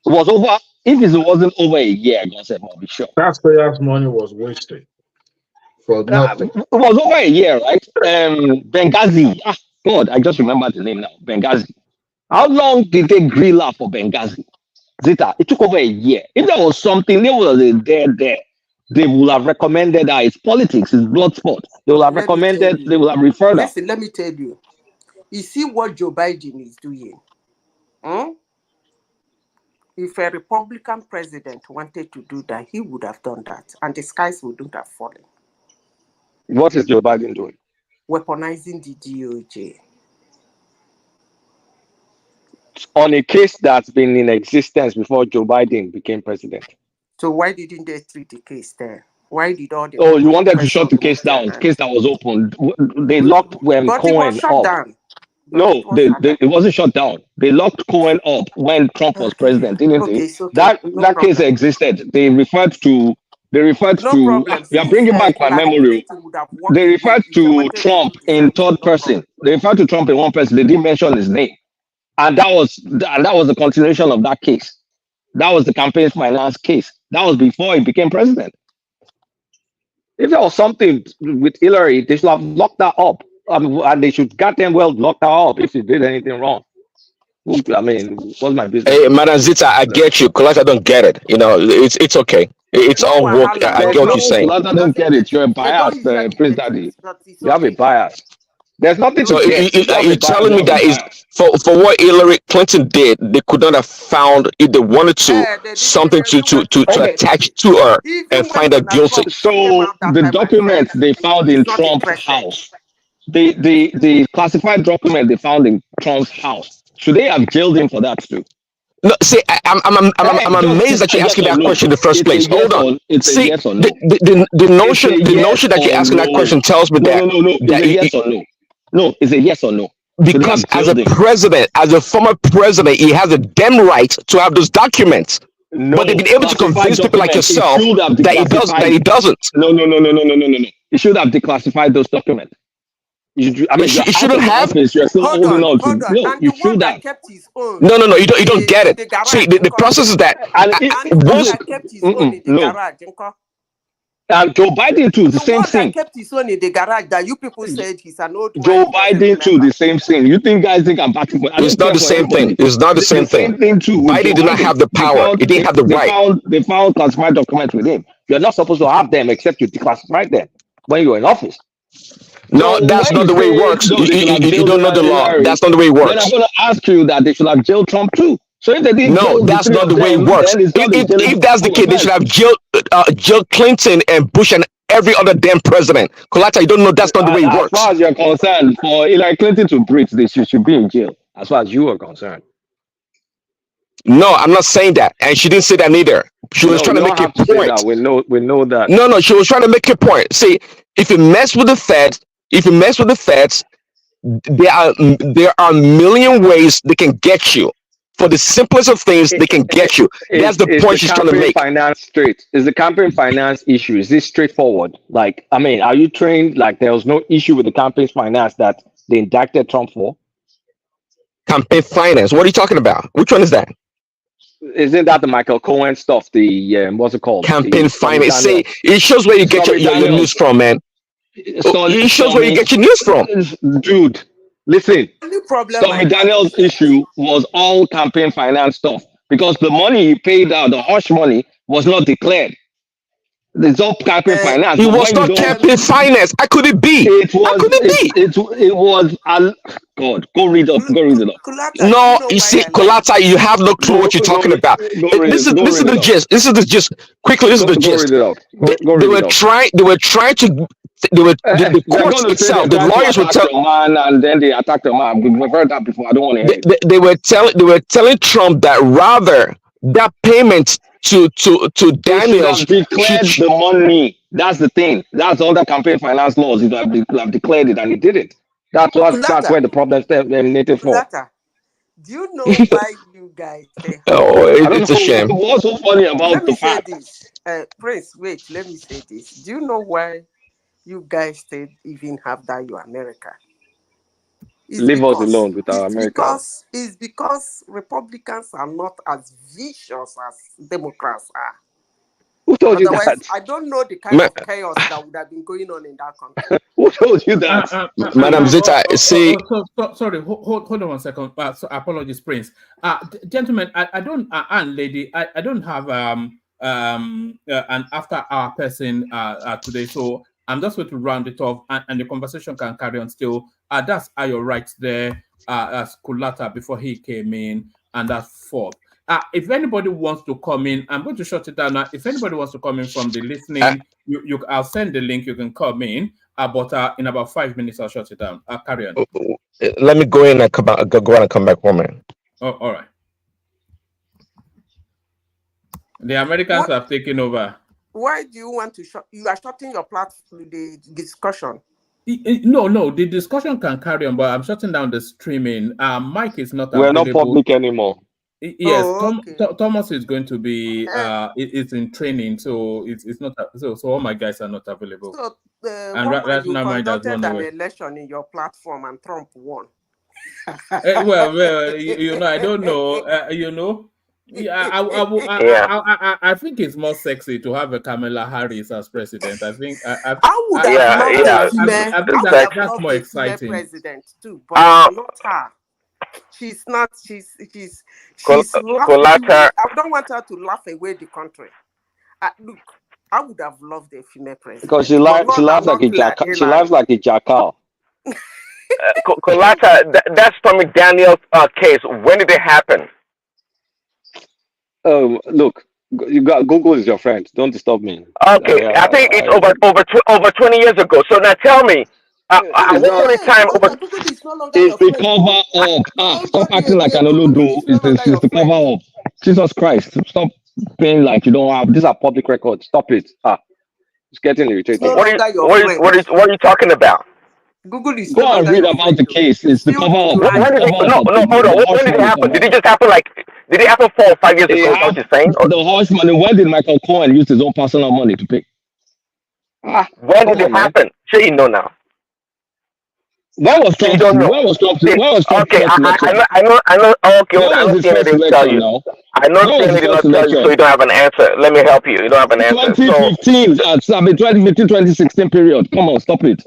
It was over. If it wasn't over a year, I'll be sure. Taxpayers' money was wasted for nothing. It was over a year, right? Benghazi. God, I just remember the name now. Benghazi. How long did they grill her for Benghazi? Zita, it took over a year. If there was something, there was a there, they would have recommended her. It's politics, it's blood sport. They would have recommended, they would have referred her. Listen, let me tell you. You see what Joe Biden is doing? If a Republican president wanted to do that, he would have done that, and the skies wouldn't have fallen. What is Joe Biden doing? Weaponizing the DOJ. On a case that's been in existence before Joe Biden became president. So why didn't they treat the case there? Why did all the... Oh, you wanted to shut the case down. The case that was open. They locked Cohen up. Down. No, it wasn't shut down. They locked Cohen up when Trump was president, didn't they? That case existed. They referred to. You are bringing back my memory. They referred to Trump in third person. They referred to Trump in one person. They didn't mention his name, and that was the continuation of that case. That was the campaign finance case. That was before he became president. If there was something with Hillary, they should have locked that up. And they should goddamn well lock her up if she did anything wrong. I mean, what's my business? Hey, Madam Zita, I get you. Colata don't get it. You know, it's okay. It's all work. I get what you're saying. Colata don't get it. You're a biased, Prince Daddy. You have a bias. There's nothing to get. You're telling me that is for what Hillary Clinton did, they could not have found, if they wanted to, something to attach to her and find her guilty. So the documents they found in Trump's house, the classified document they found in Trump's house, should they have jailed him for that too? No, see, I'm amazed that you're asking that question in the first place. Hold on. See, yes or no. the notion that you're asking that question tells me that. No, it's a yes or no. No, it's a yes or no. Because as a president, as a former president, he has a damn right to have those documents. No, but they've been able to convince people like yourself that he doesn't. No. He should have declassified those documents. You shouldn't have. You're still holding on to. No, you should have. No. You don't get it. See, the process is that. No. Joe Biden too, the same thing. Kept his own in the garage that you people said he's an old. Joe Biden too, the same thing. You guys think I'm batting? It's not the same thing. It's not the same thing. Biden did not have the power. He didn't have the right. They found classified documents with him. You're not supposed to have them except you declassify them when you're in office. No, that's not the way it works. You don't know the law. That's not the way it works. Then I'm going to ask you that they should have jailed Trump too. So if they didn't, no, that's not the way it works. If that's the case, they should have jailed Clinton and Bush and every other damn president. Colata, you don't know that's not the way it works. As far as you're concerned, for Hillary Clinton to breach this, she should be in jail. As far as you are concerned. No, I'm not saying that, and she didn't say that neither. She was trying to make a point. We know that. No, she was trying to make a point. See, if you mess with the feds, there are a million ways they can get you for the simplest of things, they can get you. That's the point she's trying to make. Finance straight. Is the campaign finance issue? Is this straightforward? Like, I mean, are you trained? Like, there was no issue with the campaign finance that they indicted Trump for? Campaign finance. What are you talking about? Which one is that? Isn't that the Michael Cohen stuff? The what's it called? Campaign finance. See, it shows where you get your news from, man. It shows where you get your news from, dude. Listen, problem Stormy Daniels' issue was all campaign finance stuff because the money he paid out, the hush money, was not declared. It's all campaign finance. It was not campaign finance. How could it be? It was. God, go read it up. Go read it up. No, you see, Kolata, you have no clue what you're talking about. This is the gist. This is the gist. Quickly, this is the gist. They were trying to. The courts itself, the lawyers were telling man, and then they attacked the man. We've heard that before. I don't want to hear it. They were telling Trump that rather that payment to Daniels declared the money. That's the thing. That's all the campaign finance laws. He have declared it, and he did it. That's where the problem emanated for. Do you know why you guys? It's a shame. What's so funny about the fact? This, Prince, wait. Let me say this. Do you know why you guys still even have that you America? Leave us alone with our America. It's because Republicans are not as vicious as Democrats are. Who told you that? I don't know the kind of chaos that would have been going on in that country. Who told you that? Madam Zita, see. Sorry, hold on 1 second. So apologies, Prince. Gentlemen, I don't, and lady, I don't have an after hour person today, so I'm just going to round it off, and the conversation can carry on still. That's Ayo right there, as Kulata before he came in, and that's fourth. If anybody wants to come in, I'm going to shut it down now. If anybody wants to come in from the listening, I'll send the link. You can come in, but in about 5 minutes, I'll shut it down. Carry on. Let me go in and go on and come back, woman. Oh, all right. The Americans have taken over. Why do you want to shut? You are shutting your platform, the discussion. No, the discussion can carry on, but I'm shutting down the streaming. Mike is not We're available. not public anymore. Yes, Thomas is going to be it's in training, so it's not so all my guys are not available. So and right you now mine does conducted one an away. election in your platform and Trump won. Well, you know, I don't know. You know, I think it's more sexy to have a Kamala Harris as president. I think I would have loved that's more exciting. President too, but not her. She's not. She's Kolata. I don't want her to laugh away the country. Look, I would have loved a female president because she laughs like a jackal. She laughs like a jackal. Kolata, that's from Daniel's case. When did it happen? Look, you got Google is your friend. Don't disturb me. Okay, I think it's over 20 years ago. So now tell me. It's the cover up. Stop acting like an Olodo. It's the cover up. Jesus Christ. Stop being like you don't have. These are public records. Stop it. It's getting irritating. What are you talking about? Google is go and read about the case. It's the cover up. Hold on. When did it happen? Did it just happen did it happen 4 or 5 years ago? What you're saying? The hush money. When did Michael Cohen use his own personal money to pay? When did it happen? Sure, you know now. When was Trump? When was Trump? Okay, I know. Okay, I know CNN didn't tell you. I know CNN did not tell you, so you don't have an answer. Let me help you. You don't have an answer. 2015, 2015, 2016 period. Come on, stop it.